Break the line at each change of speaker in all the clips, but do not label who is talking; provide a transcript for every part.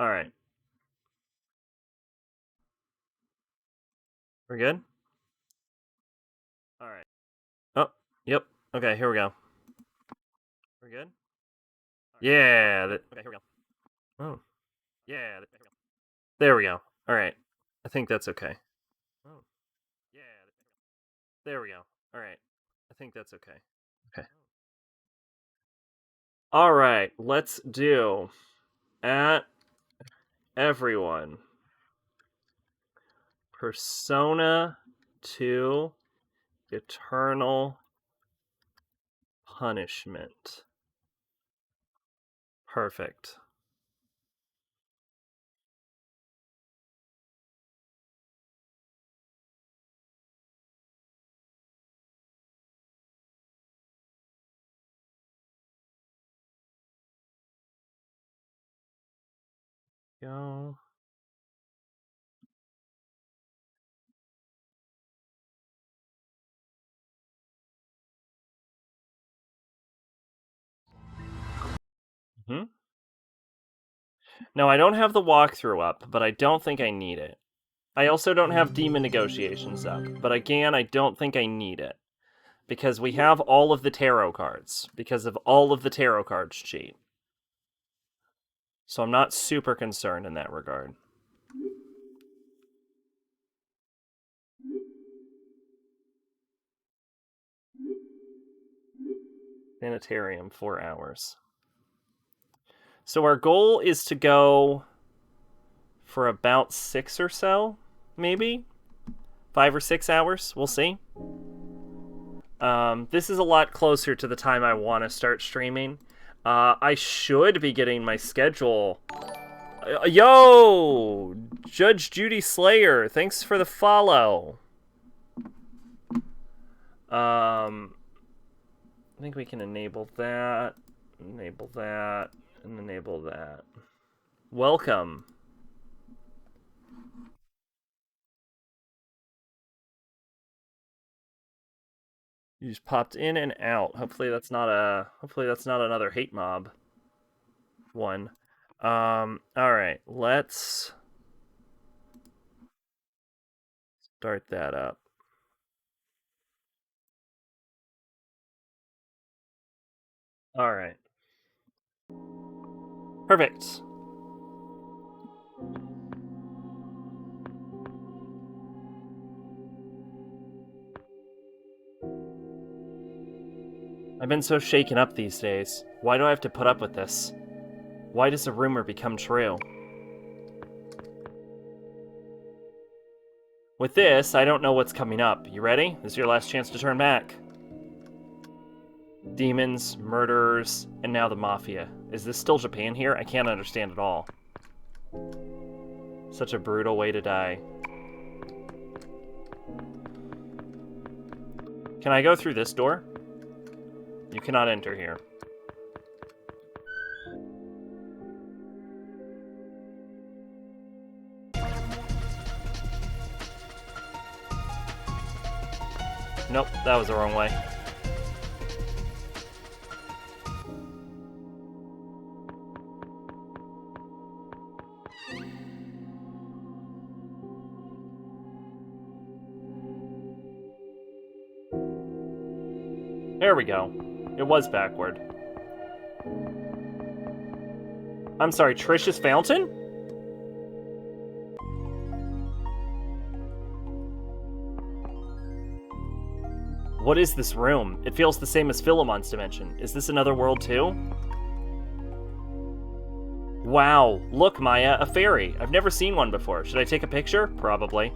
Alright. We're good? Alright. Oh, yep. Okay, here we go. We're good? Yeah. Okay, here we go. Oh. Yeah. There we go. Alright. I think that's okay. Oh. Yeah. There we go. Alright. I think that's okay. Okay. Alright, let's do at everyone. Persona 2 Eternal Punishment. Perfect. Go. Hmm? No, I don't have the walkthrough up, but I don't think I need it. I also don't have Demon Negotiations up, but again, I don't think I need it. Because we have all of the tarot cards. Because of all of the tarot cards cheat. So I'm not super concerned in that regard. Sanitarium, 4 hours. So our goal is to go for about 6 or so, maybe? 5 or 6 hours, we'll see. This is a lot closer to the time I want to start streaming. I should be getting my schedule. Yo! Judge Judy Slayer, thanks for the follow. I think we can enable that, and enable that. Welcome. You just popped in and out. Hopefully that's not another hate mob one. Alright, let's start that up. Alright. Perfect. I've been so shaken up these days. Why do I have to put up with this? Why does a rumor become true? With this, I don't know what's coming up. You ready? This is your last chance to turn back. Demons, murderers, and now the Mafia. Is this still Japan here? I can't understand at all. Such a brutal way to die. Can I go through this door? You cannot enter here. Nope, that was the wrong way. There we go. It was backward. I'm sorry, Trish's fountain? What is this room? It feels the same as Philemon's dimension. Is this another world too? Wow, look, Maya, a fairy. I've never seen one before. Should I take a picture? Probably.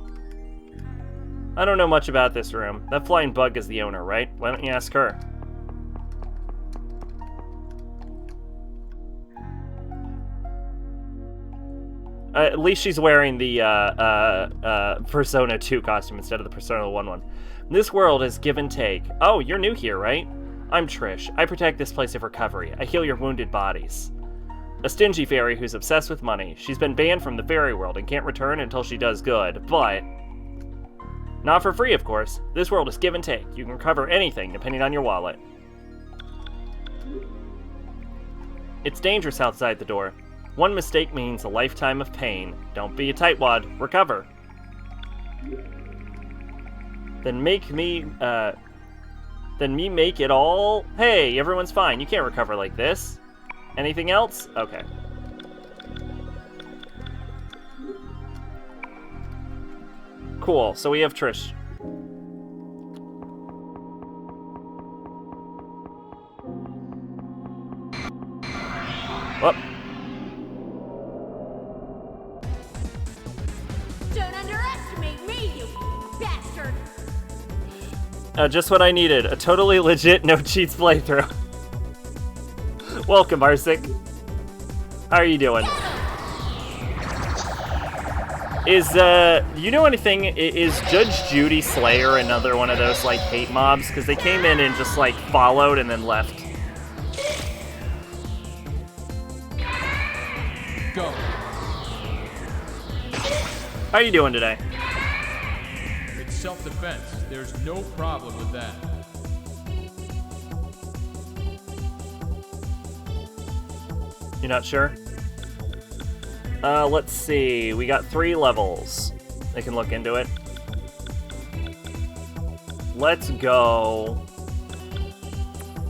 I don't know much about this room. That flying bug is the owner, right? Why don't you ask her? At least she's wearing the Persona 2 costume instead of the Persona 1 one. This world is give and take. Oh, you're new here, right? I'm Trish. I protect this place of recovery. I heal your wounded bodies. A stingy fairy who's obsessed with money. She's been banned from the fairy world and can't return until she does good, but... not for free, of course. This world is give and take. You can recover anything depending on your wallet. It's dangerous outside the door. One mistake means a lifetime of pain. Don't be a tightwad. Recover. Then me make it all... Hey, everyone's fine. You can't recover like this. Anything else? Okay. Cool, so we have Trish. Oh.
Don't underestimate me, you bastard!
Just what I needed. A totally legit no-cheats playthrough. Welcome, Arsik. How are you doing? Is, you know anything? Is Judge Judy Slayer another one of those, like, hate mobs? Because they came in and just, like, followed and then left.
Go.
How are you doing today?
It's self-defense. There's no problem with that.
You're not sure? Let's see. We got 3 levels. They can look into it. Let's go.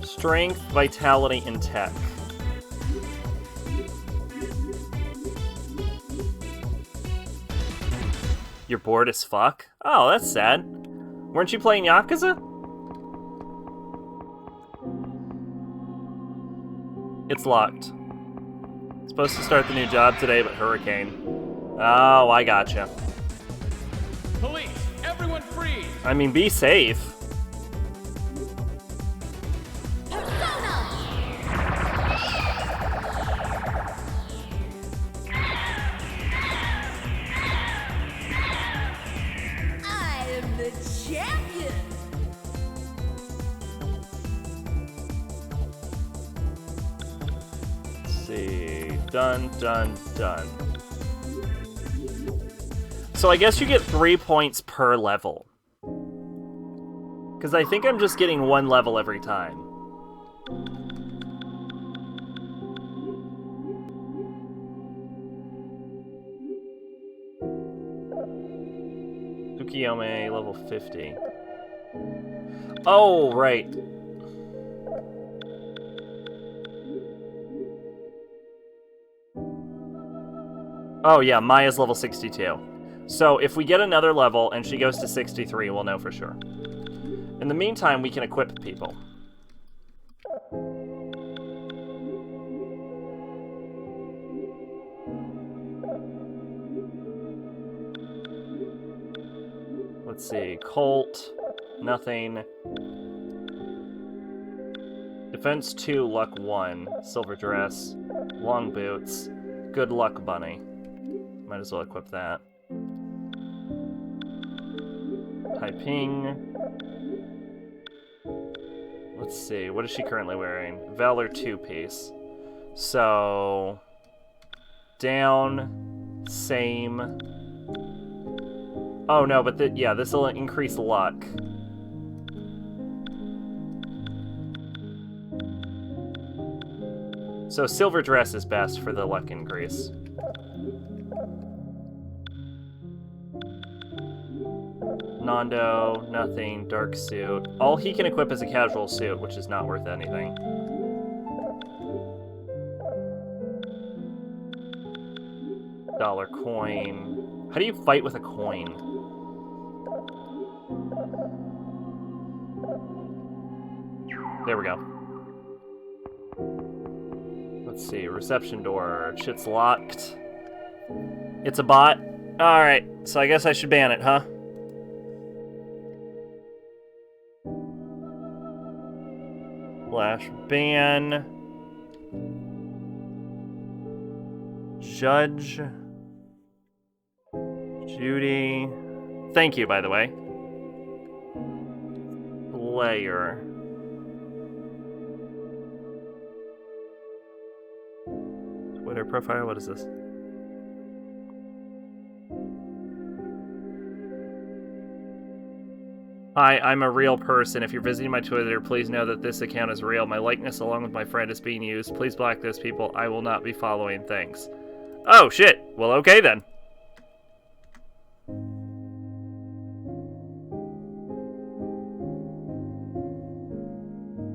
Strength, Vitality, and Tech. You're bored as fuck? Oh, that's sad. Weren't you playing Yakuza? It's locked. Supposed to start the new job today, but hurricane. Oh, I gotcha.
Police, everyone freeze!
I mean, be safe.
I am the champion!
Let's see. Done, done, done. So I guess you get 3 points per level. Because I think I'm just getting 1 level every time. Tsukiyome, level 50. Oh, right. Oh yeah, Maya's level 62. So if we get another level and she goes to 63, we'll know for sure. In the meantime, we can equip people. Let's see, Colt, nothing. Defense 2, luck 1, silver dress, long boots, good luck bunny. Might as well equip that. High ping. Let's see, what is she currently wearing? Valor 2-piece. So... down, same. Oh no, but yeah, this will increase luck. So silver dress is best for the luck increase. Nando, nothing, dark suit. All he can equip is a casual suit, which is not worth anything. Dollar coin. How do you fight with a coin? There we go. Let's see, reception door. Shit's locked. It's a bot. Alright, so I guess I should ban it, huh? Flash ban. Judge. Judy. Thank you, by the way. Player. Twitter profile, what is this? Hi, I'm a real person. If you're visiting my Twitter, please know that this account is real. My likeness along with my friend is being used. Please block those people. I will not be following. Thanks. Oh, shit. Well, okay then.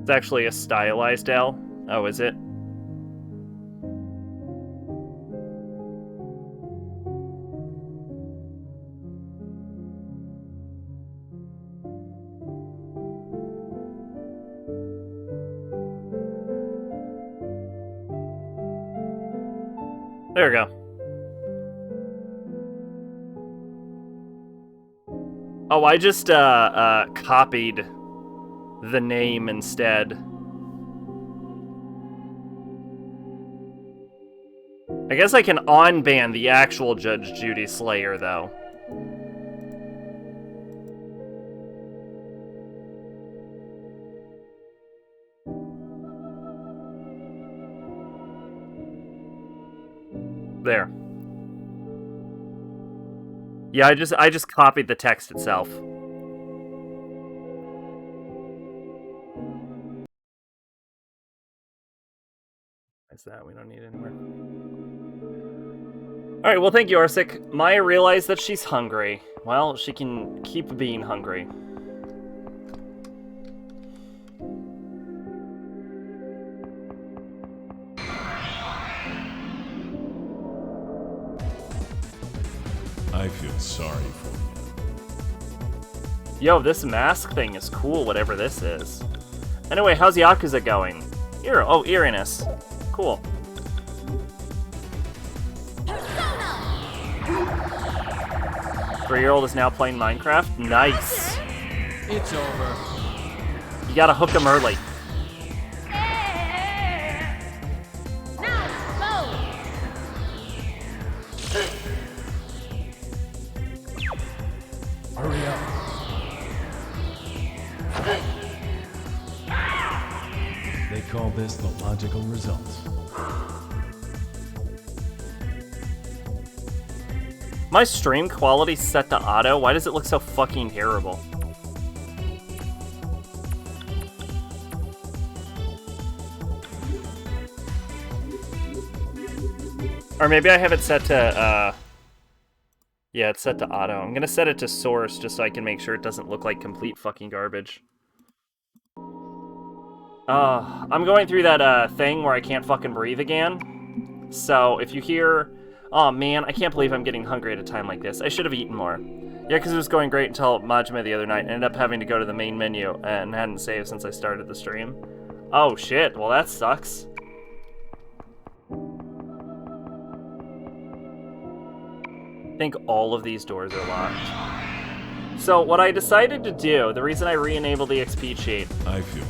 It's actually a stylized L. Oh, is it? There we go. Oh, I just copied the name instead. I guess I can unban the actual Judge Judy Slayer, though. There. Yeah, I just copied the text itself. That's that. We don't need it anymore. Alright, well, thank you, Arsik. Maya realized that she's hungry. Well, she can keep being hungry.
I feel sorry for you.
Yo, this mask thing is cool, whatever this is. Anyway, how's Yakuza going? Oh, eeriness. Cool. 3-year-old is now playing Minecraft? Nice.
It's over.
You gotta hook him early.
Hurry up. They call this the logical results.
My stream quality set to auto? Why does it look so fucking terrible? Or maybe I have it set to, yeah, it's set to auto. I'm gonna set it to source just so I can make sure it doesn't look like complete fucking garbage. I'm going through that, thing where I can't fucking breathe again. So, if you hear... Oh man, I can't believe I'm getting hungry at a time like this. I should have eaten more. Yeah, because it was going great until Majime the other night. I ended up having to go to the main menu and hadn't saved since I started the stream. Oh shit, well that sucks. I think all of these doors are locked. So what I decided to do, the reason I re-enabled the XP cheat,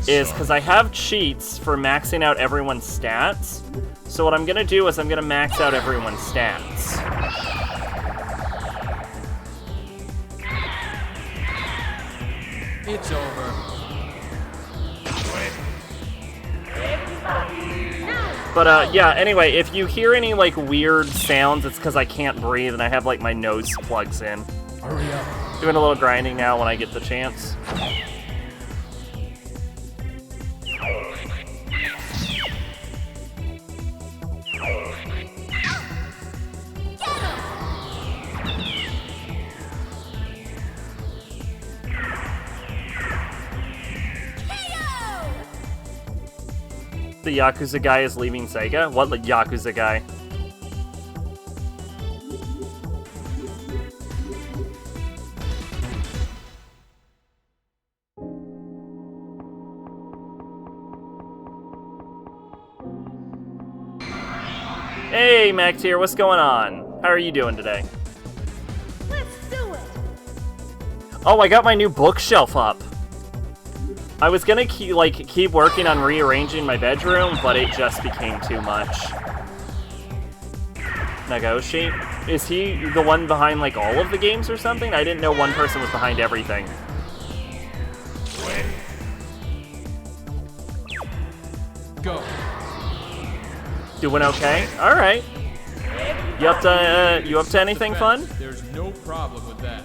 is because I have cheats for maxing out everyone's stats. So what I'm gonna do is I'm gonna max out everyone's stats.
It's over.
But yeah, anyway, if you hear any like weird sounds, it's because I can't breathe and I have like my nose plugs in.
Hurry up.
Doing a little grinding now when I get the chance. The Yakuza guy is leaving Sega? What Yakuza guy? Hey, Mac Tier, what's going on? How are you doing today?
Let's do it.
Oh, I got my new bookshelf up. I was gonna keep working on rearranging my bedroom, but it just became too much. Nagoshi? Is he the one behind like all of the games or something? I didn't know one person was behind everything.
Go.
Doing okay? Alright. You up to anything fun?
There's no problem with that.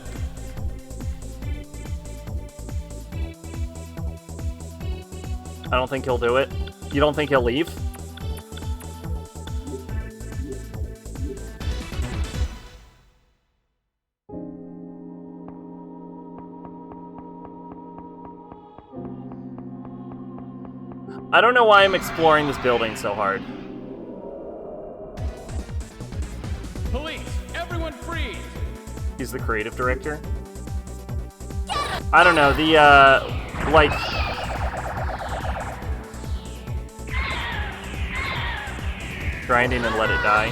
I don't think he'll do it. You don't think he'll leave? I don't know why I'm exploring this building so hard.
Police, everyone freeze!
He's the creative director. I don't know, the, like... grinding and let it die.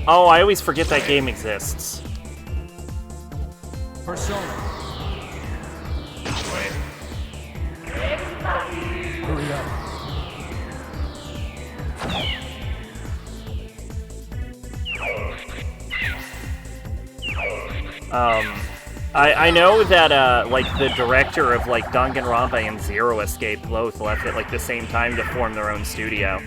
Oh, I always forget that game exists.
Persona.
Hurry up.
I know that, like, the director of, like, Danganronpa and Zero Escape both left at, like, the same time to form their own studio.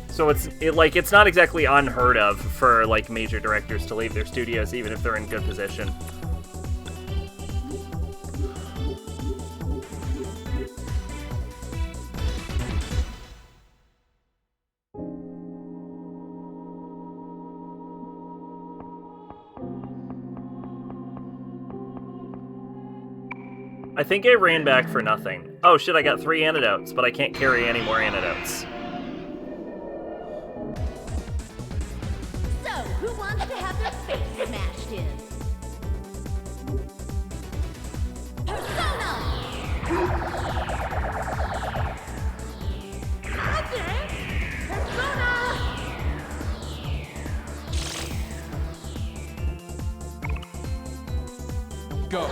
So it's not exactly unheard of for, like, major directors to leave their studios even if they're in good position. I think I ran back for nothing. Oh shit, I got 3 antidotes, but I can't carry any more antidotes.
So, who wants to have their face smashed in? Persona! Okay. Persona!
Go.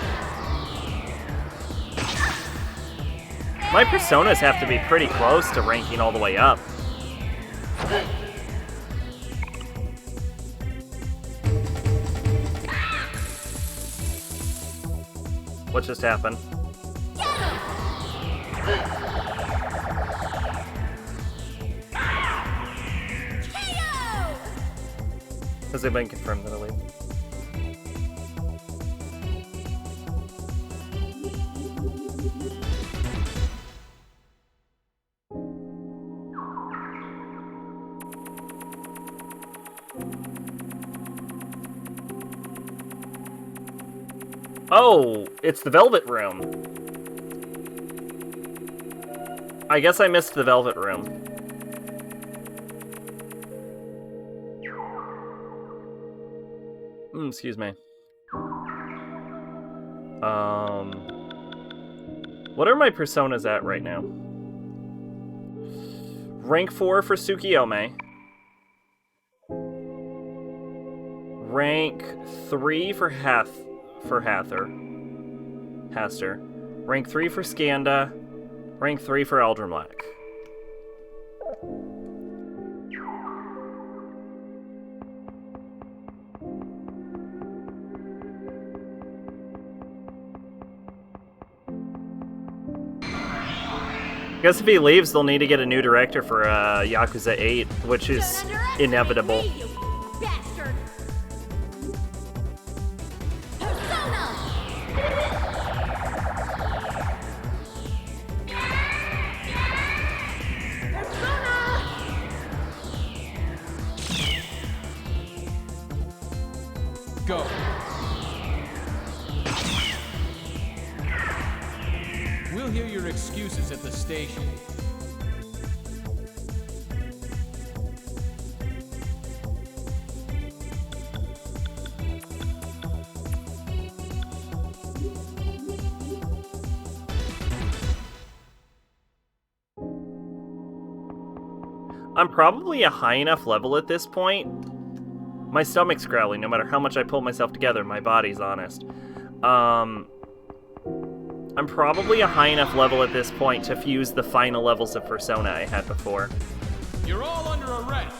My personas have to be pretty close to ranking all the way up. What just happened? Has it been confirmed that I leave? Oh, it's the Velvet Room. I guess I missed the Velvet Room. Excuse me. What are my personas at right now? Rank 4 for Tsukiyome. Rank 3 for Haster. Rank 3 for Skanda. Rank 3 for Eldrimlac. I guess if he leaves, they'll need to get a new director for Yakuza 8, which is inevitable.
Me, you bastard! Persona! Persona!
Go. We'll hear your excuses at the station.
I'm probably a high enough level at this point. My stomach's growling no matter how much I pull myself together, my body's honest. I'm probably a high enough level at this point to fuse the final levels of Persona I had before.
You're all under arrest.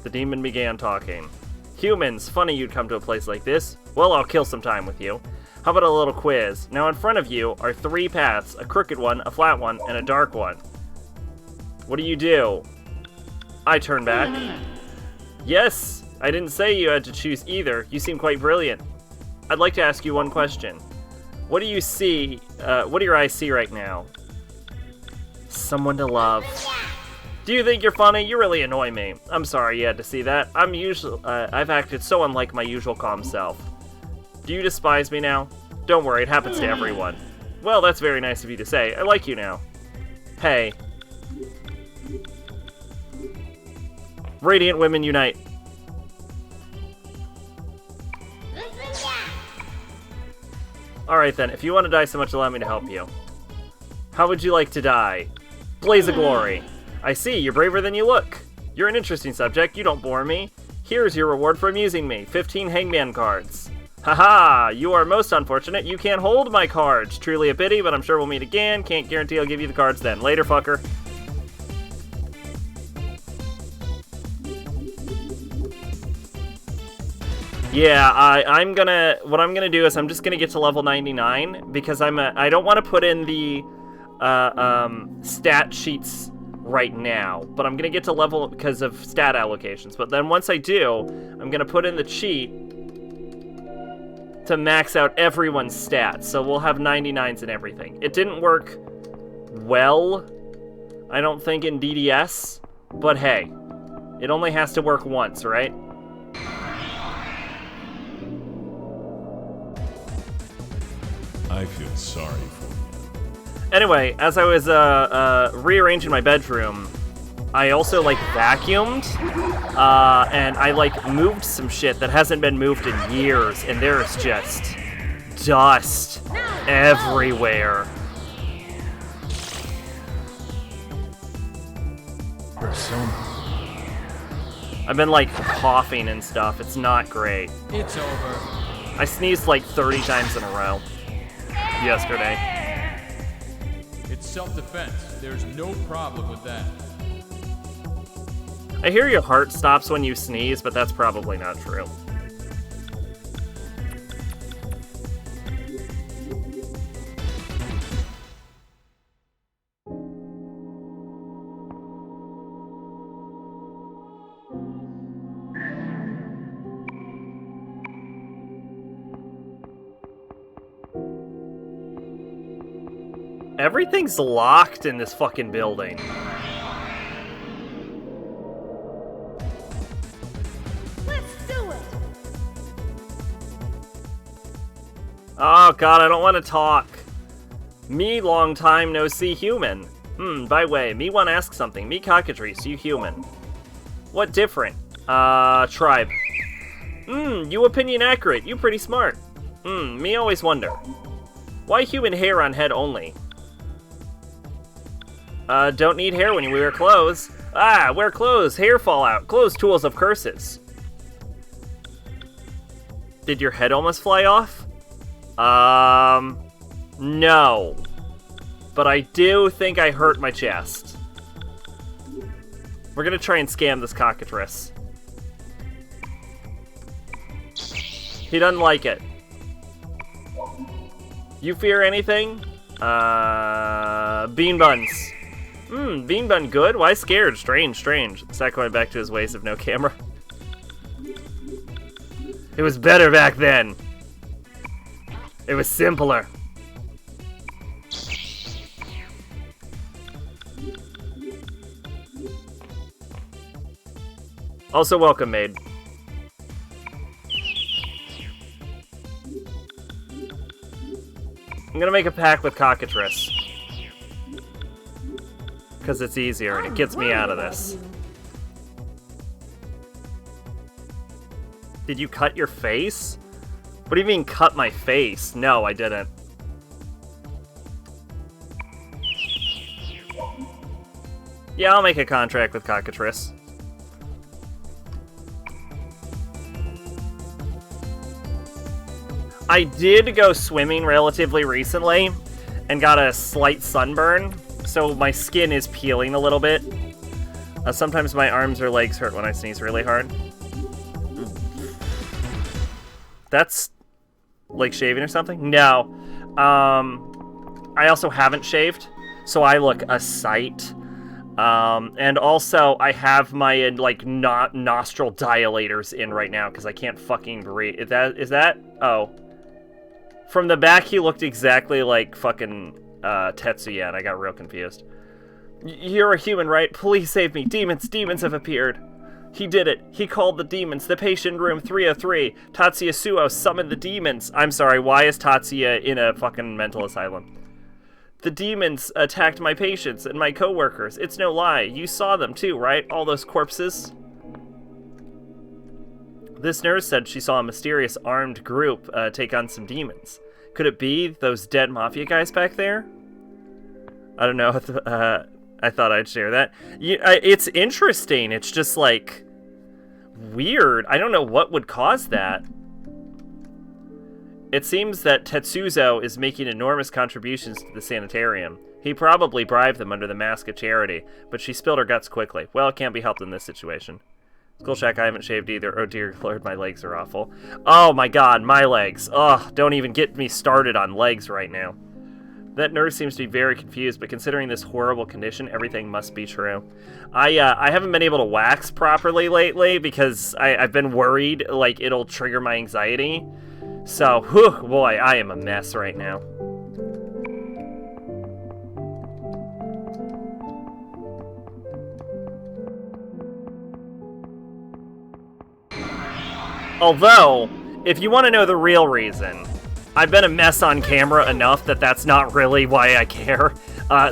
The demon began talking. Humans, funny you'd come to a place like this. Well, I'll kill some time with you. How about a little quiz? Now in front of you are 3 paths, a crooked one, a flat one, and a dark one. What do you do? I turn back. Yes, I didn't say you had to choose either. You seem quite brilliant. I'd like to ask you one question. What do you see? What do your eyes see right now? Someone to love. Do you think you're funny? You really annoy me. I'm sorry you had to see that. I've acted so unlike my usual calm self. Do you despise me now? Don't worry, it happens to everyone. Well, that's very nice of you to say. I like you now. Hey. Radiant women unite. Alright then, if you want to die so much, allow me to help you. How would you like to die? Blaze of glory. I see, you're braver than you look. You're an interesting subject, you don't bore me. Here's your reward for amusing me, 15 hangman cards. Haha, you are most unfortunate, you can't hold my cards. Truly a pity, but I'm sure we'll meet again. Can't guarantee I'll give you the cards then. Later, fucker. Yeah, what I'm gonna do is I'm just gonna get to level 99 because I don't want to put in the stat sheets right now, but I'm gonna get to level because of stat allocations. But then once I do, I'm gonna put in the cheat to max out everyone's stats, so we'll have 99s and everything. It didn't work well, I don't think, in DDS, but hey, it only has to work once, right?
I feel sorry for you.
Anyway, as I was rearranging my bedroom, I also like vacuumed, and I like moved some shit that hasn't been moved in years, and there's just dust everywhere.
Persona.
I've been like coughing and stuff. It's not great.
It's over.
I sneezed like 30 times in a row yesterday.
It's self-defense. There's no problem with that.
I hear your heart stops when you sneeze, but that's probably not true. Everything's locked in this fucking building.
Let's do it.
Oh god, I don't want to talk. Me, long time no see human. By way, me want to ask something. Me Cockatrice, you human. What different? Tribe. You opinion accurate, you pretty smart. Me always wonder. Why human hair on head only? Don't need hair when you wear clothes. Ah, wear clothes, hair fall out. Clothes, tools of curses. Did your head almost fly off? No. But I do think I hurt my chest. We're gonna try and scam this Cockatrice. He doesn't like it. You fear anything? Bean buns. Bean bun good? Why scared? Strange. Zach going back to his ways of no camera. It was better back then. It was simpler. Also welcome, maid. I'm gonna make a pact with Cockatrice. Because it's easier and it gets me out of this. Did you cut your face? What do you mean, cut my face? No, I didn't. Yeah, I'll make a contract with Cockatrice. I did go swimming relatively recently and got a slight sunburn, so my skin is peeling a little bit. Sometimes my arms or legs hurt when I sneeze really hard. That's like shaving or something? No. I also haven't shaved, so I look a sight. And also I have my like nostril dilators in right now because I can't fucking breathe. Is that? Oh. From the back, he looked exactly like fucking Tatsuya, and I got real confused. You're a human, right? Please save me. Demons have appeared. He did it. He called the demons. The patient room 303. Tatsuya Suo summoned the demons. I'm sorry, why is Tatsuya in a fucking mental asylum? The demons attacked my patients and my coworkers. It's no lie. You saw them too, right? All those corpses? This nurse said she saw a mysterious armed group take on some demons. Could it be those dead mafia guys back there? I don't know. I thought I'd share that. It's interesting. It's just, like, weird. I don't know what would cause that. It seems that Tetsuzo is making enormous contributions to the sanitarium. He probably bribed them under the mask of charity, but she spilled her guts quickly. Well, it can't be helped in this situation. Skull Shack, I haven't shaved either. Oh dear lord, my legs are awful. Oh my god, my legs. Ugh, don't even get me started on legs right now. That nurse seems to be very confused, but considering this horrible condition, everything must be true. I haven't been able to wax properly lately because I've been worried, like, it'll trigger my anxiety. So, whew, boy, I am a mess right now. Although, if you want to know the real reason, I've been a mess on camera enough that that's not really why I care.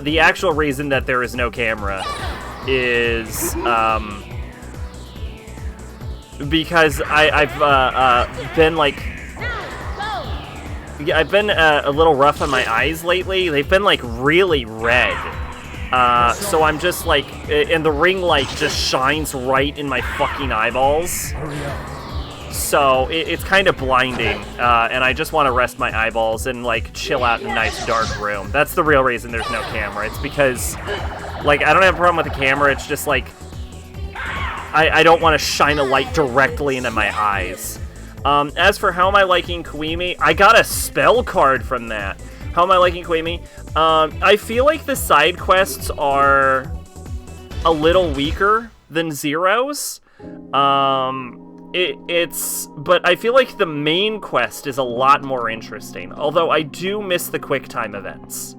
The actual reason that there is no camera is because I've been like, I've been a little rough on my eyes lately. They've been like really red. So I'm just like, and the ring light just shines right in my fucking eyeballs. So it's kind of blinding, and I just want to rest my eyeballs and like chill out in a nice dark room. That's the real reason there's no camera. It's because, like, I don't have a problem with the camera. It's just like I don't want to shine a light directly into my eyes. As for how am I liking Koimi, I got a spell card from that. How am I liking Koimi? I feel like the side quests are a little weaker than Zero's. But I feel like the main quest is a lot more interesting, although I do miss the quick time events.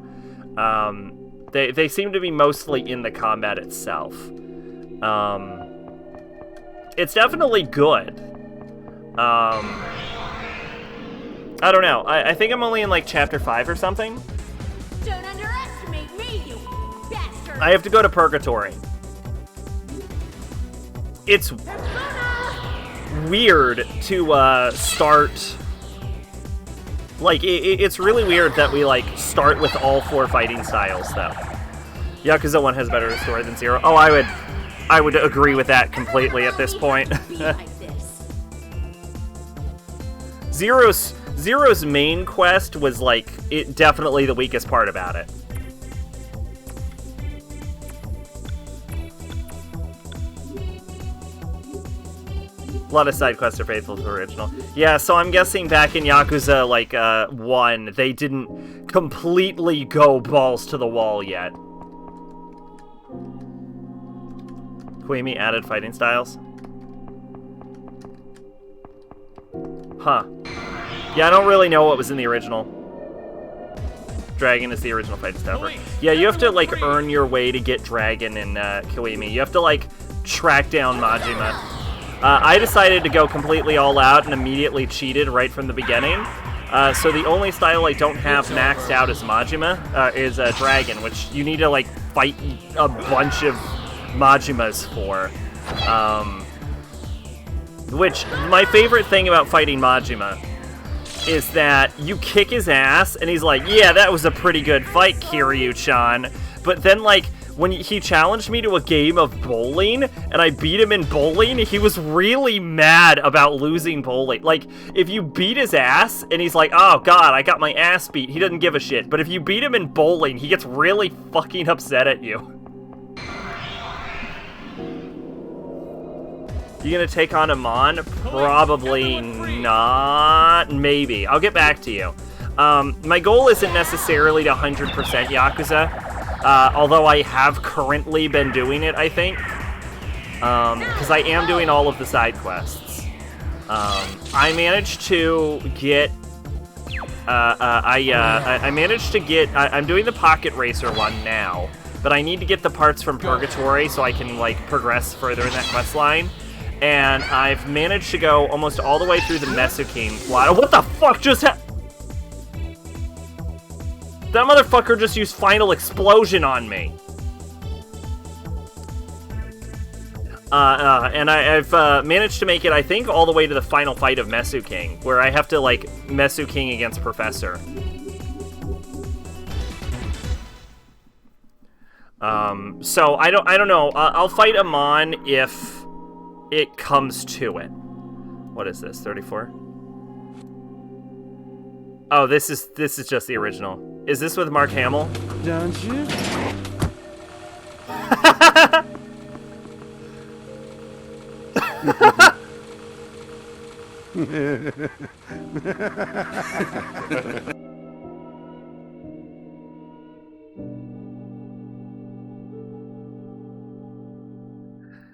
They seem to be mostly in the combat itself. It's definitely good. I don't know. I think I'm only in like chapter 5 or something.
Don't underestimate me, you bastard!
I have to go to Purgatory. It's weird to start, like, it's really weird that we like start with all 4 fighting styles though. Yakuza 1 has a better story than 0. Oh, I would agree with that completely at this point. Zero's main quest was like definitely the weakest part about it. A lot of side quests are faithful to the original. Yeah, so I'm guessing back in Yakuza, like, 1, they didn't completely go balls to the wall yet. Koimi added fighting styles? Huh. Yeah, I don't really know what was in the original. Dragon is the original fighting style. Yeah, you have to, like, earn your way to get Dragon in Koimi. You have to, like, track down Majima. I decided to go completely all out and immediately cheated right from the beginning. So the only style I don't have maxed out as Majima is Dragon, which you need to like fight a bunch of Majimas for. Which, my favorite thing about fighting Majima is that you kick his ass and he's like, yeah, that was a pretty good fight, Kiryu-chan. But then like, when he challenged me to a game of bowling, and I beat him in bowling, he was really mad about losing bowling. Like, if you beat his ass, and he's like, oh god, I got my ass beat, he doesn't give a shit. But if you beat him in bowling, he gets really fucking upset at you. You gonna take on Amon? Probably not. Maybe. I'll get back to you. My goal isn't necessarily to 100% Yakuza. Although I have currently been doing it, I think. Because I am doing all of the side quests. I managed to get I managed to get... I'm doing the Pocket Racer one now, but I need to get the parts from Purgatory so I can, like, progress further in that quest line. And I've managed to go almost all the way through the Mesuking plot. What the fuck just happened? That motherfucker just used Final Explosion on me. And I've managed to make it, I think, all the way to the final fight of Mesuking, where I have to, like, Mesuking against Professor. So I don't know. I'll fight Amon if it comes to it. What is this? 34? Oh, this is just the original. Is this with Mark Hamill?
Don't you?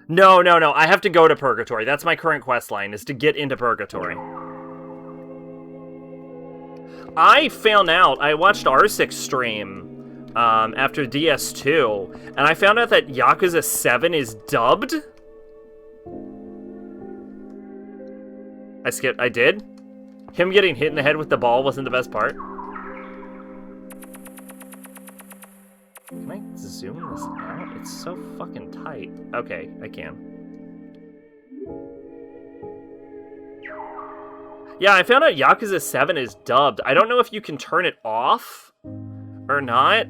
No. I have to go to Purgatory. That's my current quest line, is to get into Purgatory. I found out, I watched R6 stream after DS2, and I found out that Yakuza 7 is dubbed. I did? Him getting hit in the head with the ball wasn't the best part? Can I zoom this out? It's so fucking tight. Okay, I can. Yeah, I found out Yakuza 7 is dubbed. I don't know if you can turn it off or not.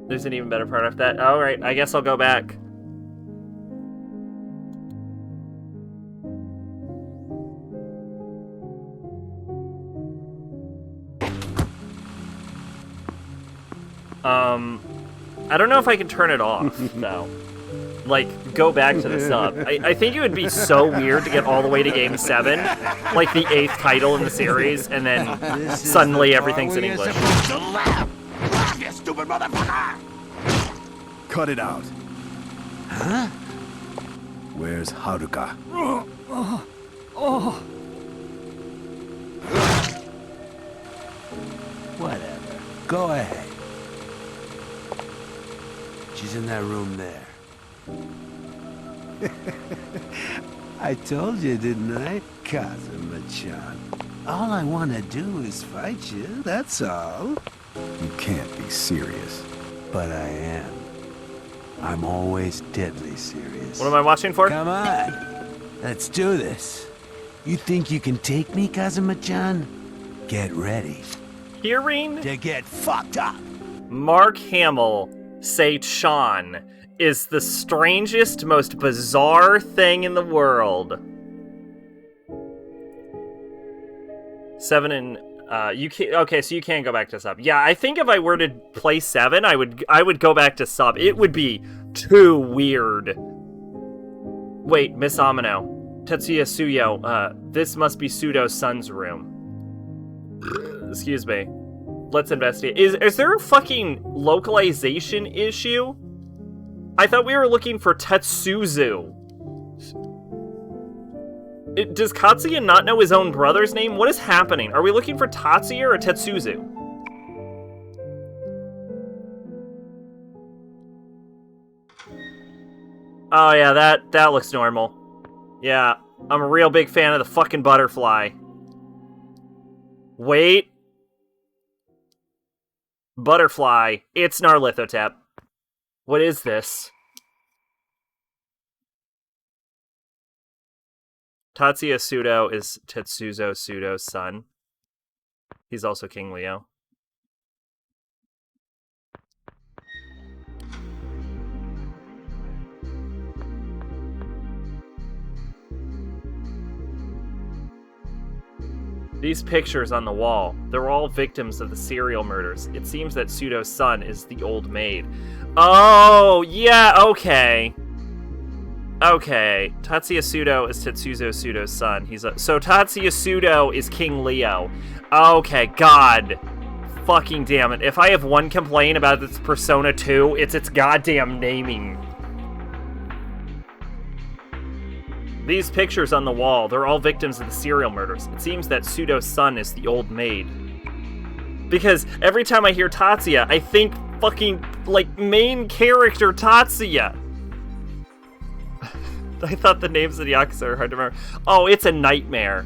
There's an even better part of that. Alright, I guess I'll go back. I don't know if I can turn it off, though. Like, go back to the sub. I think it would be so weird to get all the way to Game 7, like the 8th title in the series, and then suddenly everything's in English.
You stupid motherfucker!
Cut it out.
Huh?
Where's Haruka?
Whatever. Go ahead. She's in that room there. I told you, didn't I, Kazuma-chan? All I want to do is fight you, that's all.
You can't be serious.
But I am. I'm always deadly serious.
What am I watching for?
Come on. Let's do this. You think you can take me, Kazuma-chan? Get ready.
Hearing
To get fucked up.
Mark Hamill say Sean is the strangest, most bizarre thing in the world. 7 and you can okay, so you can go back to sub. Yeah, I think if I were to play 7, I would go back to sub. It would be too weird. Wait, Miss Amino. Tetsuya Suyo, this must be Pseudo's son's room. Excuse me. Let's investigate. Is there a fucking localization issue? I thought we were looking for Tetsuzu. Does Katsuya not know his own brother's name? What is happening? Are we looking for Tatsuya or Tetsuzu? Oh yeah, that looks normal. Yeah, I'm a real big fan of the fucking butterfly. Wait. Butterfly. It's Narlithotep. What is this? Tatsuya Pseudo is Tetsuzo Pseudo's son. He's also King Leo. These pictures on the wall, they're all victims of the serial murders. It seems that Pseudo's son is the old maid. Oh, yeah, okay. Okay, Tatsuya Pseudo is Tetsuzo Pseudo's son. So Tatsuya Pseudo is King Leo. Okay, god. Fucking damn it. If I have one complaint about this Persona 2, it's its goddamn naming. These pictures on the wall, they're all victims of the serial murders. It seems that Pseudo's son is the old maid. Because every time I hear Tatsuya, I think fucking, like, main character Tatsuya. I thought the names of the yakuza are hard to remember. Oh, it's a nightmare.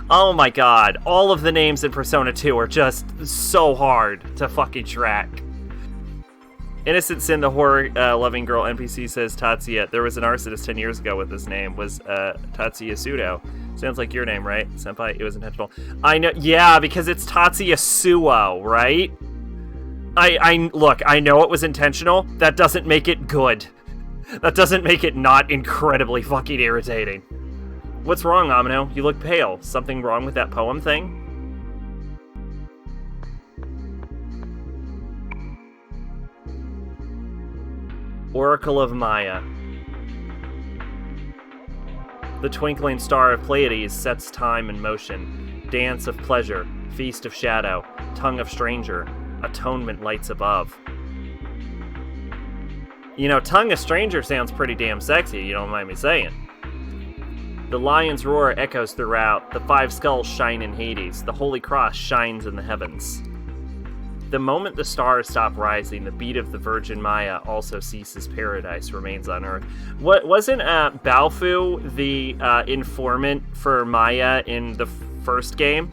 Oh my god. All of the names in Persona 2 are just so hard to fucking track. Innocent Sin, the horror-loving girl NPC, says Tatsuya. There was an arsonist 10 years ago with his name. Was Tatsuya Pseudo. Sounds like your name, right? Senpai, it was intentional. I know, yeah, because it's Tatsuya Suo, right? Look, I know it was intentional. That doesn't make it good. That doesn't make it not incredibly fucking irritating. What's wrong, Amino? You look pale. Something wrong with that poem thing? Oracle of Maya. The twinkling star of Pleiades sets time in motion. Dance of pleasure, feast of shadow, tongue of stranger, atonement lights above. You know, tongue of stranger sounds pretty damn sexy, you don't mind me saying. The lion's roar echoes throughout, the five skulls shine in Hades, the holy cross shines in the heavens. The moment the stars stop rising, the beat of the Virgin Maya also ceases, paradise remains on earth. Wasn't Baofu the informant for Maya in the first game?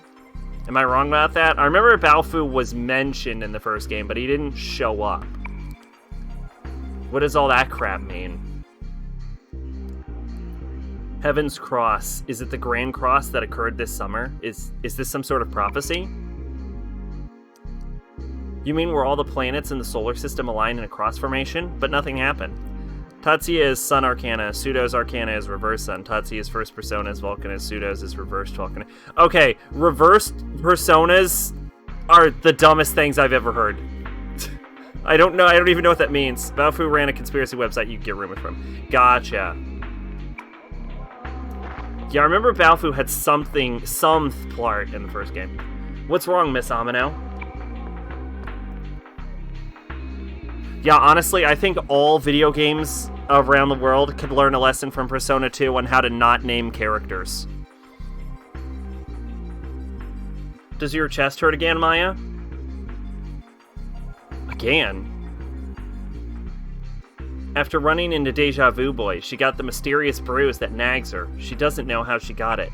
Am I wrong about that? I remember Baofu was mentioned in the first game, but he didn't show up. What does all that crap mean? Heaven's Cross. Is it the Grand Cross that occurred this summer? Is this some sort of prophecy? You mean where all the planets in the solar system align in a cross formation, but nothing happened? Tatsuya is Sun Arcana, Pseudo's Arcana is Reverse Sun, Tatsuya's first persona is Vulcanus, Pseudo's is Reversed Vulcanus. Okay, reversed personas are the dumbest things I've ever heard. I don't know, I don't even know what that means. Baofu ran a conspiracy website you can get rumors from. Gotcha. Yeah, I remember Baofu had some part in the first game. What's wrong, Miss Amino? Yeah, honestly, I think all video games around the world could learn a lesson from Persona 2 on how to not name characters. Does your chest hurt again, Maya? Again? After running into Deja Vu Boy, she got the mysterious bruise that nags her. She doesn't know how she got it.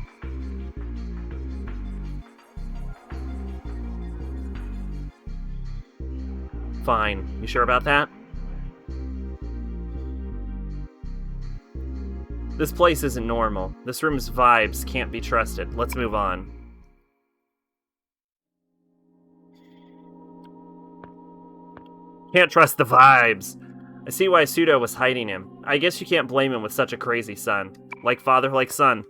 Fine. You sure about that? This place isn't normal. This room's vibes can't be trusted. Let's move on. Can't trust the vibes. I see why Pseudo was hiding him. I guess you can't blame him with such a crazy son. Like father, like son.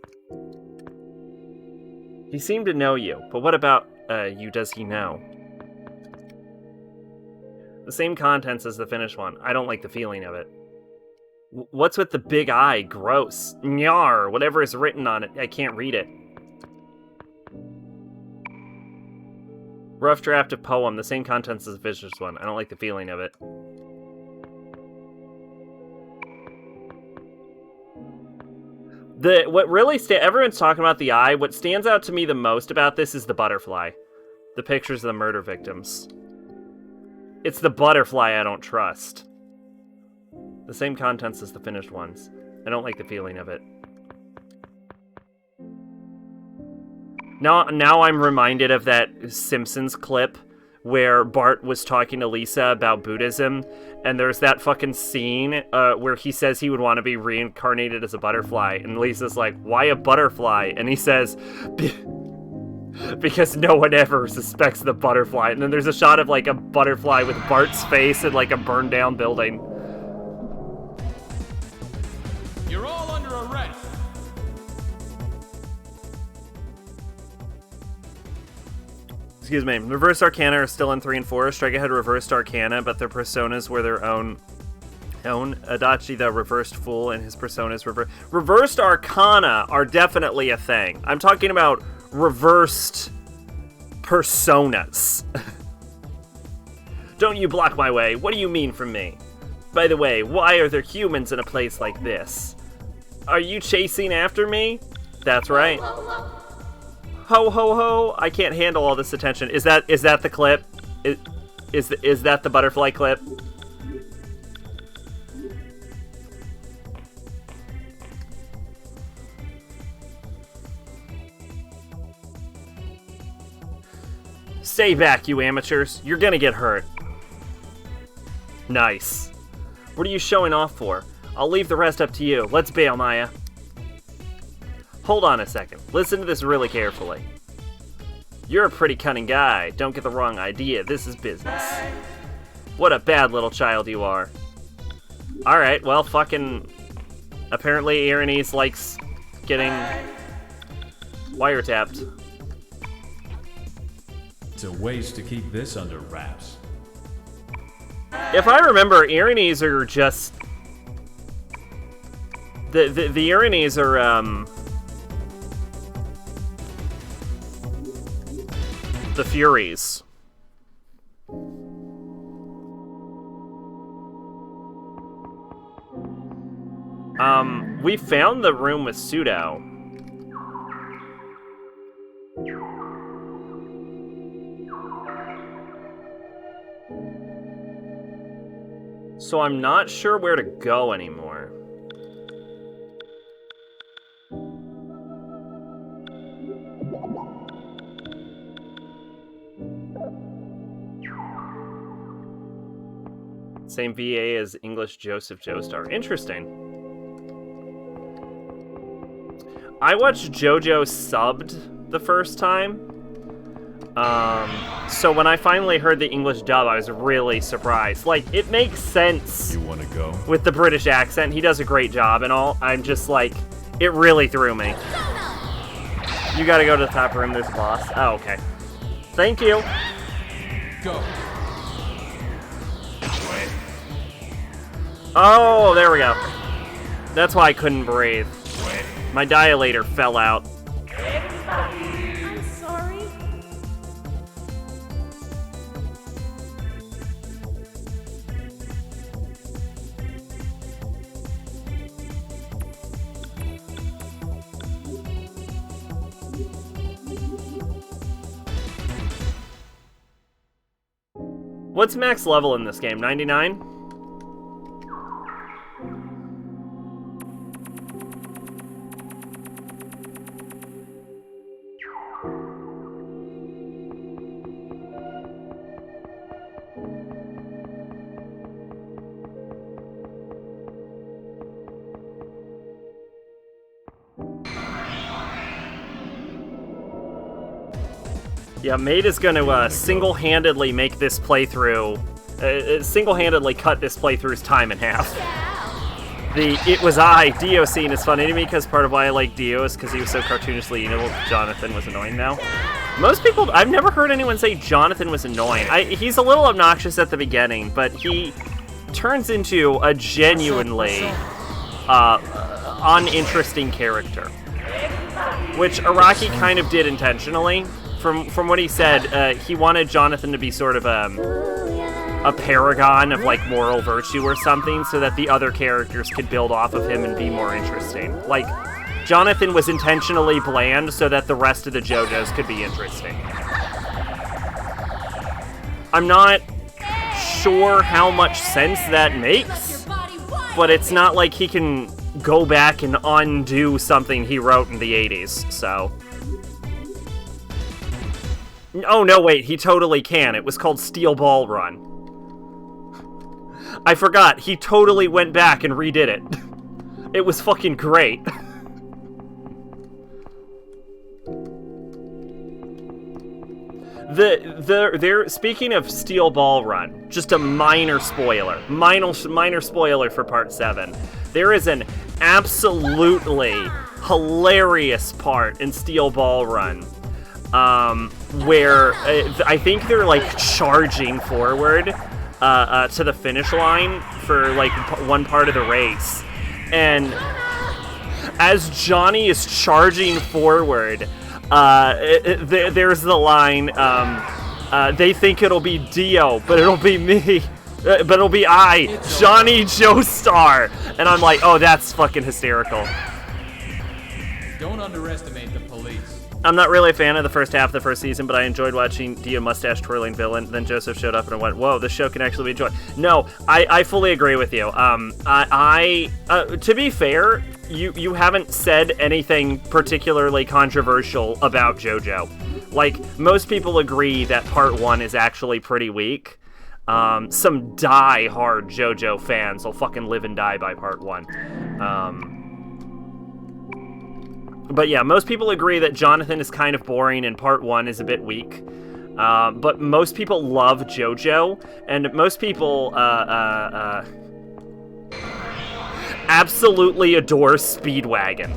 He seemed to know you, but what about, you does he know? The same contents as the finished one. I don't like the feeling of it. What's with the big eye? Gross. Nyar, whatever is written on it, I can't read it. Rough draft of poem, the same contents as the finished one. I don't like the feeling of it. What really everyone's talking about the eye. What stands out to me the most about this is the butterfly. The pictures of the murder victims. It's the butterfly I don't trust. The same contents as the finished ones. I don't like the feeling of it. Now I'm reminded of that Simpsons clip where Bart was talking to Lisa about Buddhism, and there's that fucking scene where he says he would want to be reincarnated as a butterfly, and Lisa's like, why a butterfly? And he says, because no one ever suspects the butterfly. And then there's a shot of like a butterfly with Bart's face in like a burned down building.
You're all under arrest.
Excuse me. Reversed Arcana are still in 3 and 4. Strike ahead Reversed Arcana, but their personas were their own. Adachi, the Reversed Fool, and his personas Reversed Arcana are definitely a thing. I'm talking about reversed personas. Don't you block my way. What do you mean from me? By the way, why are there humans in a place like this? Are you chasing after me? That's right. Ho ho ho! I can't handle all this attention. Is that the clip? Is that the butterfly clip? Stay back, you amateurs. You're gonna get hurt. Nice. What are you showing off for? I'll leave the rest up to you. Let's bail, Maya. Hold on a second. Listen to this really carefully. You're a pretty cunning guy. Don't get the wrong idea. This is business. What a bad little child you are. Alright, well, fucking... Apparently, Irenaeus likes getting wiretapped.
It's a waste to keep this under wraps.
If I remember, Irenaeus are just... The Irenaeus are, the Furies. We found the room with Pseudo. So I'm not sure where to go anymore. Same VA as English Joseph Joestar. Interesting. I watched JoJo subbed the first time. So when I finally heard the English dub, I was really surprised. Like, it makes sense.
You want to go?
With the British accent. He does a great job and all. I'm just like, it really threw me. You gotta go to the top room, there's a boss. Oh, okay. Thank you.
Go.
Oh, there we go. That's why I couldn't breathe. My dilator fell out.
I'm sorry.
What's max level in this game? 99? Yeah, Mate is going to single-handedly make this playthrough, single-handedly cut this playthrough's time in half. The It Was I Dio scene is funny to me because part of why I like Dio is because he was so cartoonishly evil. Jonathan was annoying now. Most people, I've never heard anyone say Jonathan was annoying. He's a little obnoxious at the beginning, but he turns into a genuinely uninteresting character. Which Araki kind of did intentionally. From what he said, he wanted Jonathan to be sort of a paragon of like moral virtue or something, so that the other characters could build off of him and be more interesting. Like, Jonathan was intentionally bland so that the rest of the JoJos could be interesting. I'm not sure how much sense that makes, but it's not like he can go back and undo something he wrote in the 80s, so... Oh, no, wait, he totally can. It was called Steel Ball Run. I forgot, he totally went back and redid it. It was fucking great. Speaking of Steel Ball Run, just a minor spoiler. Minor spoiler for Part 7. There is an absolutely hilarious part in Steel Ball Run. Where I think they're like charging forward to the finish line for like one part of the race, and as Johnny is charging forward, there's the line, they think it'll be Dio, but it'll be me, but it'll be I, Johnny Joestar, and I'm like, oh, that's fucking hysterical.
Don't underestimate the police.
I'm not really a fan of the first half of the first season, but I enjoyed watching the mustache twirling villain. Then Joseph showed up and I went, whoa, this show can actually be enjoyed. No, I fully agree with you. To be fair, you haven't said anything particularly controversial about JoJo. Like, most people agree that part 1 is actually pretty weak. Some die-hard JoJo fans will fucking live and die by part 1. But yeah, most people agree that Jonathan is kind of boring and part 1 is a bit weak. But most people love JoJo, and most people absolutely adore Speedwagon.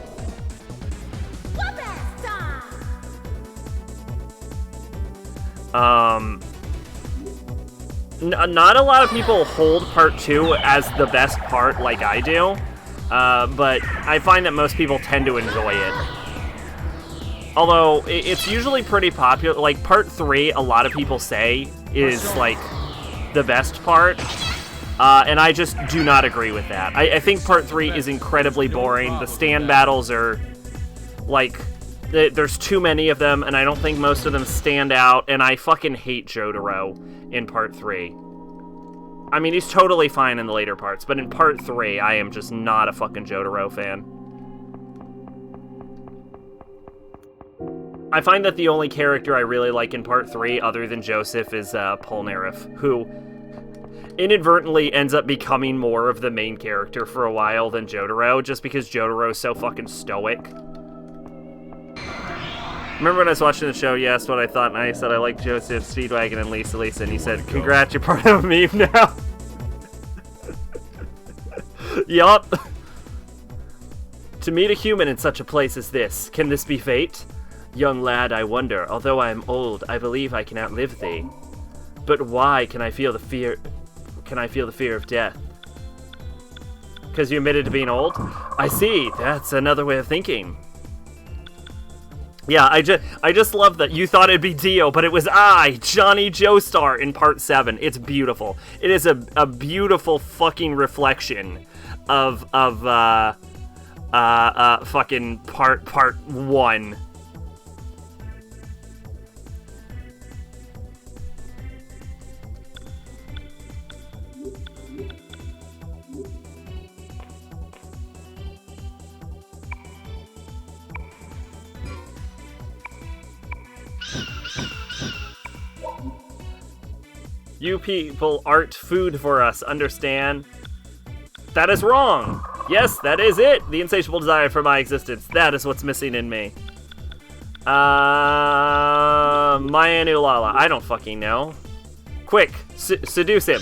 Not a lot of people hold part 2 as the best part like I do. But I find that most people tend to enjoy it. Although, it's usually pretty popular. Like, part 3, a lot of people say, is, like, the best part. And I just do not agree with that. I think part 3 is incredibly boring. The stand battles are, like, there's too many of them, and I don't think most of them stand out, and I fucking hate Jotaro in part 3. I mean, he's totally fine in the later parts, but in part 3, I am just not a fucking Jotaro fan. I find that the only character I really like in part 3, other than Joseph, is Polnareff, who inadvertently ends up becoming more of the main character for a while than Jotaro, just because Jotaro is so fucking stoic. Remember when I was watching the show, you asked what I thought, and I said I like Joseph, Speedwagon, and Lisa, and you said, congrats, you're part of a meme now. Yup. To meet a human in such a place as this, can this be fate? Young lad, I wonder, although I am old, I believe I can outlive thee. But why can I feel the fear of death? Because you admitted to being old? I see, that's another way of thinking. Yeah, I just love that you thought it'd be Dio, but it was Johnny Joestar in part 7. It's beautiful. It is a beautiful fucking reflection of fucking part 1. You people aren't food for us, understand? That is wrong! Yes, that is it! The insatiable desire for my existence. That is what's missing in me. Maya Nulala. I don't fucking know. Quick, seduce him.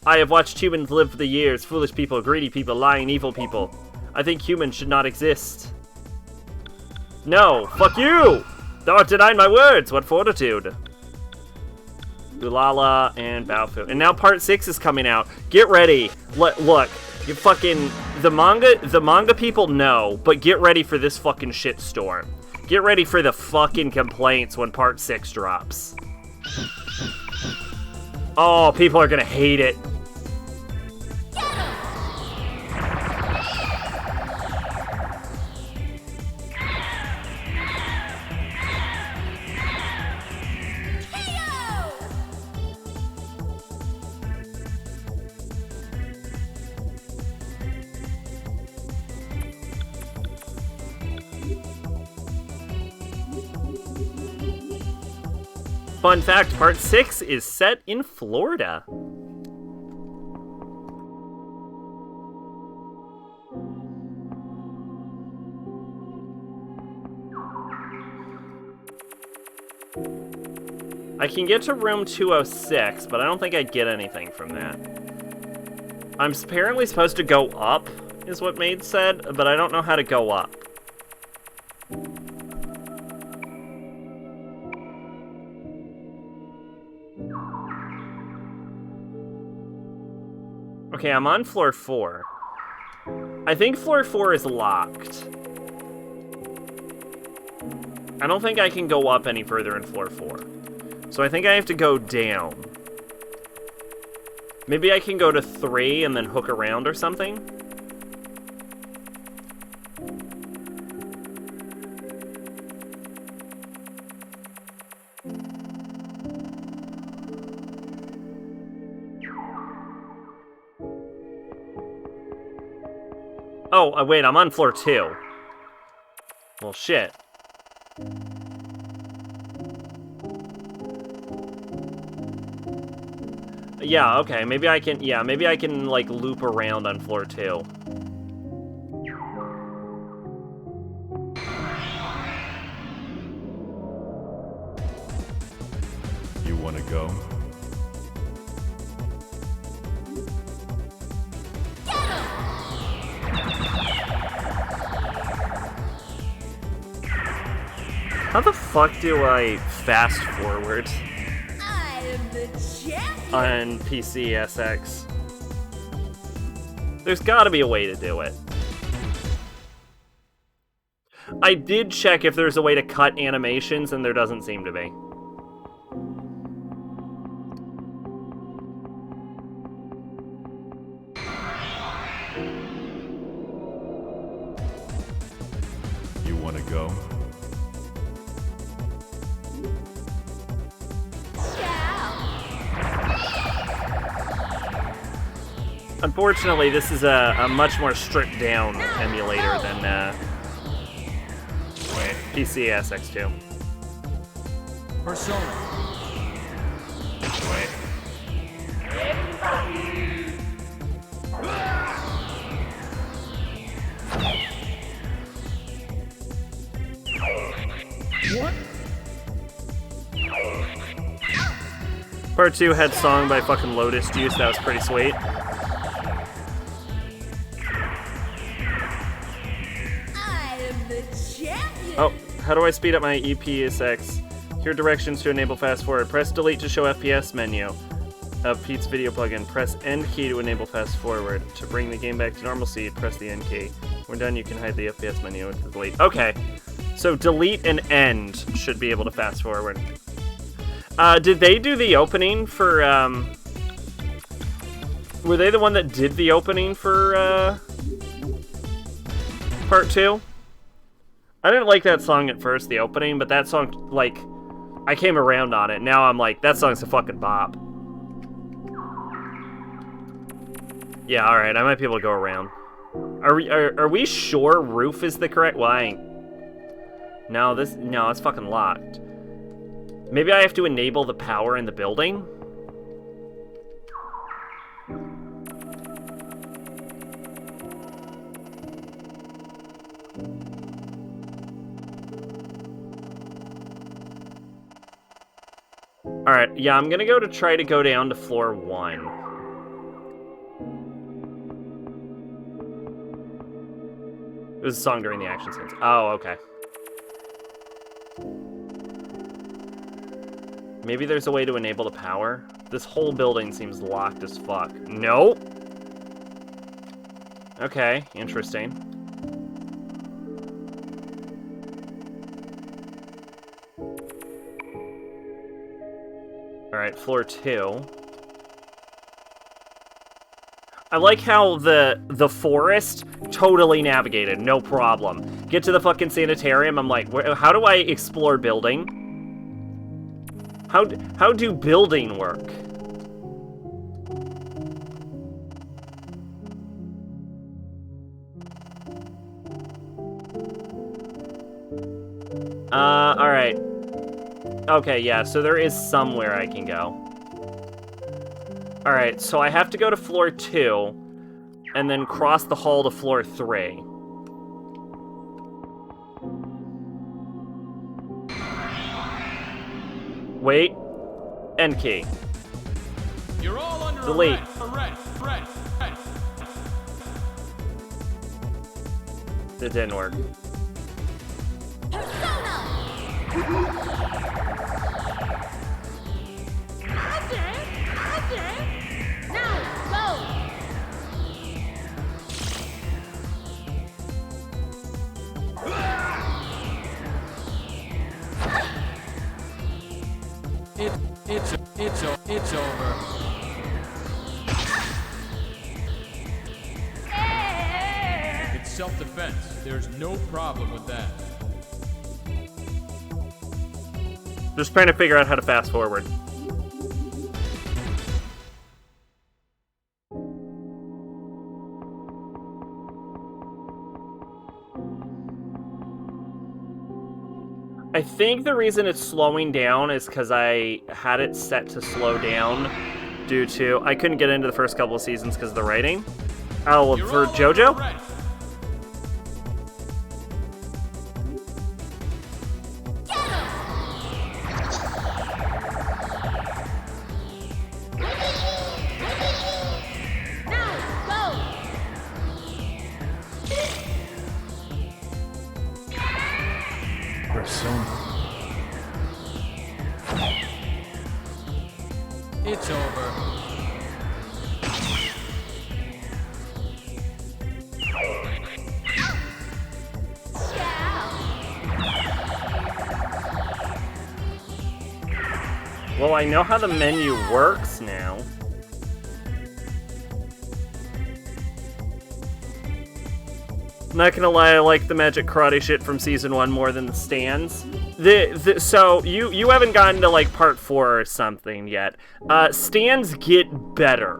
I have watched humans live for the years. Foolish people, greedy people, lying, evil people. I think humans should not exist. No, fuck you! Thou art denying my words. What fortitude. Ulala and Baofu. And now part 6 is coming out. Get ready. Look, you fucking... The manga people know, but get ready for this fucking shitstorm. Get ready for the fucking complaints when part 6 drops. Oh, people are gonna hate it. Fun fact, part 6 is set in Florida. I can get to room 206, but I don't think I get anything from that. I'm apparently supposed to go up, is what Maid said, but I don't know how to go up. Okay, I'm on floor 4. I think floor 4 is locked. I don't think I can go up any further in floor 4. So I think I have to go down. Maybe I can go to 3 and then hook around or something? Oh, wait, I'm on floor 2. Well, shit. Yeah, okay, maybe I can, like, loop around on floor 2.
You want to go?
How the fuck do I fast forward
I am the champion.
on PCSX? There's gotta be a way to do it. I did check if there's a way to cut animations, and there doesn't seem to be.
You want to go?
Unfortunately, this is a much more stripped down emulator than PCSX2.
Persona. What?
Part 2 had song by fucking Lotus Juice, that was pretty sweet.
I am the champion.
Oh, how do I speed up my EPSX? Here are directions to enable fast forward. Press delete to show FPS menu of Pete's video plugin. Press end key to enable fast forward. To bring the game back to normalcy, press the end key. When done, you can hide the FPS menu with the delete. Okay, so delete and end should be able to fast forward. Did they do the opening for, were they the one that did the opening for, Part 2? I didn't like that song at first, the opening, but that song, like, I came around on it. Now I'm like, that song's a fucking bop. Yeah, alright, I might be able to go around. Are we sure roof is the correct? Well, I ain't. No, it's fucking locked. Maybe I have to enable the power in the building? Alright, yeah, I'm gonna try to go down to floor 1. It was a song during the action scenes. Oh, okay. Maybe there's a way to enable the power? This whole building seems locked as fuck. No? Okay, interesting. Alright, floor 2. I like how the forest totally navigated, no problem. Get to the fucking sanitarium, I'm like, how do I explore building? How do building work? Alright. Okay, yeah, so there is somewhere I can go. Alright, so I have to go to floor 2, and then cross the hall to floor 3. Wait. End key.
You're all under
delete.
arrest.
It didn't work.
It's over. It's self-defense. There's no problem with that.
Just trying to figure out how to fast forward. I think the reason it's slowing down is because I had it set to slow down due to... I couldn't get into the first couple of seasons because of the writing. Oh, well, for JoJo?
Right.
Persona.
It's over.
Well, I know how the menu works now. Not gonna lie, I like the magic karate shit from season 1 more than the stands. So you haven't gotten to like part 4 or something yet. Stands get better.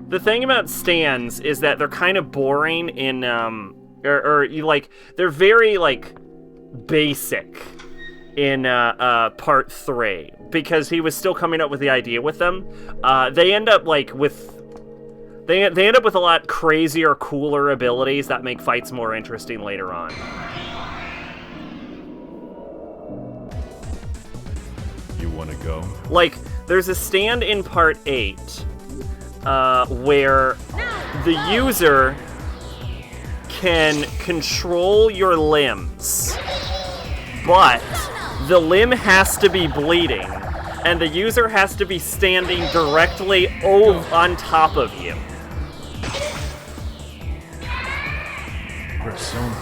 The thing about stands is that they're kind of boring in or you like they're very like basic in part 3 because he was still coming up with the idea with them. They end up like with They end up with a lot crazier, cooler abilities that make fights more interesting later on.
You want to go?
Like, there's a stand in Part 8 where the user can control your limbs, but the limb has to be bleeding, and the user has to be standing directly on top of you.
Persona.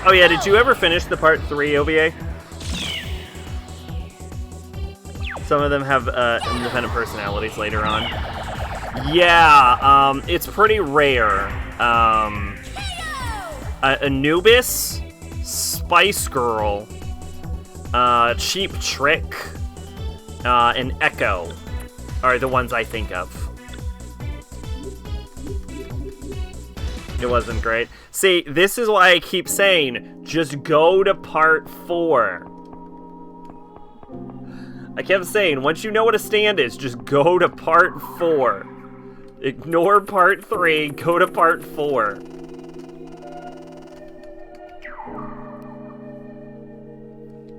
Oh yeah, did you ever finish the Part 3 OVA? Some of them have independent personalities later on. Yeah, it's pretty rare. Anubis, Spice Girl, Cheap Trick, and Echo are the ones I think of. It wasn't great. See, this is why I keep saying, just go to Part 4. I kept saying, once you know what a stand is, just go to Part 4. Ignore Part 3, go to Part 4.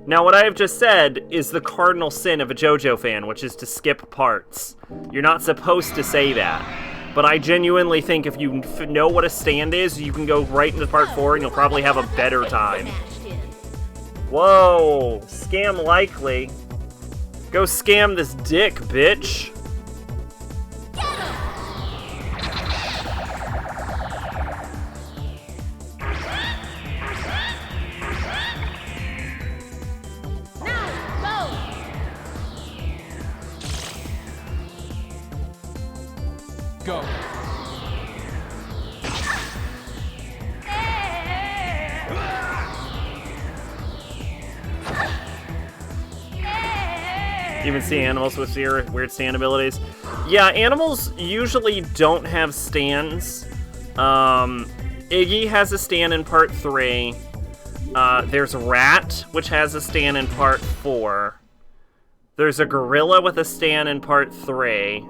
Now, what I have just said is the cardinal sin of a JoJo fan, which is to skip parts. You're not supposed to say that. But I genuinely think if you know what a stand is, you can go right into Part 4 and you'll probably have a better time. Whoa, scam likely. Go scam this dick, bitch.
Go.
Even see animals with weird stand abilities. Yeah, animals usually don't have stands. Iggy has a stand in Part 3. There's Rat, which has a stand in Part 4. There's a gorilla with a stand in Part 3.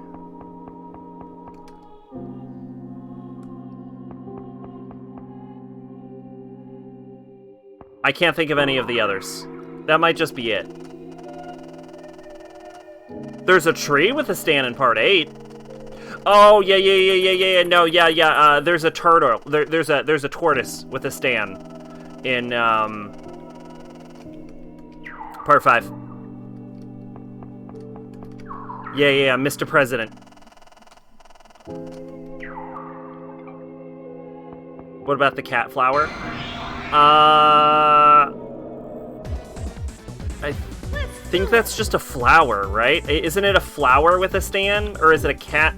I can't think of any of the others. That might just be it. There's a tree with a stand in Part 8. Oh, yeah. No, yeah. There's a turtle. There's a tortoise with a stand in Part 5. Yeah, Mr. President. What about the cat flower? I think that's just a flower, right? Isn't it a flower with a stand, or is it a cat?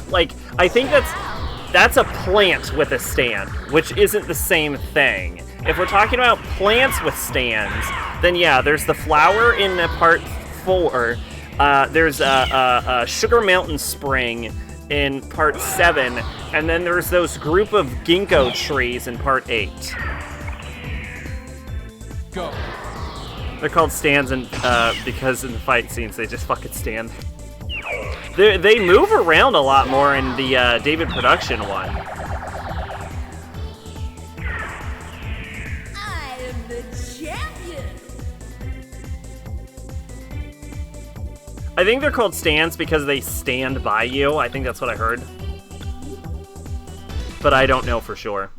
Like, I think that's a plant with a stand, which isn't the same thing. If we're talking about plants with stands, then yeah, there's the flower in the Part 4. There's a Sugar Mountain Spring in part 7, and then there's those group of ginkgo trees in part 8.
Go.
They're called stands, and because in the fight scenes they just fucking stand. They move around a lot more in the David production one.
I am the champion.
I think they're called stands because they stand by you. I think that's what I heard. But I don't know for sure.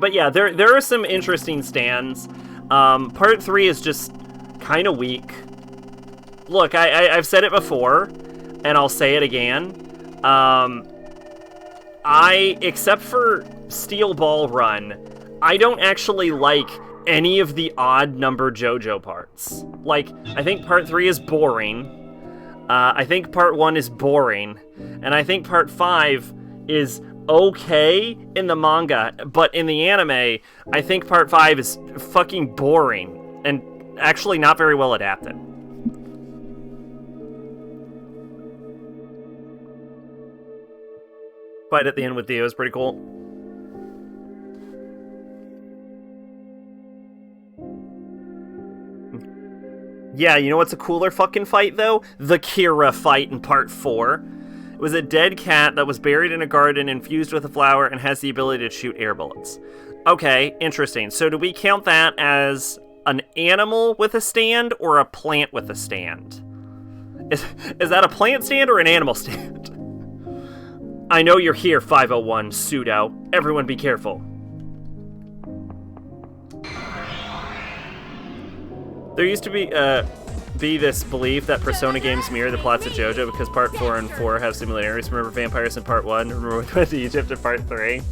But yeah, there are some interesting stands. Part 3 is just kind of weak. Look, I've said it before, and I'll say it again. Except for Steel Ball Run, I don't actually like any of the odd number JoJo parts. Like, I think part 3 is boring. I think part 1 is boring. And I think part 5 is okay in the manga, but in the anime, I think part 5 is fucking boring and actually not very well adapted. Fight at the end with Dio is pretty cool. Yeah, you know what's a cooler fucking fight, though? The Kira fight in part 4. It was a dead cat that was buried in a garden infused with a flower and has the ability to shoot air bullets. Okay, interesting. So do we count that as an animal with a stand or a plant with a stand? Is that a plant stand or an animal stand? I know you're here, 501, Pseudo. Everyone be careful. There used to be this belief that Persona games mirror the plots of JoJo because part 4 and 4 have similarities. Remember vampires in part 1? Remember what went to Egypt in part 3?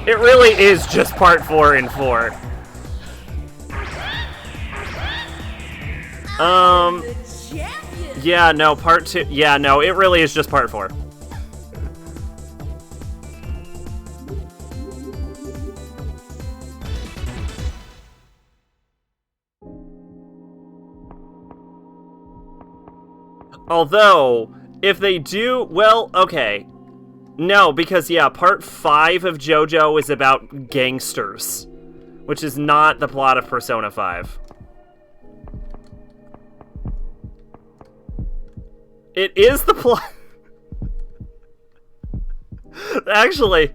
It really is just part 4 and 4. Yeah, no, part 2. Yeah, no, it really is just part 4. Although, if they do, well, okay. No, because, yeah, part 5 of JoJo is about gangsters, which is not the plot of Persona 5. It is the plot. Actually,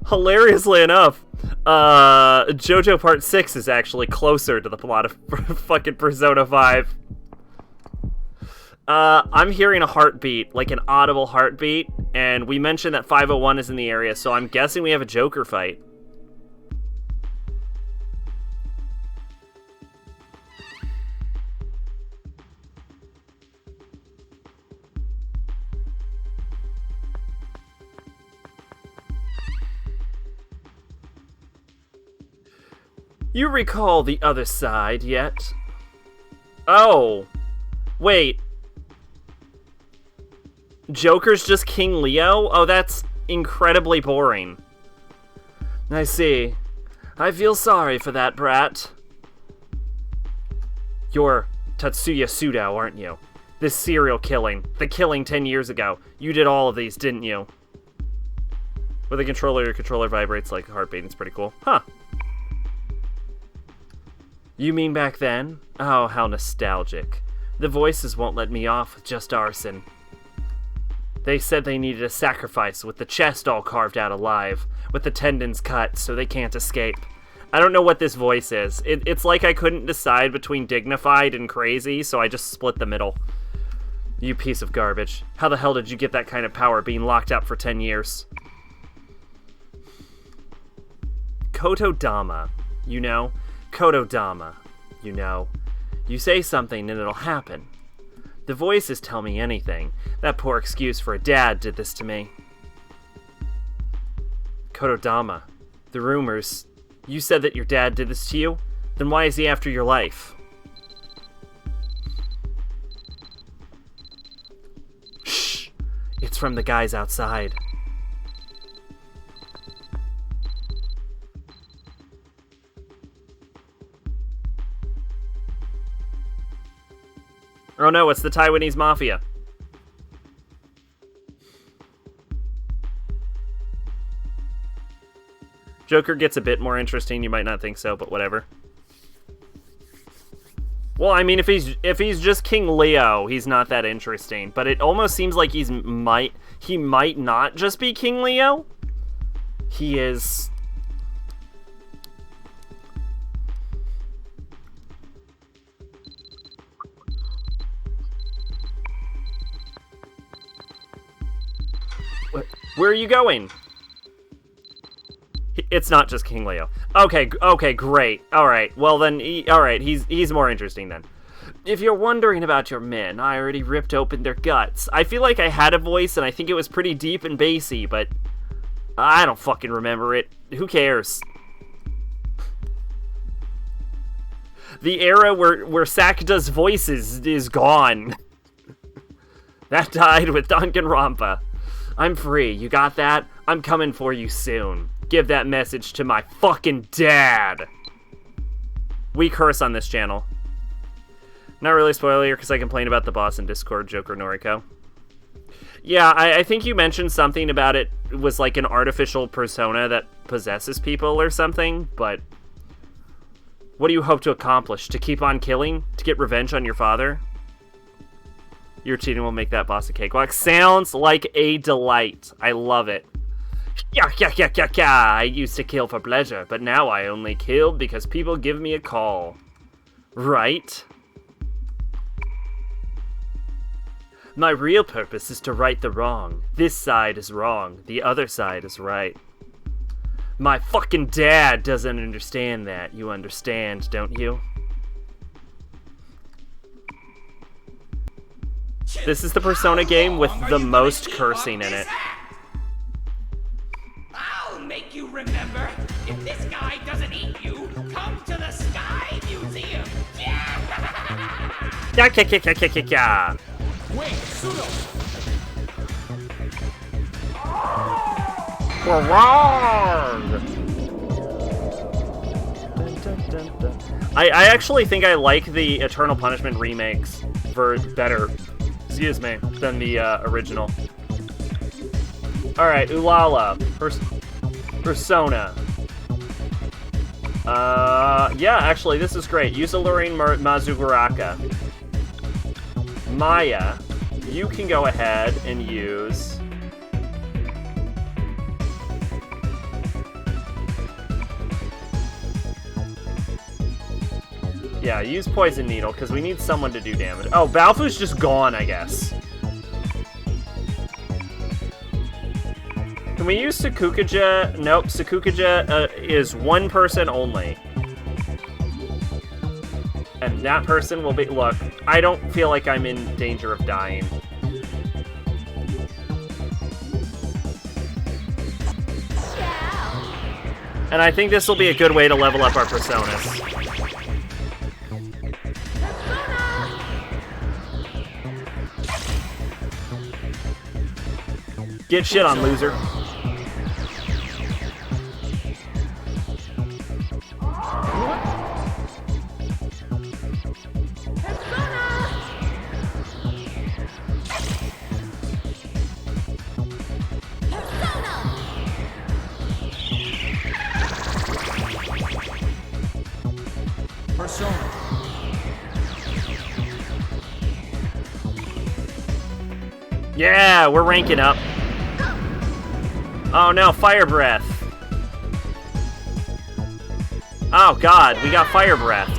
hilariously enough, JoJo part 6 is actually closer to the plot of fucking Persona 5. I'm hearing a heartbeat, like an audible heartbeat, and we mentioned that 501 is in the area, so I'm guessing we have a Joker fight. You recall the other side yet? Oh. Wait. Joker's just King Leo? Oh, that's incredibly boring. I see. I feel sorry for that brat. You're Tatsuya Sudo, aren't you? This serial killing. The killing 10 years ago. You did all of these, didn't you? With a controller, your controller vibrates like a heartbeat. It's pretty cool. Huh. You mean back then? Oh, how nostalgic. The voices won't let me off with just arson. They said they needed a sacrifice with the chest all carved out alive, with the tendons cut so they can't escape. I don't know what this voice is. It's like I couldn't decide between dignified and crazy, so I just split the middle. You piece of garbage. How the hell did you get that kind of power being locked up for 10 years? Kotodama, you know? Kotodama, you know. You say something and it'll happen. The voices tell me anything. That poor excuse for a dad did this to me. Kotodama, the rumors. You said that your dad did this to you? Then why is he after your life? Shh! It's from the guys outside. no, it's the Taiwanese mafia. Joker gets a bit more interesting. You might not think so, but whatever. Well, I mean, if he's just King Leo, he's not that interesting. But it almost seems like he might not just be King Leo. He is. Where are you going? It's not just King Leo. Okay, great. All right. Well then, all right. He's more interesting then. If you're wondering about your men, I already ripped open their guts. I feel like I had a voice, and I think it was pretty deep and bassy, but I don't fucking remember it. Who cares? The era where Sack does voices is gone. That died with Danganronpa. I'm free. You got that? I'm coming for you soon. Give that message to my fucking dad. We curse on this channel. Not really spoiler because I complain about the boss in Discord, Joker Noriko. Yeah, I think you mentioned something about it was like an artificial persona that possesses people or something, but what do you hope to accomplish? To keep on killing? To get revenge on your father? Your cheating will make that boss a cakewalk. Sounds like a delight. I love it. Yeah. I used to kill for pleasure, but now I only kill because people give me a call. Right? My real purpose is to right the wrong. This side is wrong. The other side is right. My fucking dad doesn't understand that. You understand, don't you? This is the Persona game with the most cursing in it.
I'll make you remember. If this guy doesn't eat you, come to the Sky Museum.
Yeah.
Wait, Pseudo!
We're wrong! I actually think I like the Eternal Punishment remakes better, excuse me, than the original. Alright, Ulala. Persona. Yeah, actually, this is great. Use Alluring Mazuguraka. Maya, you can go ahead and use... Yeah, use Poison Needle, because we need someone to do damage. Oh, Balfu's just gone, I guess. Can we use Sakukaja? Nope, Sakukaja is one person only. And that person will be... Look, I don't feel like I'm in danger of dying. And I think this will be a good way to level up our personas. Get shit on, loser.
Persona.
Yeah, we're ranking up. Oh no, fire breath. Oh god, we got fire breathed.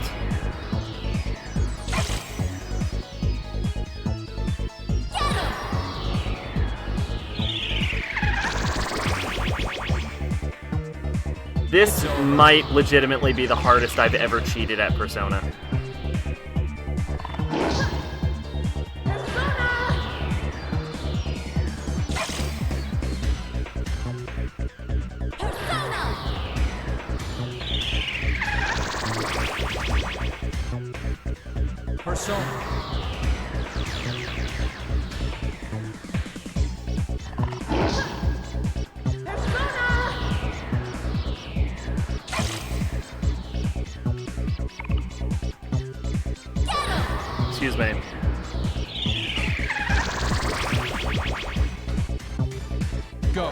This might legitimately be the hardest I've ever cheated at Persona.
Persona.
Excuse me.
Go.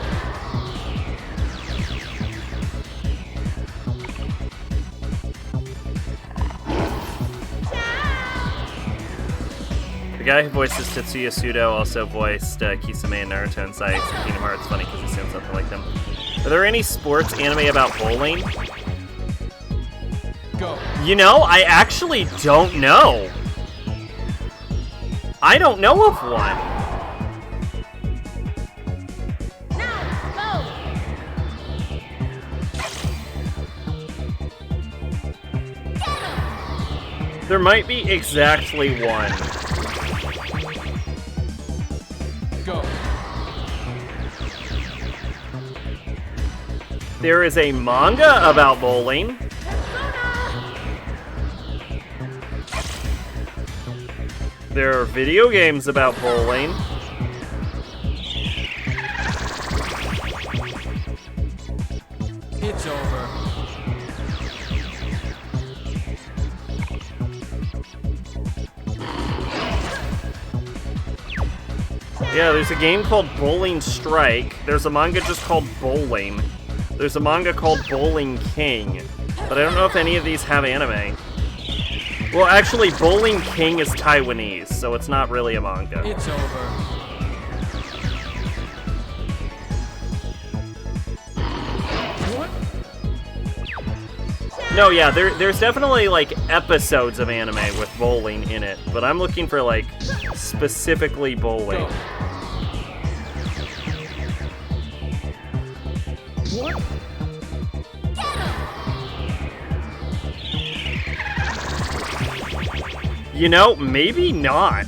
The guy who voices Tatsuya Sudo also voiced Kisame and Naruto and Saiyx in Kingdom Hearts. Funny because he sounds something like them. Are there any sports anime about bowling?
Go.
You know, I actually don't know. I don't know of one.
Now, go!
There might be exactly one.
Go.
There is a manga about bowling. There are video games about bowling.
It's over.
Yeah, there's a game called Bowling Strike. There's a manga just called Bowling. There's a manga called Bowling King. But I don't know if any of these have anime. Well, actually, Bowling King is Taiwanese, so it's not really a manga.
It's over. What?
No, yeah, there's definitely, like, episodes of anime with bowling in it, but I'm looking for, like, specifically bowling.
Go. What?
You know, maybe not.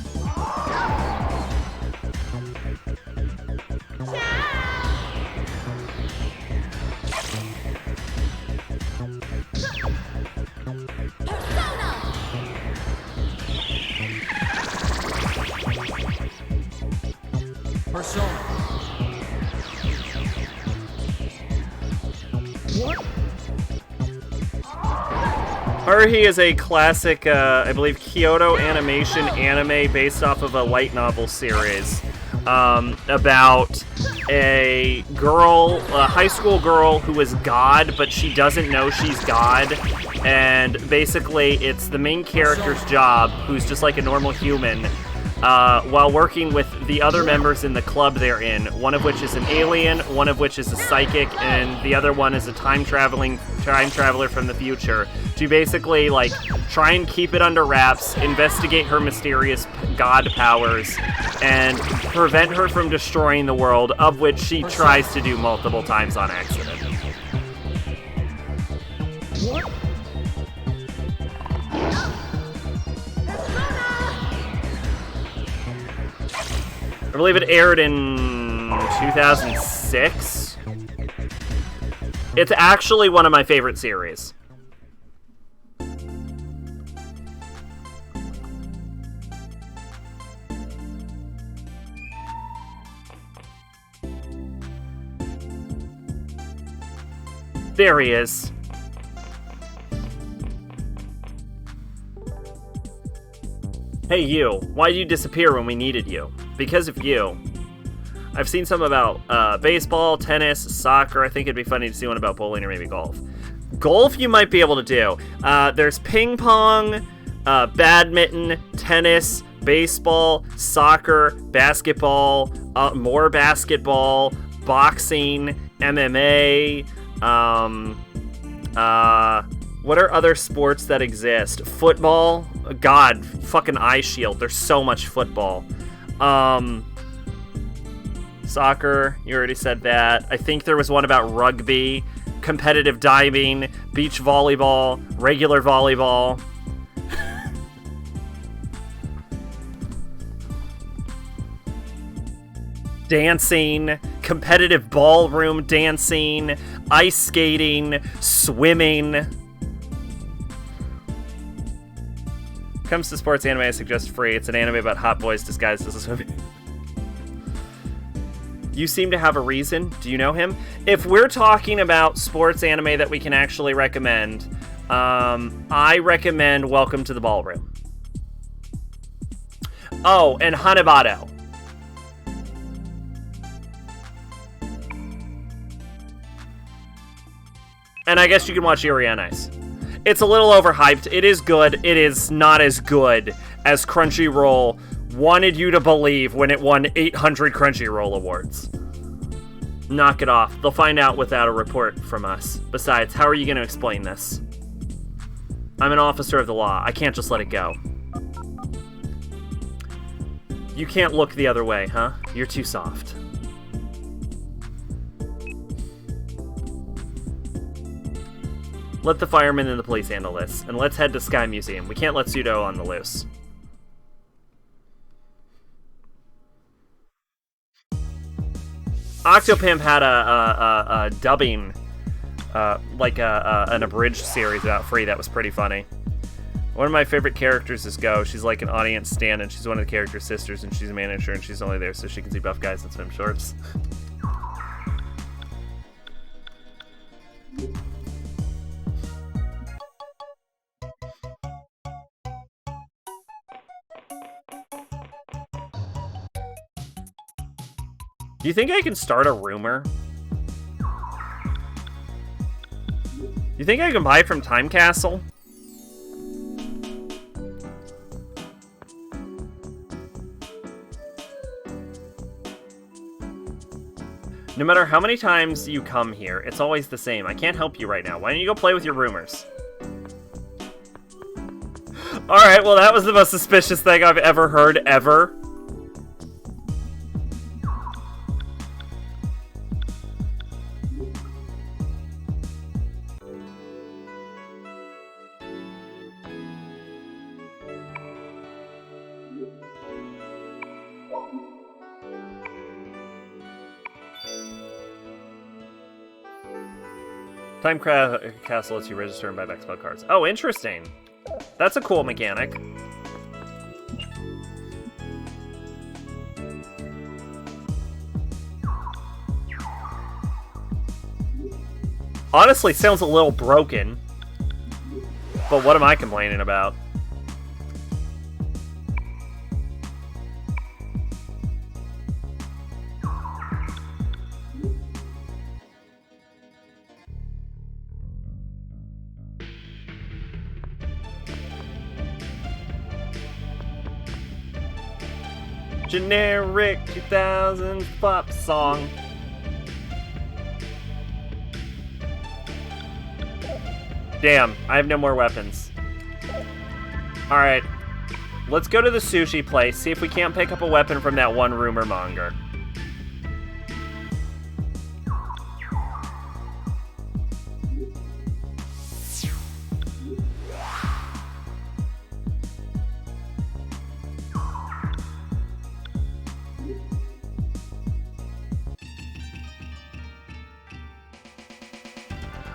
Persona. What?
Haruhi is a classic, I believe, Kyoto animation anime based off of a light novel series about a girl, a high school girl who is God, but she doesn't know she's God. And basically, it's the main character's job, who's just like a normal human, while working with the other members in the club they're in, one of which is an alien, one of which is a psychic, and the other one is a time traveler from the future, to basically, like, try and keep it under wraps, investigate her mysterious god powers, and prevent her from destroying the world, of which she tries to do multiple times on accident.
What?
I believe it aired in 2006. It's actually one of my favorite series. There he is. Hey you, why did you disappear when we needed you? Because of you. I've seen some about baseball, tennis, soccer. I think it'd be funny to see one about bowling or maybe golf. Golf you might be able to do. There's ping pong, badminton, tennis, baseball, soccer, basketball, more basketball, boxing, MMA, what are other sports that exist? Football? God, fucking eye shield. There's so much football. Soccer, you already said that. I think there was one about rugby, competitive diving, beach volleyball, regular volleyball. Dancing, competitive ballroom dancing, ice skating, swimming. Comes to sports anime, I suggest free. It's an anime about hot boys disguised as a swimmer. You seem to have a reason. Do you know him? If we're talking about sports anime that we can actually recommend, I recommend Welcome to the Ballroom. Oh, and Hanebado. And I guess you can watch Yuri on Ice. It's a little overhyped. It is good. It is not as good as Crunchyroll wanted you to believe when it won 800 Crunchyroll awards. Knock it off. They'll find out without a report from us. Besides, how are you going to explain this? I'm an officer of the law. I can't just let it go. You can't look the other way, huh? You're too soft. Let the firemen and the police handle this, and let's head to Sky Museum. We can't let Pseudo on the loose. Octopimp had a dubbing, an abridged series about Free that was pretty funny. One of my favorite characters is Go. She's like an audience stand, and she's one of the character's sisters, and she's a manager, and she's only there so she can see buff guys in swim shorts. Do you think I can start a rumor? You think I can buy from Time Castle? No matter how many times you come here, it's always the same. I can't help you right now. Why don't you go play with your rumors? Alright, well that was the most suspicious thing I've ever heard, ever. Time Castle lets you register and buy back spell cards. Oh, interesting. That's a cool mechanic. Honestly, sounds a little broken. But what am I complaining about? Generic 2000 pop song. Damn, I have no more weapons. Alright. Let's go to the sushi place, see if we can't pick up a weapon from that one rumor monger.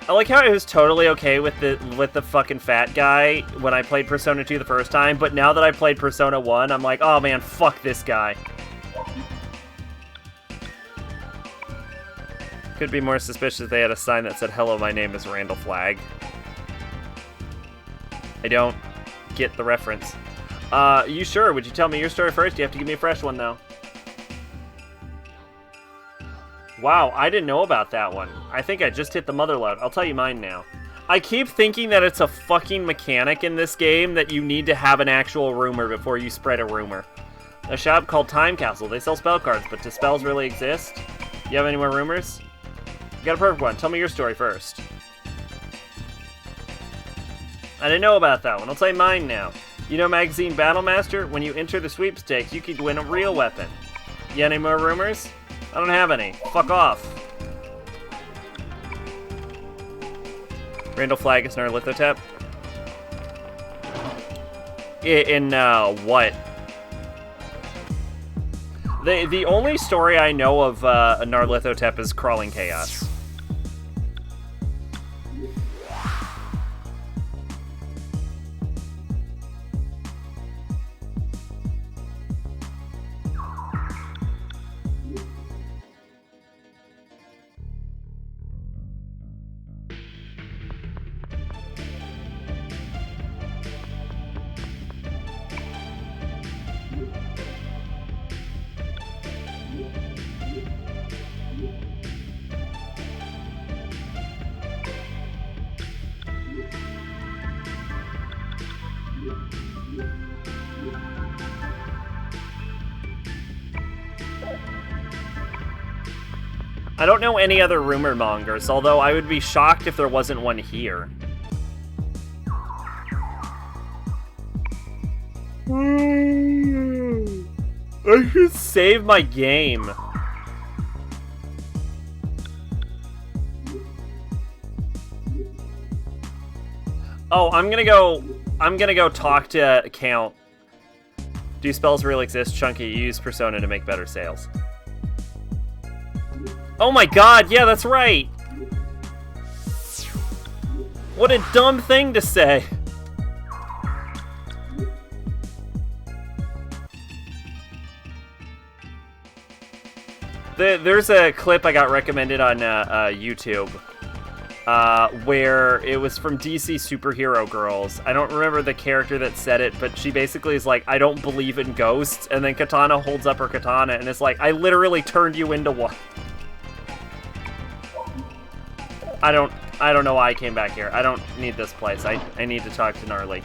I like how I was totally okay with the fucking fat guy when I played Persona 2 the first time, but now that I played Persona 1, I'm like, oh man, fuck this guy. Could be more suspicious if they had a sign that said, hello, my name is Randall Flagg. I don't get the reference. You sure? Would you tell me your story first? You have to give me a fresh one, though. Wow, I didn't know about that one. I think I just hit the mother load. I'll tell you mine now. I keep thinking that it's a fucking mechanic in this game that you need to have an actual rumor before you spread a rumor. A shop called Time Castle. They sell spell cards, but do spells really exist? You have any more rumors? You got a perfect one. Tell me your story first. I didn't know about that one. I'll tell you mine now. You know Magazine Battlemaster? When you enter the sweepstakes, you could win a real weapon. You got any more rumors? I don't have any. Fuck off. Randall Flagg is Narlithotep. In what? The only story I know of Narlithotep is Crawling Chaos. I don't know any other rumor mongers, although I would be shocked if there wasn't one here. I should save my game. Oh, I'm gonna go talk to Count. Do spells really exist? Chunky, you use Persona to make better sales. Oh my god, yeah, that's right! What a dumb thing to say! There's a clip I got recommended on YouTube where it was from DC Superhero Girls. I don't remember the character that said it, but she basically is like, I don't believe in ghosts, and then Katana holds up her katana and it's like, I literally turned you into one. I don't know why I came back here. I don't need this place. I need to talk to Gnarly.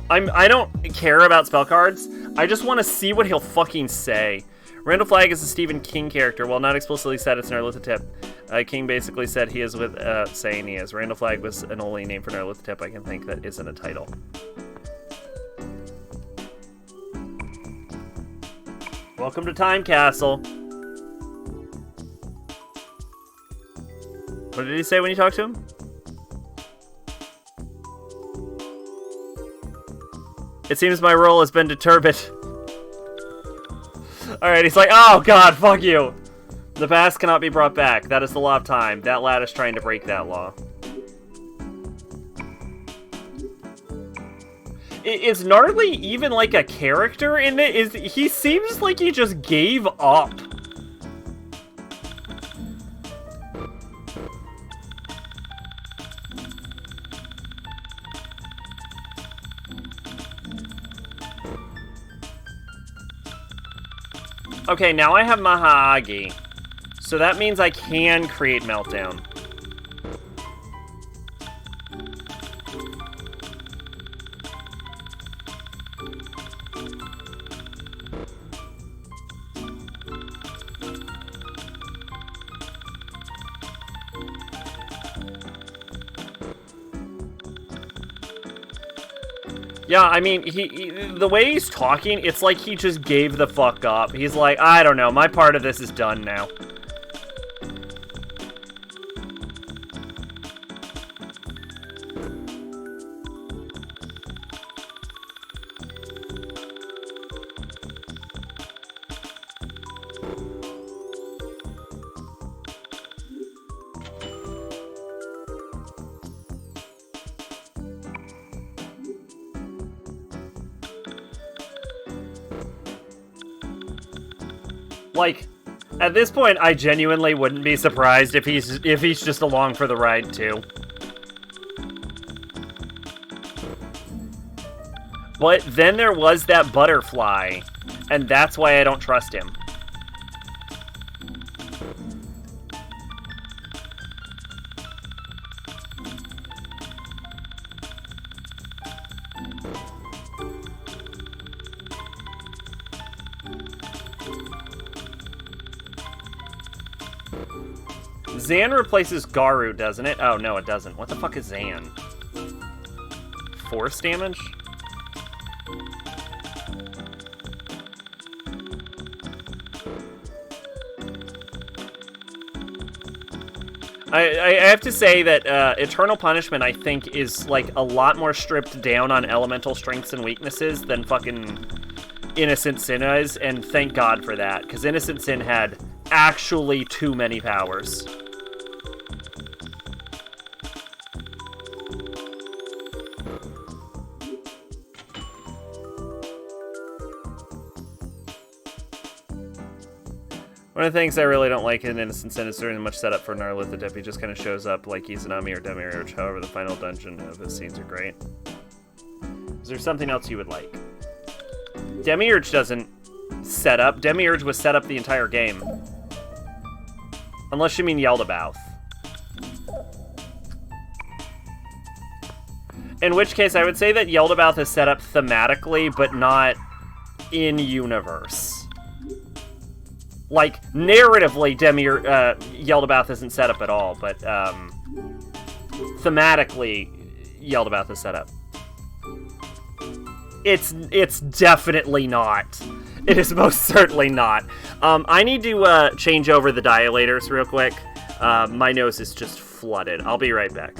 I don't care about spell cards. I just want to see what he'll fucking say. Randall Flagg is a Stephen King character. While not explicitly said, it's Nyarlathotep. King basically said he is with saying he is. Randall Flagg was an only name for Nyarlathotep I can think that isn't a title. Welcome to Time Castle. What did he say when you talked to him? It seems my role has been determined. Alright, he's like, oh god, fuck you. The past cannot be brought back. That is the law of time. That lad is trying to break that law. Is Gnarly even like a character in it? He seems like he just gave up. Okay, now I have Mahagi. So that means I can create Meltdown. Yeah, I mean, the way he's talking, it's like he just gave the fuck up. He's like, I don't know, my part of this is done now. Like, at this point, I genuinely wouldn't be surprised if he's just along for the ride too. But then there was that butterfly, and that's why I don't trust him. Zan replaces Garu, doesn't it? Oh, no, it doesn't. What the fuck is Zan? Force damage? I have to say that Eternal Punishment, I think, is, like, a lot more stripped down on elemental strengths and weaknesses than fucking Innocent Sin is, and thank God for that, because Innocent Sin had actually too many powers. One of the things I really don't like in Innocent Sin is there isn't much setup for Nyarlathotep. He just kind of shows up like Izanami or Demiurge. However, the final dungeon of his scenes are great. Is there something else you would like? Demiurge doesn't set up. Demiurge was set up the entire game. Unless you mean Yaldabaoth. In which case, I would say that Yeldabaoth is set up thematically, but not in universe. Like, narratively, Yeldabaoth isn't set up at all, but thematically, Yeldabaoth is set up. It's definitely not. It is most certainly not. I need to change over the dilators real quick. My nose is just flooded. I'll be right back.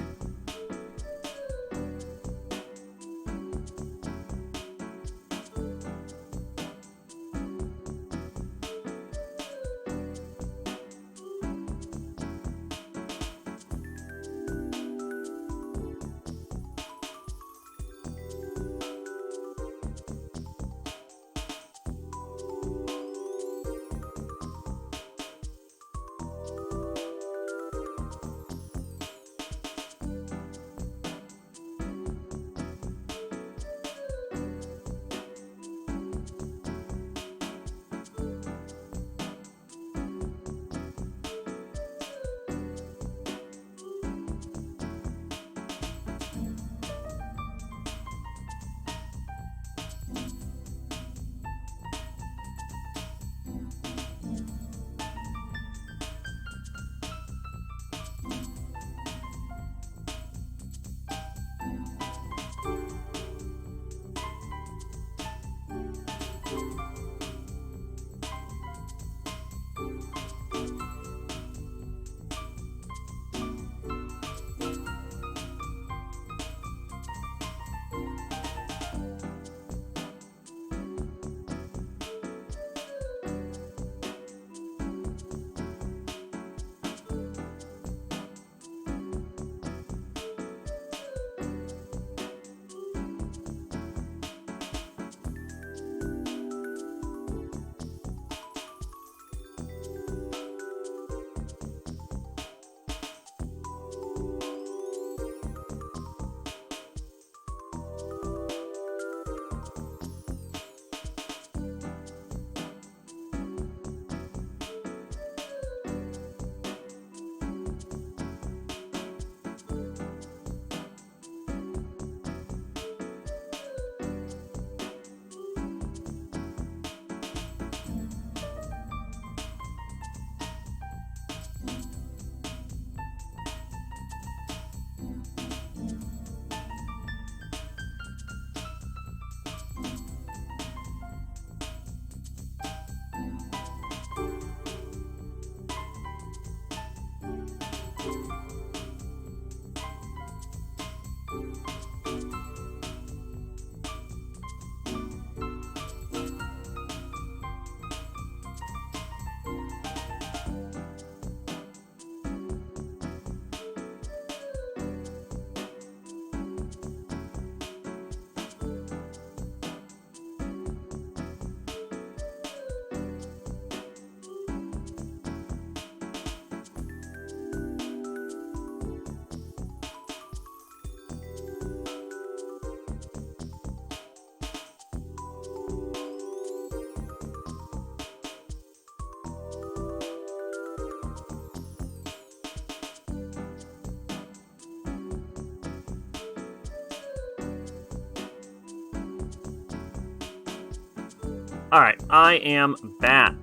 Alright, I am back.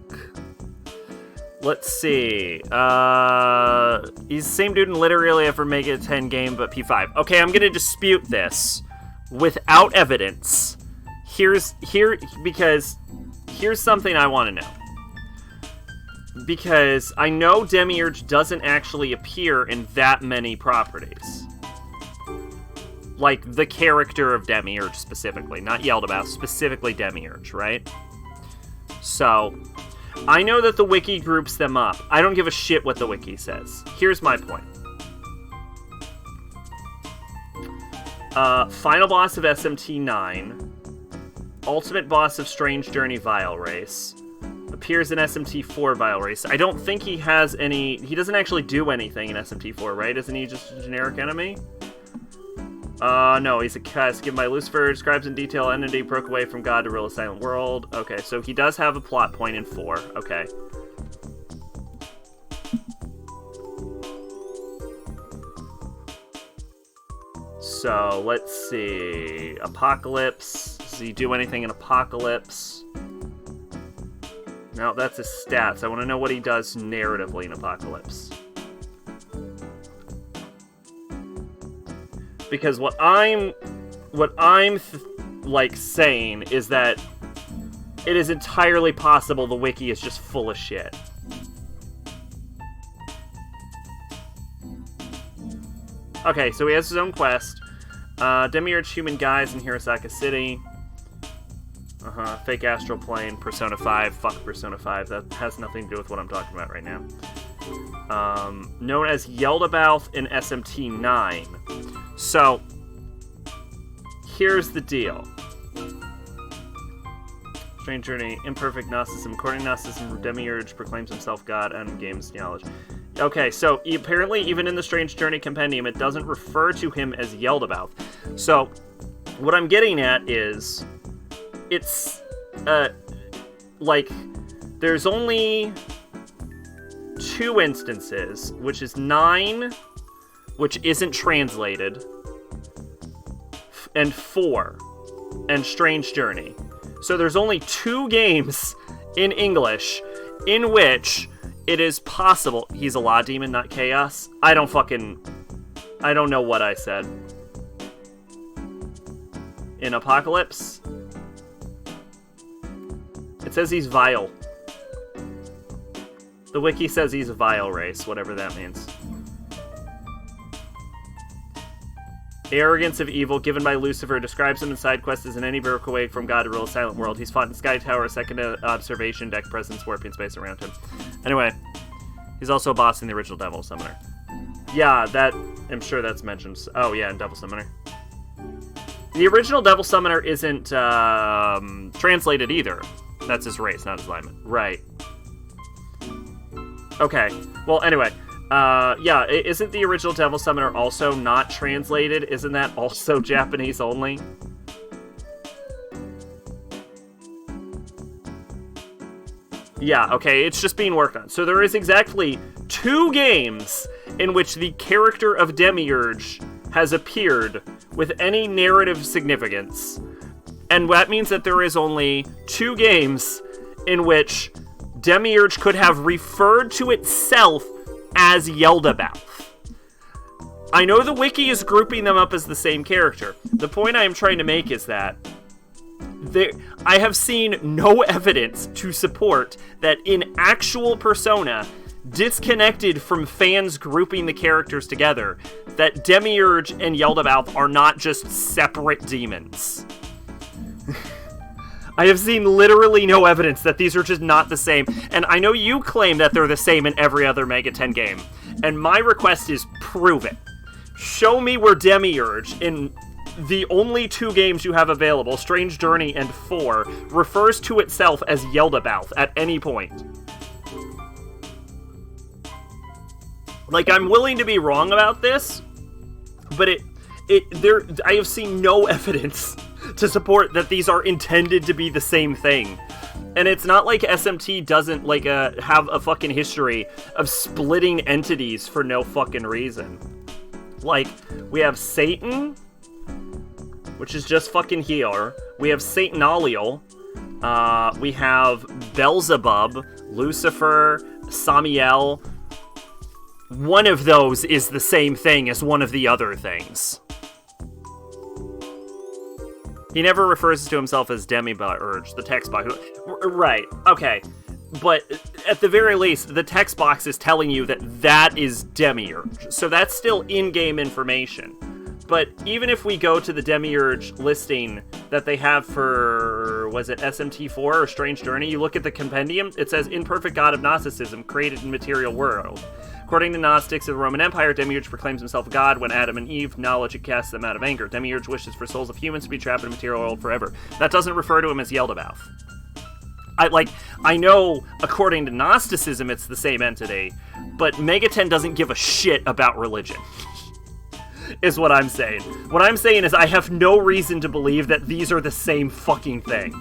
Let's see. He's the same dude in literally ever make it a 10 game, but P5. Okay, I'm gonna dispute this without evidence. Because here's something I want to know. Because I know Demiurge doesn't actually appear in that many properties. Like, the character of Demiurge specifically, not Yeldabaoth, specifically Demiurge, right? So, I know that the wiki groups them up. I don't give a shit what the wiki says. Here's my point. Final boss of SMT 9. Ultimate boss of Strange Journey Vile Race. Appears in SMT 4 Vile Race. I don't think he has any... He doesn't actually do anything in SMT 4, right? Isn't he just a generic enemy? No, he's a cuss. Given by Lucifer, describes in detail entity broke away from God to rule a silent world. Okay, so he does have a plot point in 4. Okay. So, let's see. Apocalypse. Does he do anything in Apocalypse? No, that's his stats. I want to know what he does narratively in Apocalypse. Because what I'm like saying is that it is entirely possible the wiki is just full of shit. Okay, so he has his own quest. Demiurge human guys in Hirosaka City. Fake astral plane, Persona 5. Fuck Persona 5. That has nothing to do with what I'm talking about right now. Known as Yeldabaoth in SMT 9. So, here's the deal. Strange Journey, Imperfect Gnosticism. According to Gnosticism, Demiurge proclaims himself God and gains knowledge. Okay, so apparently even in the Strange Journey Compendium, it doesn't refer to him as Yeldabaoth. So, what I'm getting at is, it's, like, there's only 2 instances, which is 9, which isn't translated, and 4, and Strange Journey. So there's only 2 games in English in which it is possible... He's a law demon, not chaos? I don't know what I said. In Apocalypse, it says he's vile. The wiki says he's a vile race, whatever that means. Arrogance of evil given by Lucifer describes him in side quests as in any miracle way from God to rule a silent world. He's fought in Sky Tower, second observation, deck presence, warping space around him. Anyway, he's also a boss in the original Devil Summoner. Yeah, I'm sure that's mentioned. Oh yeah, in Devil Summoner. The original Devil Summoner isn't translated either. That's his race, not his alignment. Right. Okay. Well, anyway. Yeah, isn't the original Devil Summoner also not translated? Isn't that also Japanese only? Yeah, okay, it's just being worked on. So there is exactly 2 games in which the character of Demiurge has appeared with any narrative significance. And that means that there is only 2 games in which Demiurge could have referred to itself as Yeldabaoth. I know the wiki is grouping them up as the same character. The point I am trying to make is that I have seen no evidence to support that in actual Persona, disconnected from fans grouping the characters together, that Demiurge and Yeldabaoth are not just separate demons. I have seen literally no evidence that these are just not the same, and I know you claim that they're the same in every other Mega 10 game, and my request is prove it. Show me where Demiurge, in the only 2 games you have available, Strange Journey and 4, refers to itself as Yeldabaoth at any point. Like, I'm willing to be wrong about this, but I have seen no evidence to support that these are intended to be the same thing. And it's not like SMT doesn't, like, have a fucking history of splitting entities for no fucking reason. Like, we have Satan, which is just fucking here. We have Satanaliel. We have Beelzebub, Lucifer, Samiel. One of those is the same thing as one of the other things. He never refers to himself as Demiurge, the text box. Right, okay. But at the very least, the text box is telling you that that is Demiurge. So that's still in-game information. But even if we go to the Demiurge listing that they have for, was it SMT4 or Strange Journey, you look at the compendium, it says Imperfect God of Gnosticism, created in material world. According to Gnostics of the Roman Empire, Demiurge proclaims himself God when Adam and Eve knowledge it casts them out of anger. Demiurge wishes for souls of humans to be trapped in a material world forever. That doesn't refer to him as Yeldabaoth. I know, according to Gnosticism, it's the same entity, but Mega 10 doesn't give a shit about religion. Is what I'm saying. What I'm saying is I have no reason to believe that these are the same fucking thing.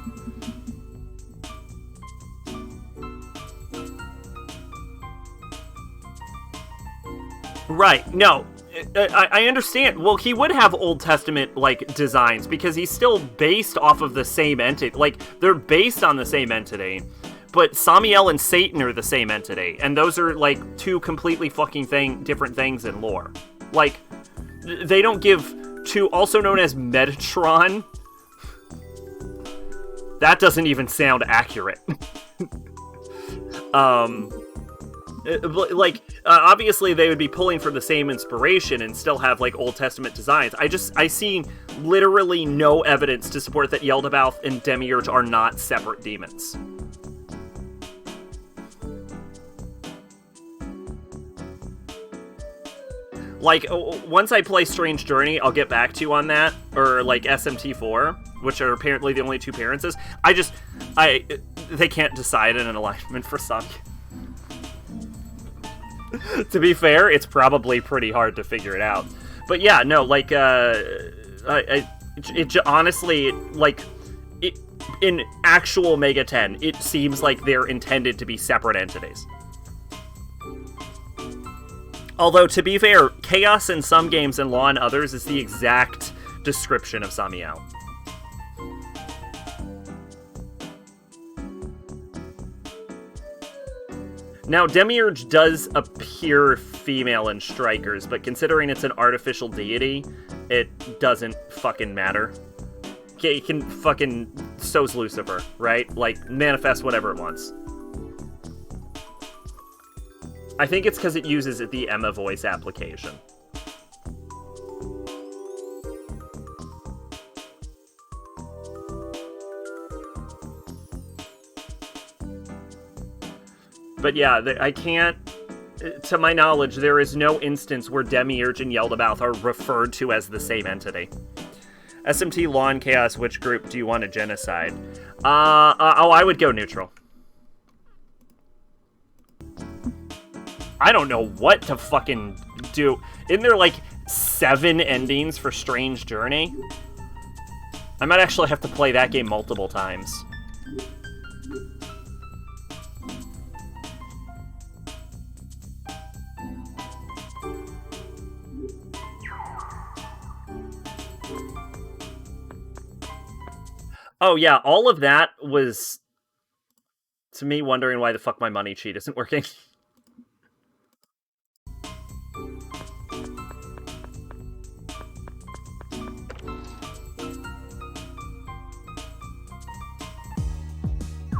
Right, no. I understand. Well, he would have Old Testament, like, designs, because he's still based off of the same entity. Like, they're based on the same entity, but Samiel and Satan are the same entity, and those are, like, two completely fucking different things in lore. Like, they don't give two, also known as Metatron. That doesn't even sound accurate. Obviously they would be pulling from the same inspiration and still have, like, Old Testament designs. I see literally no evidence to support that Yaldabaoth and Demiurge are not separate demons. Like, once I play Strange Journey, I'll get back to you on that, or, like, SMT4, which are apparently the only two appearances. They can't decide in an alignment for some. To be fair, it's probably pretty hard to figure it out. But yeah, no, like, honestly, like, in actual Mega 10, it seems like they're intended to be separate entities. Although, to be fair, Chaos in some games and Law in others is the exact description of Samiel. Now, Demiurge does appear female in Strikers, but considering it's an artificial deity, it doesn't fucking matter. It can fucking... so's Lucifer, right? Like, manifest whatever it wants. I think it's because it uses the Emma voice application. But yeah, I can't... To my knowledge, there is no instance where Demiurge and Yaldabaoth are referred to as the same entity. SMT, Law, and Chaos, which group do you want to genocide? I would go neutral. I don't know what to fucking do. Isn't there, like, 7 endings for Strange Journey? I might actually have to play that game multiple times. Oh yeah, all of that was to me wondering why the fuck my money cheat isn't working.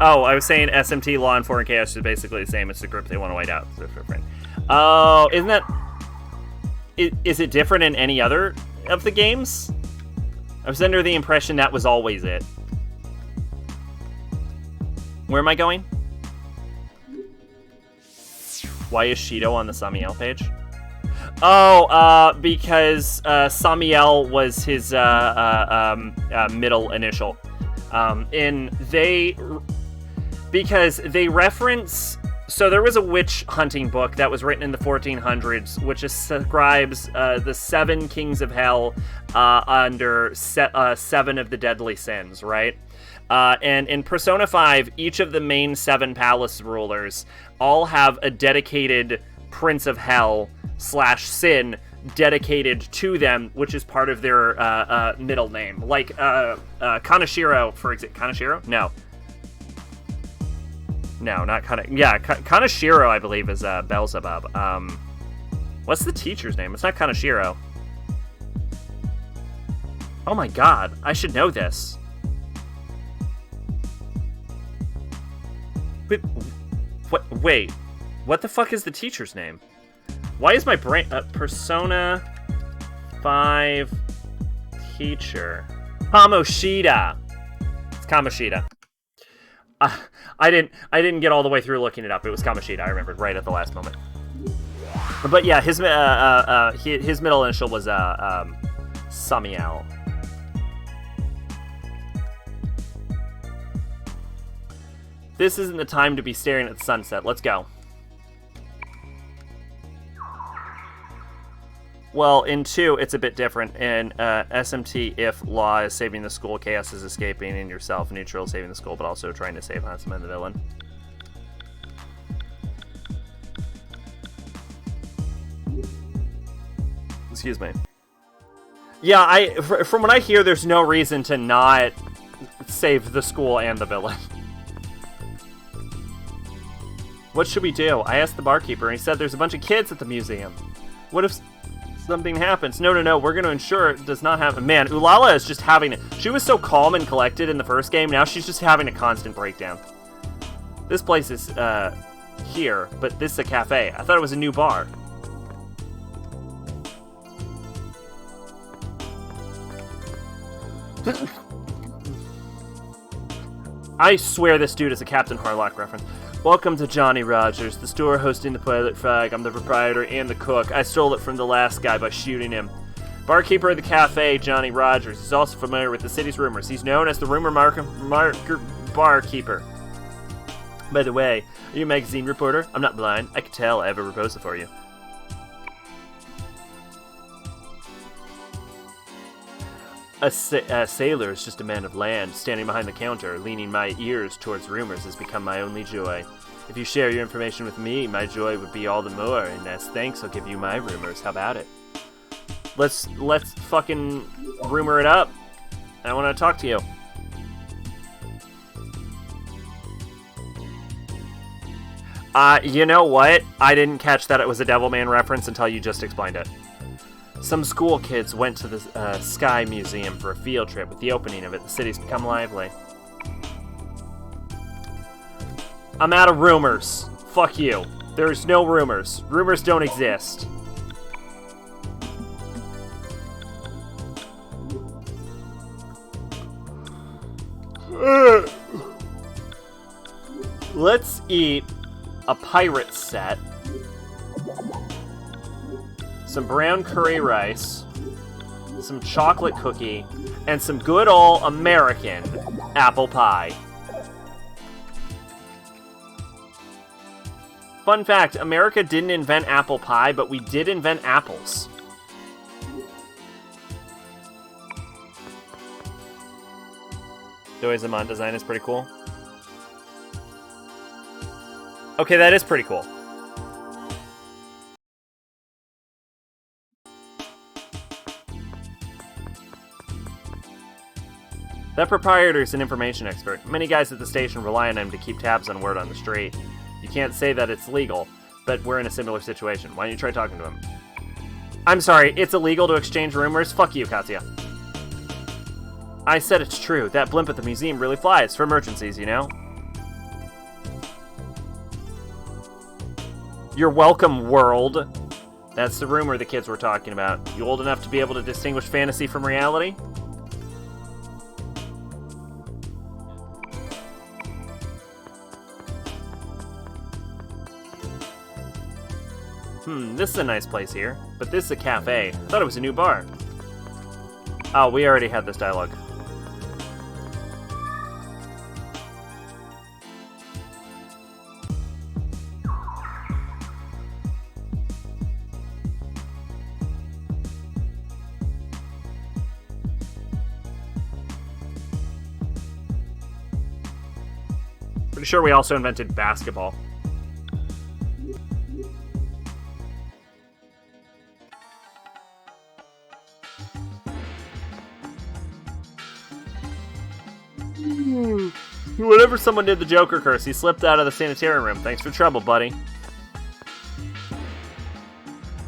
Oh, I was saying SMT, Law, and Foreign Chaos is basically the same as the group they want to white out. Oh, isn't that... Is it different in any other of the games? I was under the impression that was always it. Where am I going? Why is Shido on the Samiel page? Oh, because Samiel was his middle initial. Because they reference... So there was a witch hunting book that was written in the 1400s, which describes the 7 kings of hell under 7 of the deadly sins, right? And in Persona 5, each of the main 7 palace rulers all have a dedicated Prince of Hell / sin dedicated to them, which is part of their middle name. Like Kaneshiro, for example. Kaneshiro? No. No, not Kana. Yeah, Kaneshiro, I believe, is Beelzebub. What's the teacher's name? It's not Kaneshiro. Oh my god, I should know this. Wait, what the fuck is the teacher's name? Why is my brain... Persona 5 teacher. Kamoshida. It's Kamoshida. I didn't get all the way through looking it up. It was Kamoshida. I remembered right at the last moment. But yeah, his middle initial was Samiel. This isn't the time to be staring at the sunset. Let's go. Well, in 2, it's a bit different. In SMT, if Law is saving the school, Chaos is escaping, and yourself, Neutral, saving the school, but also trying to save Handsome and the villain. Excuse me. Yeah, from what I hear, there's no reason to not save the school and the village. What should we do? I asked the barkeeper, and he said there's a bunch of kids at the museum. What if something happens? No, we're going to ensure it does not happen. Man, Ulala is just having it. She was so calm and collected in the first game, now she's just having a constant breakdown. This place is, here, but this is a cafe. I thought it was a new bar. I swear this dude is a Captain Harlock reference. Welcome to Johnny Rogers, the store hosting the Pilot Flag. I'm the proprietor and the cook. I stole it from the last guy by shooting him. Barkeeper of the cafe, Johnny Rogers, is also familiar with the city's rumors. He's known as the rumor marker barkeeper. By the way, are you a magazine reporter? I'm not blind. I can tell. I have a proposal for you. A sailor is just a man of land. Standing behind the counter, leaning my ears towards rumors has become my only joy. If you share your information with me, my joy would be all the more, and as thanks, I'll give you my rumors. How about it? Let's fucking rumor it up. I want to talk to you. You know what? I didn't catch that it was a Devilman reference until you just explained it. Some school kids went to the Sky Museum for a field trip. With the opening of it, the city's become lively. I'm out of rumors. Fuck you. There's no rumors. Rumors don't exist. Let's eat a pirate set, some brown curry rice, some chocolate cookie, and some good old American apple pie. Fun fact, America didn't invent apple pie, but we did invent apples. Doizamon design is pretty cool. Okay, that is pretty cool. That proprietor is an information expert. Many guys at the station rely on him to keep tabs on word on the street. You can't say that it's legal, but we're in a similar situation. Why don't you try talking to him? I'm sorry, it's illegal to exchange rumors? Fuck you, Katya. I said it's true. That blimp at the museum really flies for emergencies, you know? You're welcome, world. That's the rumor the kids were talking about. You old enough to be able to distinguish fantasy from reality? This is a nice place here, but this is a cafe. I thought it was a new bar. Oh, we already had this dialogue. Pretty sure we also invented basketball. Whenever someone did the Joker curse, he slipped out of the sanitarium room. Thanks for trouble, buddy.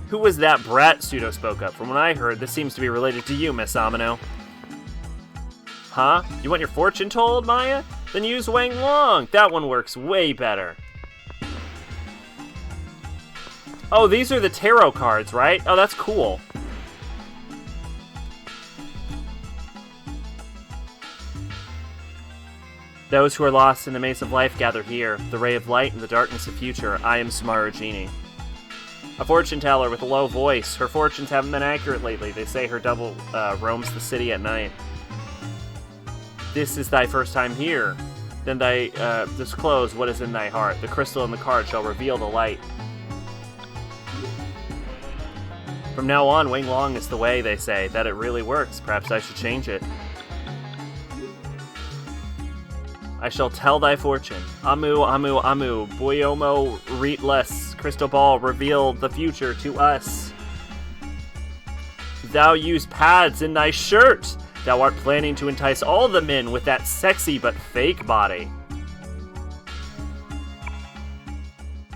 Who was that brat? Pseudo spoke up. From what I heard, this seems to be related to you, Miss Amino. Huh? You want your fortune told, Maya? Then use Wang Long. That one works way better. Oh, these are the tarot cards, right? Oh, that's cool. Those who are lost in the maze of life gather here, the ray of light in the darkness of future. I am Smaragini. A fortune teller with a low voice. Her fortunes haven't been accurate lately. They say her double roams the city at night. This is thy first time here. Then thy disclose what is in thy heart. The crystal in the card shall reveal the light. From now on, Wing Long is the way, they say. That it really works. Perhaps I should change it. I shall tell thy fortune. Amu, Amu, Amu. Boyomo, Reetless. Crystal ball, reveal the future to us. thou use pads in thy shirt. Thou art planning to entice all the men with that sexy but fake body.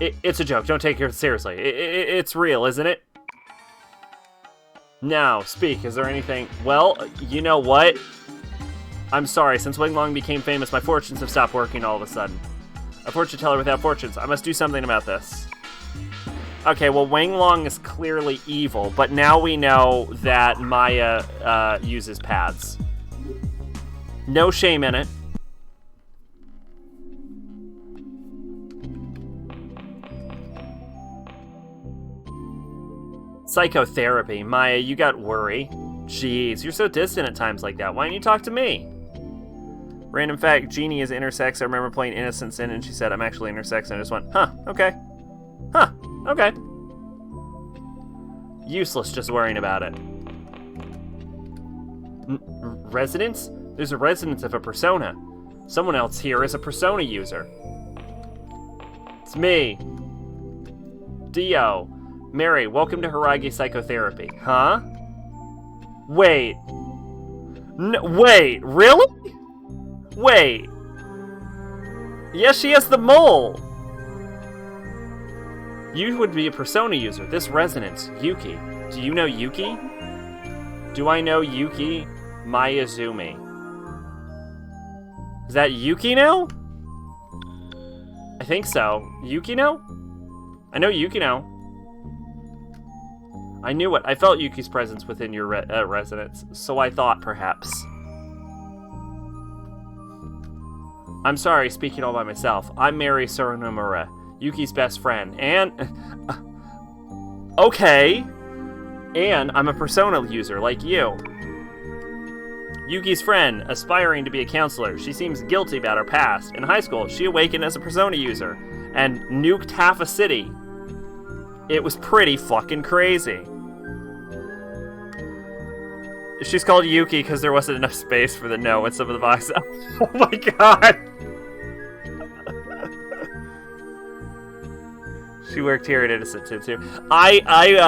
It's a joke. Don't take it seriously. It's real, isn't it? Now, speak. Is there anything... Well, you know what? I'm sorry. Since Wing Long became famous, my fortunes have stopped working all of a sudden. A fortune teller without fortunes. I must do something about this. Okay, well, Wang Long is clearly evil, but now we know that Maya uses pads. No shame in it. Psychotherapy. Maya, you got worry. Jeez, you're so distant at times like that. Why don't you talk to me? Random fact, Jeannie is intersex. I remember playing Innocent Sin, and she said, I'm actually intersex, and I just went, huh, okay. Huh, okay. Useless just worrying about it. Residence? There's a residence of a persona. Someone else here is a persona user. It's me. Dio. Mary, welcome to Hiragi Psychotherapy. Huh? Wait. Wait, really? Wait. Yes, she has the mole. You would be a persona user. This residence, Yuki. Do you know Yuki? Do I know Yuki Mayazumi? Is that Yuki now? I think so. Yuki now? I know Yuki now. I knew it. I felt Yuki's presence within your residence, so I thought perhaps. I'm sorry, speaking all by myself. I'm Mary Suranomura, Yuki's best friend, and... okay. And I'm a persona user, like you. Yuki's friend, aspiring to be a counselor. She seems guilty about her past. In high school, she awakened as a persona user, and nuked half a city. It was pretty fucking crazy. She's called Yuki because there wasn't enough space for the no in some of the boxes. Oh my god! She worked here at Innocent too. I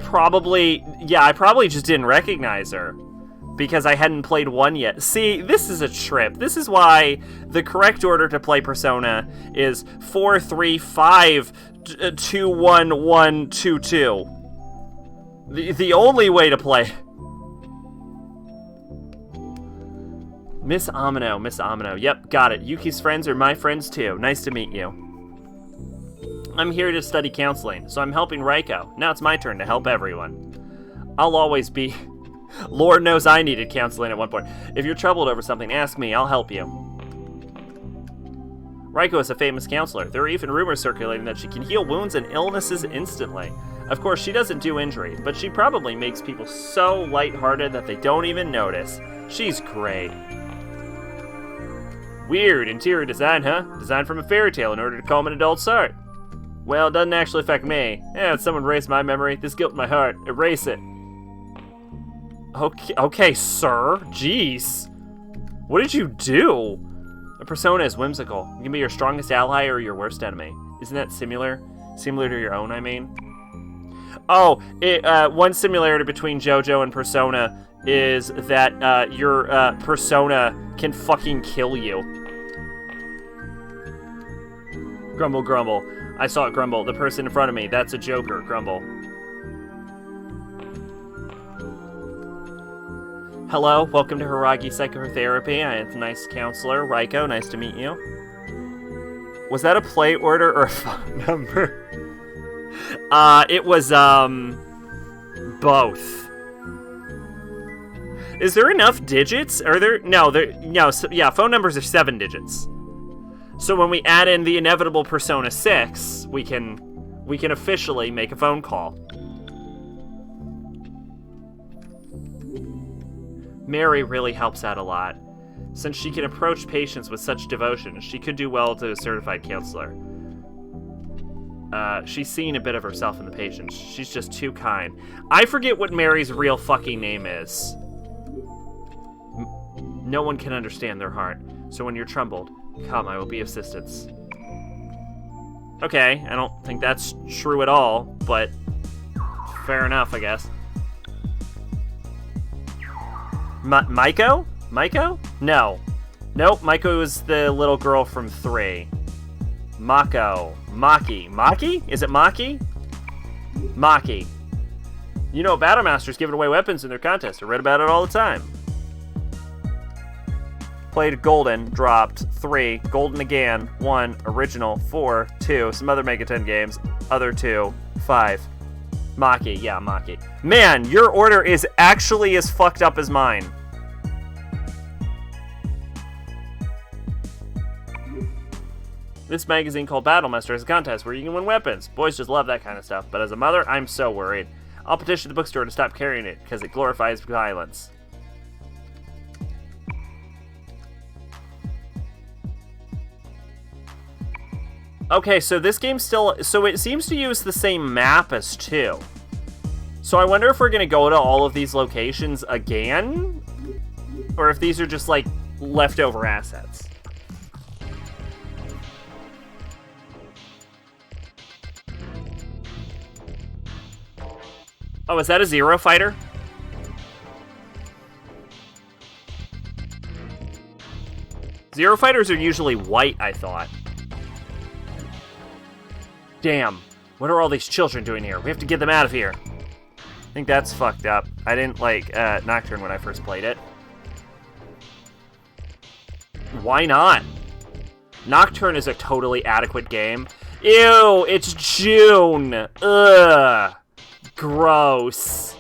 probably just didn't recognize her because I hadn't played 1 yet. See, this is a trip. This is why the correct order to play Persona is 4, 3, 5, 2, 1, 1, 2, 2. The only way to play. Miss Amino. Yep, got it. Yuki's friends are my friends too. Nice to meet you. I'm here to study counseling, so I'm helping Raiko. Now it's my turn to help everyone. I'll always be... Lord knows I needed counseling at one point. If you're troubled over something, ask me. I'll help you. Raiko is a famous counselor. There are even rumors circulating that she can heal wounds and illnesses instantly. Of course, she doesn't do injury, but she probably makes people so lighthearted that they don't even notice. She's great. Weird interior design, huh? Designed from a fairy tale in order to calm an adult's heart. Well, it doesn't actually affect me. Someone erase my memory. This guilt in my heart. Erase it. Okay, sir. Jeez. What did you do? A persona is whimsical. It can be your strongest ally or your worst enemy. Isn't that similar? Similar to your own, I mean? Oh, one similarity between JoJo and Persona is that your persona can fucking kill you. Grumble, grumble. I saw it grumble. The person in front of me, that's a Joker. Grumble. Hello, welcome to Hiragi Psychotherapy. I am a nice counselor. Raiko, nice to meet you. Was that a play order or a phone number? It was, both. Is there enough digits? Are there? No, yeah, phone numbers are 7 digits. So when we add in the inevitable Persona 6, we can officially make a phone call. Mary really helps out a lot. Since she can approach patients with such devotion, she could do well to a certified counselor. She's seen a bit of herself in the patients. She's just too kind. I forget what Mary's real fucking name is. No one can understand their heart. So when you're troubled, come, I will be of assistance. Okay, I don't think that's true at all, but fair enough, I guess. Maiko? Maiko? No. Nope, Maiko was the little girl from 3. Mako. Maki. Maki? Is it Maki? Maki. You know, Battle Master's giving away weapons in their contest. I read about it all the time. Played Golden, dropped 3, Golden again, 1, Original, 4, 2, some other Mega 10 games, other 2, 5. Maki, yeah, Maki. Man, your order is actually as fucked up as mine. This magazine called Battle Master has a contest where you can win weapons. Boys just love that kind of stuff, but as a mother, I'm so worried. I'll petition the bookstore to stop carrying it, because it glorifies violence. Okay, so this game still... So it seems to use the same map as 2. So I wonder if we're going to go to all of these locations again? Or if these are just, like, leftover assets. Oh, is that a Zero fighter? Zero fighters are usually white, I thought. Damn. What are all these children doing here? We have to get them out of here. I think that's fucked up. I didn't like Nocturne when I first played it. Why not? Nocturne is a totally adequate game. Ew, it's June. Ugh. Gross.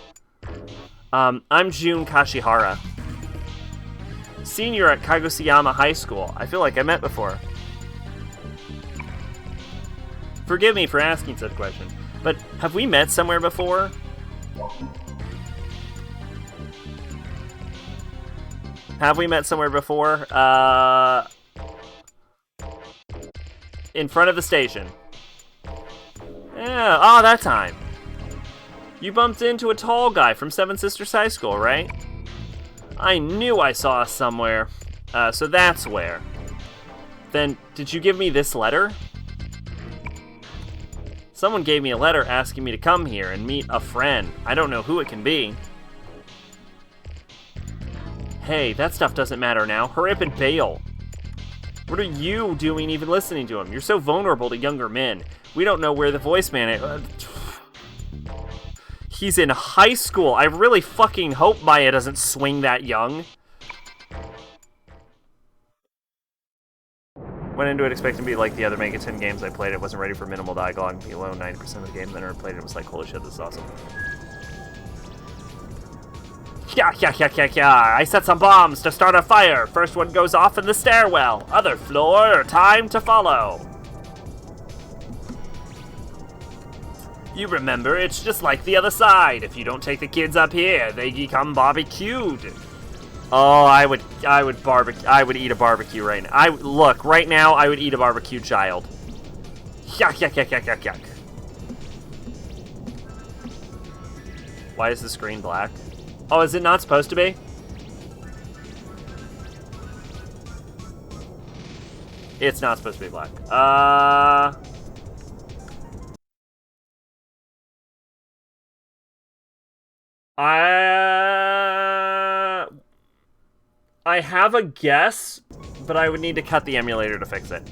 I'm Jun Kashihara. Senior at Kagoshima High School. I feel like I met before. Forgive me for asking such a question, but have we met somewhere before? Have we met somewhere before? In front of the station. Yeah, oh, that time. You bumped into a tall guy from Seven Sisters High School, right? I knew I saw us somewhere. So that's where. Then, did you give me this letter? Someone gave me a letter asking me to come here and meet a friend. I don't know who it can be. Hey, that stuff doesn't matter now. Hurry up and bail. What are you doing even listening to him? You're so vulnerable to younger men. We don't know where the voice man is. He's in high school. I really fucking hope Maya doesn't swing that young. Went into it expecting to be like the other Mega 10 games I played. It wasn't ready for minimal dialogue. Below 90% of the games I never played it was like, holy shit, this is awesome. Yeah. I set some bombs to start a fire. First one goes off in the stairwell. Other floor, time to follow. You remember, it's just like the other side. If you don't take the kids up here, they become barbecued. Oh, I would eat a barbecue right now. Look, right now, I would eat a barbecue child. Yuck. Why is the screen black? Oh, is it not supposed to be? It's not supposed to be black. I have a guess, but I would need to cut the emulator to fix it.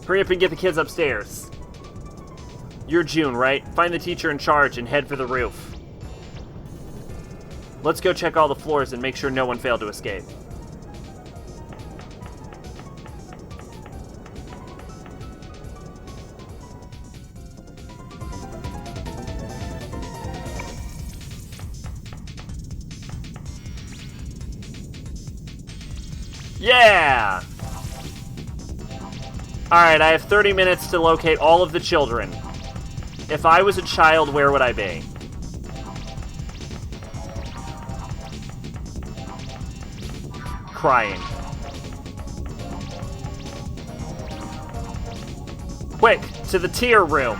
Hurry up and get the kids upstairs. You're June, right? Find the teacher in charge and head for the roof. Let's go check all the floors and make sure no one failed to escape. Yeah! Alright, I have 30 minutes to locate all of the children. If I was a child, where would I be? Crying. Quick, to the tier room.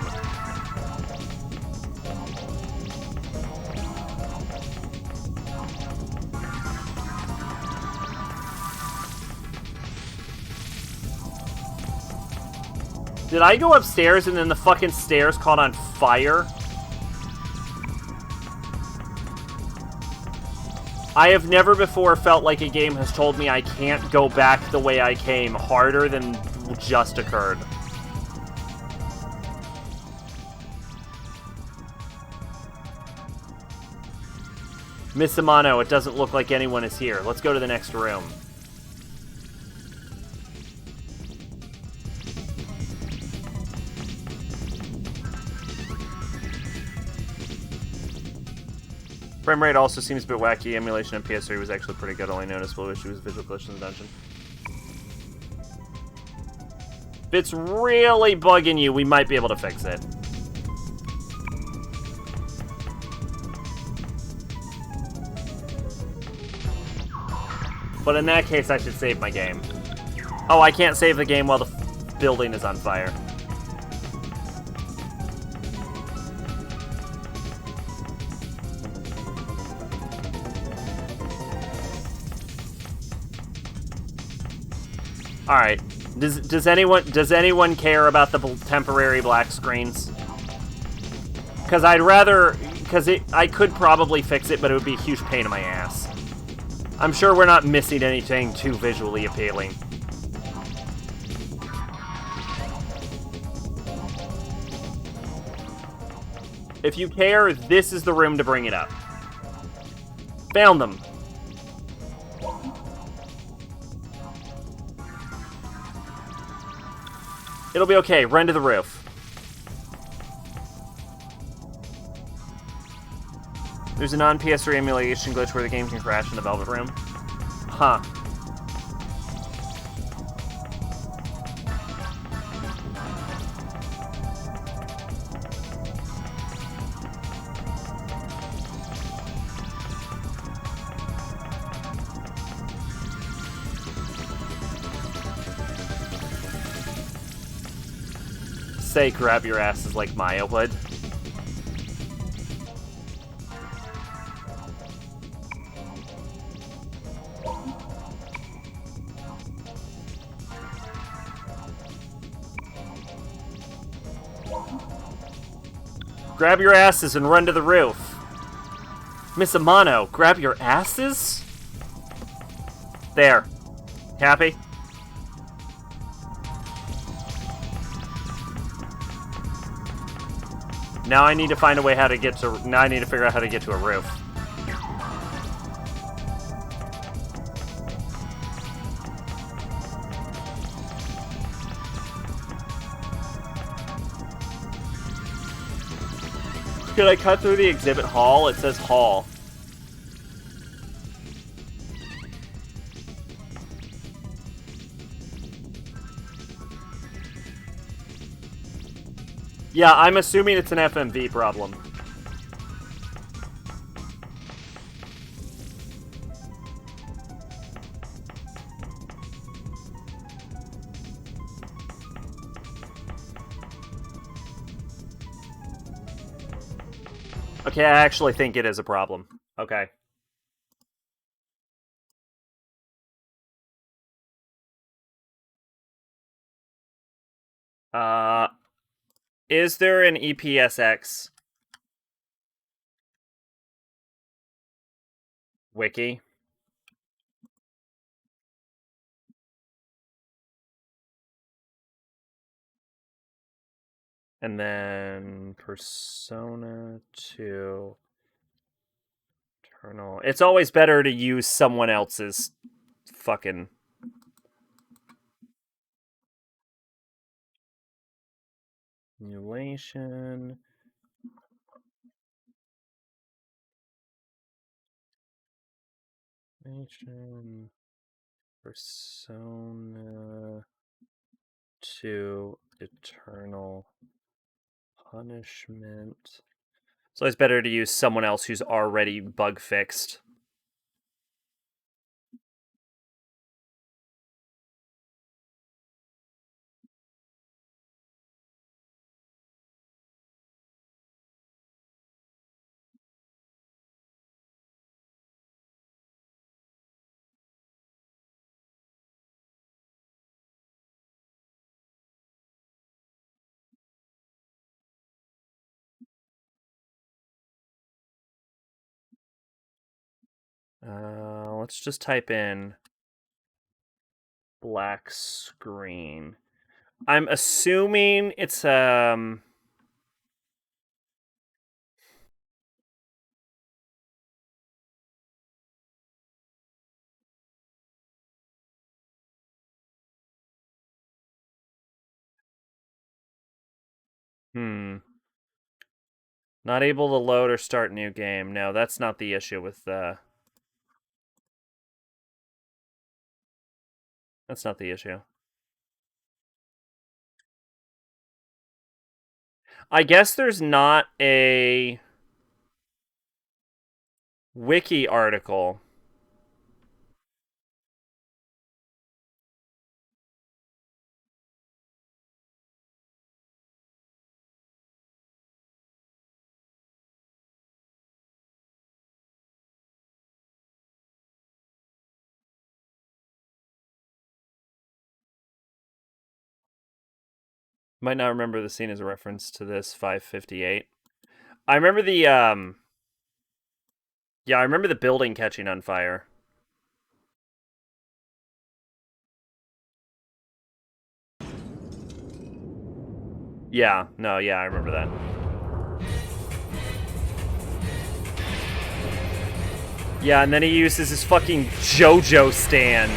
Did I go upstairs and then the fucking stairs caught on fire? I have never before felt like a game has told me I can't go back the way I came harder than just occurred. Miss Amano, it doesn't look like anyone is here. Let's go to the next room. Frame rate also seems a bit wacky. Emulation on PS3 was actually pretty good. Only noticeable issue was visual glitch in the dungeon. If it's really bugging you, we might be able to fix it. But in that case, I should save my game. Oh, I can't save the game while the building is on fire. All right. Does anyone care about the temporary black screens? Because I could probably fix it, but it would be a huge pain in my ass. I'm sure we're not missing anything too visually appealing. If you care, this is the room to bring it up. Found them. It'll be okay. Run to the roof. There's a non-PS3 emulation glitch where the game can crash in the Velvet Room. Huh. Say grab your asses like Maya would. Grab your asses and run to the roof. Miss Amano, grab your asses? There. Happy? Now I need to find a way how to get to... Now I need to figure out how to get to a roof. Could I cut through the exhibit hall? It says hall. Yeah, I'm assuming it's an FMV problem. Okay, I actually think it is a problem. Okay. Is there an EPSX wiki? And then Persona 2 Eternal. It's always better to use someone else's fucking... Emulation... Persona 2 Eternal Punishment. So it's better to use someone else who's already bug fixed. Let's just type in black screen. I'm assuming it's not able to load or start new game. No, that's not the issue with that's not the issue. I guess there's not a wiki article. Might not remember the scene as a reference to this 558. I remember the yeah, I remember the building catching on fire. Yeah, no, yeah, I remember that. Yeah, and then he uses his fucking JoJo stand.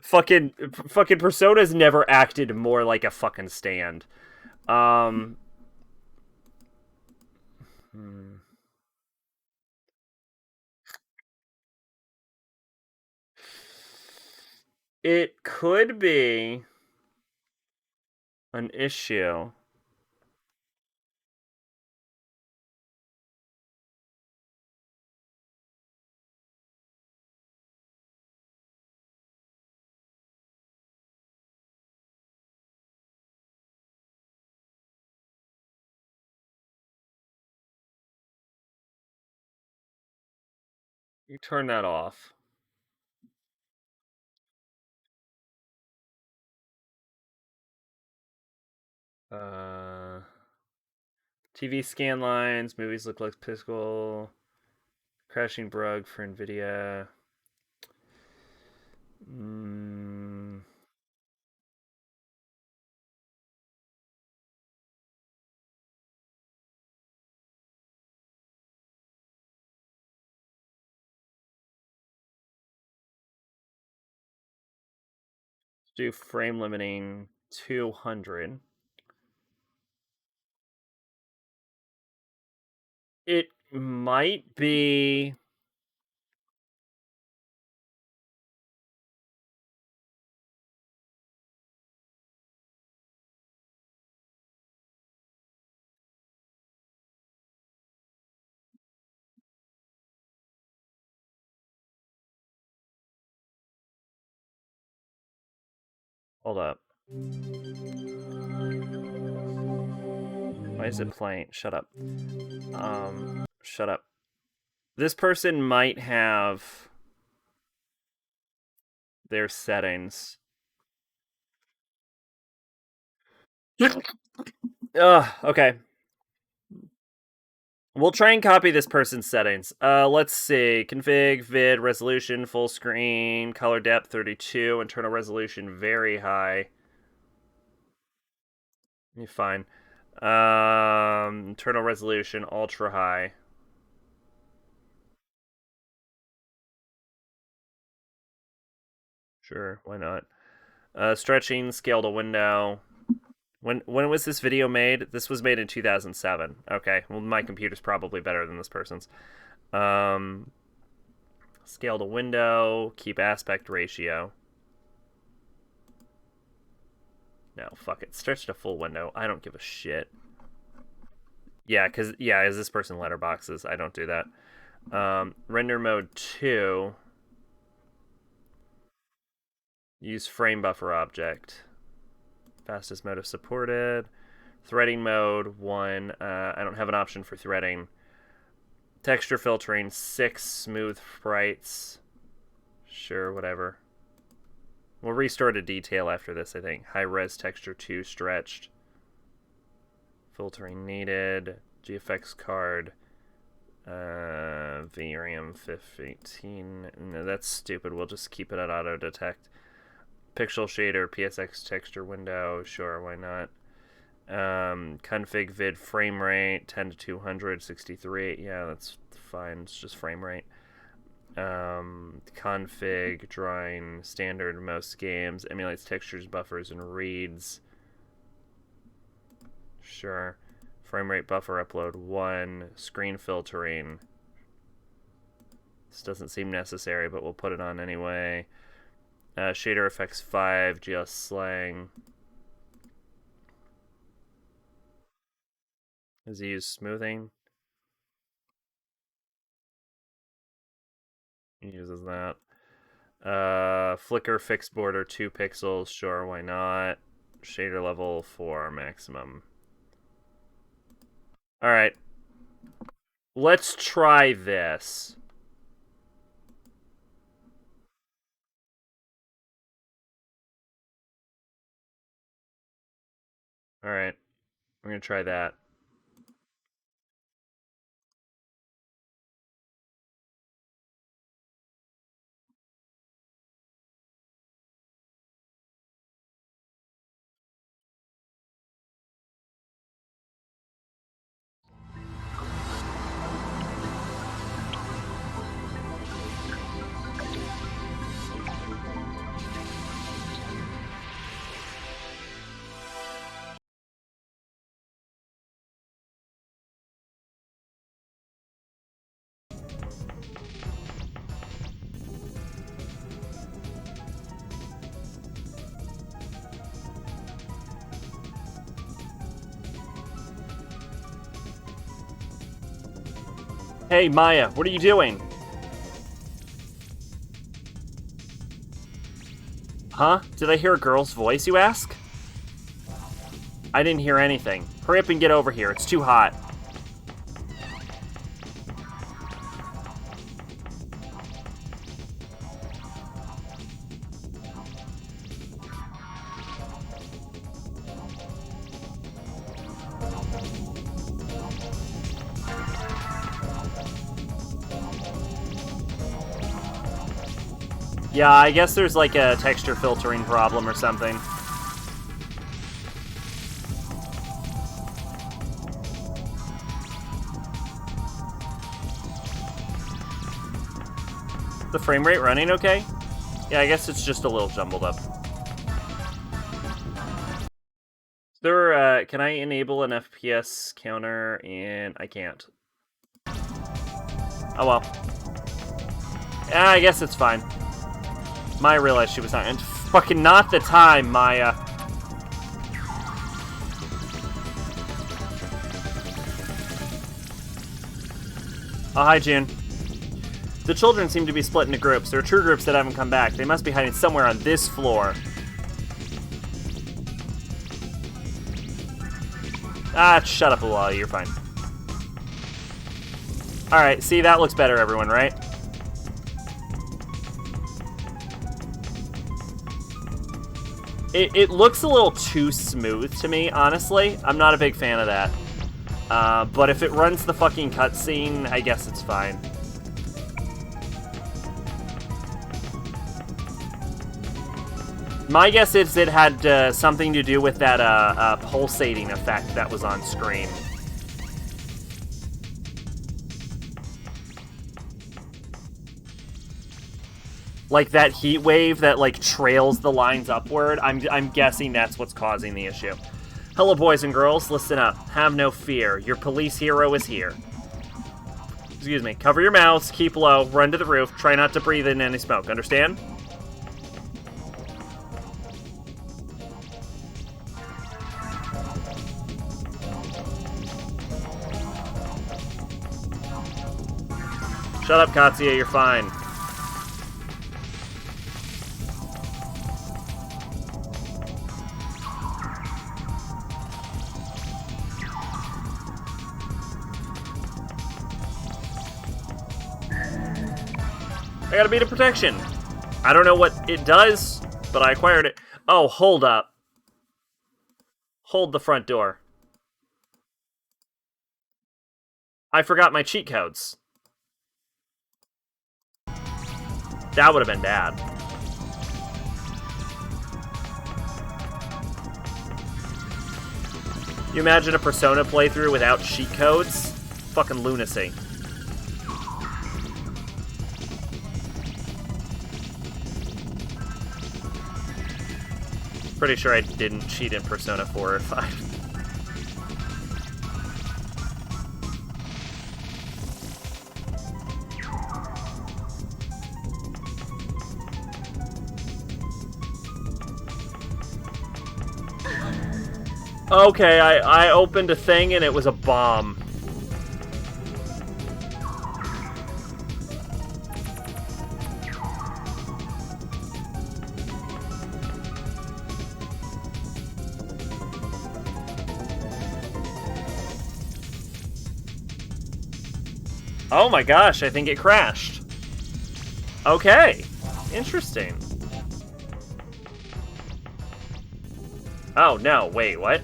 Fucking Persona's never acted more like a fucking stand. It could be an issue. You turn that off. TV scan lines, movies look like physical. Crashing Brug for NVIDIA. Do frame limiting 200. It might be. Hold up. Why is it playing? Shut up. Shut up. This person might have their settings. Okay. We'll try and copy this person's settings. Let's see. Config, vid, resolution, full screen, color depth 32, internal resolution very high. You're fine. Internal resolution ultra high. Sure, why not? Stretching, scale to window. When was this video made? This was made in 2007. Okay, well my computer's probably better than this person's. Scale to window, keep aspect ratio. No, fuck it. Stretch to full window. I don't give a shit. Yeah, is this person letterboxes? I don't do that. Render mode 2. Use frame buffer object. Fastest mode if supported. Threading mode 1. I don't have an option for threading. Texture filtering 6. Smooth sprites. Sure, whatever. We'll restore to detail after this, I think. High res texture 2 stretched. Filtering needed. GFX card. VRAM 518. No, that's stupid. We'll just keep it at auto detect. Pixel shader, PSX texture window. Sure, why not? Config vid frame rate 10 to 200, 63. Yeah, that's fine. It's just frame rate. Config drawing standard most games. Emulates textures, buffers, and reads. Sure. Frame rate buffer upload 1. Screen filtering. This doesn't seem necessary, but we'll put it on anyway. Shader effects 5. GL slang. Does he use smoothing? He uses that. Flicker fixed border 2 pixels. Sure, why not? Shader level 4 maximum. Alright. Let's try this. Alright. I'm gonna try that. Hey, Maya, what are you doing? Huh? Did I hear a girl's voice, you ask? I didn't hear anything. Hurry up and get over here. It's too hot. Yeah, I guess there's like a texture filtering problem or something. The frame rate running okay? Yeah, I guess it's just a little jumbled up. There, can I enable an FPS counter? And I can't. Oh well. Yeah, I guess it's fine. Maya realized she was not. And fucking not the time, Maya. Oh, hi, June. The children seem to be split into groups. There are two groups that haven't come back. They must be hiding somewhere on this floor. Ah, shut up a while. You're fine. Alright, see, that looks better, everyone, right? It looks a little too smooth to me, honestly. I'm not a big fan of that. But if it runs the fucking cutscene, I guess it's fine. My guess is it had something to do with that pulsating effect that was on screen. Like that heat wave that like trails the lines upward. I'm guessing that's what's causing the issue. Hello, boys and girls. Listen up. Have no fear. Your police hero is here. Excuse me. Cover your mouths. Keep low. Run to the roof. Try not to breathe in any smoke. Understand? Shut up, Katsuya. You're fine. I got a beat of protection. I don't know what it does, but I acquired it. Oh, hold up. Hold the front door. I forgot my cheat codes. That would have been bad. You imagine a Persona playthrough without cheat codes? Fucking lunacy. Pretty sure I didn't cheat in Persona 4 or 5. Okay, I opened a thing and it was a bomb. Oh my gosh, I think it crashed. Okay, interesting. Oh no, wait, what?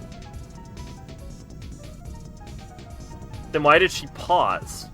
Then why did she pause?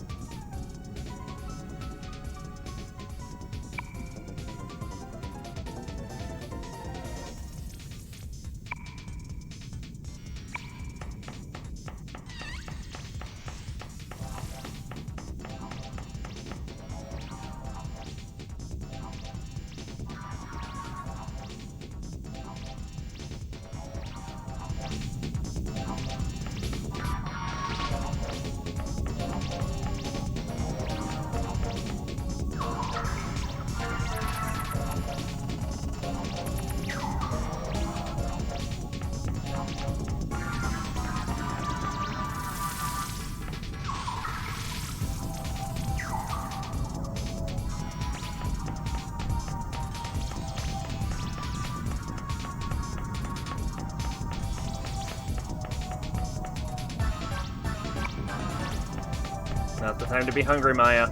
Not the time to be hungry, Maya.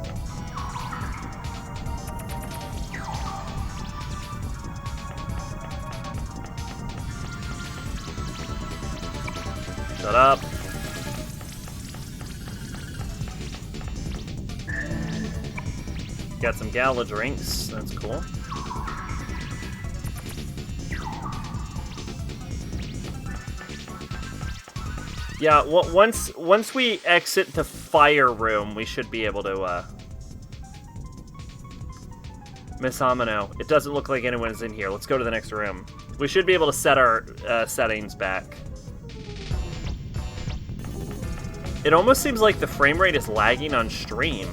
Shut up. Got some gala drinks. That's cool. Yeah, once we exit the fire room, we should be able to, Miss Amano, it doesn't look like anyone's in here. Let's go to the next room. We should be able to set our, settings back. It almost seems like the frame rate is lagging on stream.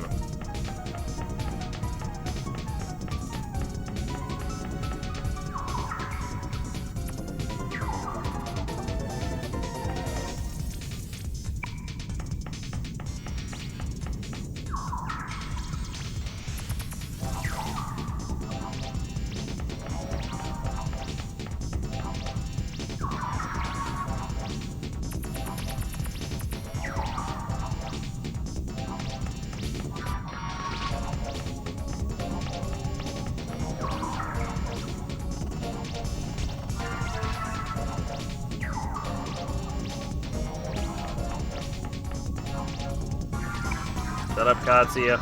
Shut up, Katsuya.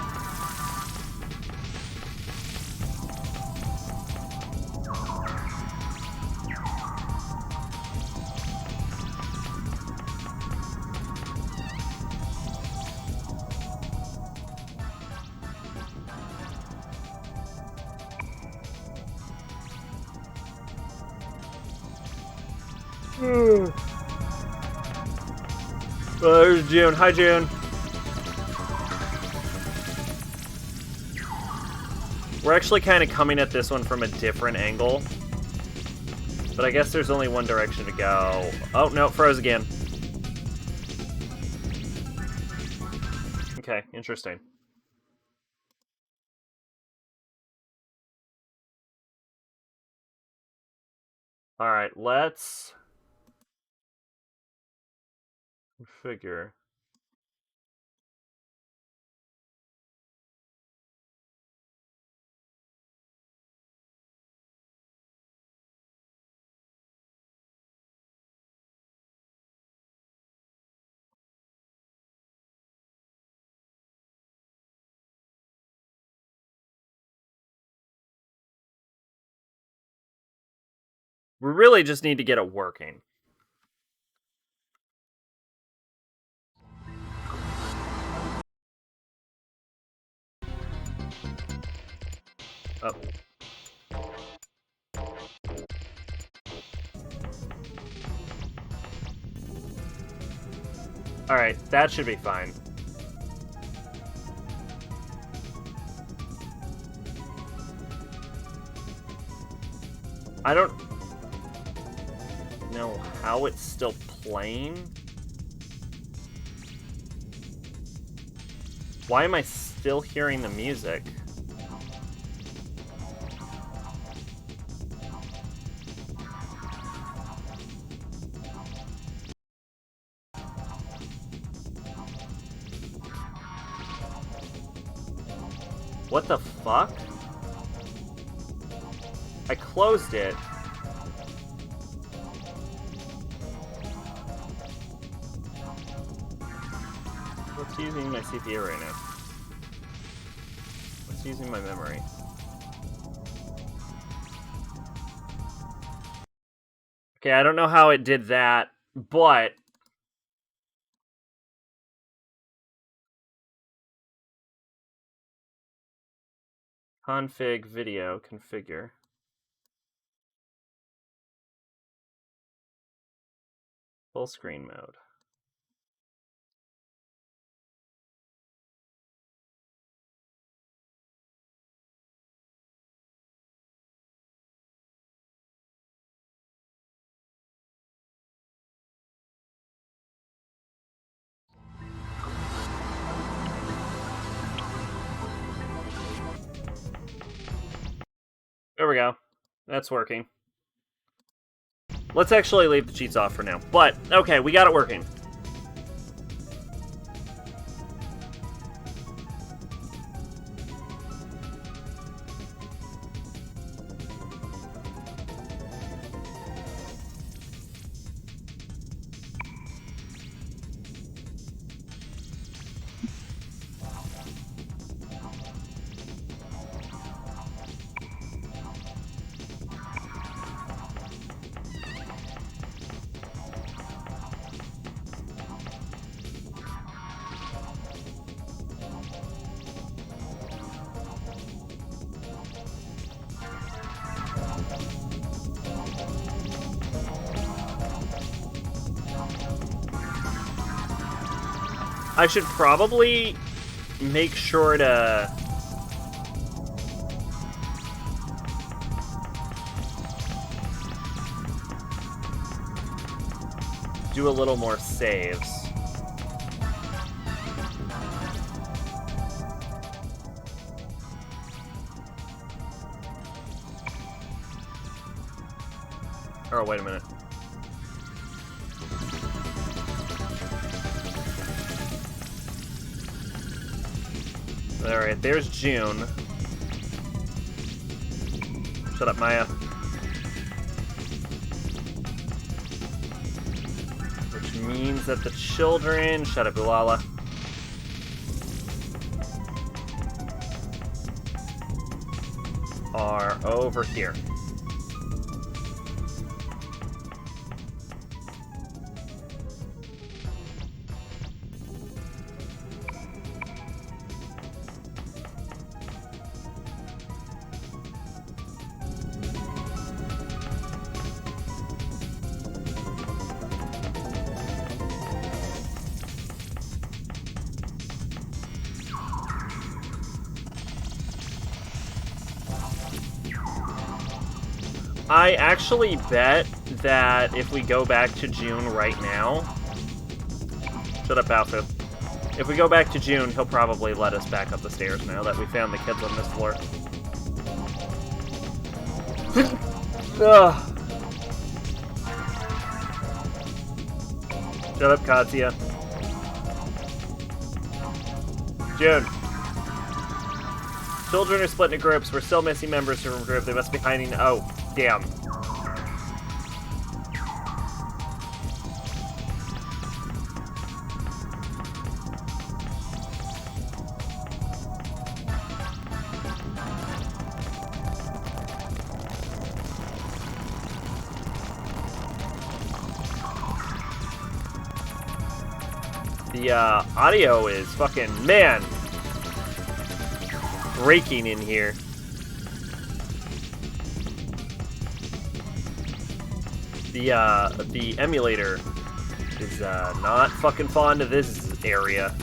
There's June. Hi, June. We're actually kind of coming at this one from a different angle. But I guess there's only one direction to go. Oh, no, froze again. Okay, interesting. Alright, let's figure. We really just need to get it working. Oh. Alright, that should be fine. I don't know how it's still playing. Why am I still hearing the music? What the fuck? I closed it. What's using my CPU right now? What's using my memory? Okay, I don't know how it did that, but... Config video, configure. Full screen mode. There we go. That's working. Let's actually leave the cheats off for now. But, okay, we got it working. I should probably make sure to... do a little more saves. Oh, wait a minute. Alright, there's June. Shut up, Maya. Which means that the children... Shut up, Ulala. Are over here. I actually bet that if we go back to June right now... Shut up, Alpha. If we go back to June, he'll probably let us back up the stairs now that we found the kids on this floor. Ugh. Shut up, Katsuya. June. Children are split into groups. We're still missing members from a group. They must be hiding... Oh, damn. The audio is fucking, man, breaking in here. The emulator is not fucking fond of this area.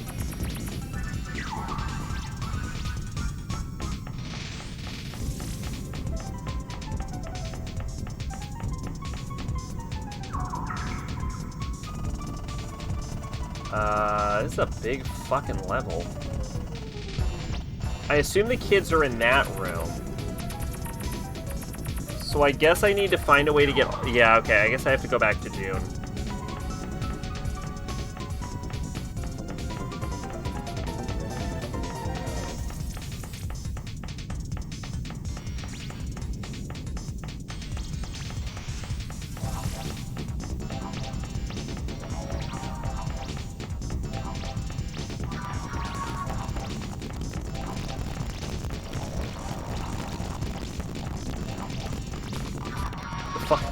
This is a big fucking level. I assume the kids are in that room. So I guess I need to find a way to get... Yeah, okay, I guess I have to go back to June.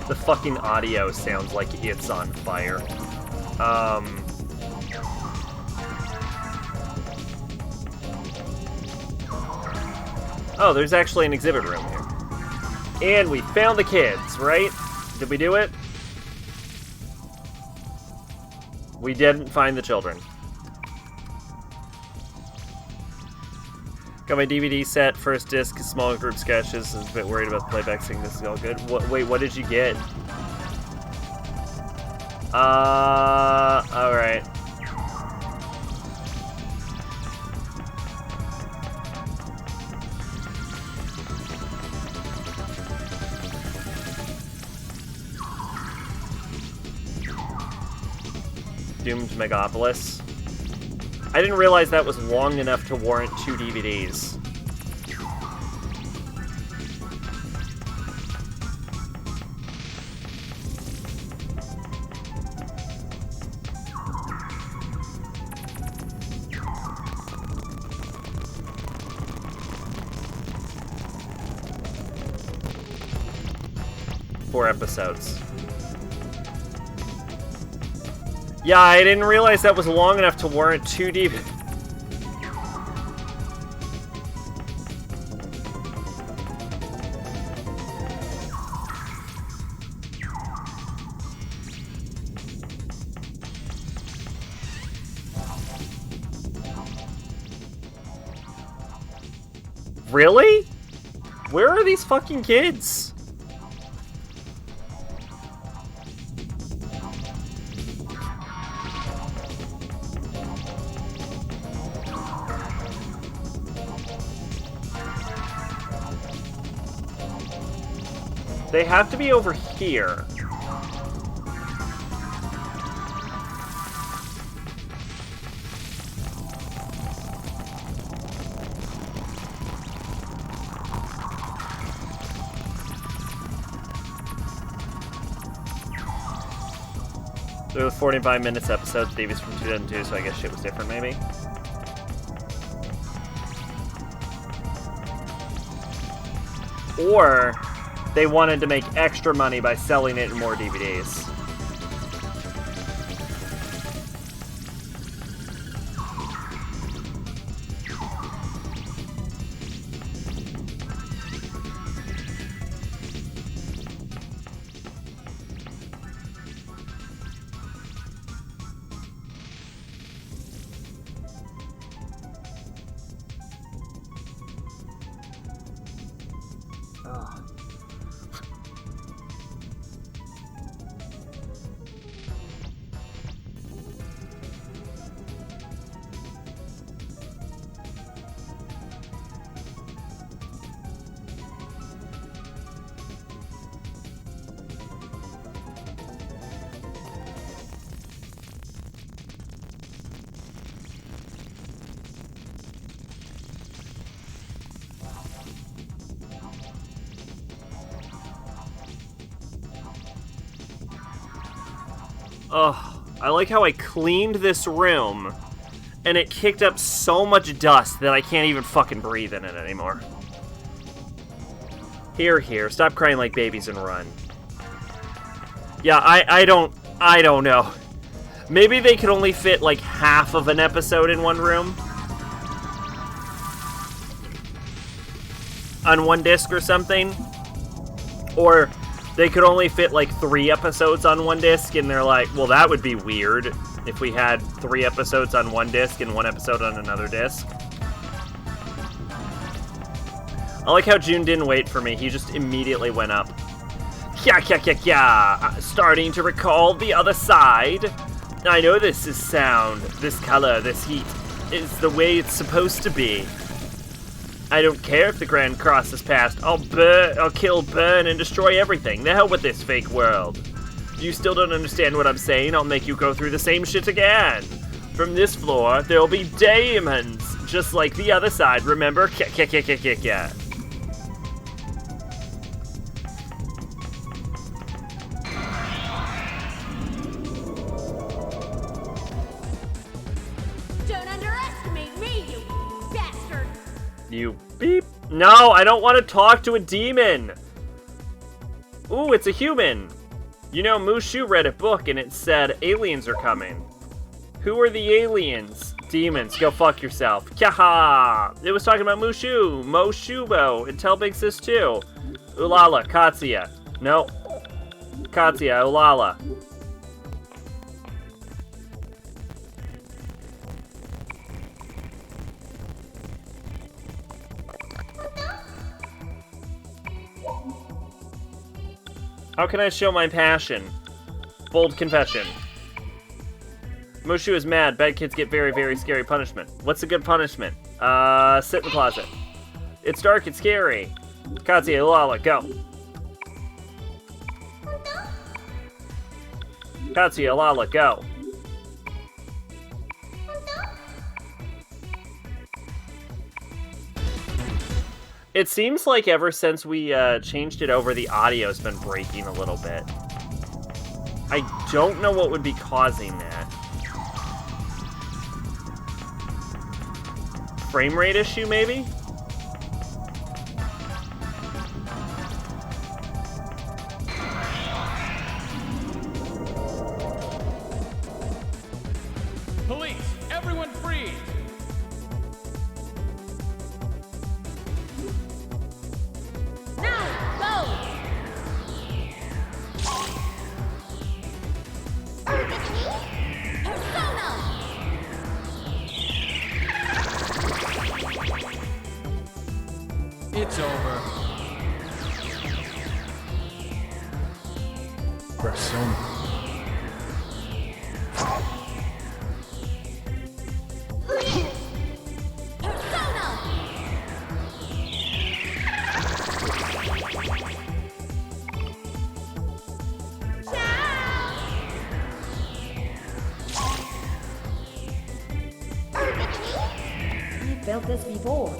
The fucking audio sounds like it's on fire. Oh, there's actually an exhibit room here. And we found the kids, right? Did we do it? We didn't find the children. Got my DVD set, first disc, small group sketches. I was a bit worried about the playback saying this is all good. Wait, what did you get? Alright. Doomed Megapolis. I didn't realize that was long enough to warrant 2 DVDs. Four episodes. Yeah, I didn't realize that was long enough to warrant 2 DVDs. Really? Where are these fucking kids? They have to be over here. There were 45 minutes episodes, Davies from 2002, so I guess shit was different maybe. Or they wanted to make extra money by selling it in more DVDs. Oh, I like how I cleaned this room, and it kicked up so much dust that I can't even fucking breathe in it anymore. Here, stop crying like babies and run. Yeah, I don't know. Maybe they could only fit like half of an episode in one room. On one disc or something. Or they could only fit like 3 episodes on one disc, and they're like, well, that would be weird if we had 3 episodes on one disc and 1 episode on another disc. I like how June didn't wait for me. He just immediately went up. Yeah. Starting to recall the other side. I know this is sound, this color, this heat is the way it's supposed to be. I don't care if the Grand Cross is passed. I'll kill, burn, and destroy everything. The hell with this fake world. You still don't understand what I'm saying? I'll make you go through the same shit again. From this floor, there'll be diamonds, just like the other side, remember? Yeah.
Don't underestimate me, you bastard!
You beep. No, I don't want to talk to a demon. Ooh, it's a human. You know, Mushu read a book and it said aliens are coming. Who are the aliens? Demons, go fuck yourself. Kaha! It was talking about Mushu, Moshubo, and Tell Big Sis too. Ulala, Katsuya. No. Katsuya, Ulala. How can I show my passion? Bold confession. Mushu is mad. Bad kids get very, very scary punishment. What's a good punishment? Sit in the closet. It's dark, it's scary. Katsuya, Lala, go. Katsuya, Lala, go. It seems like ever since we changed it over, the audio's been breaking a little bit. I don't know what would be causing that. Frame rate issue, maybe?
Police, everyone freeze!
Now, go! Persona!
It's over.
Persona.
Persona!
I felt this before.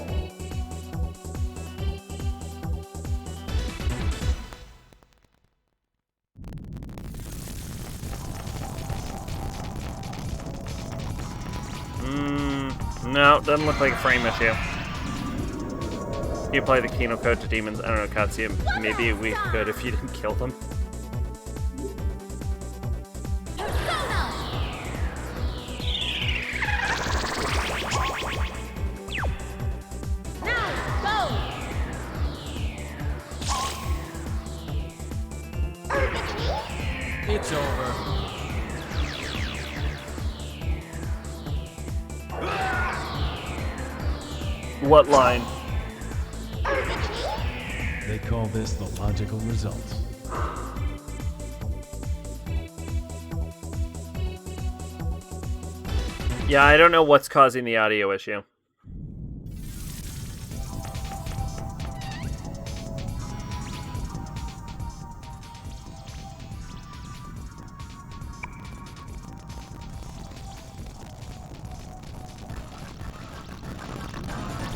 No, doesn't look like a frame issue. You apply the Kino code to demons. I don't know, Katsuya. Maybe we could if you didn't kill them.
Persona! Now, go!
It's over.
What line?
They call this the logical result.
Yeah, I don't know what's causing the audio issue.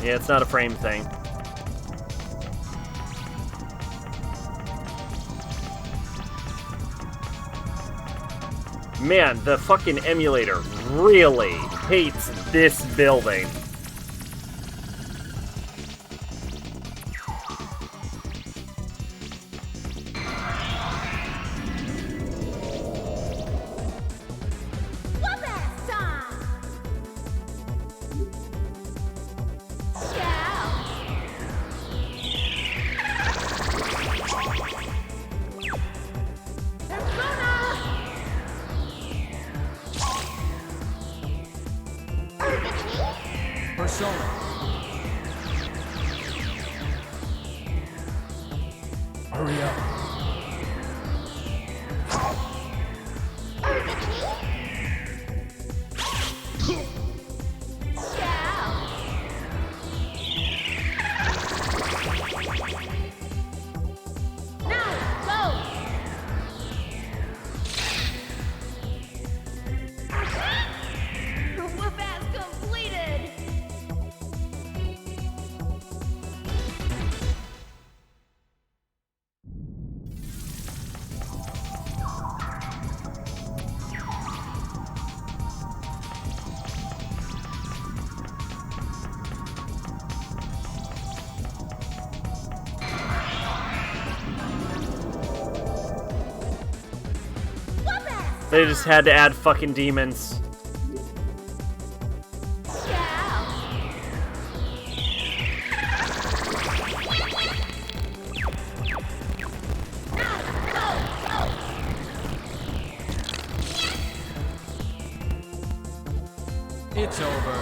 Yeah, it's not a frame thing. Man, the fucking emulator really hates this building.
Persona.
Hurry up.
They just had to add fucking demons.
It's over.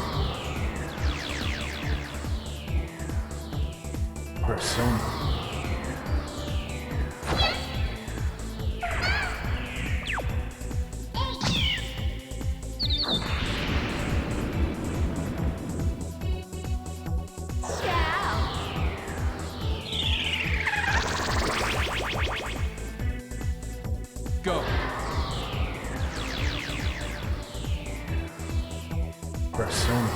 Persona.
Go.
Persona.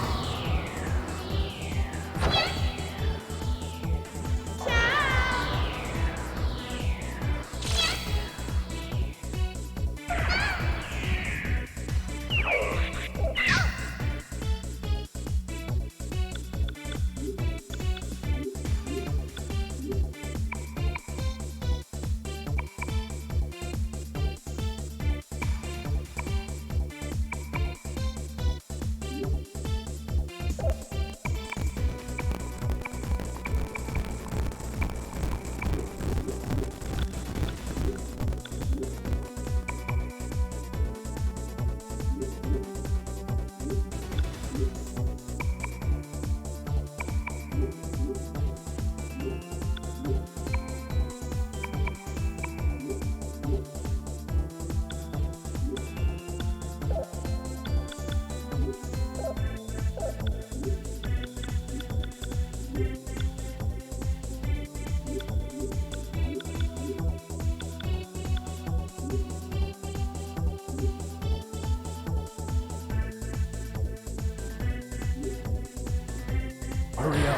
Hurry up.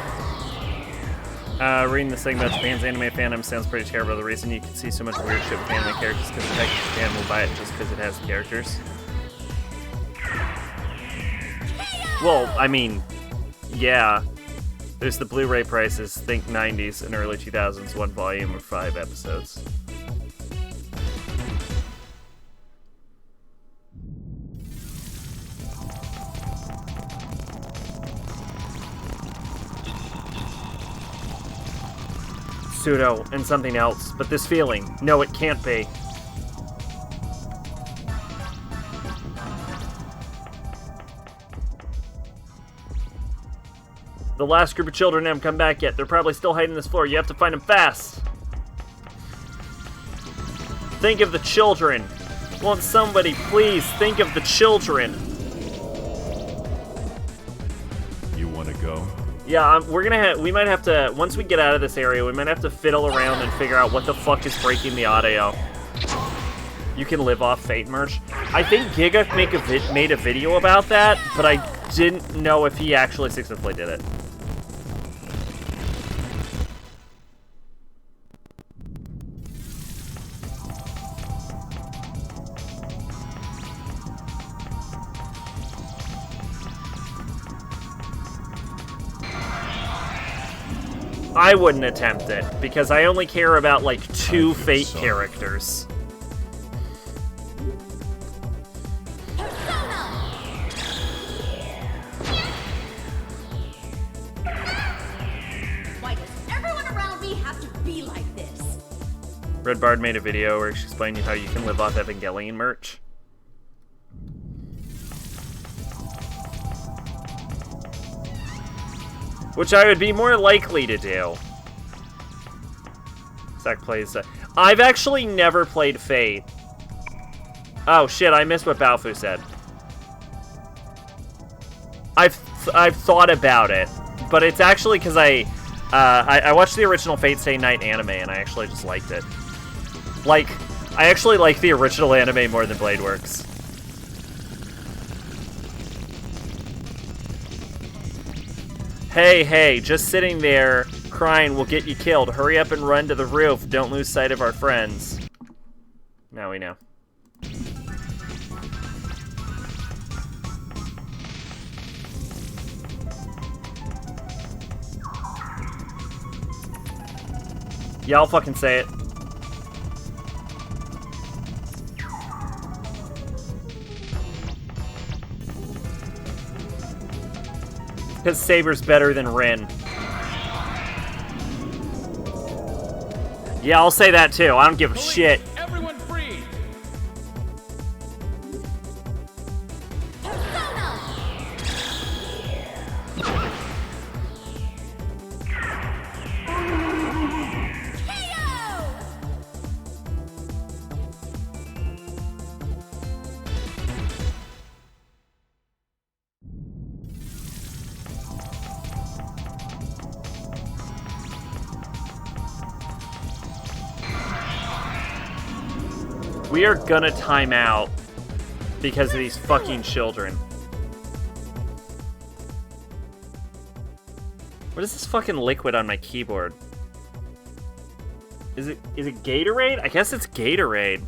Reading this thing about Japan's anime fandom sounds pretty terrible. The reason you can see so much weird shit with anime characters is because the fact that Japan will buy it just because it has characters. Well, I mean, yeah. There's the Blu-ray prices, think 90s and early 2000s, 1 volume or 5 episodes. Pseudo and something else, but this feeling, no, it can't be. The last group of children haven't come back yet. They're probably still hiding this floor. You have to find them fast. Think of the children. Won't somebody please think of the children?
You want to go?
Yeah, we might have to, once we get out of this area, we might have to fiddle around and figure out what the fuck is breaking the audio. You can live off Fate merch. I think Giga made a video about that, but I didn't know if he actually successfully did it. I wouldn't attempt it, because I only care about, like, 2 Fate characters.
Why does everyone around me have to be like this?
Red Bard made a video where she explained how you can live off Evangelion merch. which I would be more likely to do. Zach plays. I've actually never played Fate. Oh shit! I missed what Baofu said. I've thought about it, but it's actually because I watched the original Fate Stay Night anime and I actually just liked it. Like, I actually like the original anime more than Blade Works. Hey, just sitting there crying will get you killed. Hurry up and run to the roof. Don't lose sight of our friends. Now we know. Yeah, I'll fucking say it. Because Saber's better than Rin. Yeah, I'll say that too. I don't give a shit.
Everyone free!
We are gonna time out because of these fucking children. What is this fucking liquid on my keyboard? Is it Gatorade? I guess it's Gatorade.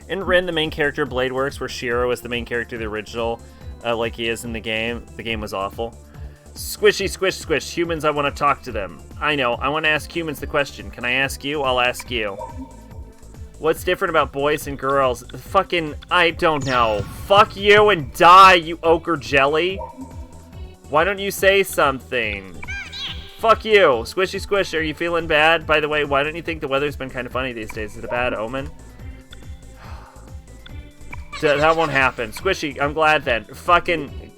In Rin, the main character Blade Works, where Shiro is the main character of the original, like he is in the game was awful. Squishy, squish, squish. Humans, I want to talk to them. I know, I want to ask humans the question. Can I ask you? I'll ask you. What's different about boys and girls? Fucking, I don't know. Fuck you and die, you ochre jelly. Why don't you say something? Fuck you. Squishy, squish, are you feeling bad? By the way, why don't you think the weather's been kind of funny these days? Is it a bad omen? That won't happen. Squishy, I'm glad then. Fucking,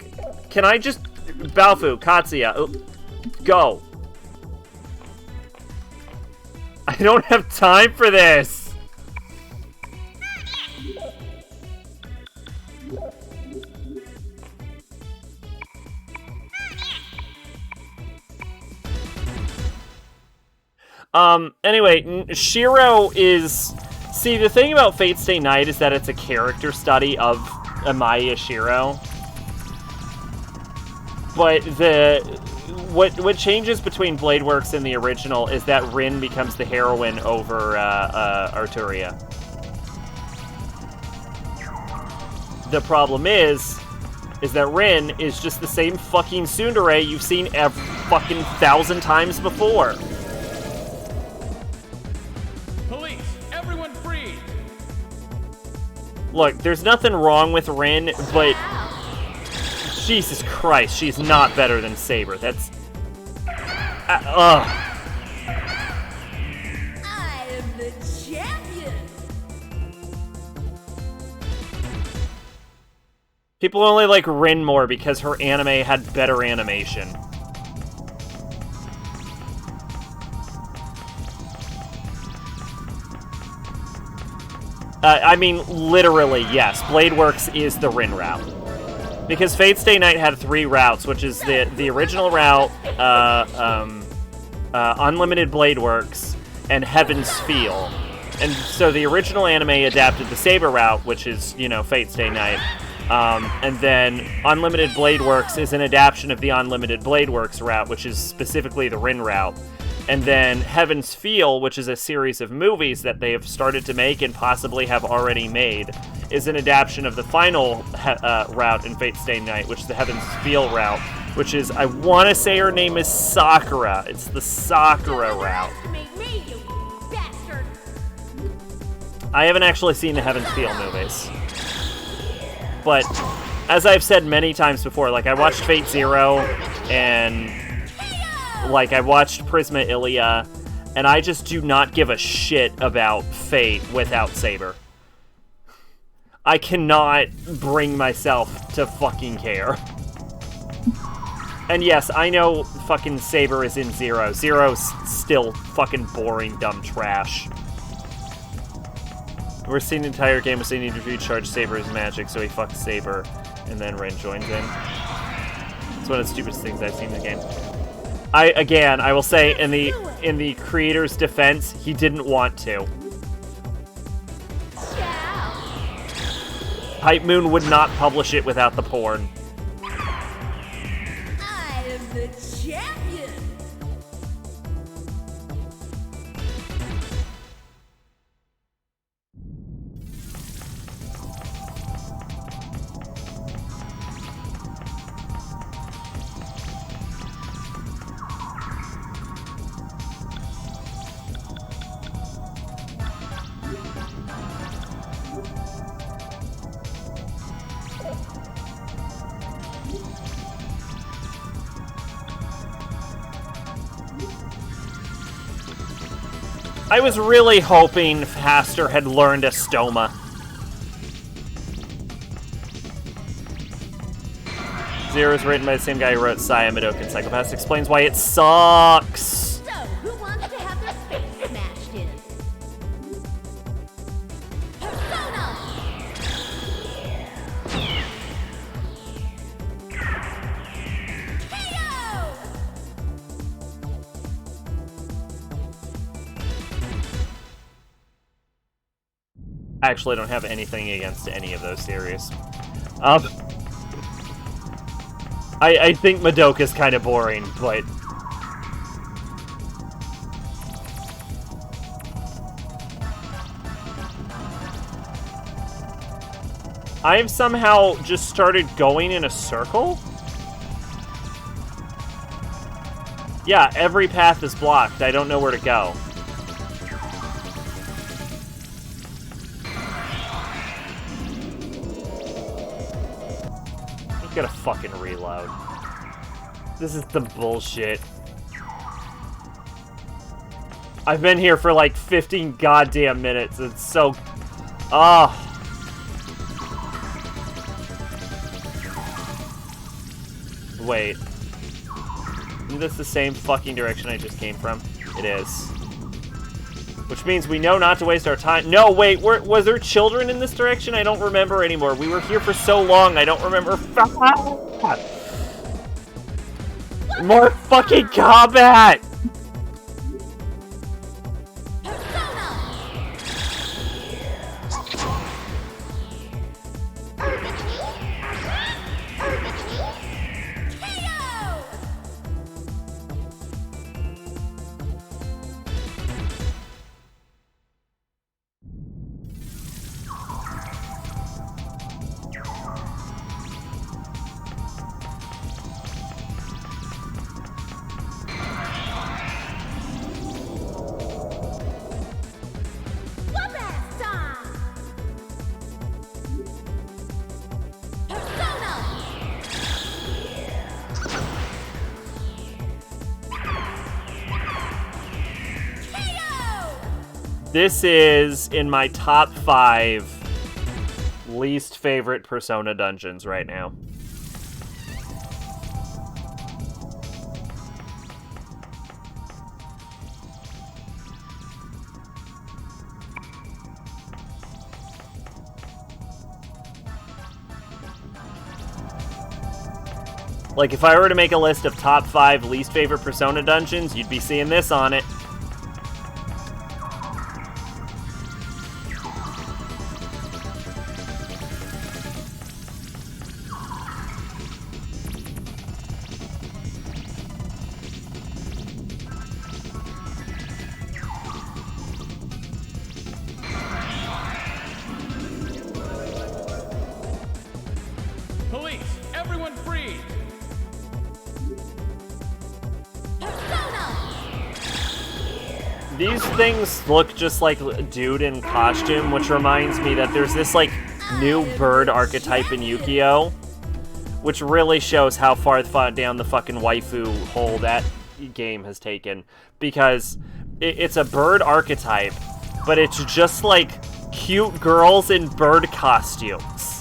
can I just... Baofu, Katsuya, go. I don't have time for this. Anyway, Shiro is... See, the thing about Fate Stay Night is that it's a character study of Amaya Shiro. But what changes between Blade Works and the original is that Rin becomes the heroine over Arturia. The problem is that Rin is just the same fucking tsundere you've seen every fucking 1,000 times before.
Police, everyone free!
Look, there's nothing wrong with Rin, but... Jesus Christ, she's not better than Saber. That's...
I am the champion.
People only like Rin more because her anime had better animation. I mean, literally, yes. Blade Works is the Rin route. Because Fate Stay Night had 3 routes, which is the original route, Unlimited Blade Works, and Heaven's Feel. And so the original anime adapted the Saber route, which is, you know, Fate Stay Night. And then Unlimited Blade Works is an adaptation of the Unlimited Blade Works route, which is specifically the Rin route. And then Heaven's Feel, which is a series of movies that they have started to make and possibly have already made, is an adaptation of the final route in Fate Stay Night, which is the Heaven's Feel route, which is, I want to say her name is Sakura. It's the Sakura route.
Underestimate me, you bastard.
I haven't actually seen the Heaven's Feel movies. But, as I've said many times before, like, I watched Fate Zero, and... like, I watched Prisma Ilia, and I just do not give a shit about Fate without Saber. I cannot bring myself to fucking care. And yes, I know fucking Saber is in Zero. Zero's still fucking boring, dumb trash. We're seeing the entire game with needing to recharge Saber's magic, so he fucks Saber, and then Ren joins in. It's one of the stupidest things I've seen in the game. I will say, in the creator's defense, he didn't want to. Hype Moon would not publish it without the porn.
I am the champion.
I was really hoping Faster had learned a stoma. Zero is written by the same guy who wrote Saya Madoka Psychopaths. Explains why it sucks.
So, who wants to have their face smashed in? Persona! KO!
I actually don't have anything against any of those series. I think Madoka's kind of boring, but... I've somehow just started going in a circle? Yeah, every path is blocked. I don't know where to go. I'm gonna fucking reload. This is the bullshit. I've been here for like 15 goddamn minutes. It's so... Ah. Wait. Isn't this the same fucking direction I just came from? It is. Which means we know not to waste our time. No, wait, was there children in this direction? I don't remember anymore. We were here for so long, I don't remember. More fucking combat! This is in my top 5 least favorite Persona dungeons right now. Like, if I were to make a list of top 5 least favorite Persona dungeons, you'd be seeing this on it.
Police, everyone freeze!
These things look just like a dude in costume, which reminds me that there's this, like, new bird archetype in Yu-Gi-Oh! Which really shows how far down the fucking waifu hole that game has taken. Because it's a bird archetype, but it's just, like, cute girls in bird costumes.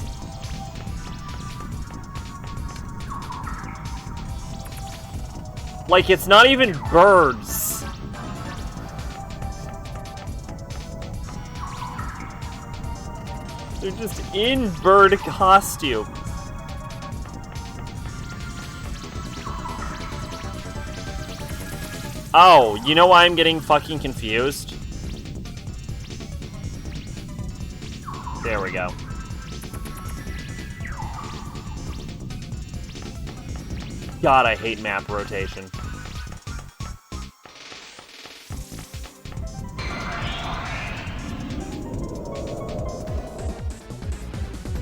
Like, it's not even birds. They're just in bird costumes. Oh, you know why I'm getting fucking confused? There we go. God, I hate map rotation.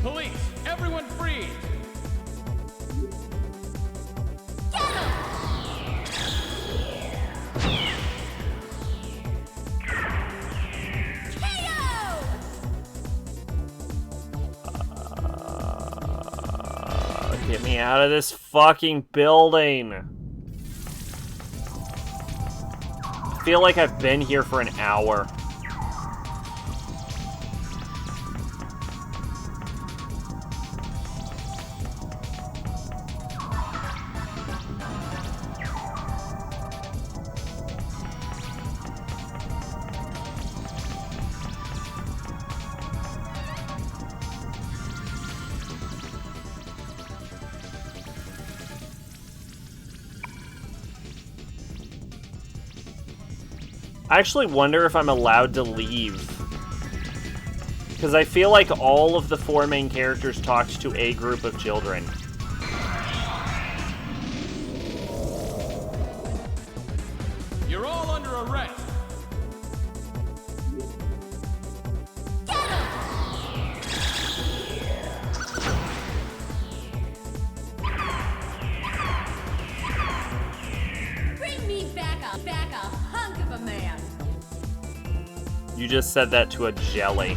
Police, everyone freeze!
Get me out of this fucking building. I feel like I've been here for an hour. I actually wonder if I'm allowed to leave. Because I feel like all of the 4 main characters talked to a group of children.
You're all under arrest.
Bring me back a hunk of a man.
You just said that to a jelly.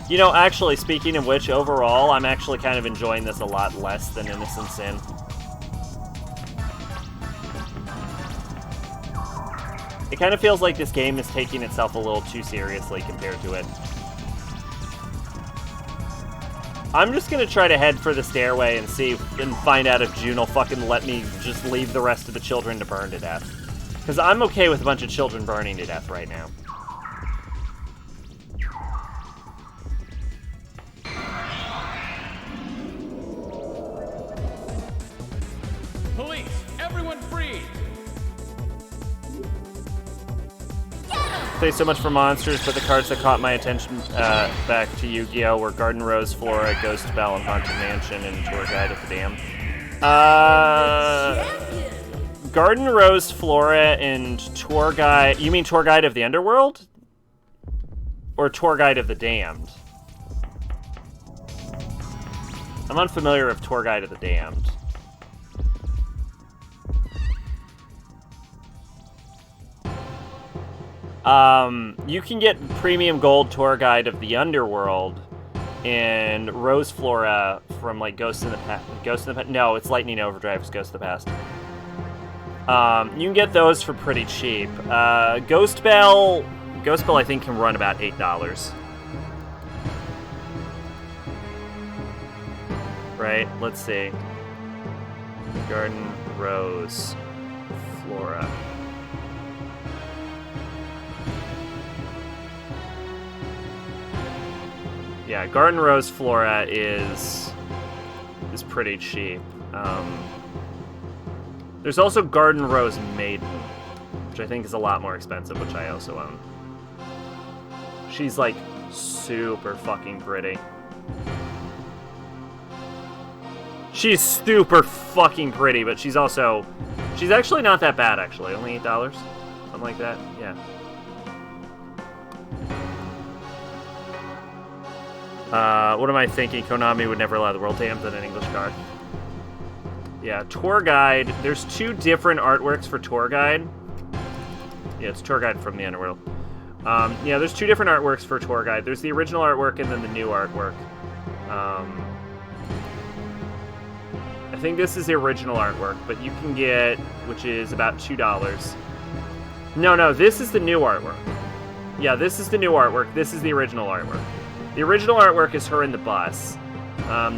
You know, actually, speaking of which, overall, I'm actually kind of enjoying this a lot less than Innocent Sin. It kind of feels like this game is taking itself a little too seriously compared to it. I'm just gonna try to head for the stairway and see and find out if June will fucking let me just leave the rest of the children to burn to death. Because I'm okay with a bunch of children burning to death right now.
Police, everyone freeze!
Thanks so much for monsters, but the cards that caught my attention back to Yu-Gi-Oh! Were Garden Rose, Flora, Ghost Bell, and Haunted Mansion, and Tour Guide of the Dam. Garden Rose, Flora, and Tour Guide... You mean Tour Guide of the Underworld? Or Tour Guide of the Damned? I'm unfamiliar with Tour Guide of the Damned. You can get Premium Gold Tour Guide of the Underworld and Rose Flora from, like, Ghost in the Past. No, it's Lightning Overdrive, it's Ghost of the Past. You can get those for pretty cheap. Ghost Bell, I think, can run about $8. Right? Let's see. Garden Rose Flora. Yeah, Garden Rose Flora is pretty cheap. There's also Garden Rose Maiden, which I think is a lot more expensive, which I also own. She's, like, super fucking pretty. She's super fucking pretty, but she's actually not that bad, actually. Only $8? Something like that, yeah. What am I thinking? Konami would never allow the world damned on an English card. Yeah, Tour Guide. There's 2 different artworks for Tour Guide. Yeah, it's Tour Guide from the Underworld. Yeah, there's 2 different artworks for Tour Guide. There's the original artwork and then the new artwork. I think this is the original artwork, but you can get, which is about $2. No, this is the new artwork. Yeah, this is the new artwork. This is the original artwork. The original artwork is her in the bus,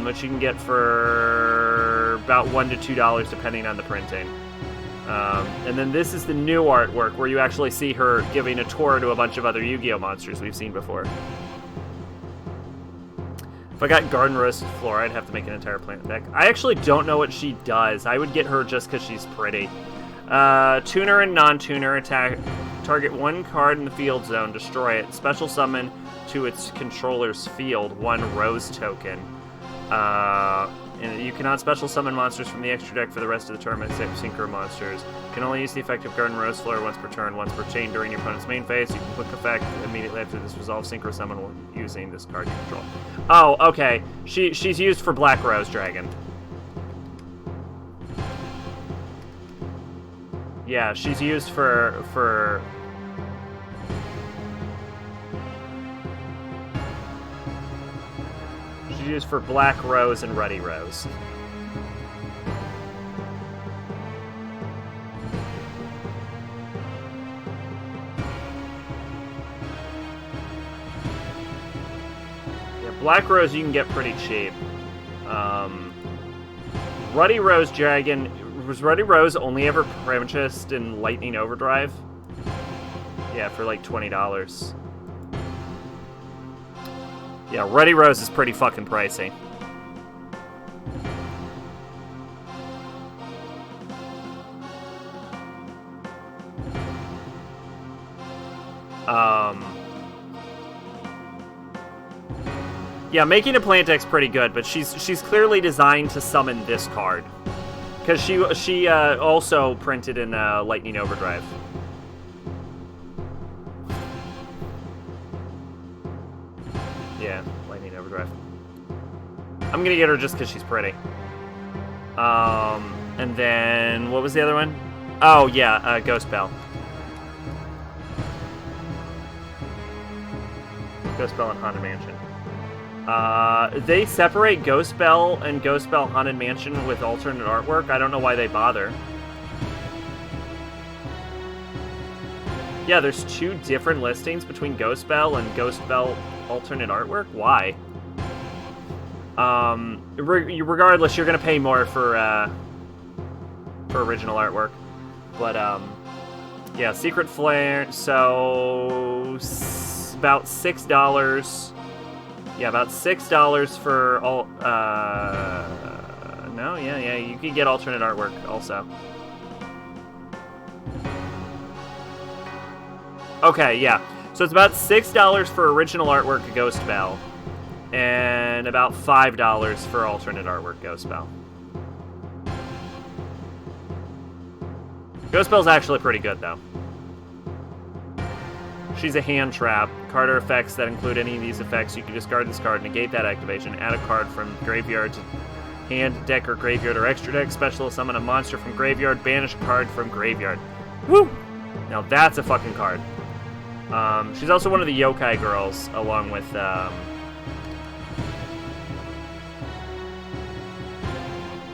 which you can get for about $1 to $2 depending on the printing. And then this is the new artwork where you actually see her giving a tour to a bunch of other Yu-Gi-Oh! Monsters we've seen before. If I got Garden Roasted Floor, I'd have to make an entire plant deck. I actually don't know what she does. I would get her just because she's pretty. Tuner and non-tuner attack. Target one card in the field zone, destroy it. Special summon to its controller's field, 1 Rose token. And you cannot special summon monsters from the extra deck for the rest of the turn except Synchro monsters. You can only use the effect of Garden Rose Flare once per turn, once per chain during your opponent's main phase. You can quick effect immediately after this resolve Synchro summon using this card you control. Oh, okay. She's used for Black Rose Dragon. Yeah, she's used for she's used for Black Rose and Ruddy Rose. Yeah, Black Rose you can get pretty cheap. Ruddy Rose Dragon. Was Ruddy Rose only ever purchased in Lightning Overdrive? Yeah, for like $20. Yeah, Ruddy Rose is pretty fucking pricey. Yeah, making a plant deck's pretty good, but she's clearly designed to summon this card. Because she also printed in Lightning Overdrive. Yeah, Lightning Overdrive. I'm gonna get her just because she's pretty. And then what was the other one? Oh yeah, Ghost Bell. Ghost Bell and Haunted Mansion. They separate Ghost Bell and Ghost Bell Haunted Mansion with alternate artwork. I don't know why they bother. Yeah, there's 2 different listings between Ghost Bell and Ghost Bell alternate artwork. Why? Regardless, you're gonna pay more for original artwork. But yeah, Secret Flare. So about $6. Yeah, about $6 for all. No, yeah, you could get alternate artwork also. Okay, yeah. So it's about $6 for original artwork Ghost Bell, and about $5 for alternate artwork Ghost Bell. Ghost Bell's actually pretty good though. She's a hand trap. Card or effects that include any of these effects, you can discard this card, negate that activation, add a card from graveyard to hand, deck, or graveyard, or extra deck, special summon a monster from graveyard, banish a card from graveyard. Woo! Now that's a fucking card. She's also one of the yokai girls, along with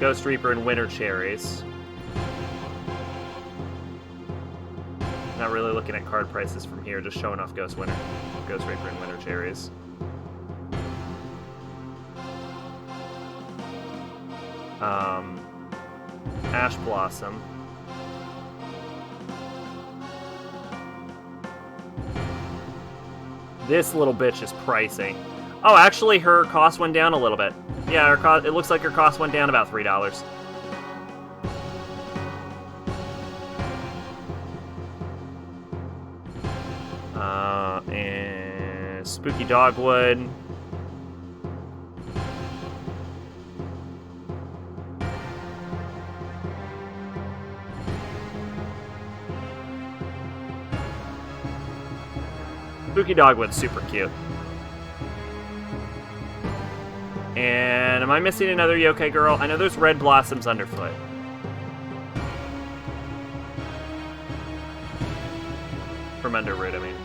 Ghost Reaper and Winter Cherries. Not really looking at card prices from here, just showing off Ghost Reaper and Winter Cherries. Ash Blossom. This little bitch is pricey. Oh, actually, her cost went down a little bit. Yeah, it looks like her cost went down about $3. And Spooky Dogwood. Spooky Dogwood's super cute. And am I missing another yokai girl? I know there's Red Blossoms underfoot. From Underroot, I mean.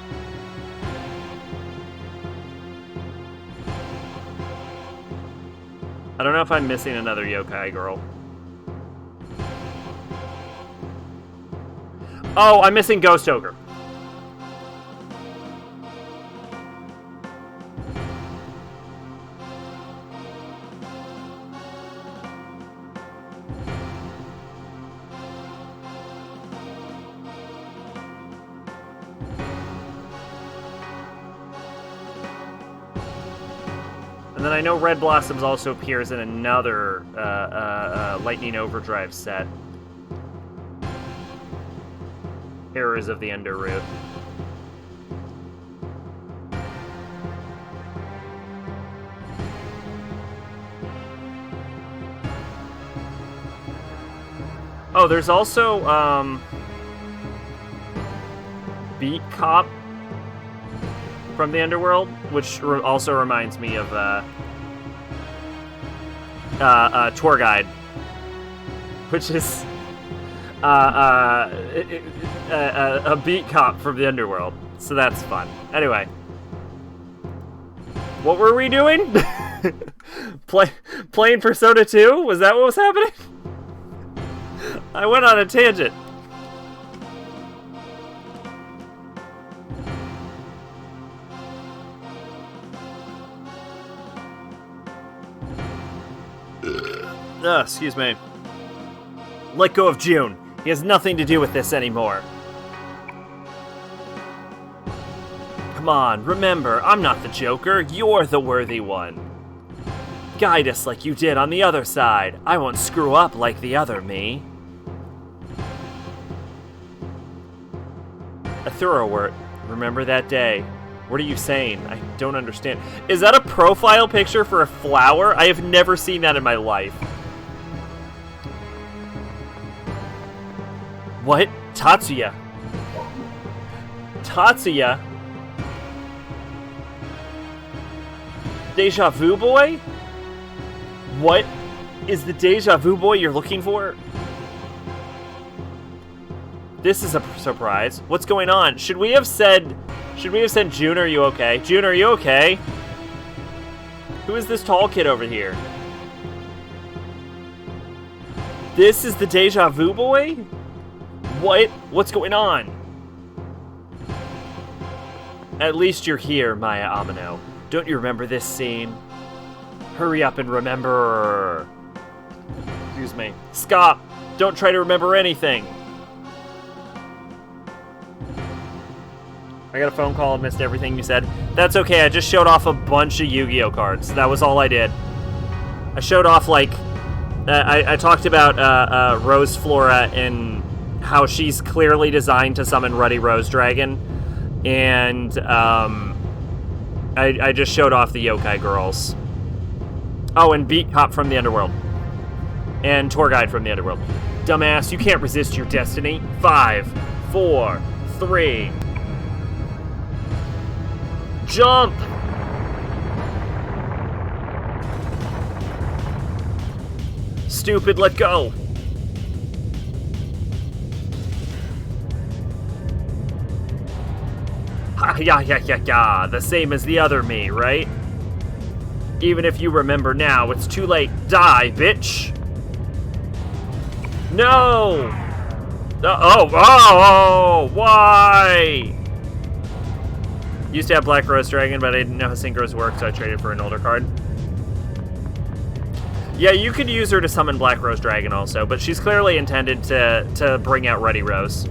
I don't know if I'm missing another yokai girl. Oh, I'm missing Ghost Ogre. And then I know Red Blossoms also appears in another Lightning Overdrive set. Errors of the Ender Root. Oh, there's also, Beat Cop from the Underworld, which also reminds me of, Tour Guide, which is, a Beat Cop from the Underworld, so that's fun. Anyway. What were we doing? Playing Persona 2? Was that what was happening? I went on a tangent. Excuse me. Let go of June. He has nothing to do with this anymore. Come on, remember, I'm not the Joker. You're the worthy one. Guide us like you did on the other side. I won't screw up like the other me. A Thoroughwort. Remember that day. What are you saying? I don't understand. Is that a profile picture for a flower? I have never seen that in my life. What? Tatsuya. Tatsuya? Deja Vu boy? What is the Deja Vu boy you're looking for? This is a surprise. What's going on? Should we have said, June, are you okay? June, are you okay? Who is this tall kid over here? This is the Deja Vu boy? What? What's going on? At least you're here, Maya Amino. Don't you remember this scene? Hurry up and remember. Excuse me. Stop! Don't try to remember anything. I got a phone call and missed everything you said. That's okay, I just showed off a bunch of Yu-Gi-Oh cards. That was all I did. I showed off, like... I talked about Rose Flora and how she's clearly designed to summon Ruddy Rose Dragon. And, I just showed off the Yokai Girls. Oh, and Beat Cop from the Underworld. And Tour Guide from the Underworld. Dumbass, you can't resist your destiny. 5, 4, 3... Jump! Stupid, let go! Ha ya ya ya ya, the same as the other me, right? Even if you remember now, it's too late. Die, bitch! No! Oh, why? Used to have Black Rose Dragon, but I didn't know how synchros worked, so I traded for an older card. Yeah, you could use her to summon Black Rose Dragon also, but she's clearly intended to bring out Ruddy Rose.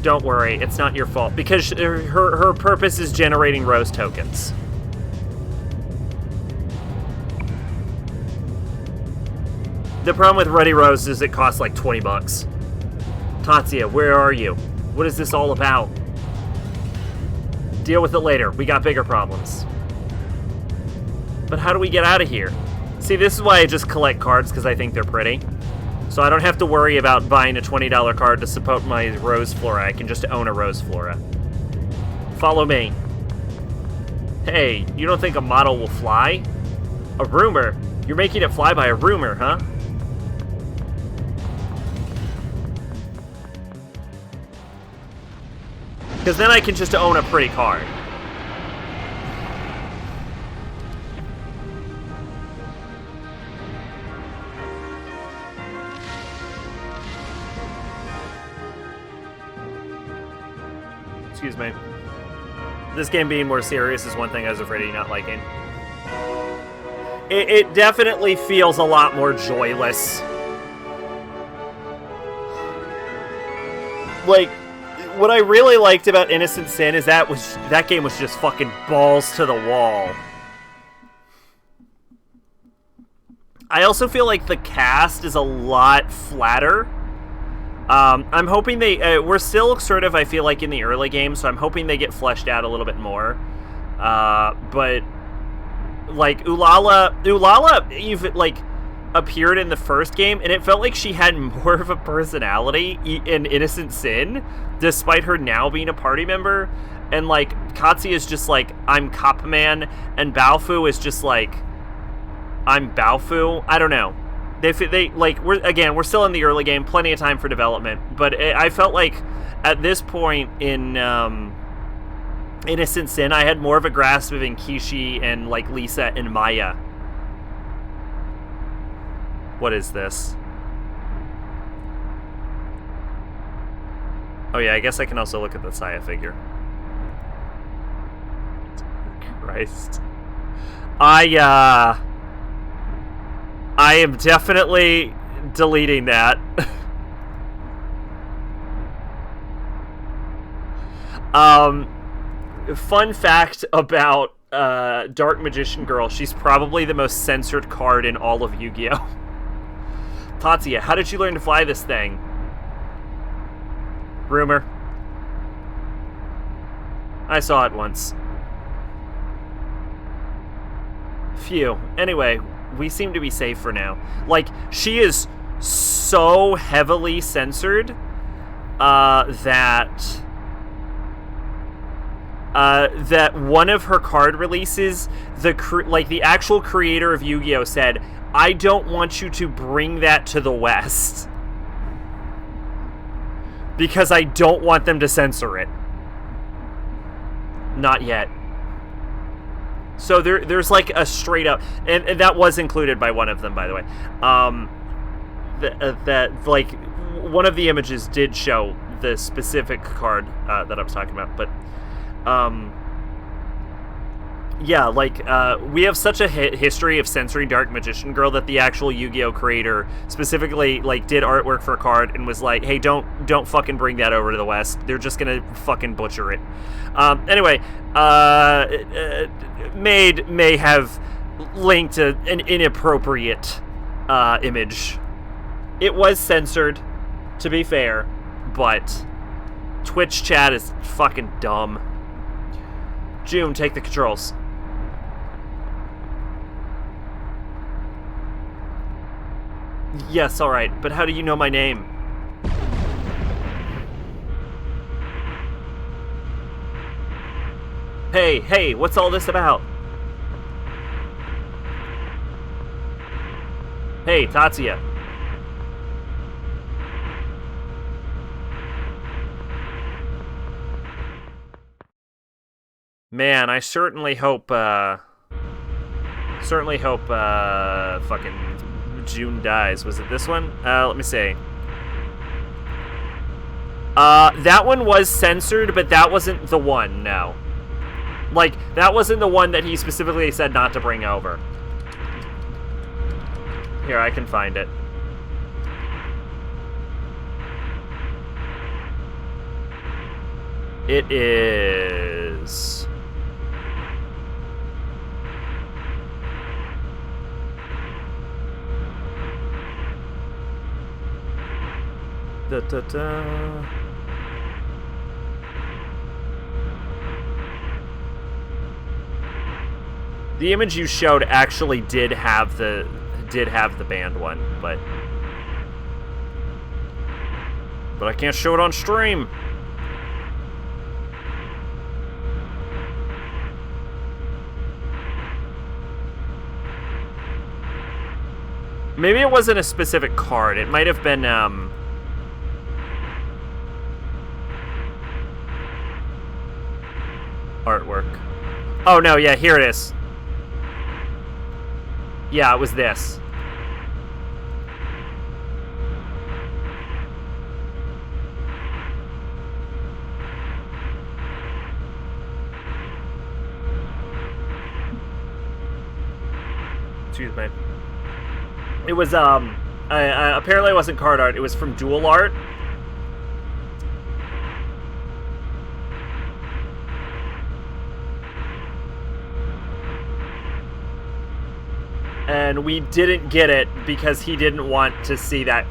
Don't worry, it's not your fault, because her purpose is generating Rose tokens. The problem with Ruddy Rose is it costs like 20 bucks. Tatsuya, where are you? What is this all about? Deal with it later. We got bigger problems. But how do we get out of here? See, this is why I just collect cards, because I think they're pretty. So I don't have to worry about buying a $20 card to support my Rose Flora. I can just own a Rose Flora. Follow me. Hey, you don't think a model will fly? A rumor? You're making it fly by a rumor, huh? Because then I can just own a pretty card. Excuse me. This game being more serious is one thing I was afraid of you not liking. It definitely feels a lot more joyless. Like... what I really liked about Innocent Sin is that game was just fucking balls to the wall. I also feel like the cast is a lot flatter. I'm hoping we're still sort of, I feel like, in the early game, so I'm hoping they get fleshed out a little bit more. But, like, Ulala even, like, appeared in the first game, and it felt like she had more of a personality in Innocent Sin, despite her now being a party member. And, like, Katsuya is just like, I'm Cop Man, and Baofu is just like, I'm Baofu. I don't know. They like, we're still in the early game, plenty of time for development, but I felt like at this point in Innocent Sin, I had more of a grasp of Kishi and, like, Lisa and Maya. What is this? Oh yeah, I guess I can also look at the Saya figure. Christ. I am definitely deleting that. Fun fact about Dark Magician Girl, she's probably the most censored card in all of Yu-Gi-Oh! Tatsuya, how did you learn to fly this thing? Rumor. I saw it once. Phew. Anyway, we seem to be safe for now. Like, she is so heavily censored that one of her card releases, the actual creator of Yu-Gi-Oh! Said, I don't want you to bring that to the West, because I don't want them to censor it. Not yet. So there's like a straight up, and that was included by one of them, by the way. That like one of the images did show the specific card that I was talking about, but yeah, like we have such a history of censoring Dark Magician Girl that the actual Yu-Gi-Oh! Creator specifically like did artwork for a card and was like, hey, don't fucking bring that over to the West. They're just gonna fucking butcher it. Anyway, may have linked to an inappropriate image. It was censored, to be fair, but Twitch chat is fucking dumb. June, take the controls. Yes, alright, but how do you know my name? Hey, what's all this about? Hey, Tatsuya. Man, I certainly hope fucking June dies. Was it this one? Let me see. That one was censored, but that wasn't the one, no. Like, that wasn't the one that he specifically said not to bring over. Here, I can find it. It is... The image you showed actually did have the banned one, but I can't show it on stream. Maybe it wasn't a specific card. It might have been artwork. Oh no, yeah, here it is. Yeah, it was this. Excuse me. It was, apparently it wasn't card art, it was from Dual Art. And we didn't get it because he didn't want to see that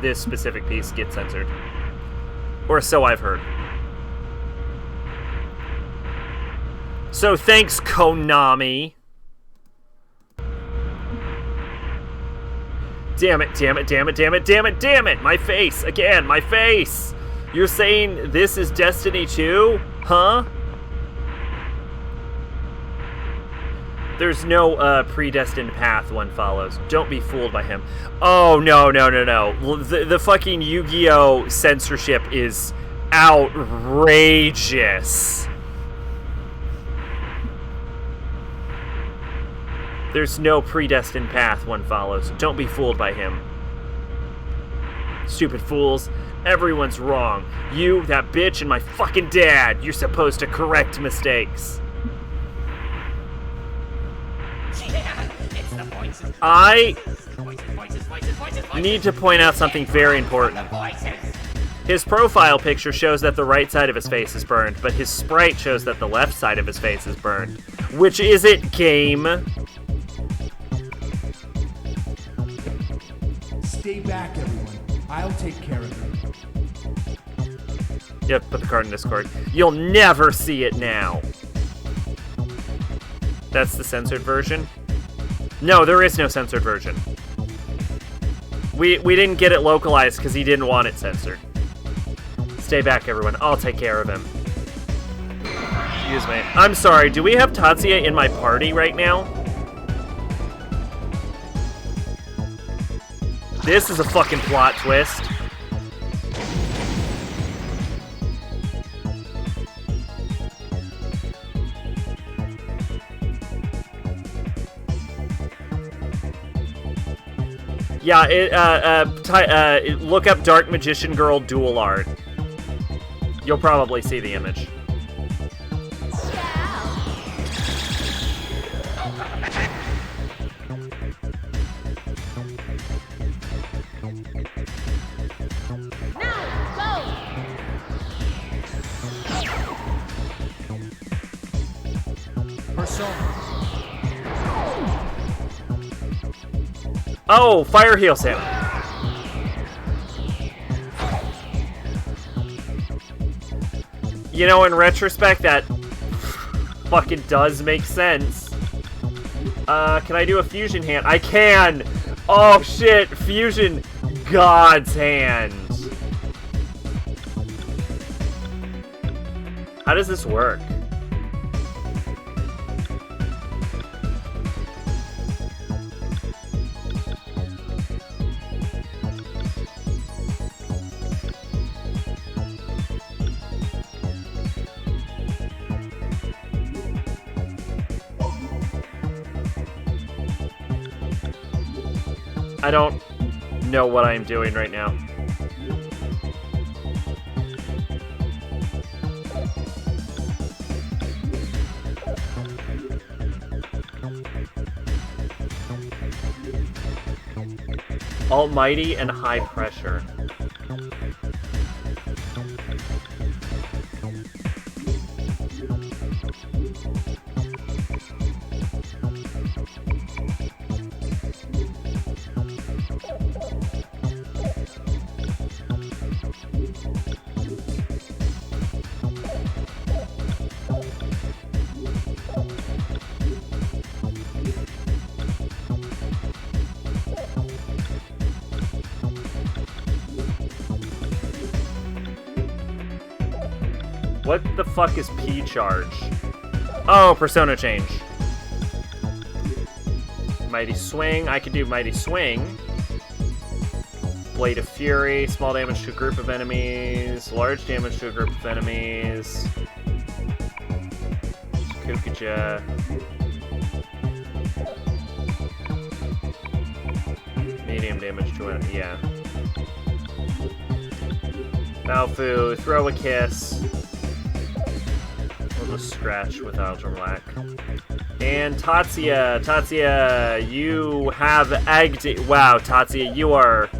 this specific piece get censored. Or so I've heard. So thanks, Konami. Damn it, damn it, damn it, damn it, damn it, damn it! My face! Again, my face! You're saying this is Destiny 2? Huh? There's no predestined path one follows. Don't be fooled by him. Oh, no, no, no, no. The fucking Yu-Gi-Oh! Censorship is outrageous. There's no predestined path one follows. Don't be fooled by him. Stupid fools. Everyone's wrong. You, that bitch, and my fucking dad. You're supposed to correct mistakes.
Yeah, it's the voices.
I
Voices.
need to point out something very important.
Voices.
His profile picture shows that the right side of his face is burned, but his sprite shows that the left side of his face is burned. Which is it, game?
Stay back, everyone. I'll take care of it.
Yep, put the card in Discord. You'll never see it now. That's the censored version? No, there is no censored version. We didn't get it localized because he didn't want it censored. Stay back, everyone. I'll take care of him. Excuse me. I'm sorry, do we have Tatsuya in my party right now? This is a fucking plot twist. Yeah, look up Dark Magician Girl Dual Art. You'll probably see the image. Oh, fire heals him. You know, in retrospect, that fucking does make sense. Can I do a fusion hand? I can! Oh shit, fusion God's hand. How does this work? I don't know what I'm doing right now. Almighty and high pressure. What the fuck is P-Charge? Oh, Persona Change. Mighty Swing. I could do Mighty Swing. Blade of Fury. Small damage to a group of enemies. Large damage to a group of enemies. Kukuja. Medium damage to an... yeah. Balfu. Throw a Kiss. We'll just scratch with Ultra Black. And Tatsuya, you have egged it. Wow, Tatsuya, you are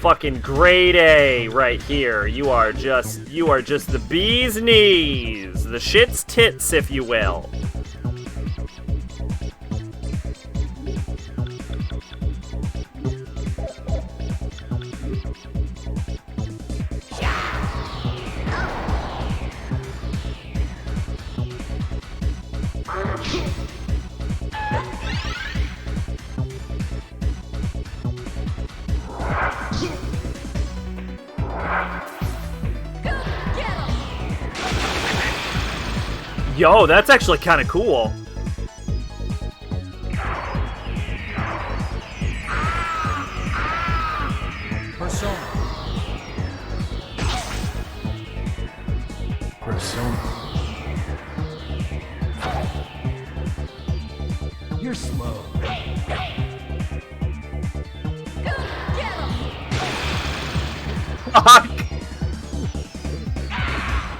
fucking grade A right here. You are just the bee's knees. The shit's tits, if you will. Yo, that's actually kind of cool.
Persona.
Persona.
You're slow.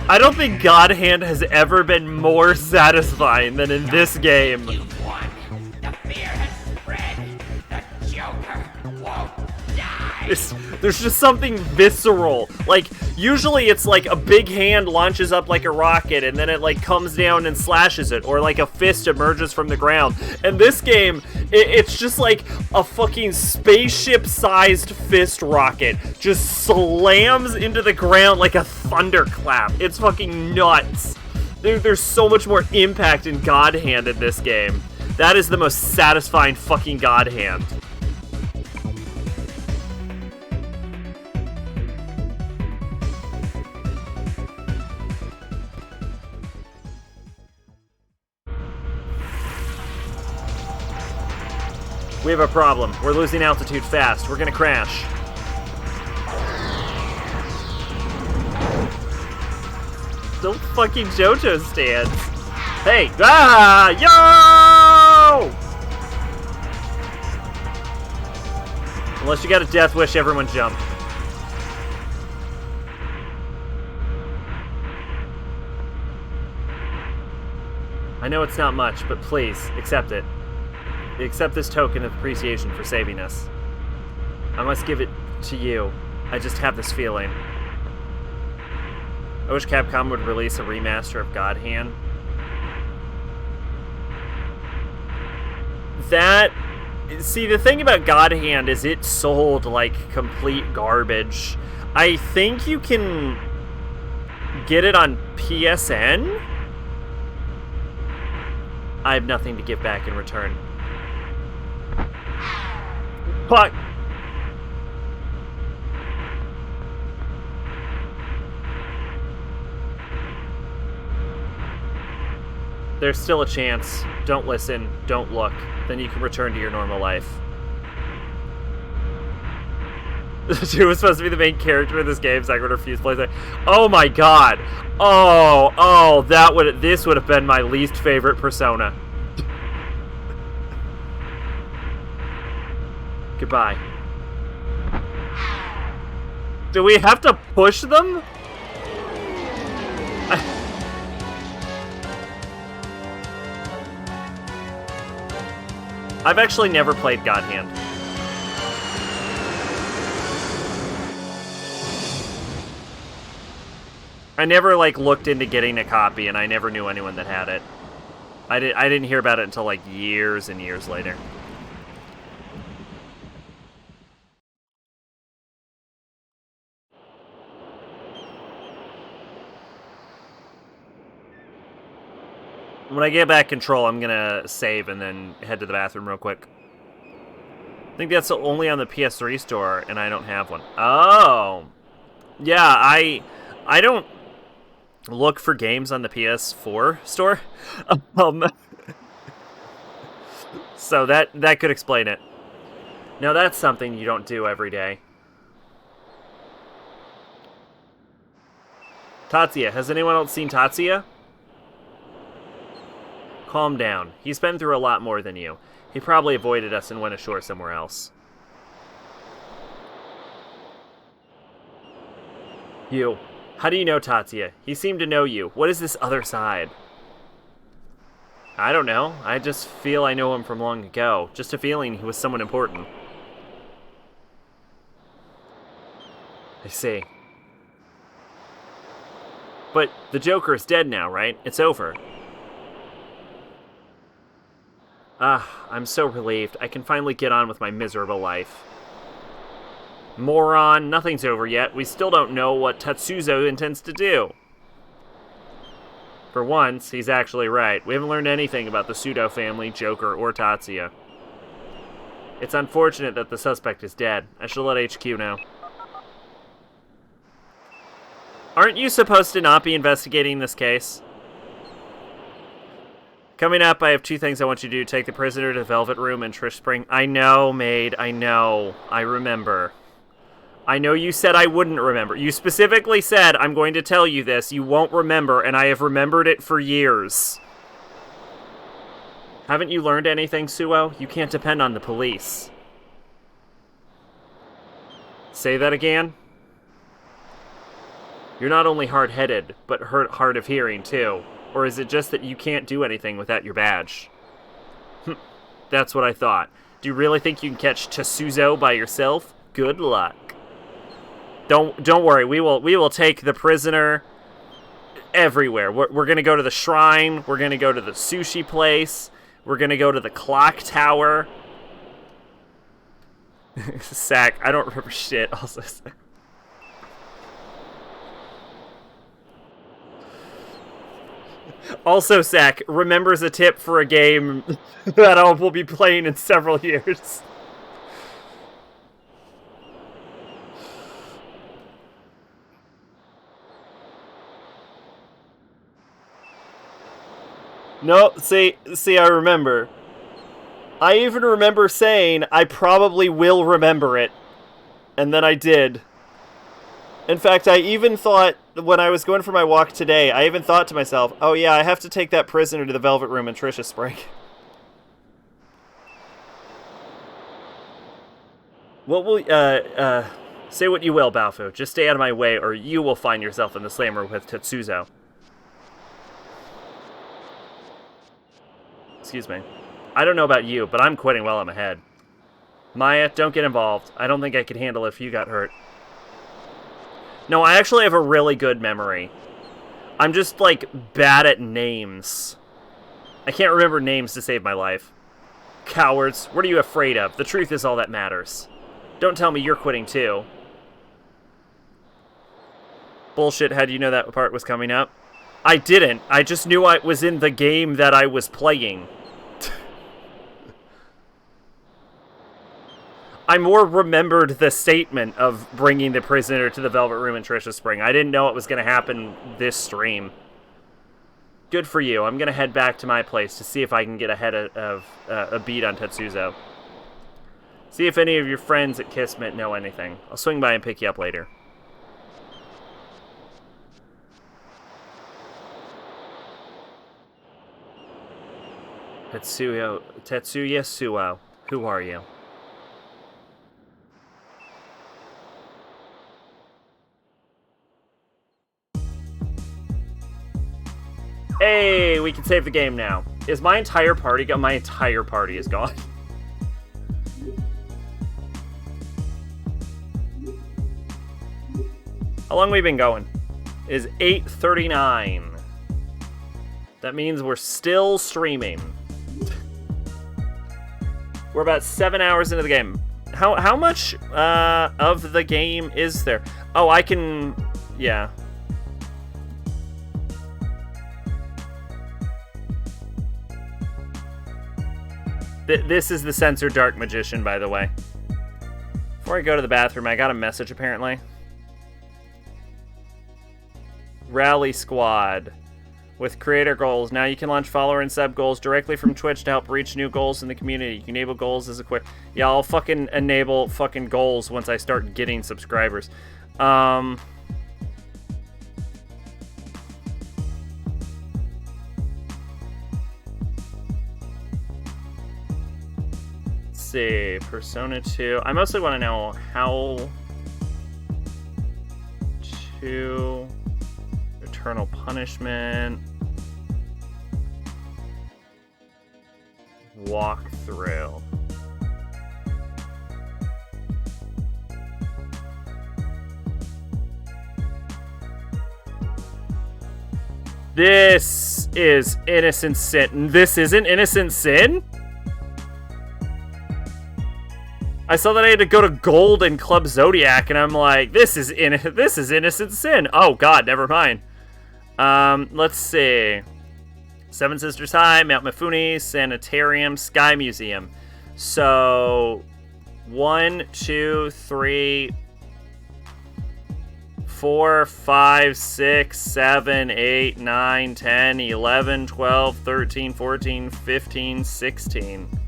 I don't think God Hand has ever been more satisfying than in this game.
You won. The fear has spread. The Joker won't die.
There's just something visceral. Like, usually it's like a big hand launches up like a rocket and then it like comes down and slashes it, or like a fist emerges from the ground. And this game, it's just like a fucking spaceship-sized fist rocket just slams into the ground like a thunderclap. It's fucking nuts. There's so much more impact in God Hand in this game. That is the most satisfying fucking God Hand. We have a problem. We're losing altitude fast. We're gonna crash. Don't fucking JoJo stands. Hey! Ah! Yo! Unless you got a death wish, everyone jump. I know it's not much, but please, accept it. Accept this token of appreciation for saving us. I must give it to you. I just have this feeling. I wish Capcom would release a remaster of God Hand. See, the thing about God Hand is it sold like complete garbage. I think you can get it on PSN? I have nothing to give back in return. Fuck! There's still a chance. Don't listen. Don't look. Then you can return to your normal life. She was supposed to be the main character of this game, so I could refuse plays it. Oh my god! Oh, this would have been my least favorite Persona. Goodbye. Do we have to push them? I've actually never played God Hand. I never, like, looked into getting a copy, and I never knew anyone that had it. I didn't hear about it until, like, years and years later. When I get back control, I'm gonna save and then head to the bathroom real quick. I think that's only on the PS3 store, and I don't have one. Oh! Yeah, I don't look for games on the PS4 store. So that could explain it. Now that's something you don't do every day. Tatsuya. Has anyone else seen Tatsuya? Calm down. He's been through a lot more than you. He probably avoided us and went ashore somewhere else. You. How do you know Tatsuya? He seemed to know you. What is this other side? I don't know. I just feel I know him from long ago. Just a feeling he was someone important. I see. But the Joker is dead now, right? It's over. I'm so relieved. I can finally get on with my miserable life. Moron, nothing's over yet. We still don't know what Tatsuyas intends to do. For once, he's actually right. We haven't learned anything about the Pseudo family, Joker, or Tatsuya. It's unfortunate that the suspect is dead. I shall let HQ know. Aren't you supposed to not be investigating this case? Coming up, I have 2 things I want you to do. Take the prisoner to the Velvet Room and Trish Spring. I know, maid. I know. I remember. I know you said I wouldn't remember. You specifically said, I'm going to tell you this. You won't remember, and I have remembered it for years. Haven't you learned anything, Suo? You can't depend on the police. Say that again? You're not only hard-headed, but hard of hearing, too. Or is it just that you can't do anything without your badge? That's what I thought. Do you really think you can catch Tatsuzo by yourself? Good luck. Don't worry. We will take the prisoner everywhere. We're going to go to the shrine. We're going to go to the sushi place. We're going to go to the clock tower. Sack. I don't remember shit. Also, Also, Sack remembers a tip for a game that I will be playing in several years. No, see, I remember. I even remember saying I probably will remember it. And then I did. In fact, I even thought, when I was going for my walk today, I even thought to myself, oh yeah, I have to take that prisoner to the Velvet Room in Tricia Spring. What will, say what you will, Baofu. Just stay out of my way, or you will find yourself in the slammer with Tetsuzo. Excuse me. I don't know about you, but I'm quitting while I'm ahead. Maya, don't get involved. I don't think I could handle it if you got hurt. No, I actually have a really good memory. I'm just, like, bad at names. I can't remember names to save my life. Cowards, what are you afraid of? The truth is all that matters. Don't tell me you're quitting, too. Bullshit, how do you know that part was coming up? I didn't. I just knew I was in the game that I was playing. I more remembered the statement of bringing the prisoner to the Velvet Room in Tricia Spring. I didn't know it was going to happen this stream. Good for you. I'm going to head back to my place to see if I can get ahead of a beat on Tetsuzo. See if any of your friends at Kismet know anything. I'll swing by and pick you up later. Tetsuya Suo. Who are you? Hey, we can save the game now. Is my entire party gone? My entire party is gone. How long have we been going? It is 8:39. That means we're still streaming. We're about 7 hours into the game. How much of the game is there? Oh, I can... yeah. This is the censored Dark Magician, by the way. Before I go to the bathroom, I got a message, apparently. Rally Squad. With creator goals. Now you can launch follower and sub goals directly from Twitch to help reach new goals in the community. You can enable goals as a quick... yeah, I'll fucking enable fucking goals once I start getting subscribers. Let's see. Persona 2. I mostly want to know how to... Eternal Punishment... Walkthrough. This is Innocent Sin. This isn't Innocent Sin? I saw that I had to go to Gold and Club Zodiac, and I'm like, this is Innocent Sin. Oh god, never mind. Let's see. Seven Sisters High, Mount Mifune, Sanitarium, Sky Museum. So, 1, 2, 3, 4, 5, 6, 7, 8, 9, 10, 11, 12, 13, 14, 15, 16,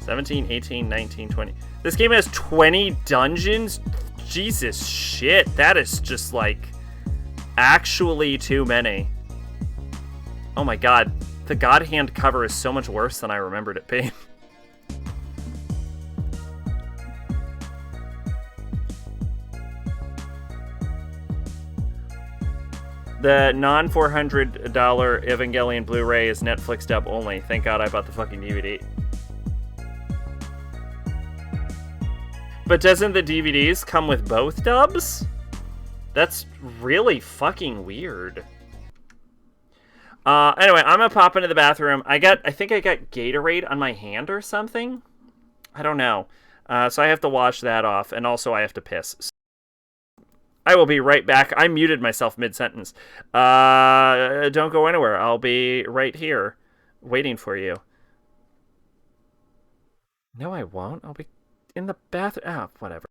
17, 18, 19, 20. This game has 20 dungeons? Jesus shit, that is just like actually too many. Oh my god, the God Hand cover is so much worse than I remembered it being. The non-$400 Evangelion Blu-ray is Netflix dub only. Thank God I bought the fucking DVD. But doesn't the DVDs come with both dubs? That's really fucking weird. Anyway, I'm gonna pop into the bathroom. I think I got Gatorade on my hand or something. I don't know. So I have to wash that off, and also I have to piss. I will be right back. I muted myself mid-sentence. Don't go anywhere. I'll be right here, waiting for you. No, I won't. I'll be in the bathroom. Ah, whatever.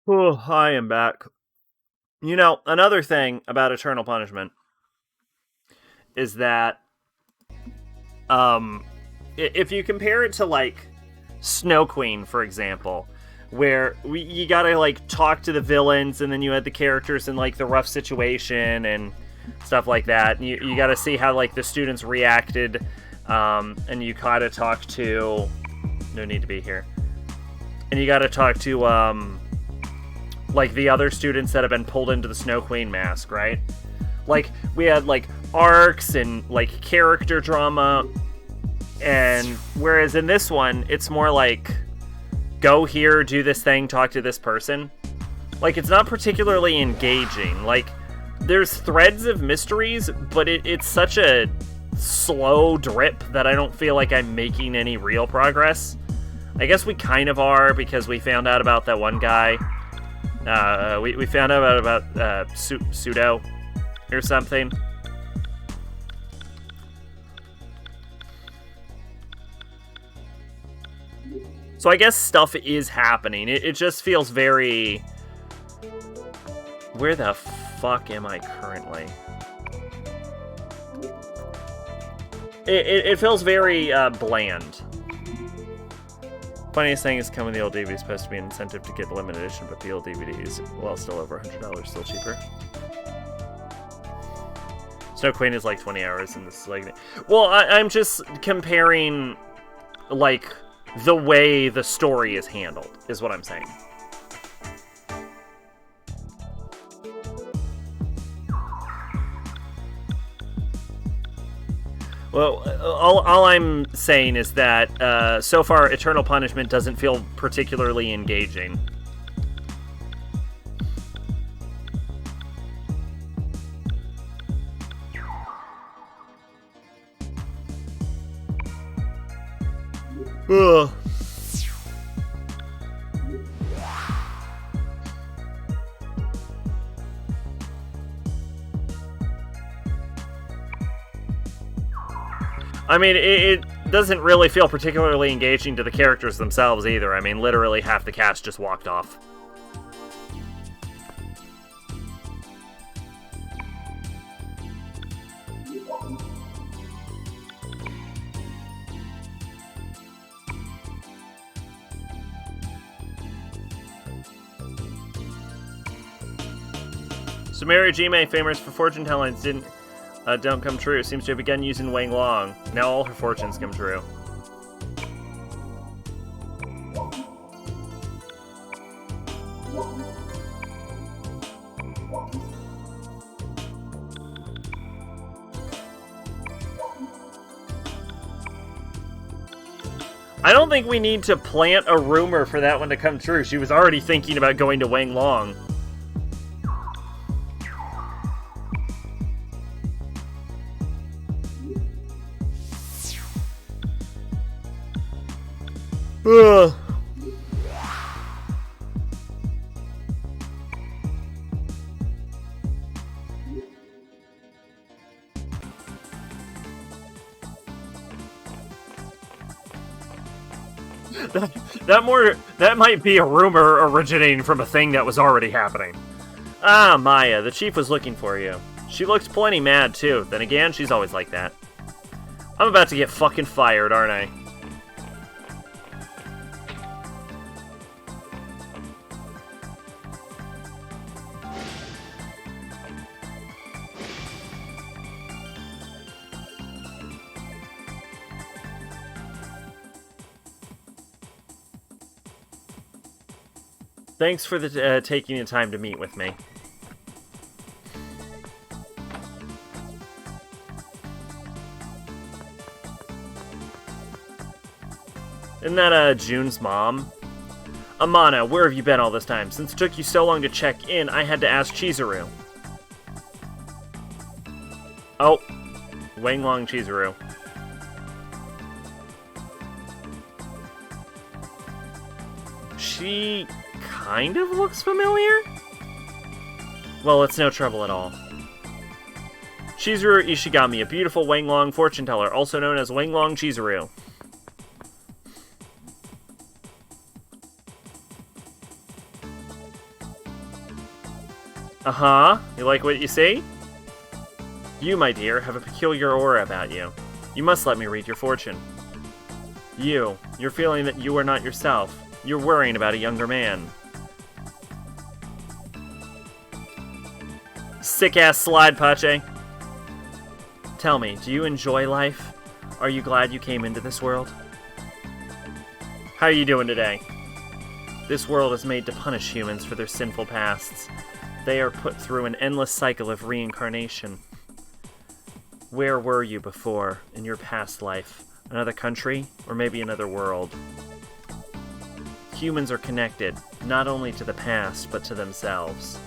Oh, I am back. You know, another thing about Eternal Punishment is that, if you compare it to, like, Snow Queen, for example, where you gotta, like, talk to the villains, and then you had the characters in, like, the rough situation and stuff like that, and you gotta see how, like, the students reacted, and you gotta talk to... No need to be here. And you gotta talk to, like, the other students that have been pulled into the Snow Queen mask, right? Like, we had, like, arcs and, like, character drama, and whereas in this one, it's more like, go here, do this thing, talk to this person. Like, it's not particularly engaging. Like, there's threads of mysteries, but it's such a slow drip that I don't feel like I'm making any real progress. I guess we kind of are, because we found out about that one guy. We found out about pseudo or something. So I guess stuff is happening. It just feels very... Where the fuck am I currently? It feels very bland. Funniest thing is coming the old DVD is supposed to be an incentive to get the limited edition, but the old DVD is, well, still over $100, still cheaper. Snow Queen is like 20 hours, and this is like... Well, I'm just comparing, like, the way the story is handled, is what I'm saying. Well, all I'm saying is that so far, Eternal Punishment doesn't feel particularly engaging. Ugh. I mean, it doesn't really feel particularly engaging to the characters themselves either. I mean, literally half the cast just walked off. Sumeru Jime, famous for fortune tellings, don't come true. Seems to have begun using Wang Long. Now all her fortunes come true. I don't think we need to plant a rumor for that one to come true. She was already thinking about going to Wang Long. Ugh. That might be a rumor originating from a thing that was already happening. Ah, Maya, the chief was looking for you. She looks plenty mad, too. Then again, she's always like that. I'm about to get fucking fired, aren't I? Thanks for taking the time to meet with me. Isn't that June's mom? Amana, where have you been all this time? Since it took you so long to check in, I had to ask Chizuru. Oh, Wang Long Chizuru. She kind of looks familiar? Well, it's no trouble at all. Chizuru Ishigami, a beautiful Wang Long fortune teller, also known as Wang Long Chizuru. Uh-huh. You like what you see? You, my dear, have a peculiar aura about you. You must let me read your fortune. You're feeling that you are not yourself. You're worrying about a younger man. Sick-ass slide, Pache. Tell me, do you enjoy life? Are you glad you came into this world? How are you doing today? This world is made to punish humans for their sinful pasts. They are put through an endless cycle of reincarnation. Where were you before, in your past life? Another country, or maybe another world? Humans are connected, not only to the past, but to themselves.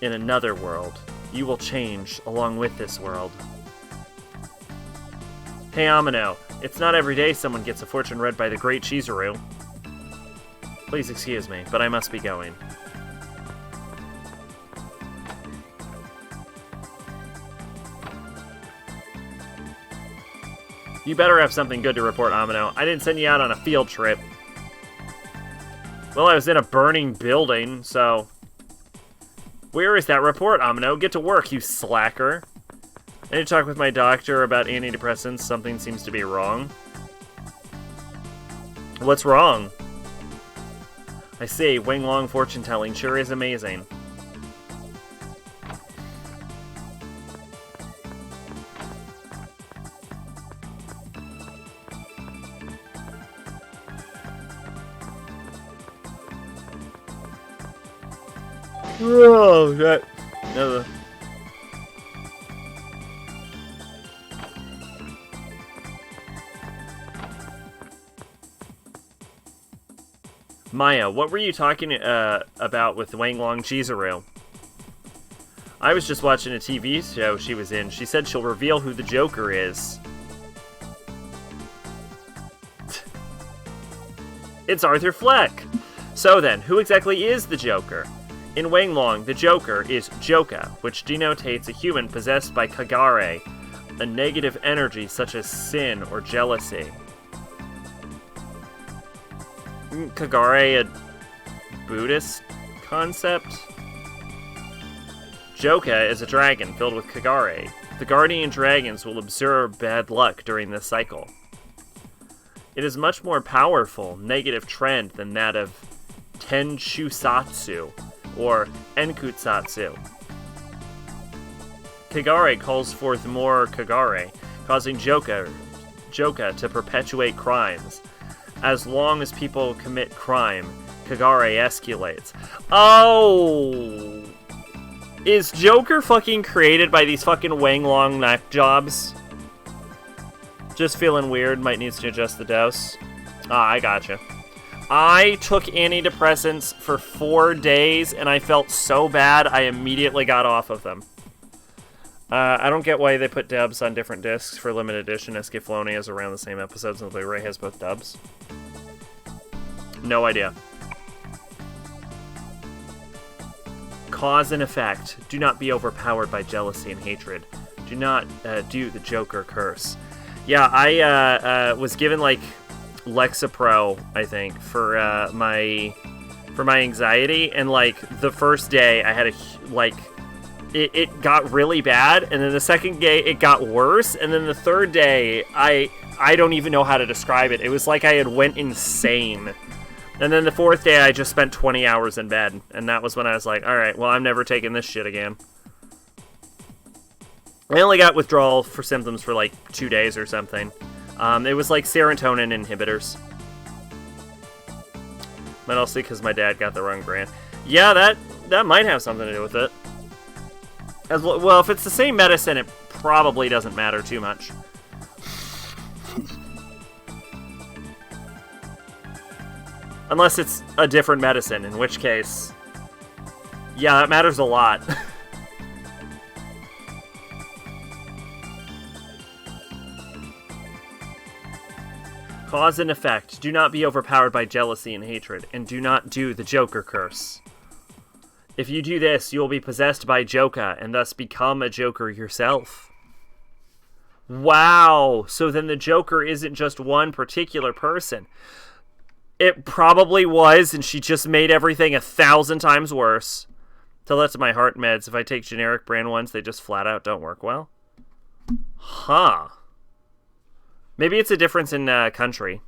In another world, you will change along with this world. Hey Amino, it's not every day someone gets a fortune read by the great Chizuru. Please excuse me, but I must be going. You better have something good to report, Amino. I didn't send you out on a field trip. Well, I was in a burning building, so... Where is that report, Amino? Get to work, you slacker. I need to talk with my doctor about antidepressants. Something seems to be wrong. What's wrong? I see, Wing Long fortune-telling sure is amazing. Oh, that... No, Maya, what were you talking about with Wang Long Chizuru? I was just watching a TV show she was in. She said she'll reveal who the Joker is. It's Arthur Fleck! So then, who exactly is the Joker? In Wang Long, the Joker is Joka, which denotates a human possessed by Kagare, a negative energy such as sin or jealousy. Isn't Kagare a Buddhist concept? Joka is a dragon filled with Kagare. The guardian dragons will absorb bad luck during this cycle. It is much more powerful negative trend than that of Tenshusatsu or Enkutsatsu. Kagare calls forth more Kagare, causing Joka to perpetuate crimes. As long as people commit crime, Kagare escalates. Oh! Is Joker fucking created by these fucking Wang Long neck jobs? Just feeling weird, might need to adjust the dose. Ah, I gotcha. I took antidepressants for 4 days, and I felt so bad, I immediately got off of them. I don't get why they put dubs on different discs for limited edition. Escaflowne has around the same episodes, and Blu-ray has both dubs. No idea. Cause and effect. Do not be overpowered by jealousy and hatred. Do not do the Joker curse. Yeah, I was given like Lexapro, I think, for my anxiety, and like the first day I had it got really bad, and then the second day it got worse, and then the third day I don't even know how to describe it. It was like I had went insane. And then the fourth day I just spent 20 hours in bed, and that was when I was like, alright, well, I'm never taking this shit again. I only got withdrawal for symptoms for like 2 days or something. It was like serotonin inhibitors. But also because my dad got the wrong brand. Yeah, that might have something to do with it. Well, if it's the same medicine, it probably doesn't matter too much. Unless it's a different medicine, in which case... Yeah, that matters a lot. Cause and effect. Do not be overpowered by jealousy and hatred, and do not do the Joker curse. If you do this, you will be possessed by Joka, and thus become a Joker yourself. Wow! So then the Joker isn't just one particular person. It probably was, and she just made everything 1,000 times worse. Tell that to my heart meds. If I take generic brand ones, they just flat out don't work well. Huh. Maybe it's a difference in country.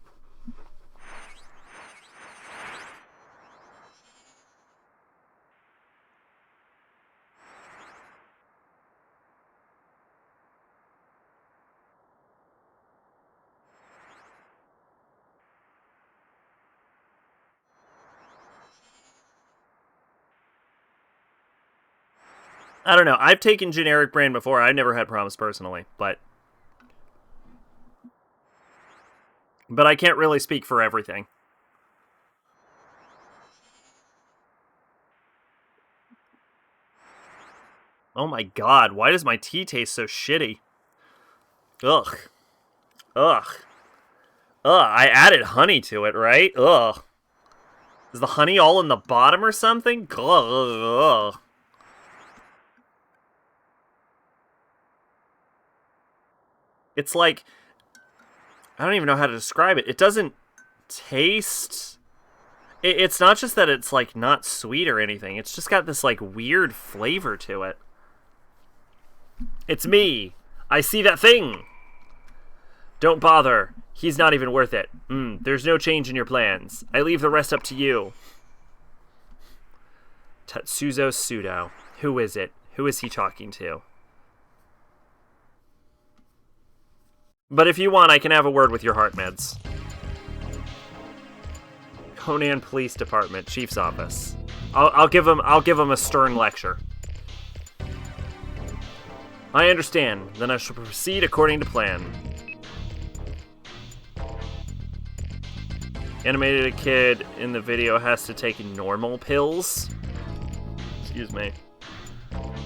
I don't know. I've taken generic brand before. I've never had problems personally, but I can't really speak for everything. Oh my god, why does my tea taste so shitty? Ugh. Ugh. Ugh, I added honey to it, right? Ugh. Is the honey all in the bottom or something? Ugh. It's like I don't even know how to describe it. It doesn't taste... It's not just that it's, like, not sweet or anything. It's just got this, like, weird flavor to it. It's me. I see that thing. Don't bother. He's not even worth it. There's no change in your plans. I leave the rest up to you. Tatsuzo Sudo. Who is it? Who is he talking to? But if you want, I can have a word with your heart meds. Conan Police Department, Chief's Office. I'll give him a stern lecture. I understand. Then I shall proceed according to plan. Animated kid in the video has to take normal pills. Excuse me.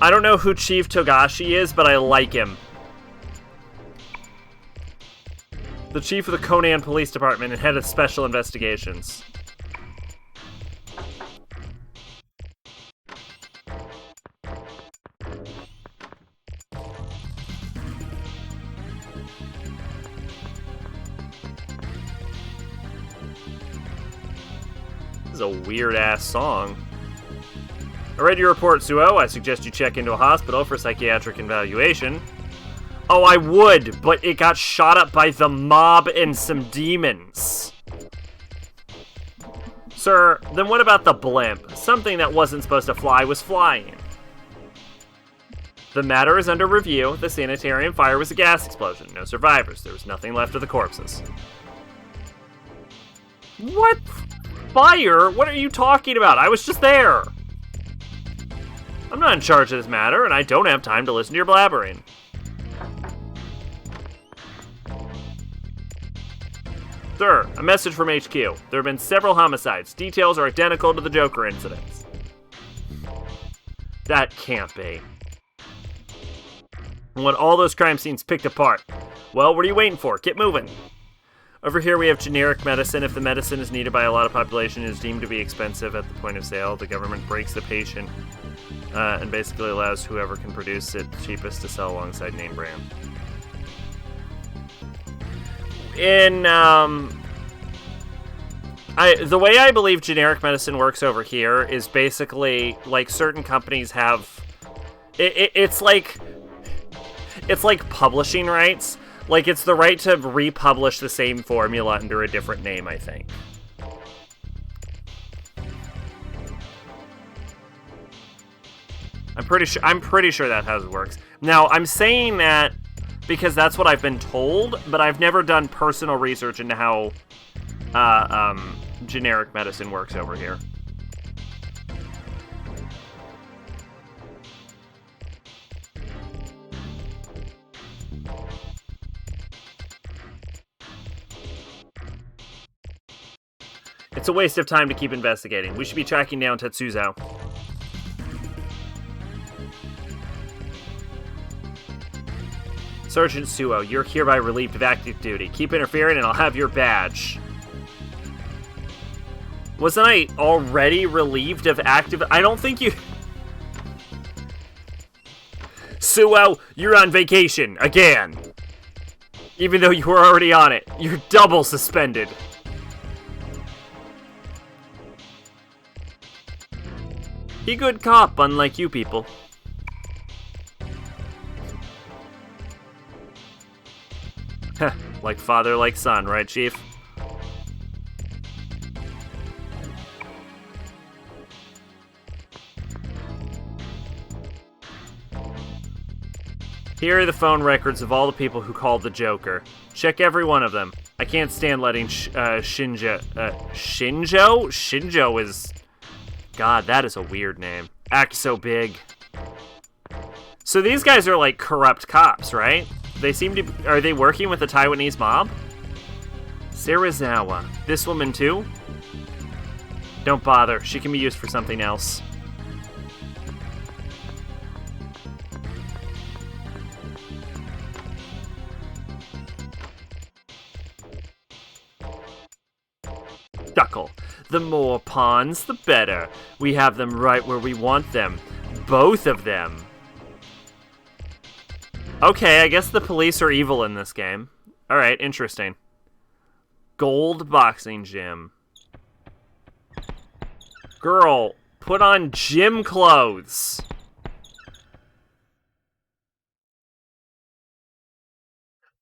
I don't know who Chief Togashi is, but I like him. The chief of the Conan Police Department and head of special investigations. This is a weird-ass song. I read your report, Suo. I suggest you check into a hospital for psychiatric evaluation. Oh, I would, but it got shot up by the mob and some demons. Sir, then what about the blimp? Something that wasn't supposed to fly was flying. The matter is under review. The sanitarium fire was a gas explosion. No survivors. There was nothing left of the corpses. What? Fire? What are you talking about? I was just there. I'm not in charge of this matter, and I don't have time to listen to your blabbering. Sir, a message from HQ. There have been several homicides. Details are identical to the Joker incidents. That can't be. I want all those crime scenes picked apart. Well, what are you waiting for? Get moving. Over here we have generic medicine. If the medicine is needed by a lot of population, it is deemed to be expensive at the point of sale. The government breaks the patient and basically allows whoever can produce it cheapest to sell alongside name brand. The way I believe generic medicine works over here is basically like certain companies have it's like publishing rights. Like it's the right to republish the same formula under a different name, I think. I'm pretty sure that's how it works. Now, I'm saying that because that's what I've been told, but I've never done personal research into how generic medicine works over here. It's a waste of time to keep investigating. We should be tracking down Tatsuzo. Sergeant Suo, you're hereby relieved of active duty. Keep interfering and I'll have your badge. Wasn't I already relieved of active... I don't think you... Suo, you're on vacation, again. Even though you were already on it. You're double suspended. He good cop, unlike you people. Heh, like father, like son, right, Chief? Here are the phone records of all the people who called the Joker. Check every one of them. I can't stand letting Shinjo... Shinjo is... God, that is a weird name. Act so big. So these guys are like corrupt cops, right? They seem to... Are they working with the Taiwanese mob? Sarazawa. This woman too? Don't bother. She can be used for something else. Duckle. The more pawns, the better. We have them right where we want them. Both of them. Okay, I guess the police are evil in this game. Alright, interesting. Gold boxing gym. Girl, put on gym clothes.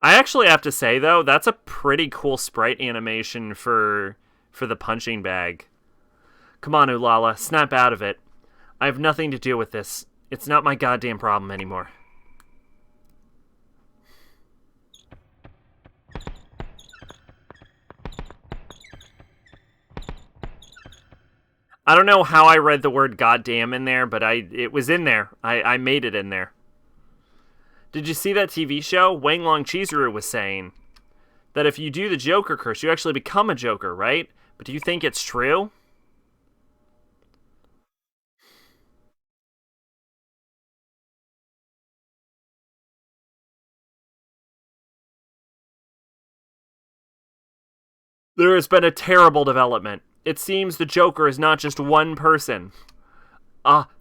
I actually have to say, though, that's a pretty cool sprite animation for the punching bag. Come on, Ulala, snap out of it. I have nothing to do with this. It's not my goddamn problem anymore. I don't know how I read the word goddamn in there, but it was in there. I made it in there. Did you see that TV show? Wang Long Chizuru was saying that if you do the Joker curse, you actually become a Joker, right? But do you think it's true? There has been a terrible development. It seems the Joker is not just one person.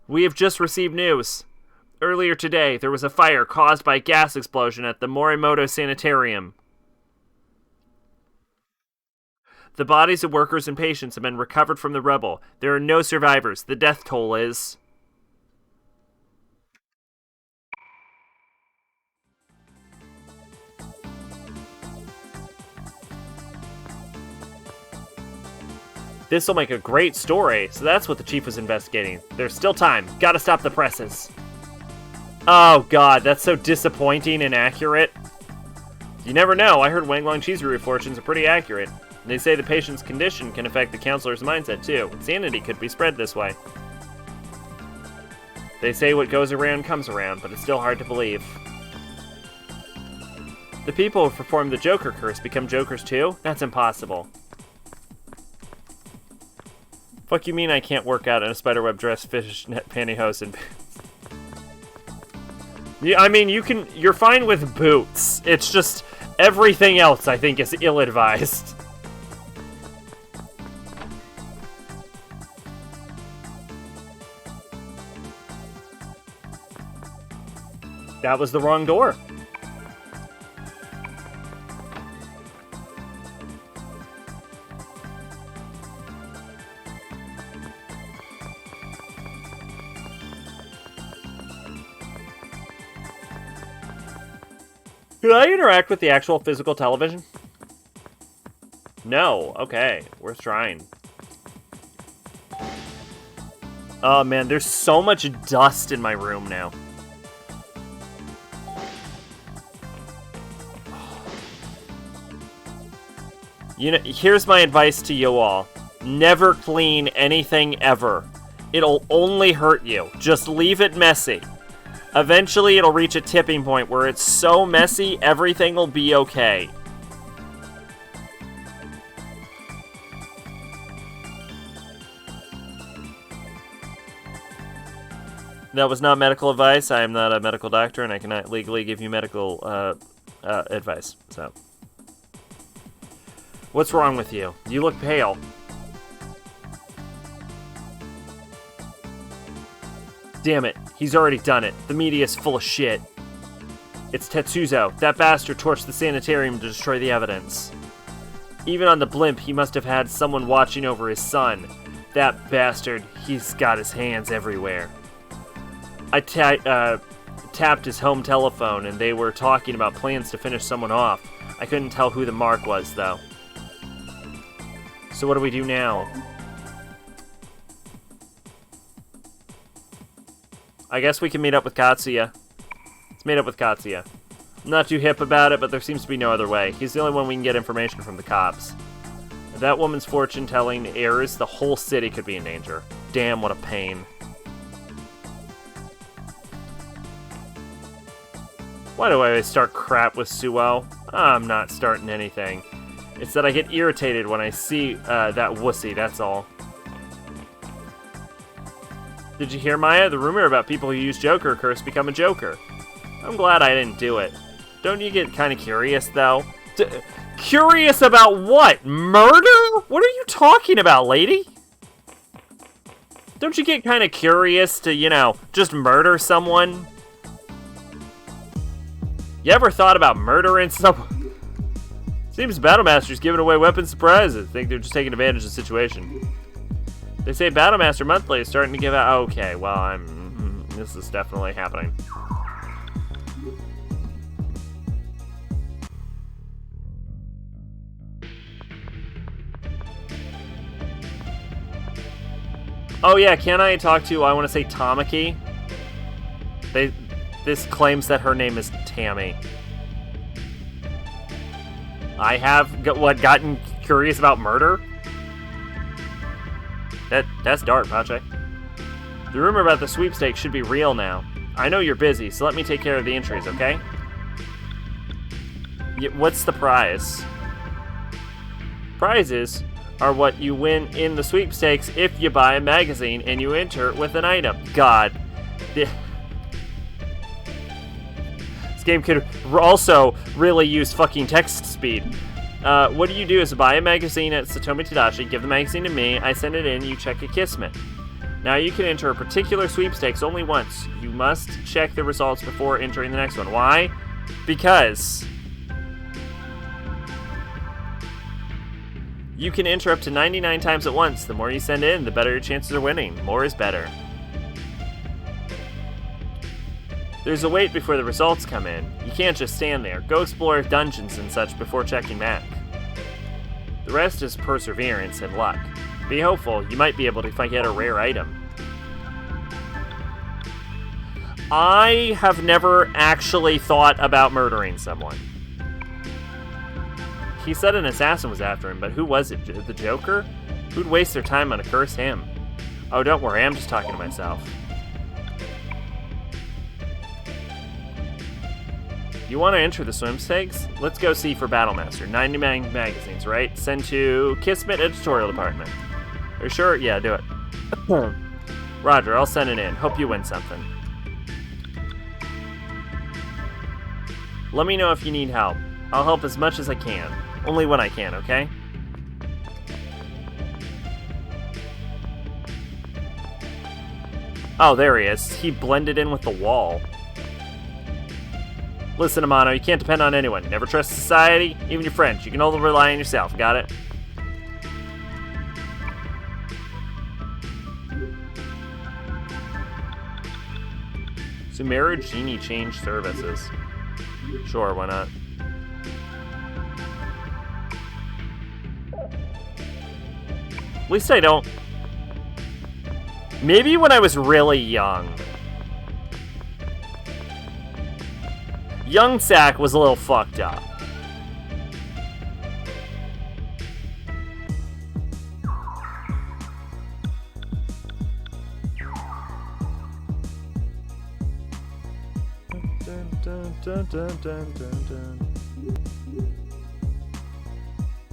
We have just received news. Earlier today, there was a fire caused by a gas explosion at the Morimoto Sanitarium. The bodies of workers and patients have been recovered from the rubble. There are no survivors. The death toll is... This'll make a great story, so that's what the chief was investigating. There's still time. Gotta stop the presses. Oh god, that's so disappointing and accurate. You never know, I heard Wang Long Chizuru fortunes are pretty accurate. They say the patient's condition can affect the counselor's mindset too. Insanity could be spread this way. They say what goes around comes around, but it's still hard to believe. The people who perform the Joker curse become Jokers too? That's impossible. Fuck you mean I can't work out in a spiderweb dress, fishnet pantyhose, and pants? Yeah, I mean, you're fine with boots. It's just everything else I think is ill-advised. That was the wrong door. Could I interact with the actual physical television? No. Okay. Worth trying. Oh man, there's so much dust in my room now. You know, here's my advice to you all. Never clean anything ever. It'll only hurt you. Just leave it messy. Eventually, it'll reach a tipping point where it's so messy, everything will be okay. That was not medical advice. I am not a medical doctor, and I cannot legally give you medical advice. So, what's wrong with you? You look pale. Damn it, he's already done it. The media's full of shit. It's Tetsuzo. That bastard torched the sanitarium to destroy the evidence. Even on the blimp, he must have had someone watching over his son. That bastard, he's got his hands everywhere. I tapped his home telephone, and they were talking about plans to finish someone off. I couldn't tell who the mark was, though. So what do we do now? I guess we can meet up with Katsuya. Let's meet up with Katsuya. I'm not too hip about it, but there seems to be no other way. He's the only one we can get information from the cops. If that woman's fortune-telling errors, the whole city could be in danger. Damn, what a pain. Why do I always start crap with Suo? I'm not starting anything. It's that I get irritated when I see that wussy, that's all. Did you hear, Maya? The rumor about people who use Joker curse become a Joker. I'm glad I didn't do it. Don't you get kind of curious, though? Curious about what? Murder? What are you talking about, lady? Don't you get kind of curious to, you know, just murder someone? You ever thought about murdering someone? Seems Battlemaster's giving away weapon surprises. I think they're just taking advantage of the situation. They say Battlemaster Monthly is starting to give out. Okay, well, this is definitely happening. Oh yeah, can I talk to, I want to say Tamaki? This claims that her name is Tammy. I have, gotten curious about murder? That's dark, Pache. The rumor about the sweepstakes should be real now. I know you're busy, so let me take care of the entries, okay? What's the prize? Prizes are what you win in the sweepstakes if you buy a magazine and you enter with an item. God. This game could also really use fucking text speed. What you do is buy a magazine at Satomi Tadashi, give the magazine to me, I send it in, you check a Kismet. Now you can enter a particular sweepstakes only once. You must check the results before entering the next one. Why? Because you can enter up to 99 times at once. The more you send in, the better your chances of winning. More is better. There's a wait before the results come in. You can't just stand there. Go explore dungeons and such before checking back. The rest is perseverance and luck. Be hopeful, you might be able to get a rare item. I have never actually thought about murdering someone. He said an assassin was after him, but who was it? The Joker? Who'd waste their time on a curse him? Oh, don't worry, I'm just talking to myself. You want to enter the sweepstakes? Let's go see for Battlemaster. 99 magazines, right? Send to Kismet Editorial Department. Are you sure? Yeah, do it. Roger, I'll send it in. Hope you win something. Let me know if you need help. I'll help as much as I can. Only when I can, okay? Oh, there he is. He blended in with the wall. Listen, Amano, you can't depend on anyone. Never trust society, even your friends. You can only rely on yourself. Got it? Sumeru Genie change services. Sure, why not? At least I don't. Maybe when I was really young. Young Sack was a little fucked up.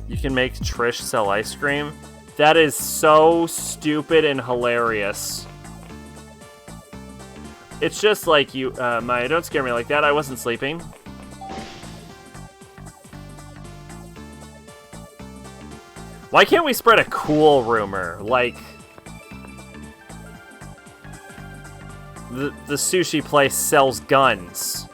You can make Trish sell ice cream? That is so stupid and hilarious. It's just like you, Maya, don't scare me like that. I wasn't sleeping. Why can't we spread a cool rumor? Like, the sushi place sells guns.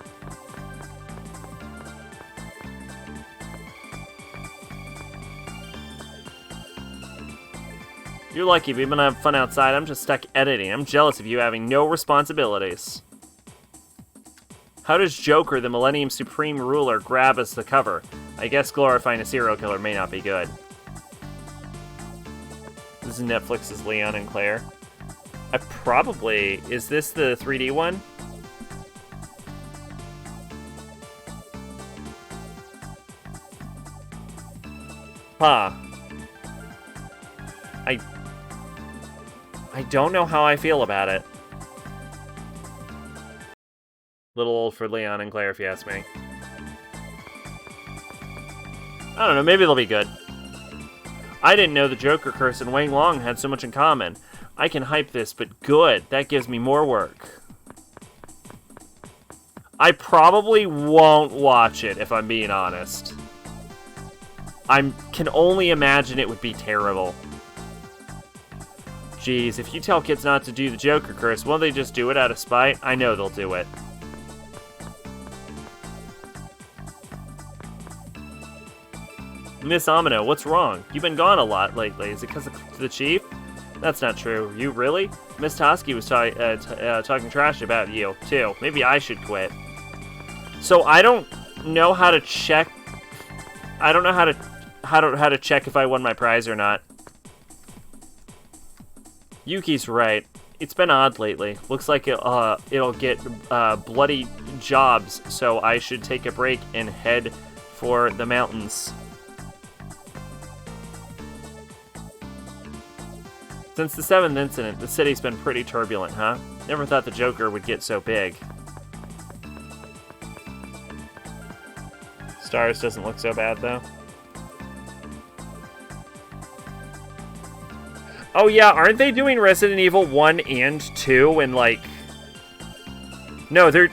You're lucky, we've been having fun outside. I'm just stuck editing. I'm jealous of you having no responsibilities. How does Joker, the Millennium Supreme Ruler, grab us the cover? I guess glorifying a serial killer may not be good. This is Netflix's Leon and Claire. Is this the 3D one? Huh. I don't know how I feel about it. Little old for Leon and Claire, if you ask me. I don't know, maybe they'll be good. I didn't know the Joker Curse and Wang Long had so much in common. I can hype this, but good. That gives me more work. I probably won't watch it, if I'm being honest. I can only imagine it would be terrible. Jeez, if you tell kids not to do the Joker Curse, won't they just do it out of spite? I know they'll do it. Miss Amino, what's wrong? You've been gone a lot lately. Is it because of the chief? That's not true. You really? Miss Toski was talking trash about you, too. Maybe I should quit. So I don't know how to check. I don't know how to check if I won my prize or not. Yuki's right. It's been odd lately. Looks like it'll get bloody jobs, so I should take a break and head for the mountains. Since the 7th incident, the city's been pretty turbulent, huh? Never thought the Joker would get so big. Stars doesn't look so bad, though. Oh yeah, aren't they doing Resident Evil 1 and 2 and like... No, they're...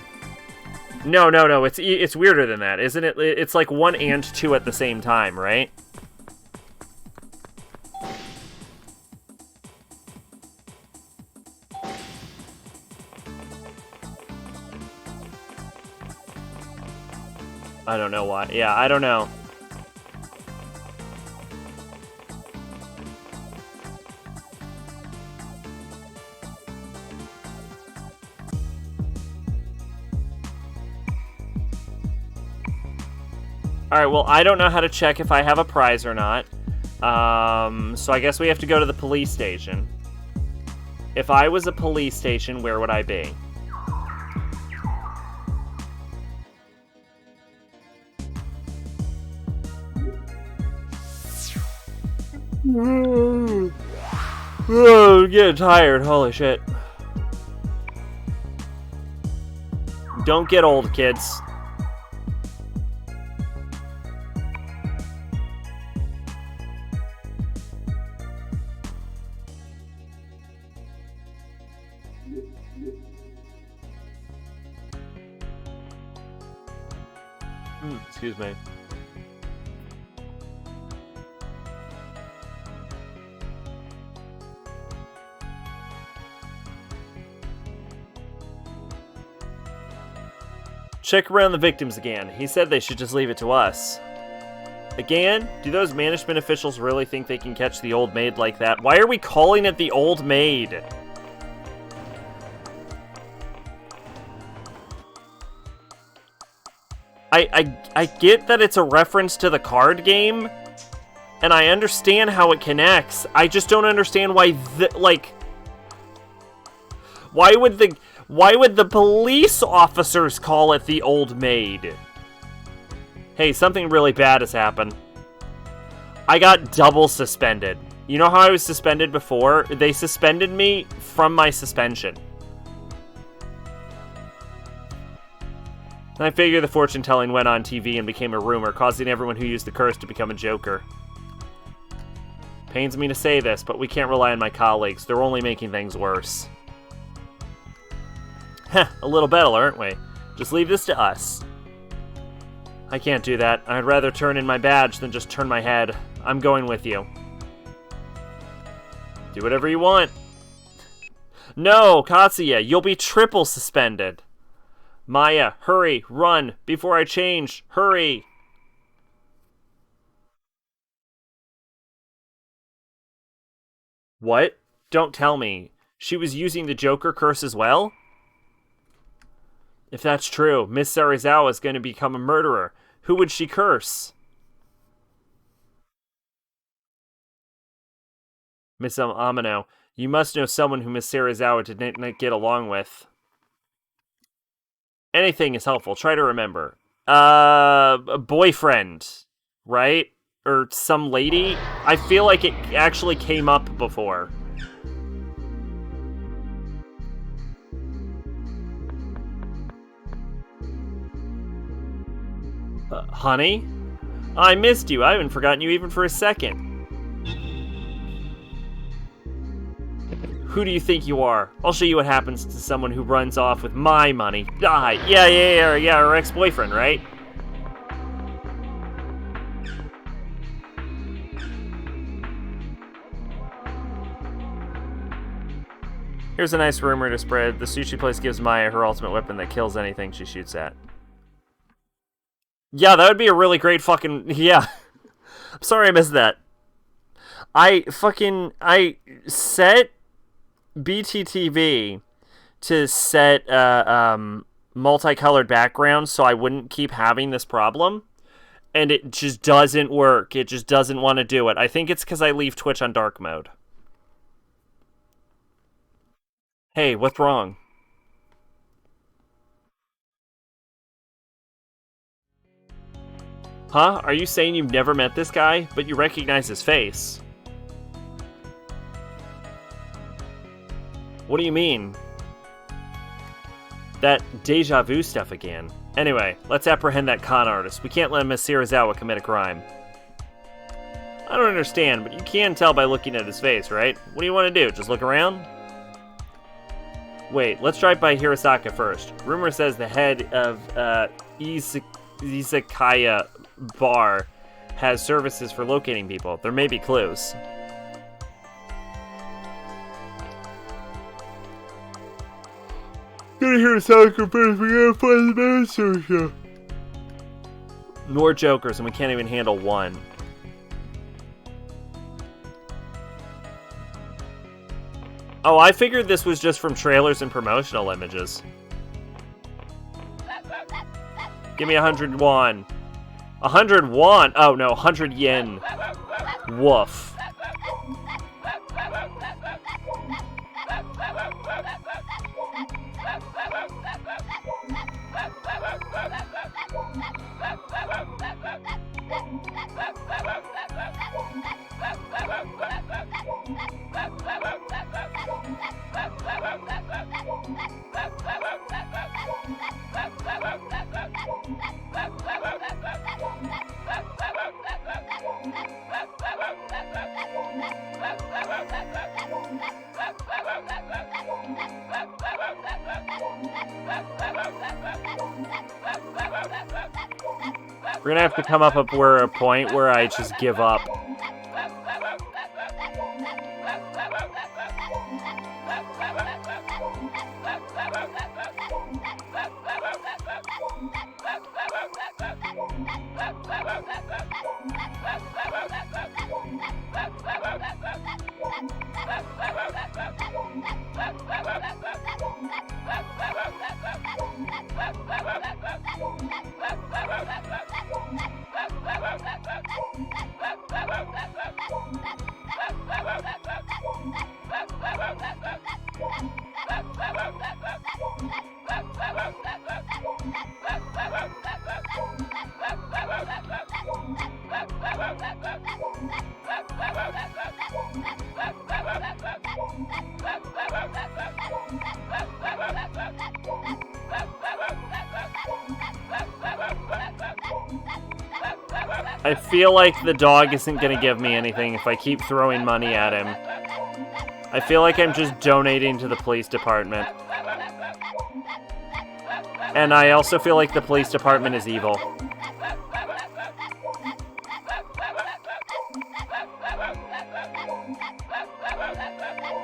No, it's weirder than that, isn't it? It's like 1 and 2 at the same time, right? I don't know why. Yeah, I don't know. Alright, well, I don't know how to check if I have a prize or not. So I guess we have to go to the police station. If I was a police station, where would I be? Oh, I'm getting tired. Holy shit. Don't get old, kids. Excuse me. Check around the victims again. He said they should just leave it to us. Again? Do those management officials really think they can catch the old maid like that? Why are we calling it the old maid? I get that it's a reference to the card game, and I understand how it connects. I just don't understand why why would the police officers call it the old maid? Hey, something really bad has happened. I got double suspended. You know how I was suspended before? They suspended me from my suspension. I figure the fortune-telling went on TV and became a rumor, causing everyone who used the curse to become a joker. Pains me to say this, but we can't rely on my colleagues. They're only making things worse. Heh, a little better, aren't we? Just leave this to us. I can't do that. I'd rather turn in my badge than just turn my head. I'm going with you. Do whatever you want. No, Katsuya, you'll be triple suspended. Maya, hurry, run, before I change, hurry! What? Don't tell me. She was using the Joker curse as well? If that's true, Miss Serizawa is going to become a murderer. Who would she curse? Miss Amino, you must know someone who Miss Serizawa did not get along with. Anything is helpful. Try to remember. A boyfriend, right? Or some lady? I feel like it actually came up before. Honey? I missed you. I haven't forgotten you even for a second. Who do you think you are? I'll show you what happens to someone who runs off with my money. Die. Yeah, her ex-boyfriend, right? Here's a nice rumor to spread. The sushi place gives Maya her ultimate weapon that kills anything she shoots at. Yeah, that would be a really great fucking... Yeah. I'm sorry I missed that. I set BTTV to set multicolored backgrounds so I wouldn't keep having this problem. And it just doesn't work. It just doesn't want to do it. I think it's because I leave Twitch on dark mode. Hey, what's wrong? Huh? Are you saying you've never met this guy, but you recognize his face? What do you mean? That deja vu stuff again. Anyway, let's apprehend that con artist. We can't let Masirazawa commit a crime. I don't understand, but you can tell by looking at his face, right? What do you want to do? Just look around? Wait, let's drive by Hirosaka first. Rumor says the head of Izakaya Bar has services for locating people. There may be clues. Gonna hear Hirosaka first. We gotta find the master here. More jokers, and we can't even handle one. Oh, I figured this was just from trailers and promotional images. Give me 100 won. 100 won? Oh no, 100 yen. Woof. We're gonna have to come up with a point where I just give up. I feel like the dog isn't gonna give me anything if I keep throwing money at him. I feel like I'm just donating to the police department. And I also feel like the police department is evil.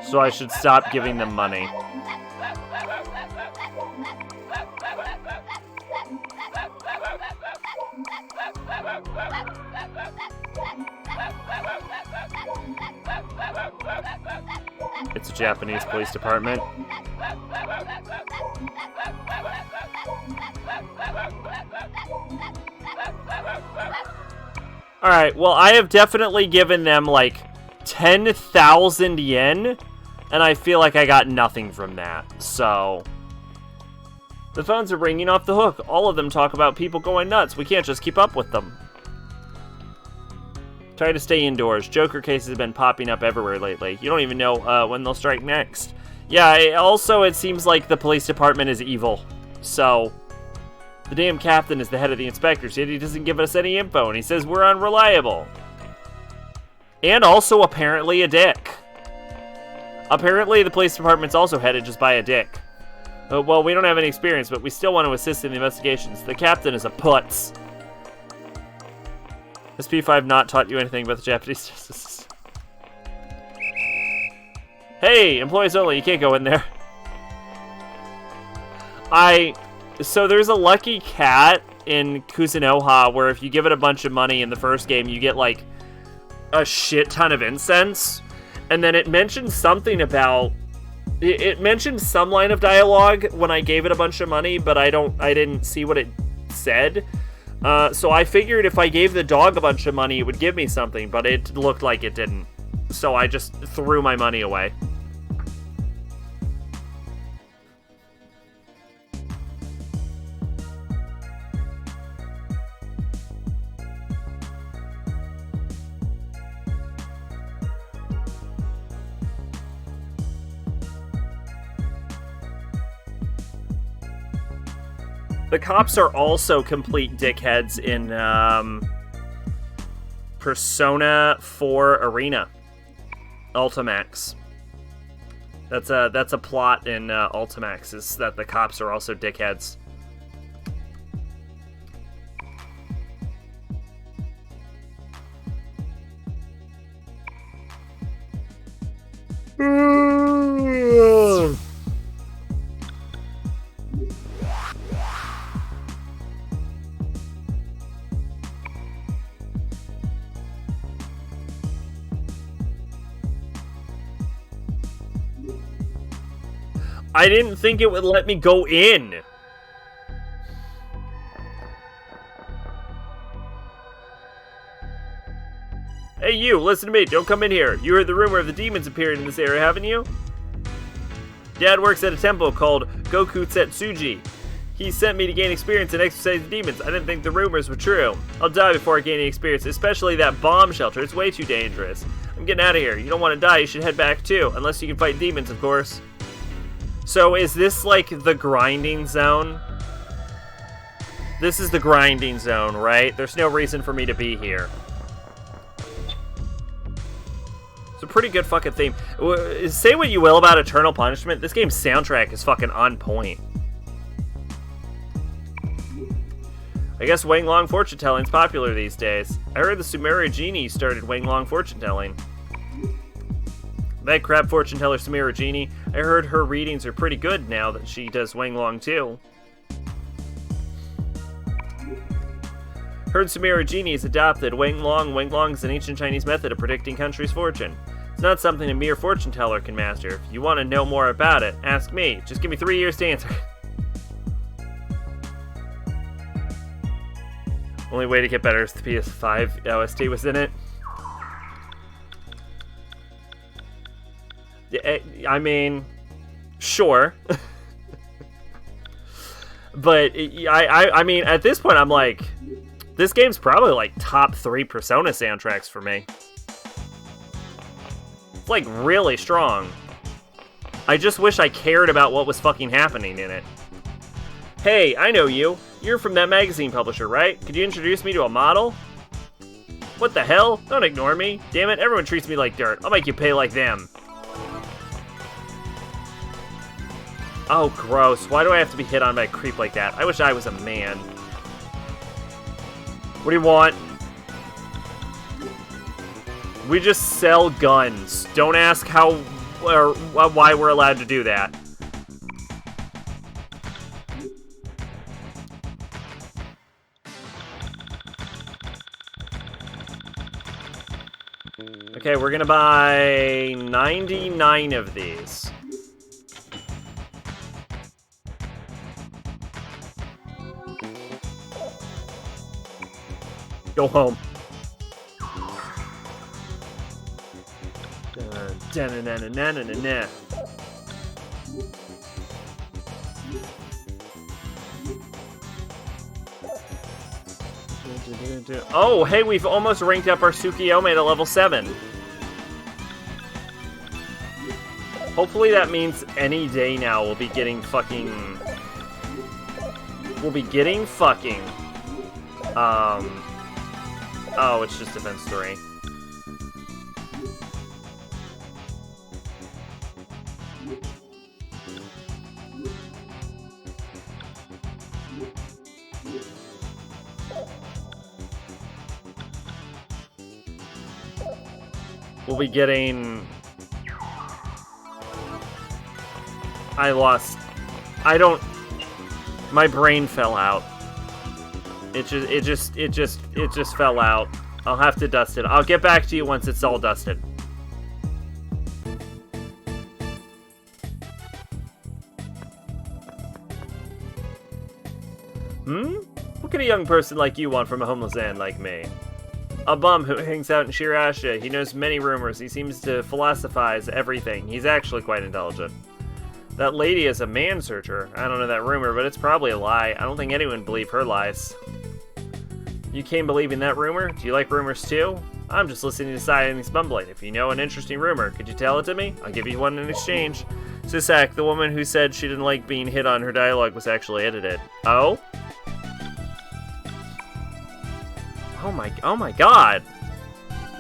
So I should stop giving them money. It's a Japanese police department. Alright, well, I have definitely given them like 10,000 yen, and I feel like I got nothing from that, so... The phones are ringing off the hook. All of them talk about people going nuts. We can't just keep up with them. Try to stay indoors. Joker cases have been popping up everywhere lately. You don't even know when they'll strike next. Yeah, it seems like the police department is evil. So, the damn captain is the head of the inspectors, yet he doesn't give us any info, and he says we're unreliable. And also, apparently, a dick. Apparently, the police department's also headed just by a dick. Well, we don't have any experience, but we still want to assist in the investigations. The captain is a putz. Has P5 not taught you anything about the Japanese justice? Hey, employees only, you can't go in there. So there's a lucky cat in Kusunoha where if you give it a bunch of money in the first game, you get like a shit ton of incense, and then it mentioned something about... It mentioned some line of dialogue when I gave it a bunch of money, but I didn't see what it said. So I figured if I gave the dog a bunch of money, it would give me something, but it looked like it didn't. So I just threw my money away. The cops are also complete dickheads in Persona 4 Arena, Ultimax. That's a plot in Ultimax, is that the cops are also dickheads. I didn't think it would let me go in. Hey you, listen to me, don't come in here. You heard the rumor of the demons appearing in this area, haven't you? Dad works at a temple called Gokutsetsuji. He sent me to gain experience and exorcise the demons. I didn't think the rumors were true. I'll die before I gain any experience, especially that bomb shelter. It's way too dangerous. I'm getting out of here. You don't want to die, you should head back too. Unless you can fight demons, of course. So is this like the grinding zone? This is the grinding zone, right? There's no reason for me to be here. It's a pretty good fucking theme. Say what you will about Eternal Punishment, this game's soundtrack is fucking on point. I guess Wanglong fortune telling's popular these days. I heard the Sumeru Genie started Wanglong fortune telling. That crap fortune teller Sumeru Genie, I heard her readings are pretty good now that she does Wanglong too. Heard Sumeru Genie is adopted Wanglong. Wanglong is an ancient Chinese method of predicting country's fortune. It's not something a mere fortune teller can master. If you want to know more about it, ask me. Just give me 3 years to answer. Only way to get better is the PS5 OST was in it. I mean, sure. But I mean, at this point, I'm like, this game's probably like top 3 Persona soundtracks for me. It's like really strong. I just wish I cared about what was fucking happening in it. Hey, I know you. You're from that magazine publisher, right? Could you introduce me to a model? What the hell? Don't ignore me. Damn it, everyone treats me like dirt. I'll make you pay like them. Oh, gross. Why do I have to be hit on by a creep like that? I wish I was a man. What do you want? We just sell guns. Don't ask how or why we're allowed to do that. Okay, we're gonna buy 99 of these. Go home. Da-na-na-na-na-na-na. Oh, hey, we've almost ranked up our Tsukiyomi to level 7. Hopefully that means any day now we'll be getting fucking... Oh, it's just defense 3. We'll be getting... My brain fell out. It just fell out. I'll have to dust it. I'll get back to you once it's all dusted. What could a young person like you want from a homeless man like me? A bum who hangs out in Shirasha. He knows many rumors. He seems to philosophize everything. He's actually quite intelligent. That lady is a man-searcher. I don't know that rumor, but it's probably a lie. I don't think anyone would believe her lies. You came believing that rumor? Do you like rumors too? I'm just listening to silence mumbling. If you know an interesting rumor, could you tell it to me? I'll give you one in exchange. Sisak, the woman who said she didn't like being hit on her dialogue was actually edited. Oh? Oh my god.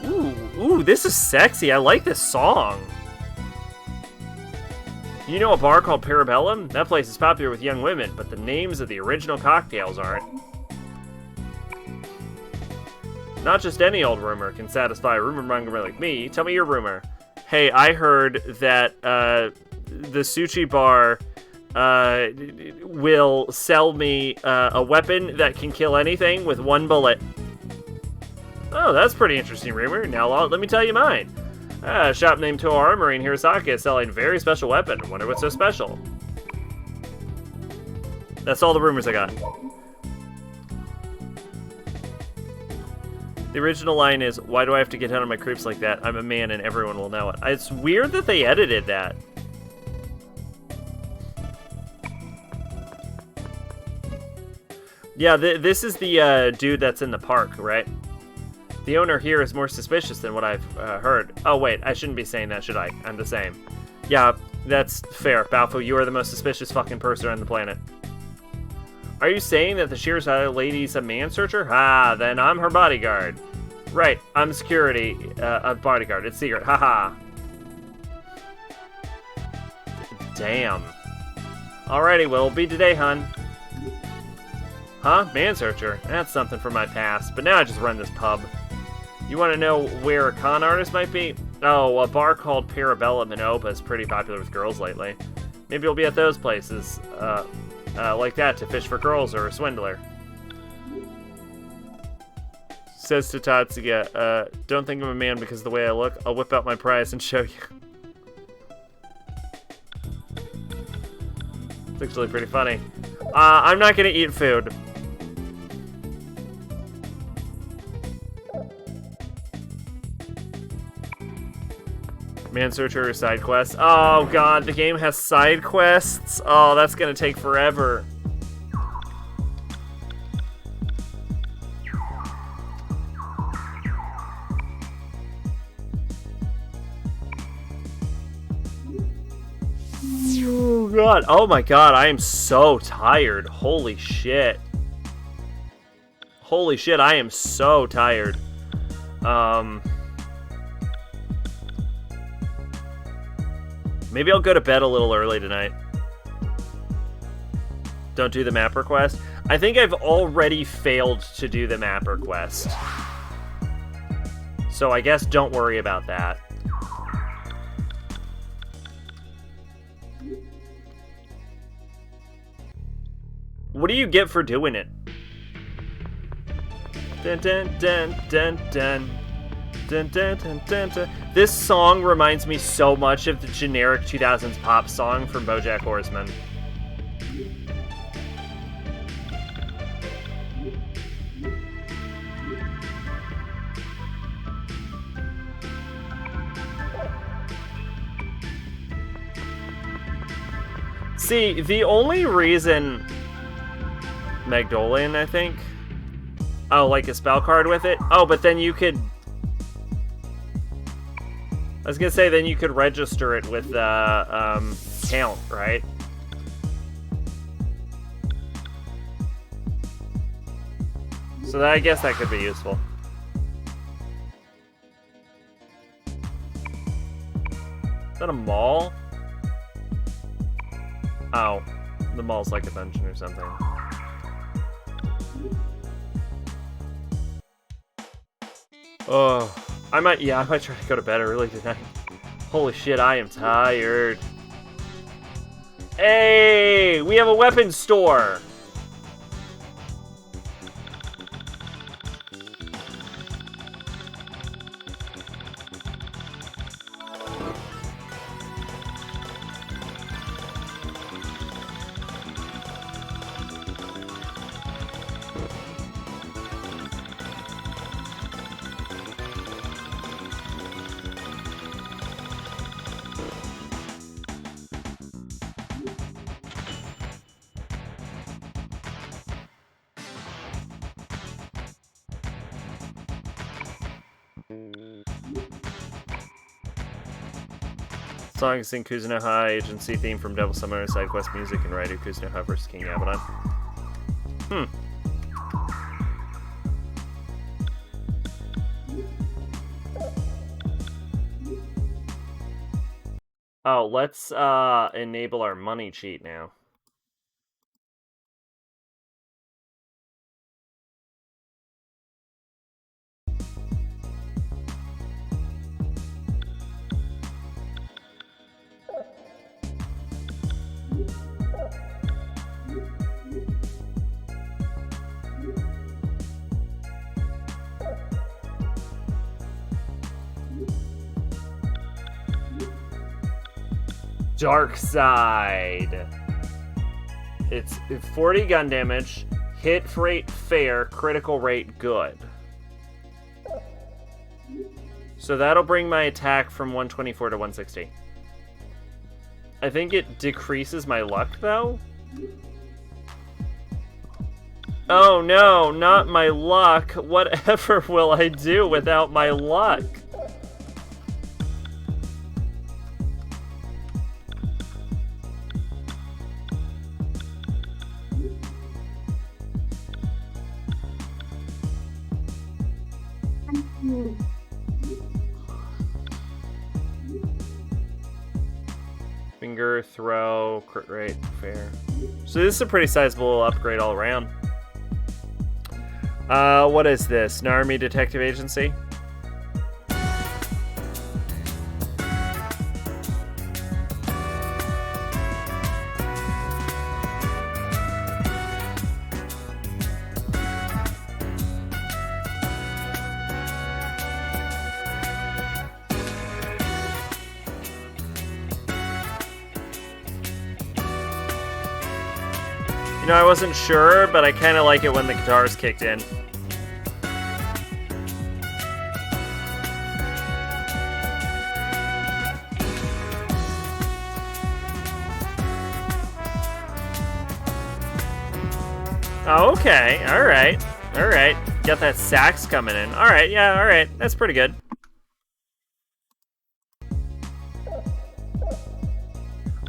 Ooh, this is sexy. I like this song. You know a bar called Parabellum? That place is popular with young women, but the names of the original cocktails aren't. Not just any old rumor can satisfy a rumor monger like me. Tell me your rumor. Hey, I heard that the sushi bar will sell me a weapon that can kill anything with one bullet. Oh, that's pretty interesting rumor. Now let me tell you mine. A shop named Toa Armory in Hirosaka is selling a very special weapon. I wonder what's so special. That's all the rumors I got. The original line is, why do I have to get down on my creeps like that? I'm a man and everyone will know it. It's weird that they edited that. Yeah, this is the dude that's in the park, right? The owner here is more suspicious than what I've heard. Oh, wait, I shouldn't be saying that, should I? I'm the same. Yeah, that's fair. Balfo, you are the most suspicious fucking person on the planet. Are you saying that the Shirasha lady's a man-searcher? Ah, then I'm her bodyguard. Right, I'm security, a bodyguard. It's secret, haha. Damn. Alrighty, well, it'll be today, hun. Huh? Man-searcher? That's something from my past, but now I just run this pub. You want to know where a con artist might be? Oh, a bar called Parabellum in Opa is pretty popular with girls lately. Maybe you'll be at those places, like that to fish for girls or a swindler. Says to Tatsuya, don't think I'm a man because of the way I look. I'll whip out my prize and show you. It's actually pretty funny. I'm not gonna eat food. Man searcher or side quests? Oh god, the game has side quests? Oh, that's gonna take forever. Oh god, oh my god, I am so tired. Holy shit. Holy shit, I am so tired. Maybe I'll go to bed a little early tonight. Don't do the map request. I think I've already failed to do the map request. So I guess don't worry about that. What do you get for doing it? Dun dun dun dun dun. Dun, dun, dun, dun, dun. This song reminds me so much of the generic 2000s pop song from BoJack Horseman. See, the only reason... Magdolian, I think? Oh, like a spell card with it? Oh, but then you could... I was gonna say, then you could register it with count, right? So I guess that could be useful. Is that a mall? Oh, the mall's like a dungeon or something. Oh. I might try to go to bed early tonight. Holy shit, I am tired. Hey, we have a weapons store. Songs in Kuzunoha agency theme from Devil Summoner, side quest music, and writer Kuzunoha vs. King Abaddon. Oh, let's enable our money cheat now. Dark Side. It's 40 gun damage, hit rate fair, critical rate good. So that'll bring my attack from 124 to 160. I think it decreases my luck though. Oh no, not my luck. Whatever will I do without my luck? Finger, throw, crit rate, fair. So this is a pretty sizable upgrade all around. What is this? An Army Detective Agency? You know, I wasn't sure, but I kind of like it when the guitars kicked in. Oh, okay. Alright. Alright. Got that sax coming in. Alright, yeah, alright. That's pretty good.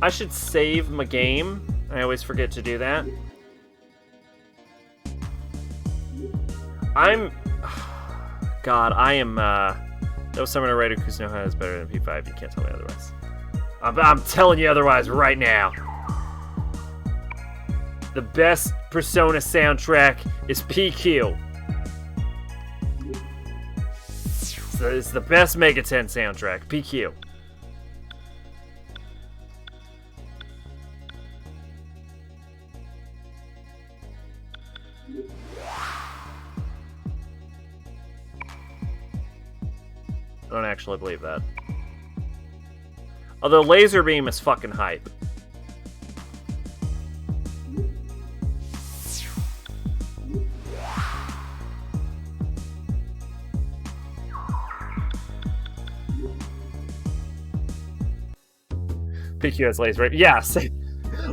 I should save my game. I always forget to do that. God, I am, no summoner writer Kuzunoha is better than P5. You can't tell me otherwise. I'm telling you otherwise right now. The best Persona soundtrack is PQ. It's the best Mega 10 soundtrack, PQ. I don't actually believe that. Although laser beam is fucking hype. PQ has laser beam. Yeah,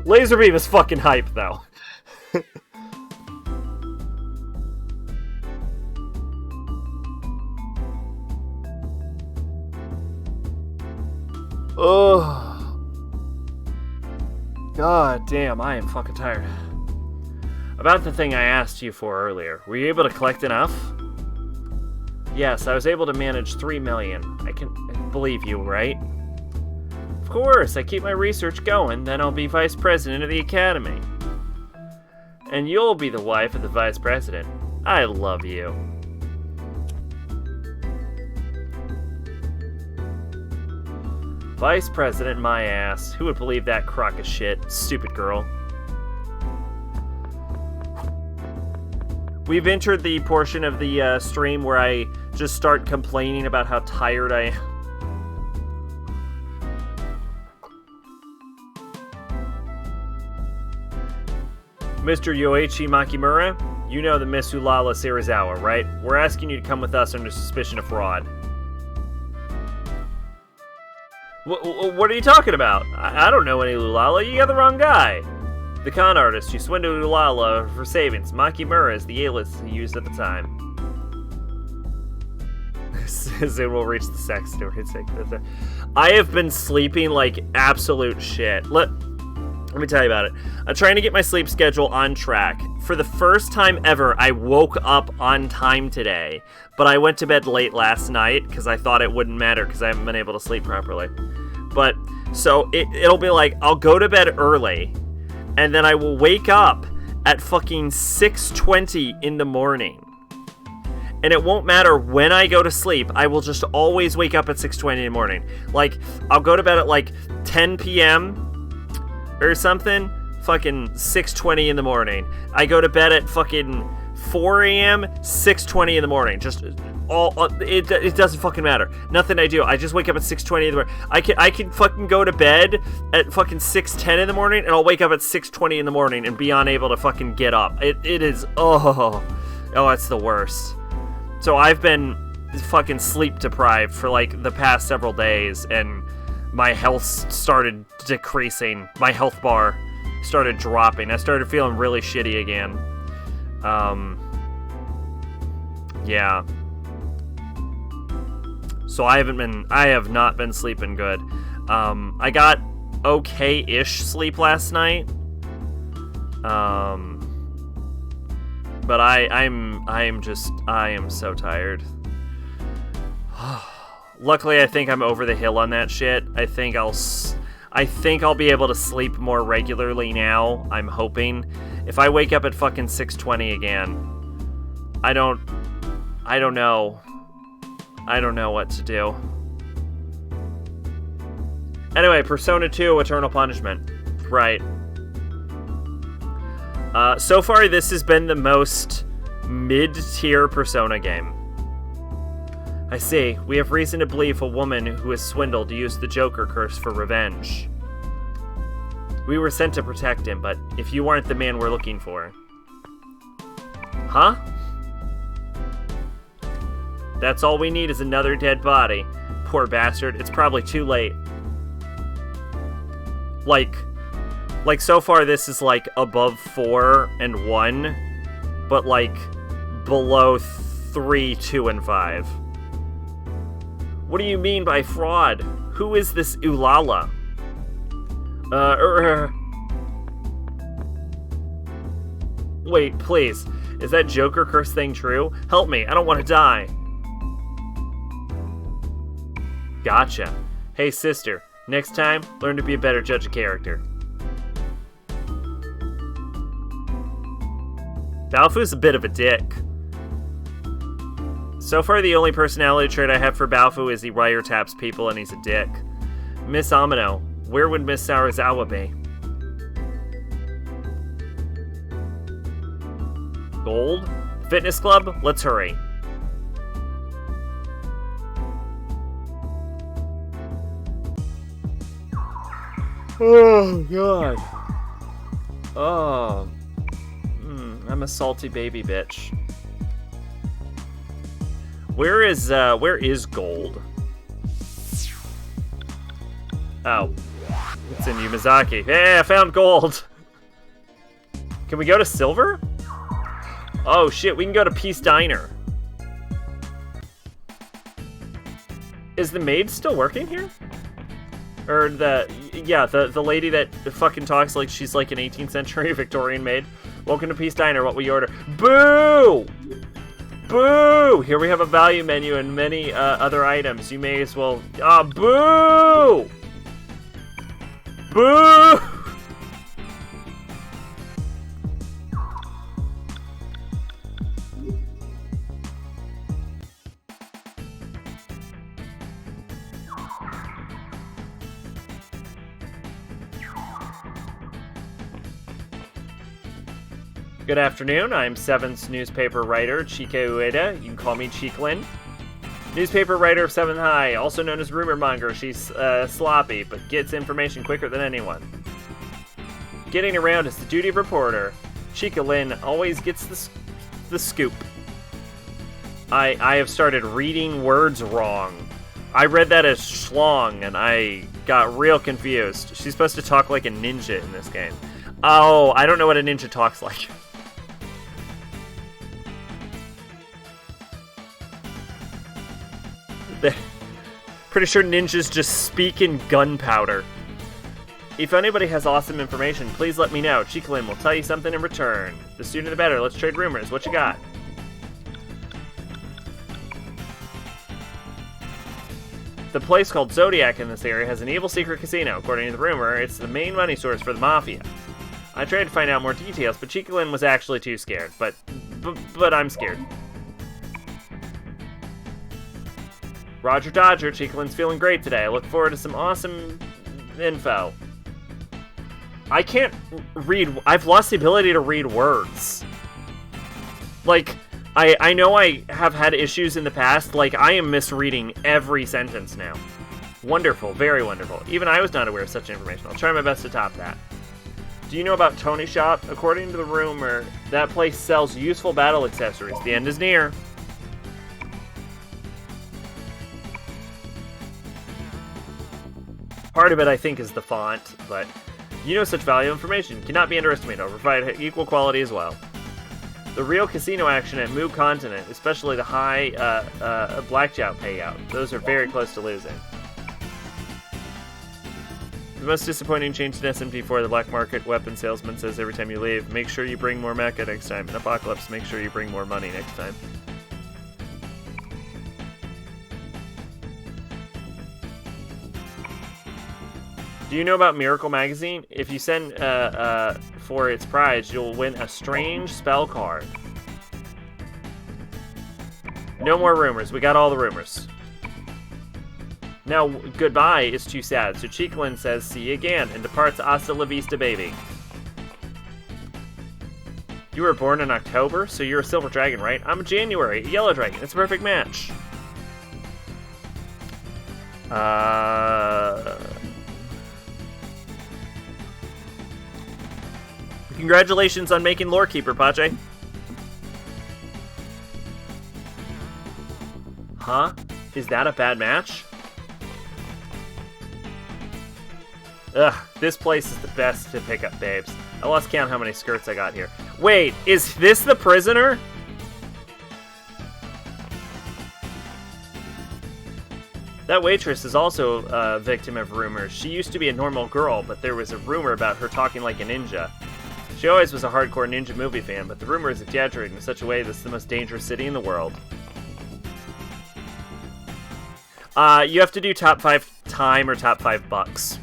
laser beam is fucking hype though. Oh, god damn, I am fucking tired. About the thing I asked you for earlier, were you able to collect enough? Yes, I was able to manage 3 million. I can believe you, right? Of course, I keep my research going, then I'll be vice president of the academy. And you'll be the wife of the vice president. I love you. Vice President, my ass. Who would believe that crock of shit? Stupid girl. We've entered the portion of the stream where I just start complaining about how tired I am. Mr. Yoichi Makimura, you know the Miss Ulala Serizawa, right? We're asking you to come with us under suspicion of fraud. What are you talking about? I don't know any Ulala. You got the wrong guy. The con artist who swindled Ulala for savings. Makimura is the alias he used at the time. Soon we'll reach the sex story. I have been sleeping like absolute shit. Let me tell you about it. I'm trying to get my sleep schedule on track. For the first time ever, I woke up on time today, but I went to bed late last night because I thought it wouldn't matter because I haven't been able to sleep properly. But, so it'll be like, I'll go to bed early, and then I will wake up at fucking 6:20 in the morning. And it won't matter when I go to sleep, I will just always wake up at 6:20 in the morning. Like, I'll go to bed at like 10 p.m., or something, fucking 6:20 in the morning. I go to bed at fucking 4 a.m., 6:20 in the morning. Just it doesn't fucking matter. Nothing I do. I just wake up at 6:20 in the morning. I can fucking go to bed at fucking 6:10 in the morning, and I'll wake up at 6:20 in the morning and be unable to fucking get up. It is, it's the worst. So I've been fucking sleep deprived for like the past several days, and my health started decreasing. My health bar started dropping. I started feeling really shitty again. Yeah. So I have not been sleeping good. I got okay-ish sleep last night. But I am so tired. Luckily, I think I'm over the hill on that shit. I think I'll be able to sleep more regularly now. I'm hoping. If I wake up at fucking 6:20 again, I don't know. I don't know what to do. Anyway, Persona 2 Eternal Punishment. Right. So far, this has been the most mid-tier Persona game. I see. We have reason to believe a woman who is swindled used the Joker curse for revenge. We were sent to protect him, but if you aren't the man we're looking for... Huh? That's all we need is another dead body. Poor bastard. It's probably too late. Like so far this is like above 4 and 1, but like below 3, 2, and 5. What do you mean by fraud? Who is this Ulala? Wait, please. Is that Joker curse thing true? Help me, I don't want to die. Gotcha. Hey sister, next time, learn to be a better judge of character. Balfu's a bit of a dick. So far, the only personality trait I have for Balfu is he wiretaps people and he's a dick. Miss Amino, where would Miss Sarazawa be? Gold? Fitness club? Let's hurry. Oh, God. Oh. I'm a salty baby bitch. Where is gold? Oh. It's in Yumazaki. Hey, I found gold! Can we go to silver? Oh shit, we can go to Peace Diner. Is the maid still working here? Or the lady that fucking talks like she's like an 18th century Victorian maid. Welcome to Peace Diner, what will you order? Boo! Boo! Here we have a value menu and many other items. You may as well... boo! Boo! Good afternoon, I'm 7's newspaper writer, Chike Ueda. You can call me Chiklin. Newspaper writer of 7th High, also known as rumor monger. She's sloppy, but gets information quicker than anyone. Getting around is the duty of reporter. Chiklin always gets the scoop. I have started reading words wrong. I read that as schlong, and I got real confused. She's supposed to talk like a ninja in this game. Oh, I don't know what a ninja talks like. Pretty sure ninjas just speak in gunpowder. If anybody has awesome information, please let me know. Chicolin will tell you something in return. The sooner the better. Let's trade rumors. What you got? The place called Zodiac in this area has an evil secret casino. According to the rumor, it's the main money source for the Mafia. I tried to find out more details, but Chicolin was actually too scared. But I'm scared. Roger Dodger, Chicolin's feeling great today. I look forward to some awesome info. I can't read. I've lost the ability to read words. Like, I know I have had issues in the past. Like, I am misreading every sentence now. Wonderful. Very wonderful. Even I was not aware of such information. I'll try my best to top that. Do you know about Tony's shop? According to the rumor, that place sells useful battle accessories. The end is near. Part of it, I think, is the font, but you know such valuable information cannot be underestimated. I'll provide equal quality as well. The real casino action at Moo Continent, especially the high blackjack payout, those are very close to losing. The most disappointing change in SMP4, the black market weapon salesman says every time you leave, make sure you bring more mecha next time. In Apocalypse, make sure you bring more money next time. Do you know about Miracle Magazine? If you send for its prize, you'll win a strange spell card. No more rumors. We got all the rumors. Now, goodbye is too sad, so Chicolin says see you again and departs hasta la vista, baby. You were born in October, so you're a silver dragon, right? I'm a January, a yellow dragon. It's a perfect match. Congratulations on making Lorekeeper, Pache. Huh? Is that a bad match? Ugh, this place is the best to pick up babes. I lost count how many skirts I got here. Wait, is this the prisoner? That waitress is also a victim of rumors. She used to be a normal girl, but there was a rumor about her talking like a ninja. She always was a hardcore ninja movie fan, but the rumor is exaggerated in such a way that it's the most dangerous city in the world. You have to do top 5 time or top 5 bucks.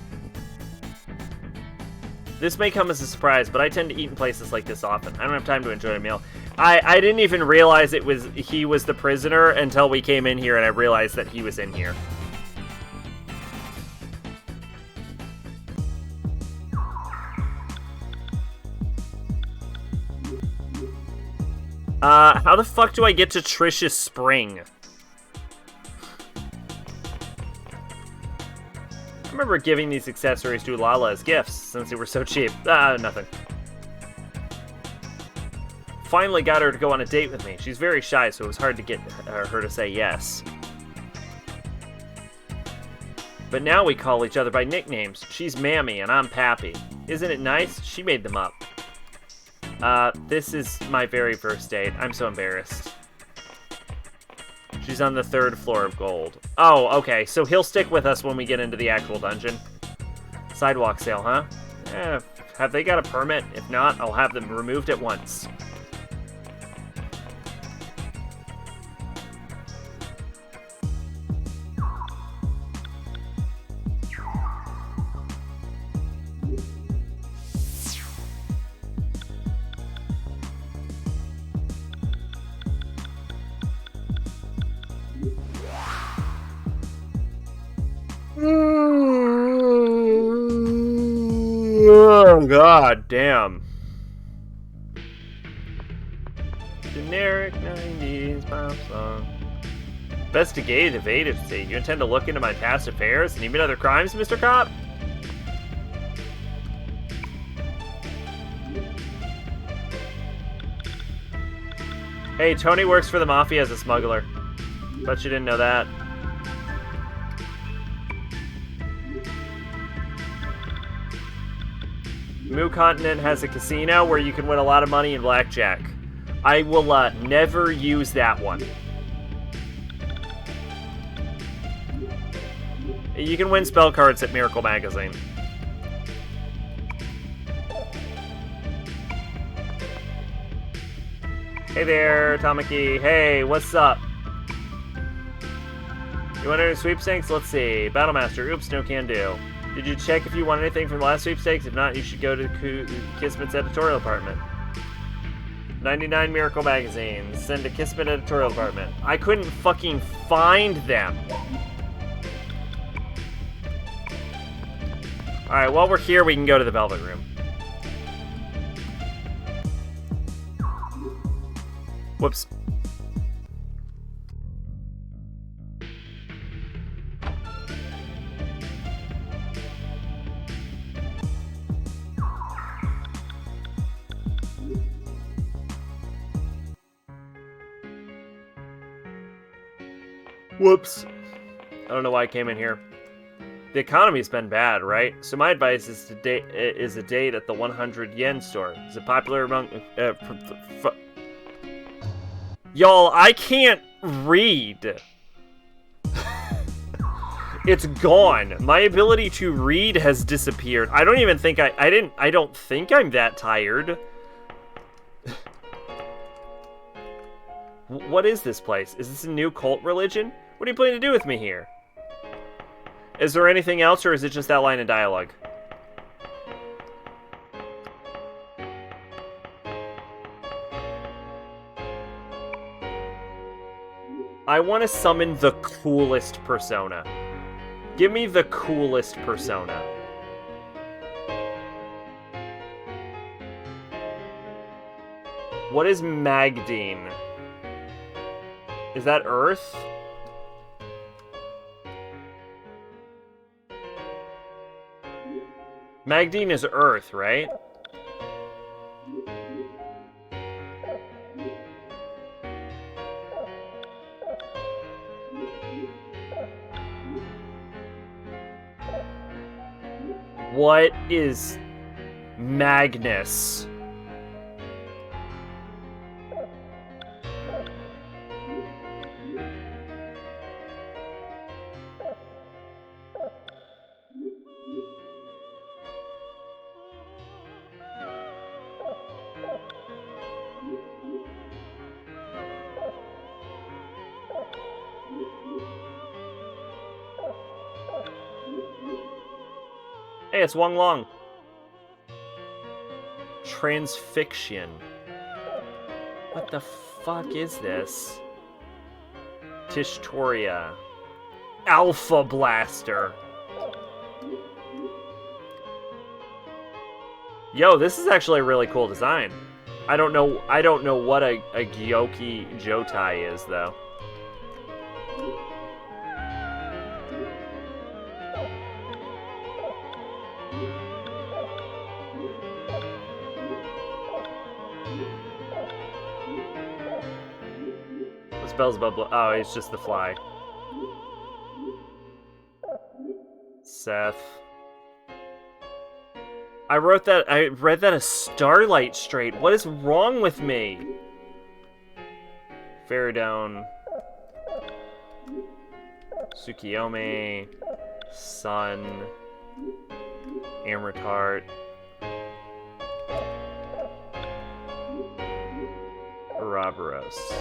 This may come as a surprise, but I tend to eat in places like this often. I don't have time to enjoy a meal. I didn't even realize he was the prisoner until we came in here and I realized that he was in here. How the fuck do I get to Trish's Spring? I remember giving these accessories to Lala as gifts, since they were so cheap. Nothing. Finally got her to go on a date with me. She's very shy, so it was hard to get her to say yes. But now we call each other by nicknames. She's Mammy, and I'm Pappy. Isn't it nice? She made them up. This is my very first date. I'm so embarrassed. She's on the 3rd floor of gold. Oh, okay, so he'll stick with us when we get into the actual dungeon. Sidewalk sale, huh? Have they got a permit? If not, I'll have them removed at once. Oh, god damn. Generic 90s pop song. Investigative agency. You intend to look into my past affairs and even other crimes, Mr. Cop? Hey, Tony works for the Mafia as a smuggler. Bet you didn't know that. Moo Continent has a casino where you can win a lot of money in blackjack. I will never use that one. You can win spell cards at Miracle Magazine. Hey there, Tamaki. Hey, what's up? You want any sweepstakes? Let's see. Battlemaster. Oops, no can do. Did you check if you want anything from the last sweepstakes? If not, you should go to Kismet's editorial department. 99 Miracle Magazines. Send to Kismet editorial department. I couldn't fucking find them. Alright, while we're here, we can go to the Velvet Room. Whoops. Whoops. I don't know why I came in here. The economy's been bad, right? So my advice is a date at the 100 yen store. Is it popular among... Y'all, I can't read. It's gone. My ability to read has disappeared. I don't even think I don't think I'm that tired. What is this place? Is this a new cult religion? What are you planning to do with me here? Is there anything else, or is it just that line of dialogue? I want to summon the coolest persona. Give me the coolest persona. What is Magdine? Is that Earth? Magdine is Earth, right? What is Magnus? Hey, it's Wong Long. Transfixion. What the fuck is this? Tishtoria. Alpha Blaster. Yo, this is actually a really cool design. I don't know what a Gyoki Jotai is though. Beelzebub. Oh, it's just the fly. Seth. I read that as Starlight Strait. What is wrong with me? Faradone. Tsukiyomi. Sun. Amritart. Ouroboros.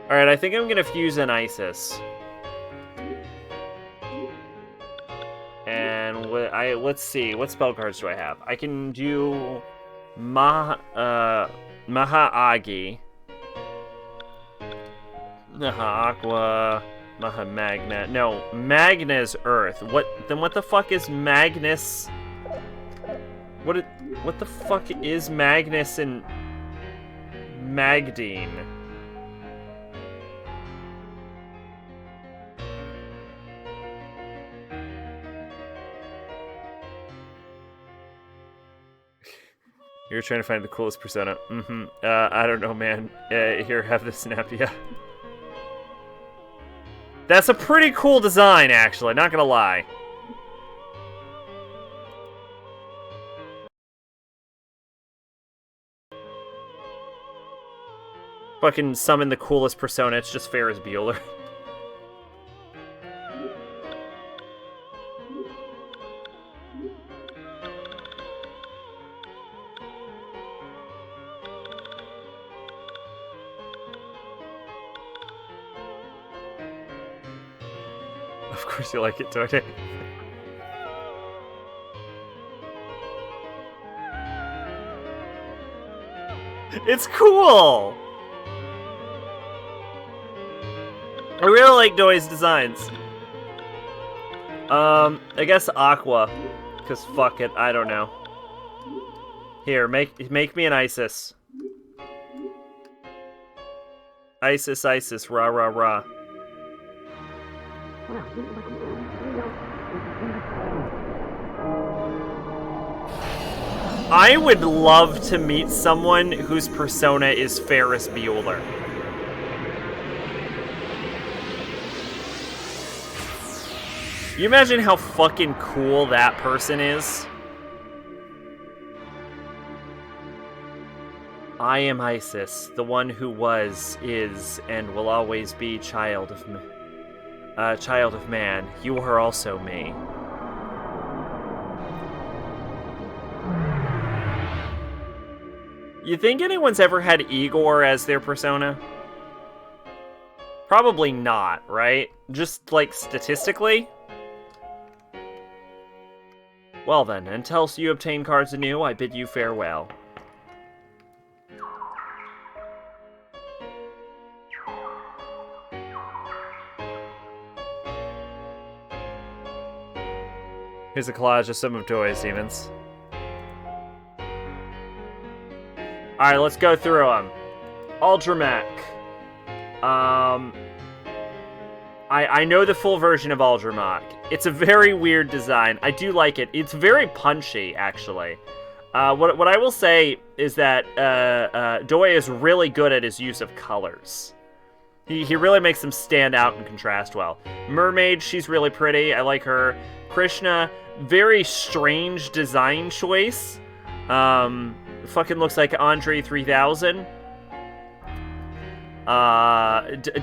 Alright, I think I'm gonna fuse an Isis. And let's see, what spell cards do I have? I can do Maha-Agi. Maha-Aqua. Maha-Magna. No, Magna's Earth. Then what the fuck is Magnus? What the fuck is Magnus and Magdine? You're trying to find the coolest persona. I don't know, man. Here, have this snap, yeah. That's a pretty cool design, actually. Not gonna lie. Fucking summon the coolest persona. It's just Ferris Bueller. Of course you like it, don't you? It's cool! I really like Doi's designs. I guess Aqua. Because fuck it, I don't know. Here, make me an Isis. Isis, rah rah rah. I would love to meet someone whose persona is Ferris Bueller. You imagine how fucking cool that person is? I am Isis, the one who was, is, and will always be child of man. You are also me. You think anyone's ever had Igor as their persona? Probably not, right? Just, like, statistically? Well then, until you obtain cards anew, I bid you farewell. Here's a collage of some of Doi's demons. Alright, let's go through them. Aldramech. I know the full version of Aldramech. It's a very weird design. I do like it. It's very punchy, actually. What I will say is that Doi is really good at his use of colors. He really makes them stand out and contrast well. Mermaid, she's really pretty. I like her. Krishna, very strange design choice. Fucking looks like Andre 3000.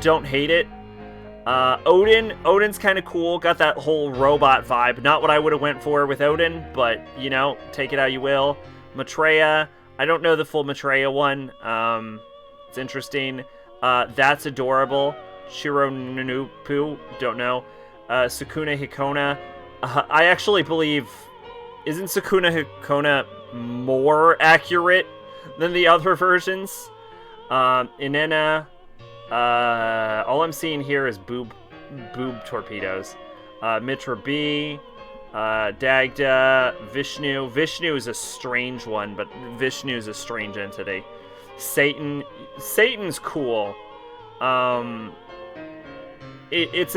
Don't hate it. Odin's kind of cool. Got that whole robot vibe. Not what I would have went for with Odin, but, you know, take it how you will. Maitreya. I don't know the full Maitreya one. It's interesting. That's adorable. Shironupu. Don't know. Sukuna Hikona. I actually believe... Isn't Sukuna Hikona more accurate than the other versions? Inenna... all I'm seeing here is boob torpedoes. Mitra B, Dagda, Vishnu. Vishnu is a strange one, but Vishnu is a strange entity. Satan's cool. It's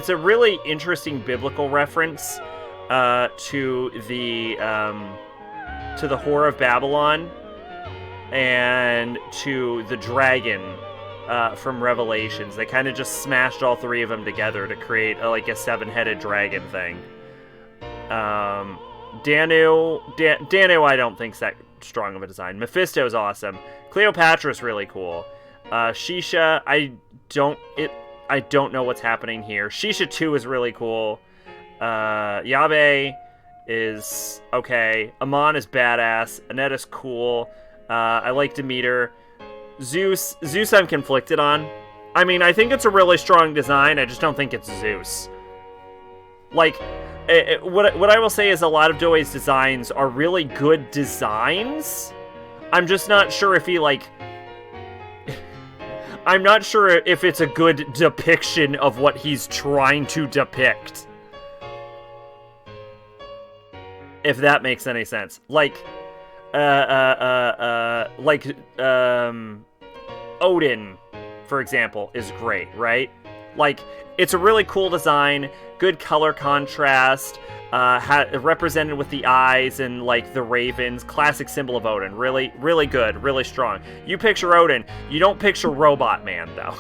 a really interesting biblical reference to the Whore of Babylon and to the dragon. From Revelations. They kind of just smashed all three of them together to create like a seven-headed dragon thing. Danu, I don't think's that strong of a design. Mephisto's awesome. Cleopatra's really cool. Shisha, I don't know what's happening here. Shisha 2 is really cool. Yabe is okay. Amon is badass. Anetta's cool. I like Demeter. Zeus I'm conflicted on. I mean, I think it's a really strong design. I just don't think it's Zeus. Like, what I will say is a lot of Doi's designs are really good designs. I'm just not sure if he, like... I'm not sure if it's a good depiction of what he's trying to depict. If that makes any sense. Like... Odin, for example, is great, right? Like, it's a really cool design, good color contrast, represented with the eyes and, like, the ravens, classic symbol of Odin. Really, really good, really strong. You picture Odin, you don't picture Robot Man, though.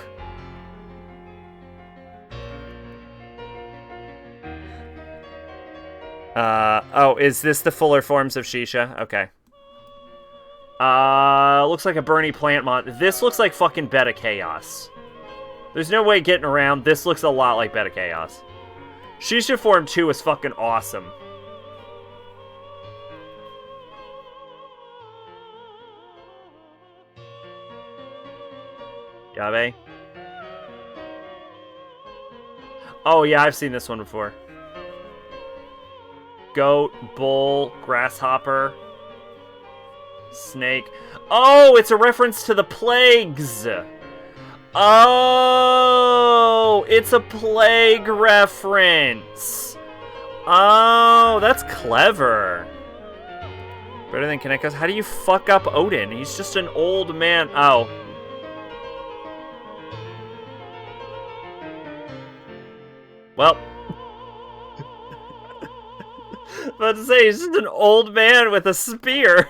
Oh, is this the fuller forms of Shisha? Okay. Looks like a Bernie Plantmont. This looks like fucking Beta Chaos. There's no way getting around. This looks a lot like Beta Chaos. Shisha Form 2 is fucking awesome. Yabe? Oh yeah, I've seen this one before. Goat, bull, grasshopper, snake. Oh, it's a reference to the plagues. Oh, it's a plague reference. Oh, that's clever. Better than Kaneka's. How do you fuck up Odin? He's just an old man. Oh. Well. About to say, he's just an old man with a spear.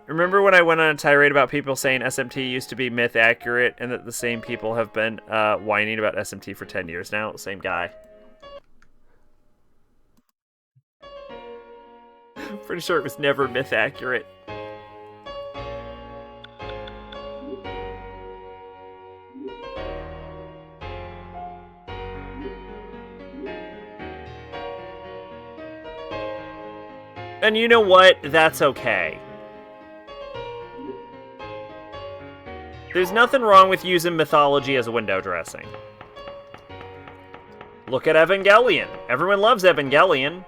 Remember when I went on a tirade about people saying SMT used to be myth accurate and that the same people have been whining about SMT for 10 years now? Same guy. Pretty sure it was never myth accurate. And you know what? That's okay. There's nothing wrong with using mythology as a window dressing. Look at Evangelion. Everyone loves Evangelion.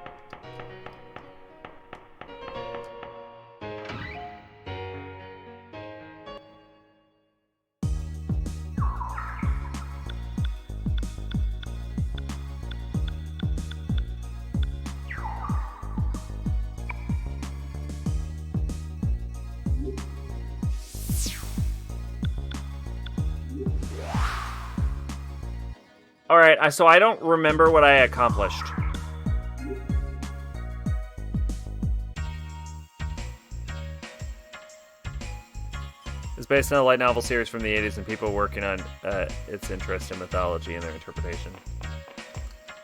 Alright, so I don't remember what I accomplished. It's based on a light novel series from the 80s and people working on its interest in mythology and their interpretation.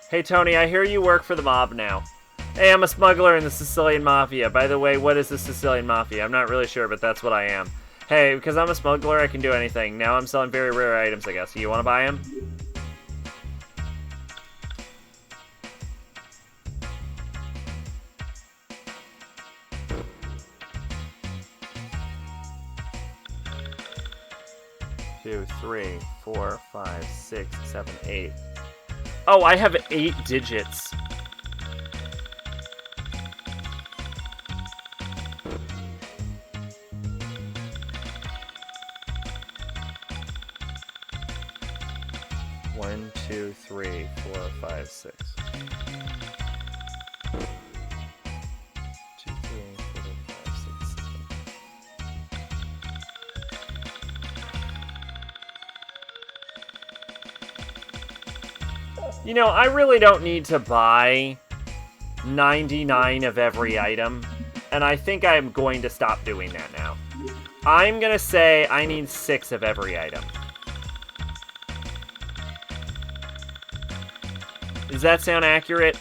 Hey Tony, I hear you work for the mob now. Hey, I'm a smuggler in the Sicilian Mafia. By the way, what is the Sicilian Mafia? I'm not really sure, but that's what I am. Hey, because I'm a smuggler, I can do anything. Now I'm selling very rare items, I guess. You want to buy them? Two, 3, 4, 5, 6, 7, 8. Oh, I have 8 digits. One, 2, 3, 4, 5, 6. 2, 3, 4, 5, 6, 7. You know, I really don't need to buy 99 of every item, and I think I'm going to stop doing that now. I'm gonna say I need 6 of every item. Does that sound accurate?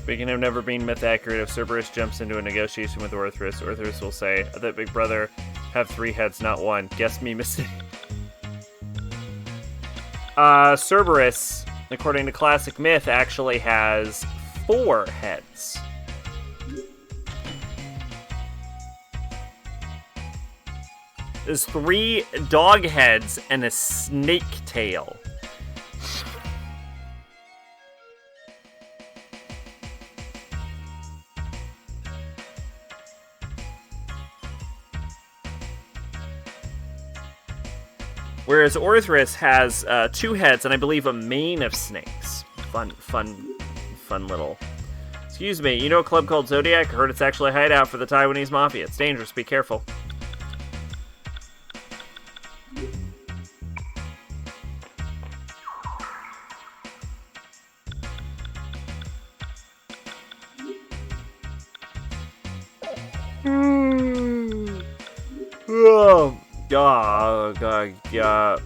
Speaking of never being myth accurate, if Cerberus jumps into a negotiation with Orthrus, Orthrus will say, that big brother have 3 heads, not 1. Guess me mistake. Cerberus, according to classic myth, actually has 4 heads. There's 3 dog heads and a snake tail. Whereas Orthrus has 2 heads and I believe a mane of snakes. Fun little. Excuse me, you know a club called Zodiac? I heard it's actually a hideout for the Taiwanese mafia. It's dangerous, be careful. Oh, God.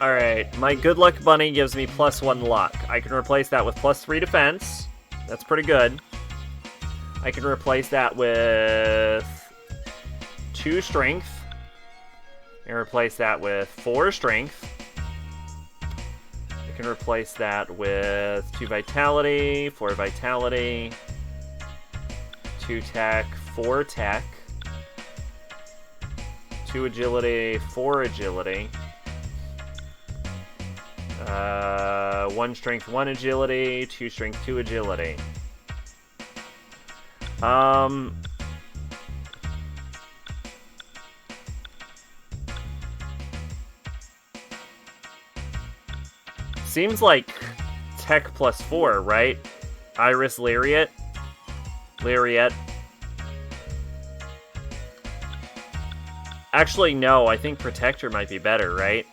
Alright, my good luck bunny gives me +1 luck. I can replace that with +3 defense. That's pretty good. I can replace that with 2 strength. And replace that with 4 strength. I can replace that with 2 vitality, 4 vitality, 2 tech, 4 tech, 2 agility, 4 agility, 1 strength, 1 agility, 2 strength, 2 agility. Seems like tech +4, right? Iris Lariat. Actually, no, I think Protector might be better, right?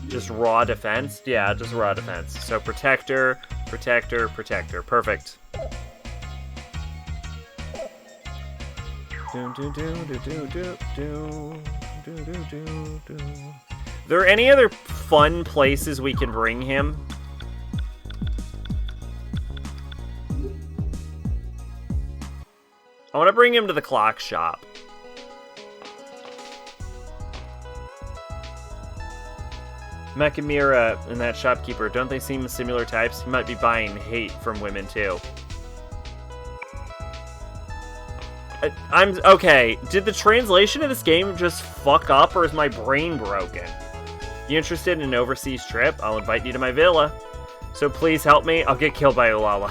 Just raw defense? Yeah, just raw defense. So Protector. Perfect. Are there any other fun places we can bring him? I want to bring him to the clock shop. Mekamira and that shopkeeper, don't they seem similar types? He might be buying hate from women too. Okay, did the translation of this game just fuck up or is my brain broken? You interested in an overseas trip? I'll invite you to my villa. So please help me, I'll get killed by Olala.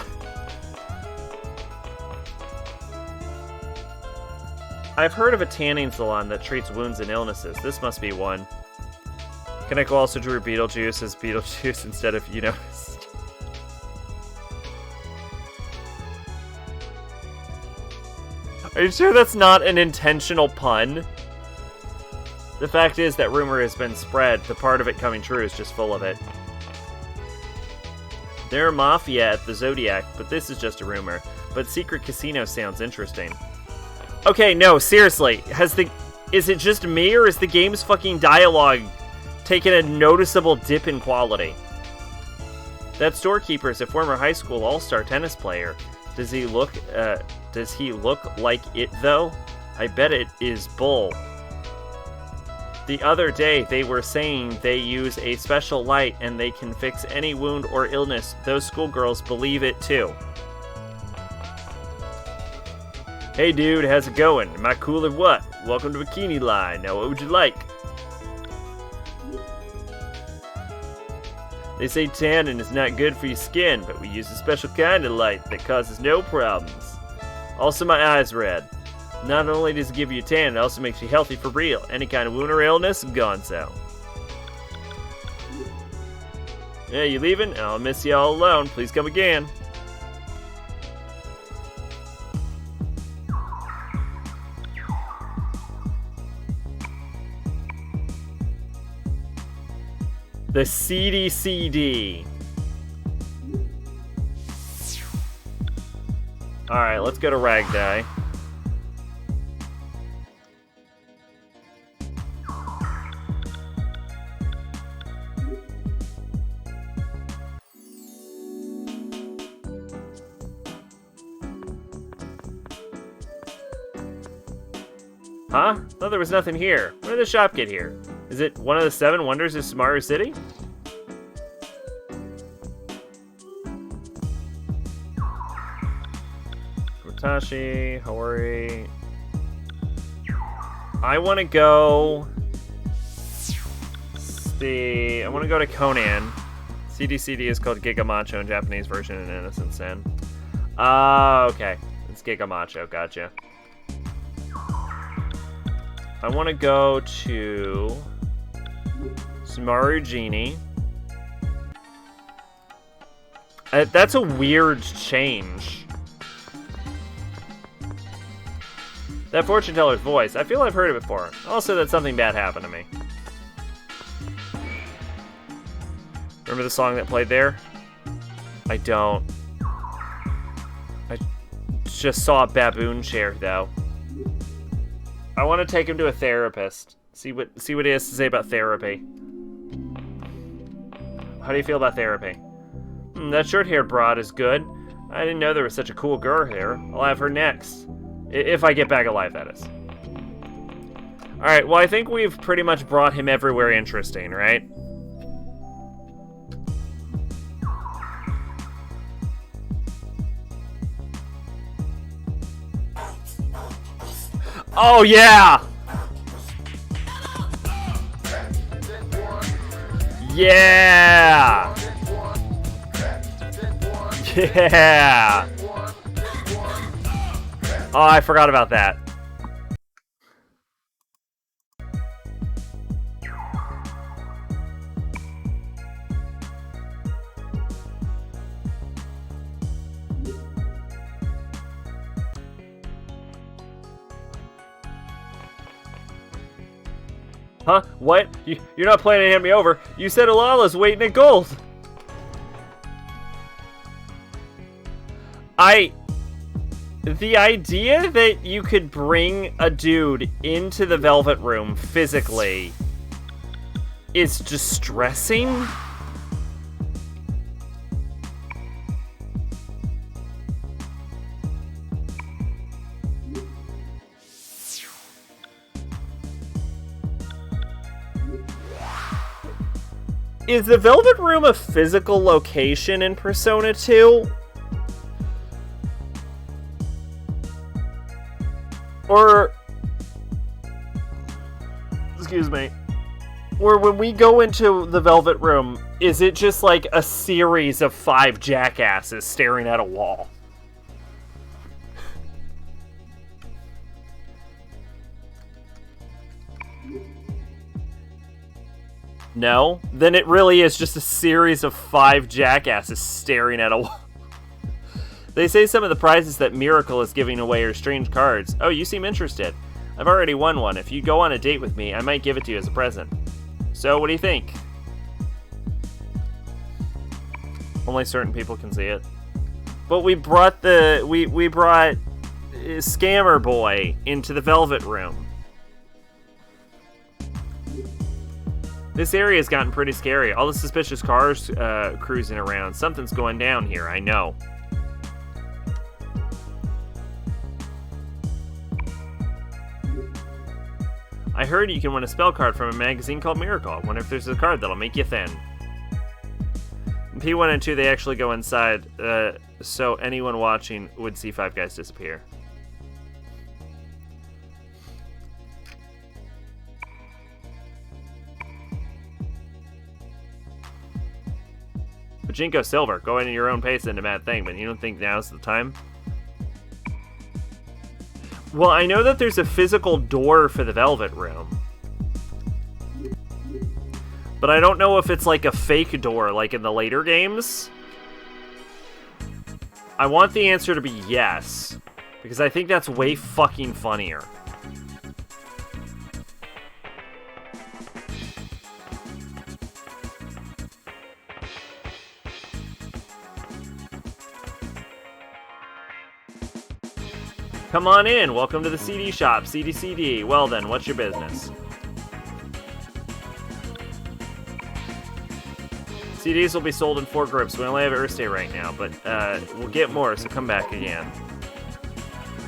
I've heard of a tanning salon that treats wounds and illnesses. This must be one. Kaneko also drew Beetlejuice as Beetlejuice instead of, you know... Are you sure that's not an intentional pun? The fact is that rumor has been spread. The part of it coming true is just full of it. They're a mafia at the Zodiac, but this is just a rumor. But Secret Casino sounds interesting. Okay, no, seriously. Is it just me, or is the game's fucking dialogue taking a noticeable dip in quality? That storekeeper is a former high school all-star tennis player. Does he look like it, though? I bet it is bull. The other day, they were saying they use a special light and they can fix any wound or illness. Those schoolgirls believe it, too. Hey, dude, how's it going? Am I cool or what? Welcome to Bikini Line. Now, what would you like? They say tanning is not good for your skin, but we use a special kind of light that causes no problems. Also, my eyes red. Not only does it give you a tan, it also makes you healthy for real. Any kind of wound or illness, gonzo. Yeah, you leaving? I'll miss you all alone. Please come again. The CDCD. Alright, let's go to Ragdai. Huh? Thought there was nothing here. When did the shop get here? Is it one of the 7 wonders of Samaru City? Watashi, Hori. I want to go... I want to go to Conan. CDCD is called Giga Macho in Japanese version and Innocent Sin. Okay. It's Giga Macho, gotcha. I want to go to Samaru Genie. That's a weird change. That fortune teller's voice, I feel I've heard it before. Also that something bad happened to me. Remember the song that played there? I don't. I just saw a baboon chair though. I want to take him to a therapist. See what he has to say about therapy. How do you feel about therapy? That short-haired broad is good. I didn't know there was such a cool girl here. I'll have her next. If I get back alive, that is. Alright, well I think we've pretty much brought him everywhere interesting, right? Oh yeah! Yeah! Yeah! Oh, I forgot about that. Huh? What? You're not planning to hand me over. You said Alala's waiting at gold. The idea that you could bring a dude into the Velvet Room physically is distressing. Is the Velvet Room a physical location in Persona 2? Or... excuse me. Or when we go into the Velvet Room, is it just like a series of 5 jackasses staring at a wall? No? Then it really is just a series of 5 jackasses staring at a wall. They say some of the prizes that Miracle is giving away are strange cards. Oh, you seem interested. I've already won one. If you go on a date with me, I might give it to you as a present. So, what do you think? Only certain people can see it. But we brought we brought Scammer Boy into the Velvet Room. This area's gotten pretty scary. All the suspicious cars cruising around. Something's going down here, I know. I heard you can win a spell card from a magazine called Miracle. I wonder if there's a card that'll make you thin. In P1 and 2, they actually go inside, so anyone watching would see 5 guys disappear. Pachinko Silver, go into your own pace into Mad Thing, but you don't think now's the time? Well, I know that there's a physical door for the Velvet Room. But I don't know if it's like a fake door, like in the later games. I want the answer to be yes, because I think that's way fucking funnier. Come on in. Welcome to the CD shop. CD. Well then, what's your business? CDs will be sold in 4 groups. We only have Earth Day right now, but we'll get more, so come back again.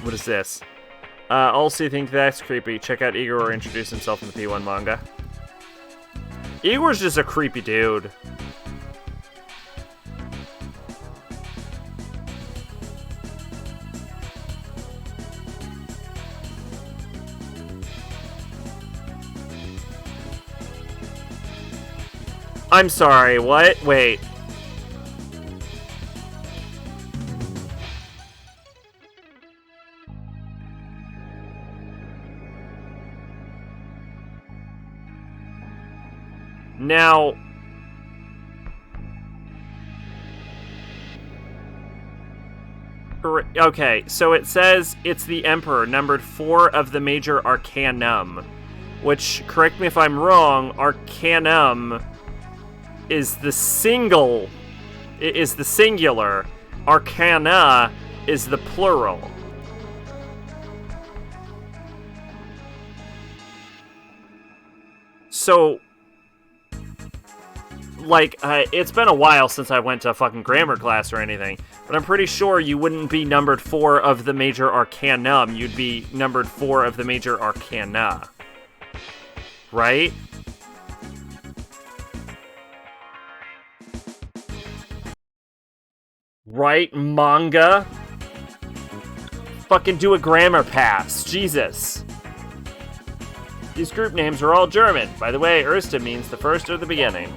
What is this? Also, you think that's creepy? Check out Igor introduce himself in the P1 manga. Igor's just a creepy dude. I'm sorry, what? Wait. Now... Okay, so it says it's the Emperor, numbered 4 of the major arcanum. Which, correct me if I'm wrong, arcanum... is the singular. Arcana is the plural. So, like, it's been a while since I went to a fucking grammar class or anything, but I'm pretty sure you wouldn't be numbered 4 of the major arcanum. You'd be numbered 4 of the major arcana. Right? Right, manga? Fucking do a grammar pass. Jesus. These group names are all German. By the way, Erste means the first or the beginning.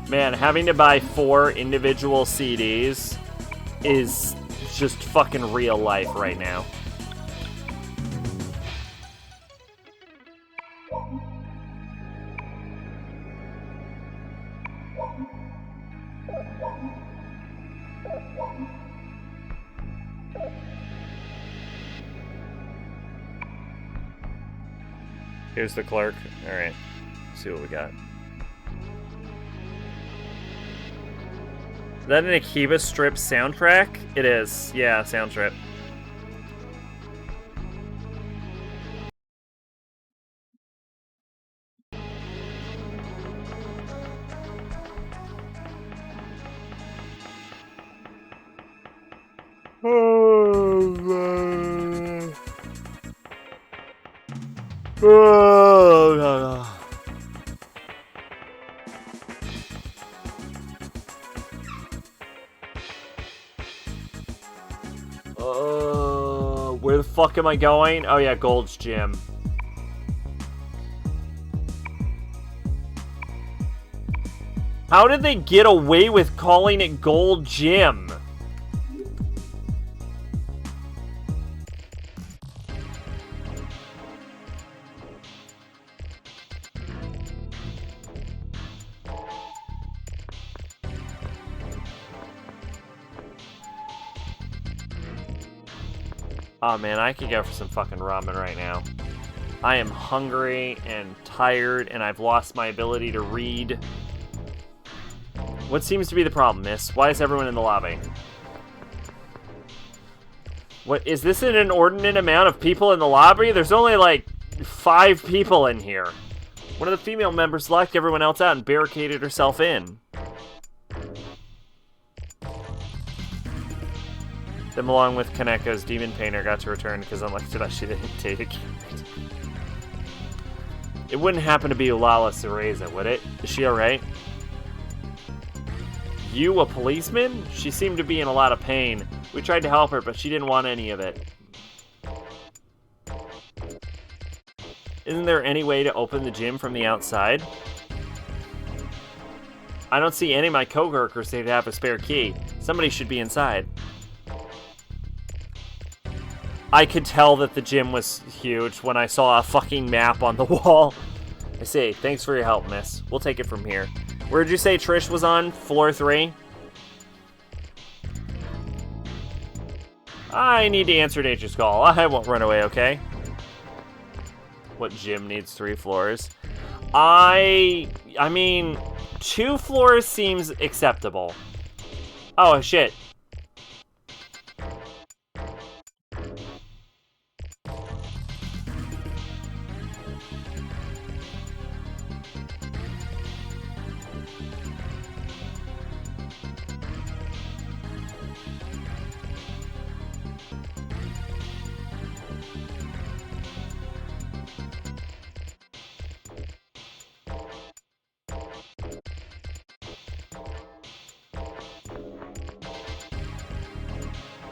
Man, having to buy 4 individual CDs is just fucking real life right now. Here's the clerk. Alright, see what we got. Is that an Akiba Strip soundtrack? It is. Yeah, sound trip. Oh, no. Where the fuck am I going? Oh yeah, Gold's Gym. How did they get away with calling it Gold Gym? Oh man, I could go for some fucking ramen right now. I am hungry and tired, and I've lost my ability to read. What seems to be the problem, miss? Why is everyone in the lobby? What, is this an inordinate amount of people in the lobby? There's only like 5 people in here. One of the female members locked everyone else out and barricaded herself in. Them along with Kaneko's demon painter got to return because unlike Tadashi didn't take it. It wouldn't happen to be Ulala Cereza, would it? Is she alright? You, a policeman? She seemed to be in a lot of pain. We tried to help her, but she didn't want any of it. Isn't there any way to open the gym from the outside? I don't see any of my coworkers say they have a spare key. Somebody should be inside. I could tell that the gym was huge when I saw a fucking map on the wall. I see. Thanks for your help, miss. We'll take it from here. Where'd you say Trish was on? Floor 3? I need to answer Nature's call. I won't run away, okay? What gym needs 3 floors? I mean, 2 floors seems acceptable. Oh, shit.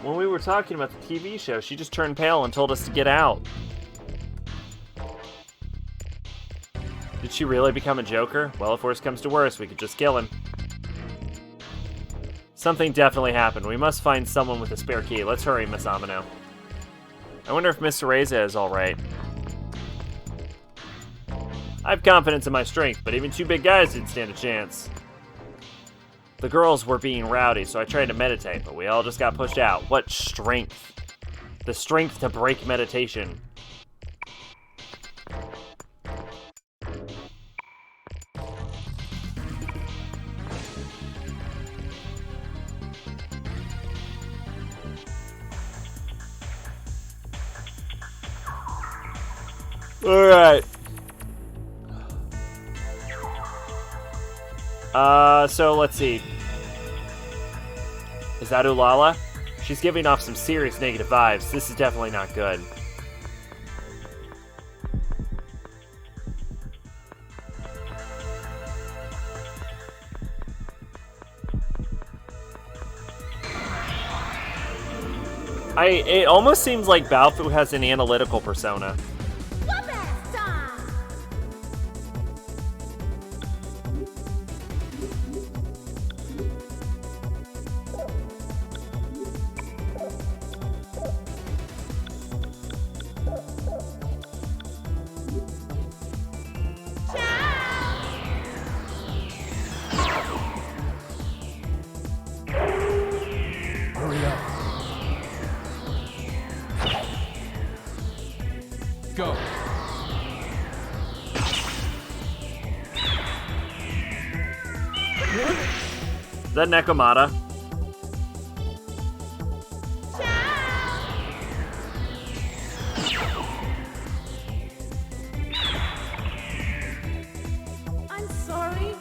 When we were talking about the TV show, she just turned pale and told us to get out. Did she really become a Joker? Well, if worse comes to worse, we could just kill him. Something definitely happened. We must find someone with a spare key. Let's hurry, Miss Amino. I wonder if Miss Cereza is alright. I have confidence in my strength, but even 2 big guys didn't stand a chance. The girls were being rowdy, so I tried to meditate, but we all just got pushed out. What strength? The strength to break meditation. Alright. So let's see. Is that Ulala? She's giving off some serious negative vibes. This is definitely not good. It almost seems like Balfu has an analytical persona.
Whoop-ass time!
Hurry up.
Go.
Is that Nekomata?
I'm sorry.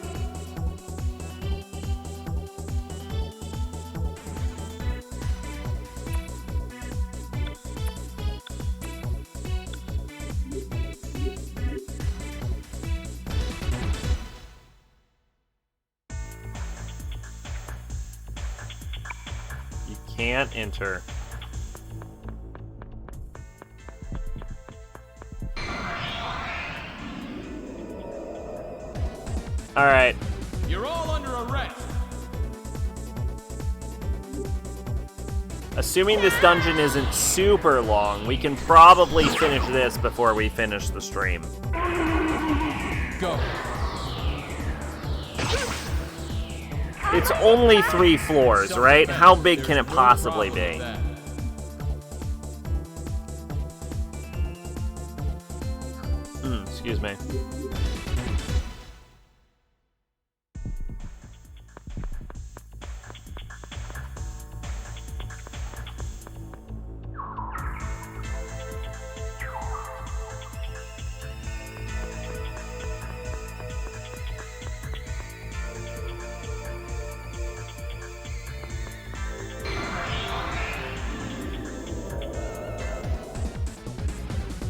You can't enter. Alright.
You're all under arrest.
Assuming this dungeon isn't super long, we can probably finish this before we finish the stream.
Go.
It's only 3 floors, right? How big can it
There's no
possibly
problem
be?
with that.
Excuse me.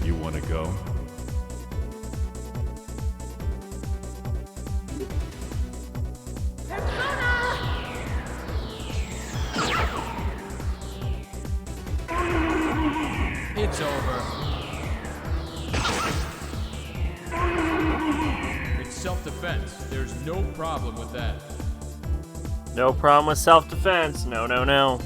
You want to go?
It's over. It's self-defense. There's no problem with that.
No problem with self-defense. No, no, no.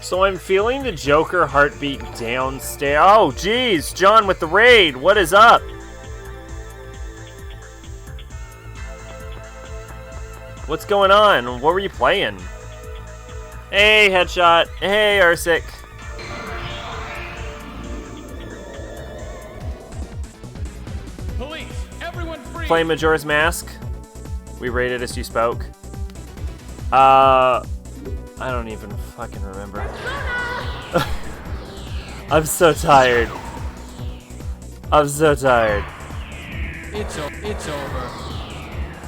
So I'm feeling the Joker heartbeat downstairs. Oh, geez, John with the raid. What is up? What's going on? What were you playing? Hey, Headshot. Hey, Arsic.
Police, everyone free.
Playing Majora's Mask. We raided as you spoke. I don't even fucking remember. I'm so tired. I'm so tired.
It's over.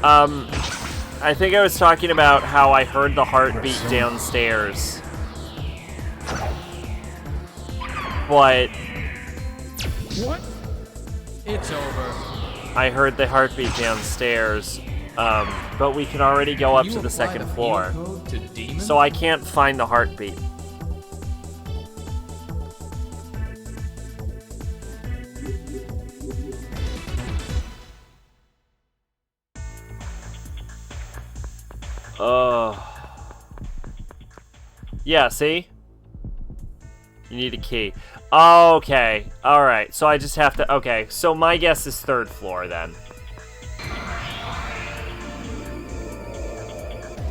I think I was talking about how I heard the heartbeat downstairs. But
What? It's over.
I heard the heartbeat downstairs. But we can already go up to the second floor. So I can't find the heartbeat. Yeah, see? You need a key. Okay, alright. So I just have to... Okay, so my guess is third floor then.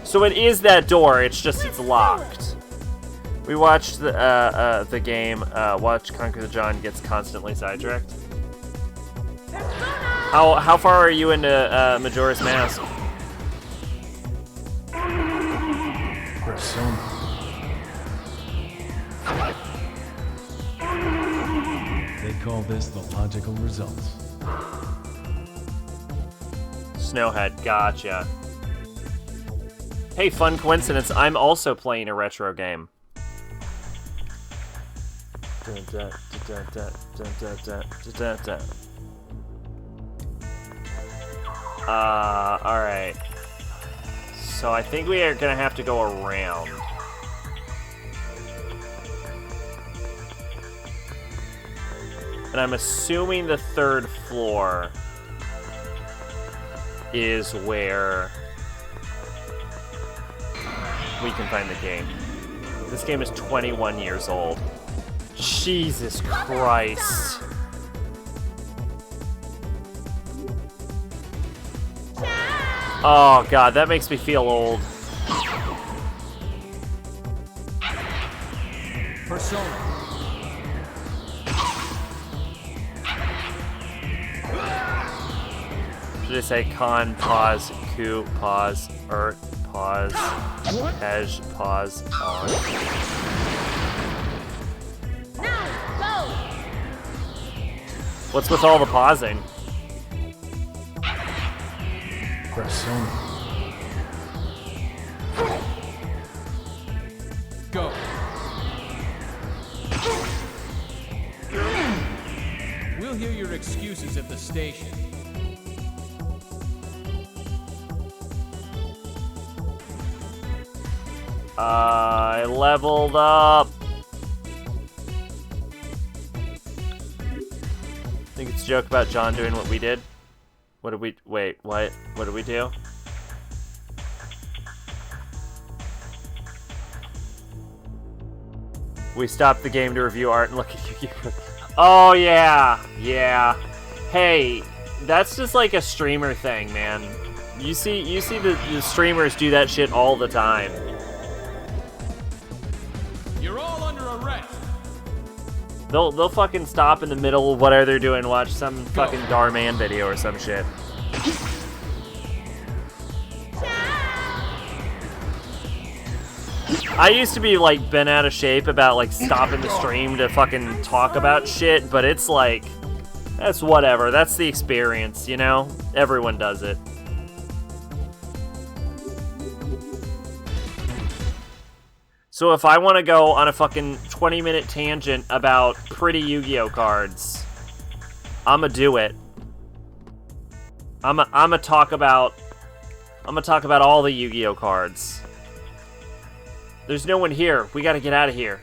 So it is that door, it's just it's locked. We watched the game, watch Conquer the John gets constantly sidetracked. How far are you into Majora's Mask?
Persona. They call this the logical results.
Snowhead, gotcha. Hey, fun coincidence, I'm also playing a retro game. Alright. So I think we are gonna have to go around. And I'm assuming the third floor is where we can find the game. This game is 21 years old. Jesus Christ. Oh god, that makes me feel old.
Persona.
Should I say con, pause, coup, pause, pause, edge, pause, on.
Now, go!
What's with all the pausing?
Persona.
Go. We'll hear your excuses at the station.
I leveled up. Think it's a joke about John doing what we did? What did we... Wait, what? What did we do? We stopped the game to review art and look at you. Oh, yeah. Yeah. Hey, that's just like a streamer thing, man. You see the streamers do that shit all the time.
You're all under arrest.
They'll fucking stop in the middle of whatever they're doing and watch some fucking Darman video or some shit. I used to be like bent out of shape about like stopping the stream to fucking talk about shit, but it's like, that's whatever. That's the experience, you know? Everyone does it. So if I want to go on a fucking 20-minute tangent about pretty Yu-Gi-Oh cards, I'ma do it. I'ma talk about all the Yu-Gi-Oh cards. There's no one here. We gotta get out of here.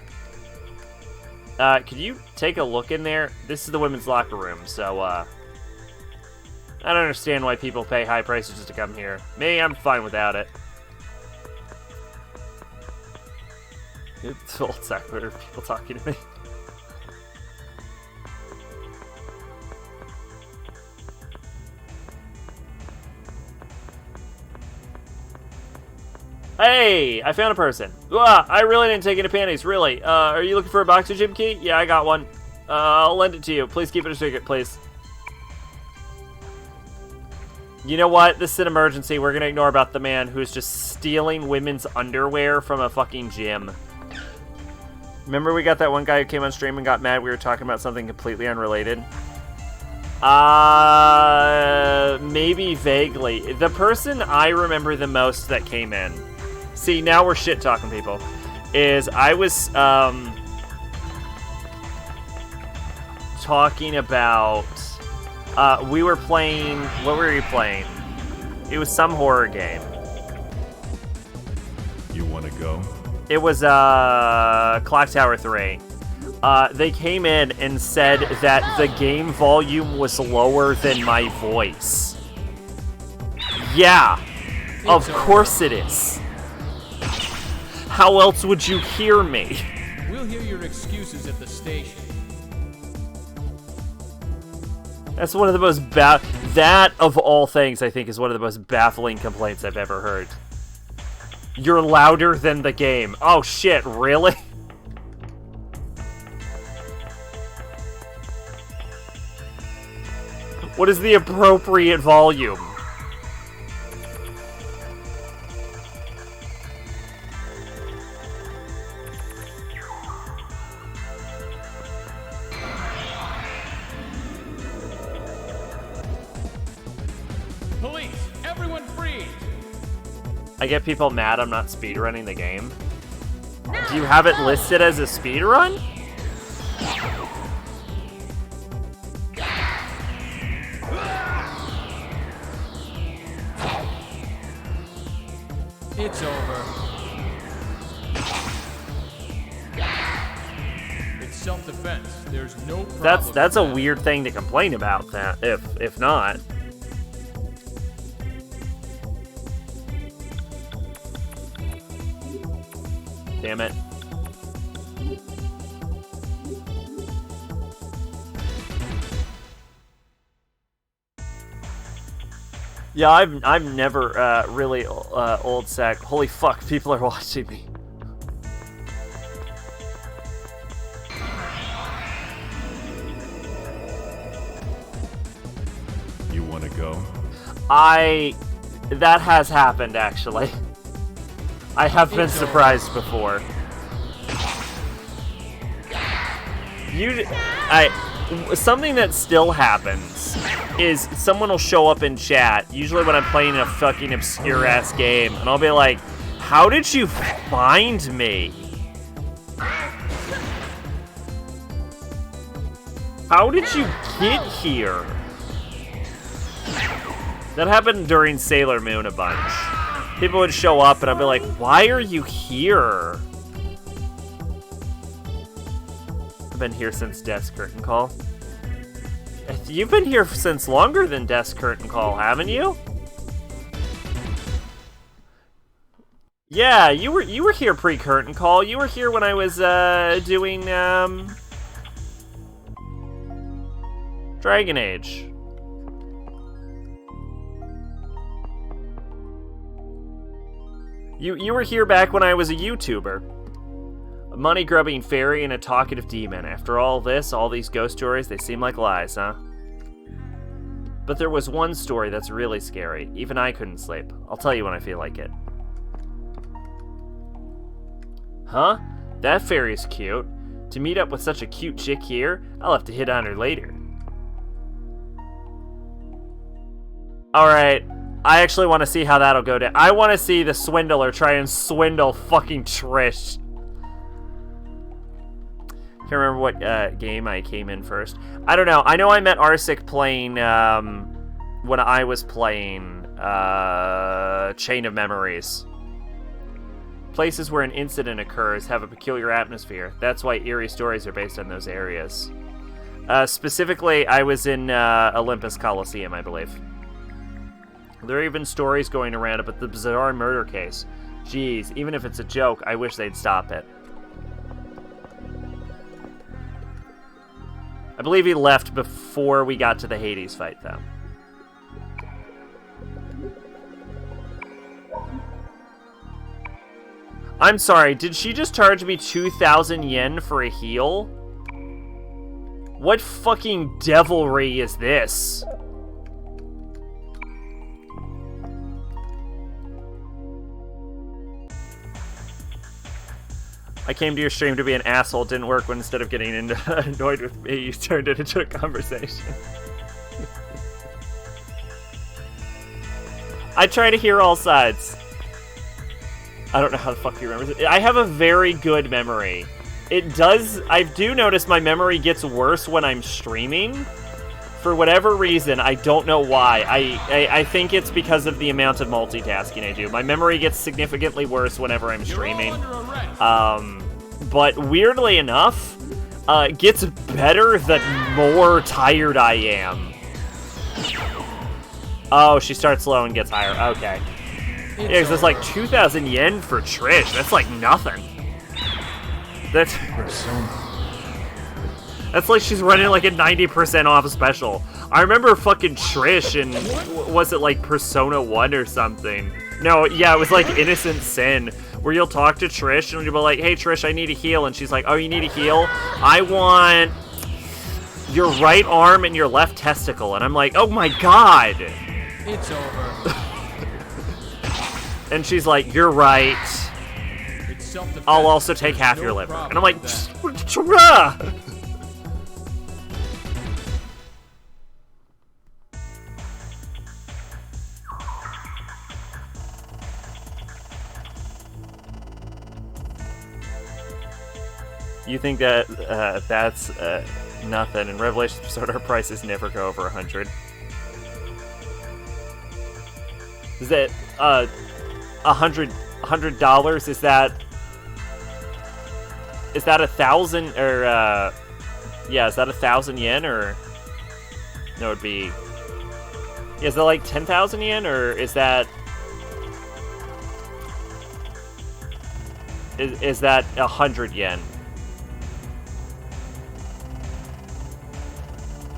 Could you take a look in there? This is the women's locker room, so I don't understand why people pay high prices just to come here. Me, I'm fine without it. It's old secular people talking to me. Hey, I found a person. I really didn't take any panties, really. Are you looking for a boxer gym key? Yeah, I got one. I'll lend it to you. Please keep it a secret, please. You know what? This is an emergency. We're gonna ignore about the man who's just stealing women's underwear from a fucking gym. Remember we got that one guy who came on stream and got mad we were talking about something completely unrelated? Maybe vaguely. The person I remember the most that came in, see, now we're shit-talking people, is I was, talking about, we were playing, what were we playing? It was some horror game.
You want to go?
It was, Clock Tower 3. They came in and said that the game volume was lower than my voice. Yeah, of course it is. How else would you hear me?
We'll hear your excuses at the station.
That's one of the most that of all things, I think, is one of the most baffling complaints I've ever heard. You're louder than the game. Oh shit, really? What is the appropriate volume?
Police, everyone freeze!
I get people mad I'm not speedrunning the game. Do you have it listed as a speedrun?
It's over. It's self-defense. There's no problem.
That's a weird thing to complain about. That if not. Damn it. Yeah, I've never really old sec. Holy fuck, people are watching me.
You want to go?
That has happened actually. I have been surprised before. Something that still happens is someone will show up in chat, usually when I'm playing a fucking obscure-ass game, and I'll be like, how did you find me? How did you get here? That happened during Sailor Moon a bunch. People would show up and I'd be like, why are you here? I've been here since Death's Curtain Call. You've been here since longer than Death's Curtain Call, haven't you? Yeah, you were here pre-Curtain Call. You were here when I was doing Dragon Age. You were here back when I was a YouTuber. A money-grubbing fairy and a talkative demon. After all this, all these ghost stories, they seem like lies, huh? But there was one story that's really scary. Even I couldn't sleep. I'll tell you when I feel like it. Huh? That fairy's cute. To meet up with such a cute chick here, I'll have to hit on her later. Alright. I actually want to see how that'll go down. I want to see the swindler try and swindle fucking Trish. Can't remember what game I came in first. I don't know. I know I met Arsik playing when I was playing Chain of Memories. Places where an incident occurs have a peculiar atmosphere. That's why eerie stories are based on those areas. Specifically, I was in Olympus Coliseum, I believe. There are even stories going around about the bizarre murder case. Jeez, even if it's a joke, I wish they'd stop it. believe he left before we got to the Hades fight, though. I'm sorry, did she just charge me 2,000 yen for a heal? What fucking devilry is this? I came to your stream to be an asshole. Didn't work when instead of getting annoyed with me, you turned it into a conversation. I try to hear all sides. I don't know how the fuck he remembers it. I have a very good memory. I do notice my memory gets worse when I'm streaming. For whatever reason, I don't know why. I think it's because of the amount of multitasking I do. My memory gets significantly worse whenever I'm streaming. But weirdly enough, it gets better the more tired I am. Oh, she starts low and gets higher. Okay. Yeah, because it's like 2,000 yen for Trish. That's like nothing. That's like she's running like a 90% off special. I remember fucking Trish in, was it like Persona 1 or something? No, yeah, it was like Innocent Sin, where you'll talk to Trish and you'll be like, hey Trish, I need a heal. And she's like, oh, you need a heal? I want your right arm and your left testicle. And I'm like, oh my god.
It's over.
And she's like, you're right.
It's self-defense.
I'll also take half
There's
your
no
liver.
problem
And I'm like,
with
Trah! You think that that's nothing, and Revelations Persona prices never go over 100. Is that $100? Is that 1,000 or yeah? Is that 1,000 yen or no? It'd be. Is that like 10,000 yen or is that? Is that 100 yen?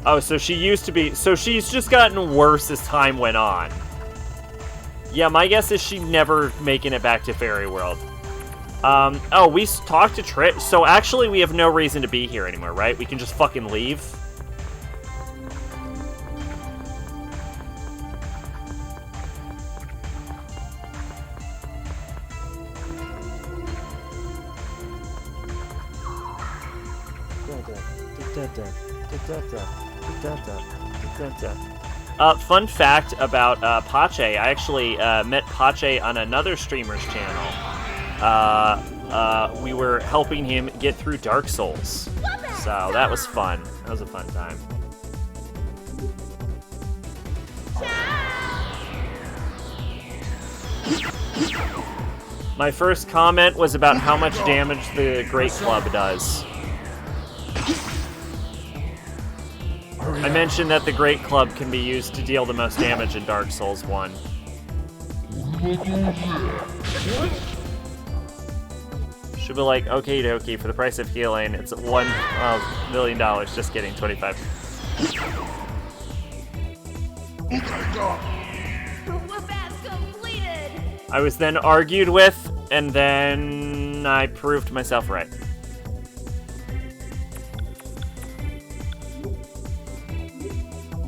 Oh, so she used to be. So she's just gotten worse as time went on. Yeah, my guess is she never making it back to Fairy World. Oh, we talked to Trish. So actually, we have no reason to be here anymore, right? We can just fucking leave. Fun fact about Pache. I actually met Pache on another streamer's channel. We were helping him get through Dark Souls. So that was fun. That was a fun time. My first comment was about how much damage the Great Club does. I mentioned that the Great Club can be used to deal the most damage in Dark Souls 1. Should be like, okay, dokie, for the price of healing, it's $1 million. Just kidding, 25.
Whoop-ass completed!
I was then argued with, and then I proved myself right.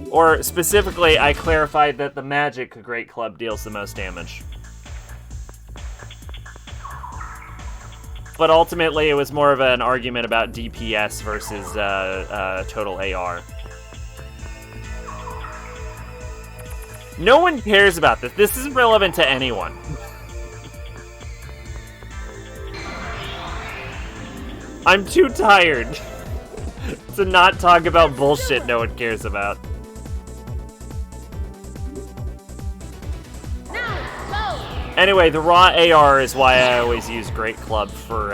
Or specifically, I clarified that the Magic Great Club deals the most damage. But ultimately, it was more of an argument about DPS versus total AR. No one cares about this. This isn't relevant to anyone. I'm too tired to not talk about bullshit no one cares about. Anyway, the raw AR is why I always use Great Club for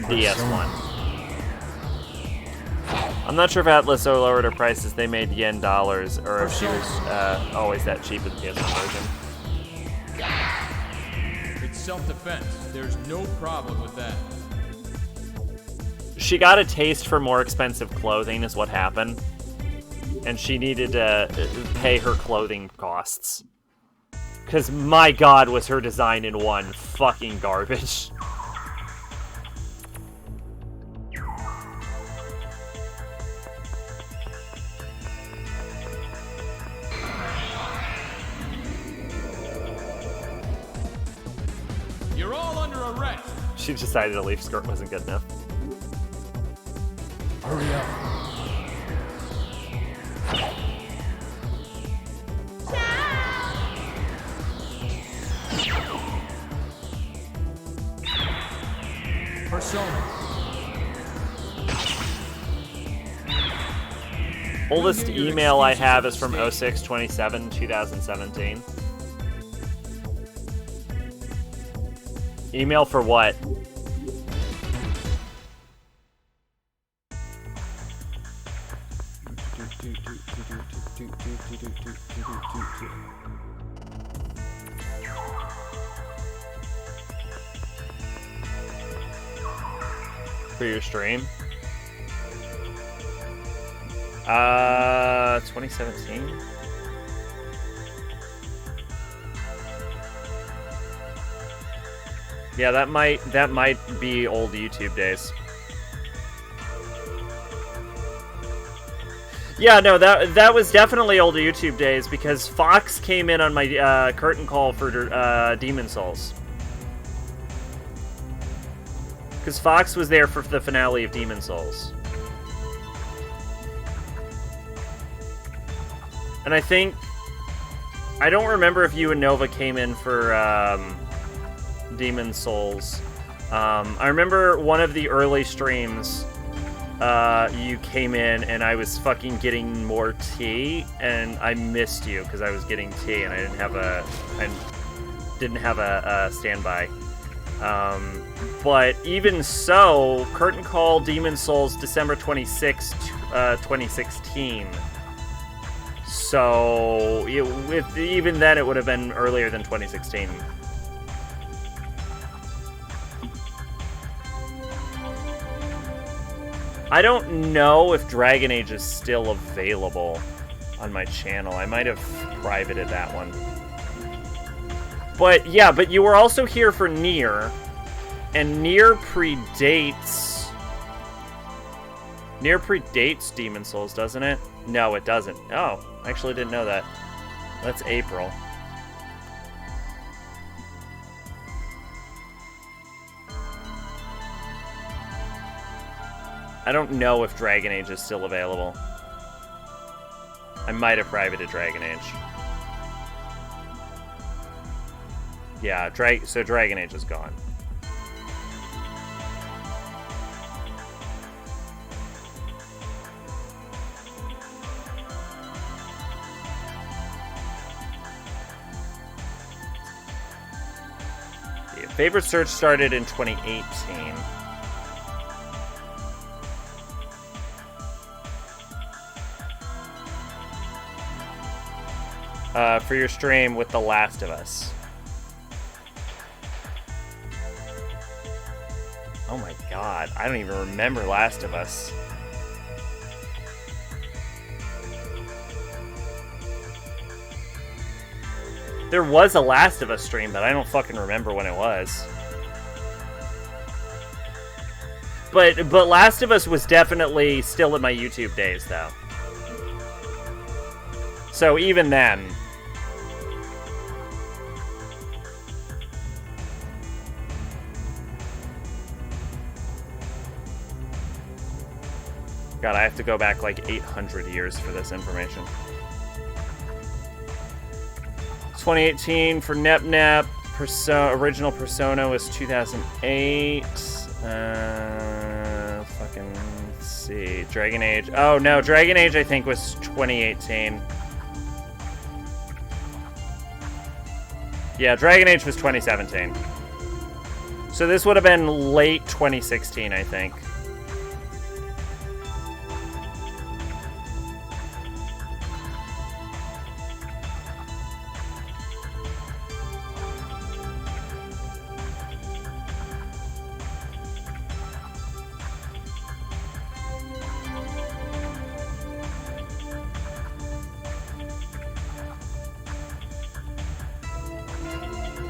DS1. I'm not sure if Atlas lowered her prices, they made yen dollars, or if she was always that cheap in the PS1 version.
It's self-defense. There's no problem with that.
she got a taste for more expensive clothing is what happened. And she needed to pay her clothing costs. Because my god was her design in one fucking garbage.
You're all under arrest.
She decided a leaf skirt wasn't good enough.
Hurry up.
Persona.
Oldest email I have is from 06/27/2017. Email for what? For your stream? 2017? Yeah, that might be old YouTube days. Yeah, no, that was definitely old YouTube days because Fox came in on my curtain call for Demon Souls. Because Fox was there for the finale of Demon Souls. And I don't remember if you and Nova came in for Demon Souls. I remember one of the early streams, you came in and I was fucking getting more tea, and I missed you because I was getting tea and I didn't have a standby. But even so, curtain call Demon Souls December 26, 2016. So even then, it would have been earlier than 2016. I don't know if Dragon Age is still available on my channel. I might have privated that one. But yeah, but you were also here for Nier, and Nier predates Demon Souls, doesn't it? No, it doesn't. Oh, I actually didn't know that. That's April. I don't know if Dragon Age is still available. I might have privated Dragon Age. Yeah, so Dragon Age is gone. Yeah, favorite search started in 2018. For your stream with The Last of Us. Oh my god, I don't even remember Last of Us. There was a Last of Us stream, but I don't fucking remember when it was. But Last of Us was definitely still in my YouTube days, though. So even then... God, I have to go back like 800 years for this information. 2018 for NepNep. Original Persona was 2008. Fucking, let's see. Dragon Age. Oh, no. Dragon Age, I think, was 2018. Yeah, Dragon Age was 2017. So this would have been late 2016, I think.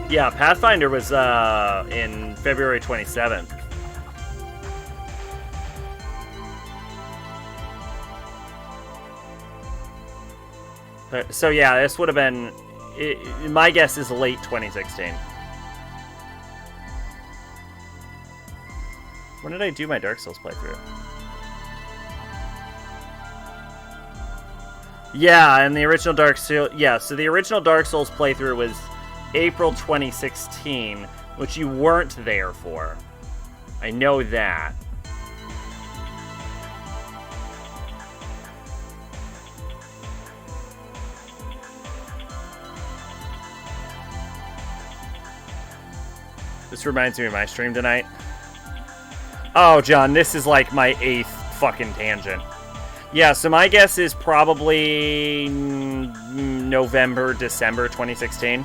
Yeah, Pathfinder was in February 27th. So yeah, this would have been... my guess is late 2016. When did I do my Dark Souls playthrough? Yeah, and the original Dark Souls... Yeah, so the original Dark Souls playthrough was April 2016, which you weren't there for. I know that. This reminds me of my stream tonight. Oh, John, this is like my 8th fucking tangent. Yeah, so my guess is probably November, December 2016.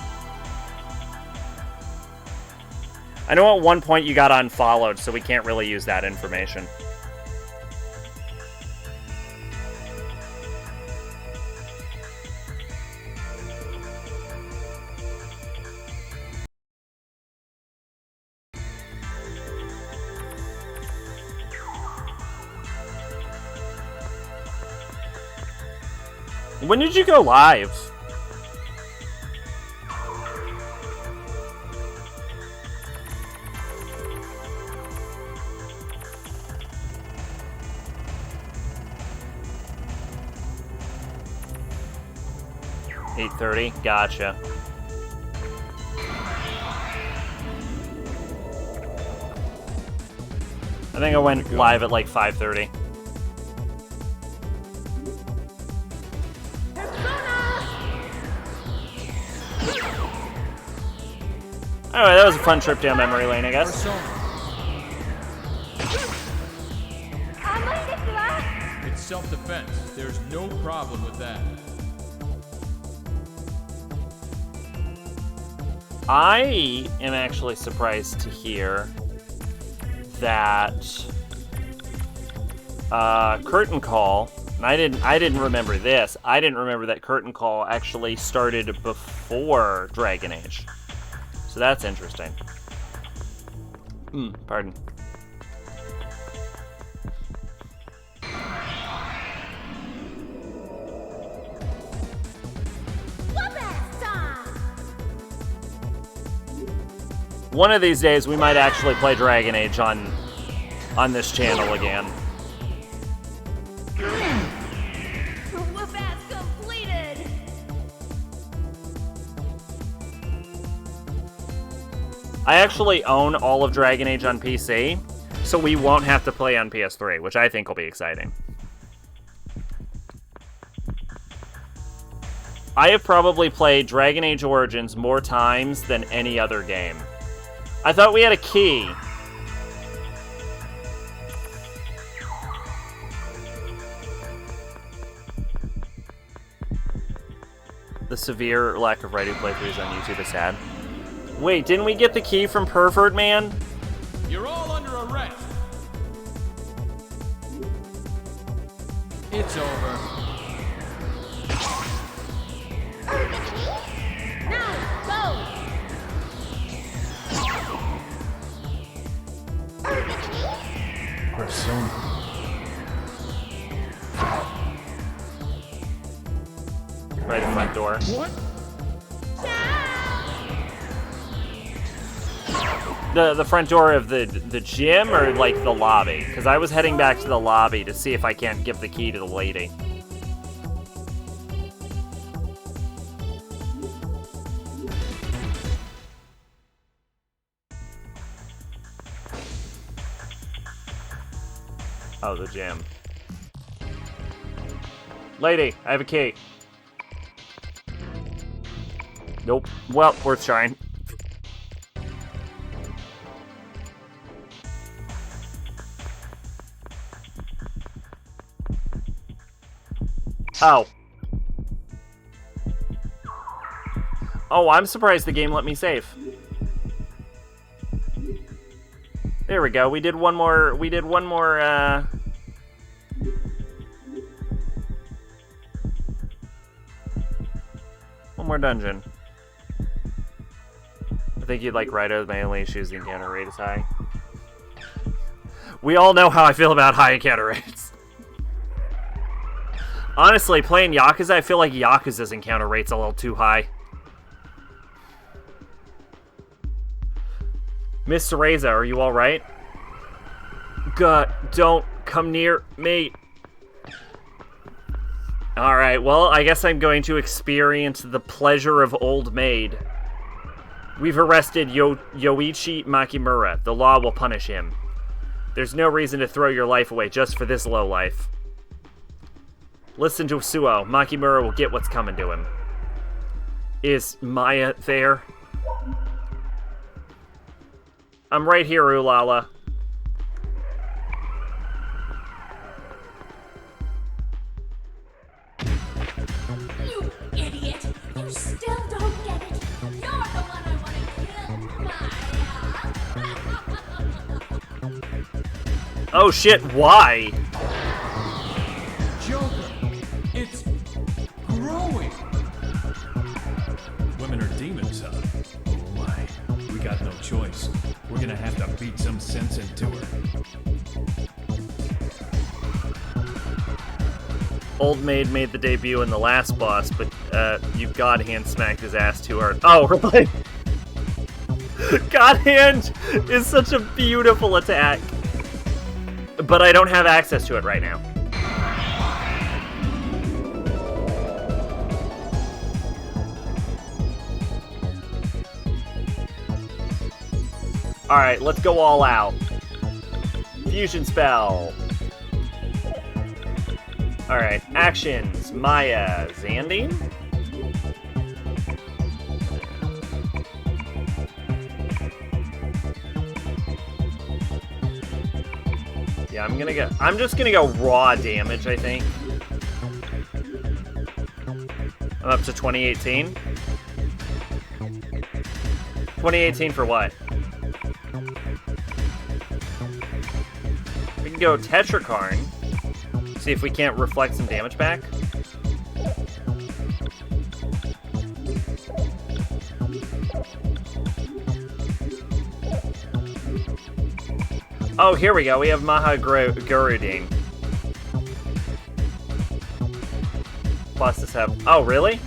I know at one point you got unfollowed, so we can't really use that information. When did you go live? $8:30. Gotcha. I think I went live at like 5:30. Anyway, that was a fun trip down memory lane, I guess.
It's self-defense. There's no problem with that.
I am actually surprised to hear that Curtain Call, and I didn't remember this. I didn't remember that Curtain Call actually started before Dragon Age. So that's interesting. Pardon. One of these days, we might actually play Dragon Age on this channel again.
Whoop-ass completed!
I actually own all of Dragon Age on PC, so we won't have to play on PS3, which I think will be exciting. I have probably played Dragon Age Origins more times than any other game. I thought we had a key. The severe lack of writing playthroughs on YouTube is sad. Wait, didn't we get the key from Pervert Man?
You're all under arrest. It's over.
Now, go!
Persona.
Right in the front door.
What?
The front door of the gym or like the lobby? Because I was heading back to the lobby to see if I can't give the key to the lady. Oh, the gym. Lady, I have a key. Nope. Well, worth trying. Oh. Oh, I'm surprised the game let me save. There we go. We did one more one more dungeon. think you'd like Raido, my only issue is the encounter rate is high. We all know how I feel about high encounter rates. Honestly, playing Yakuza, I feel like Yakuza's encounter rate's a little too high. Mr. Reza, are you alright? God, don't come near me. Alright, well, I guess I'm going to experience the pleasure of Old Maid. We've arrested Yoichi Makimura. The law will punish him. There's no reason to throw your life away just for this lowlife. Listen to Suo. Makimura will get what's coming to him. Is Maya there? I'm right here, Ulala.
You idiot! You still don't get it! You're the one I want to kill, Maya!
Oh shit, why?
Joker, it's growing.
Women are demons, huh? Oh my. We got no choice. We're gonna have to beat some sense into her.
Old Maid made the debut in the last boss, but you God Hand smacked his ass too hard. Oh, really? God Hand is such a beautiful attack. But I don't have access to it right now. Alright, let's go all out. Fusion spell. Alright, actions. Maya, Xandine? Yeah, I'm just gonna go raw damage, I think. I'm up to 2018. 2018 for what? We can go Tetrakarn. See if we can't reflect some damage back. Oh, here we go. We have Gurudin. Plus this have... Oh, really?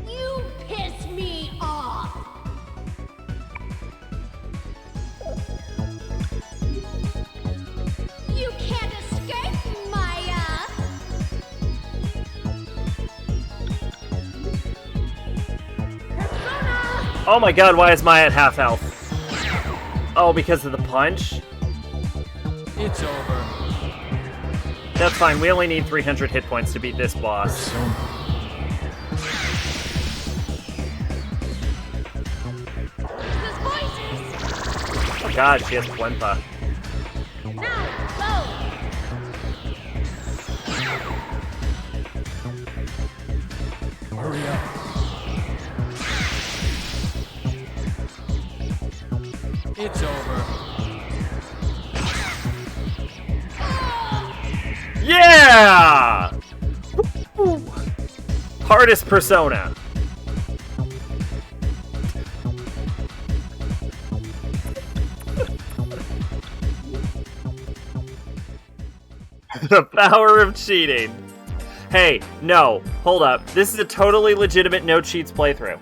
You piss me off! You can't escape, Maya! Persona!
Oh my god, why is Maya at half health? Oh, because of the punch?
It's over.
That's fine, we only need 300 hit points to beat this boss.
Those voices!
Oh god, she has Plempa.
Now, go!
Hurry up.
It's over.
Yeah! Woo! Hardest persona. The power of cheating. Hey, no, hold up. This is a totally legitimate no cheats playthrough.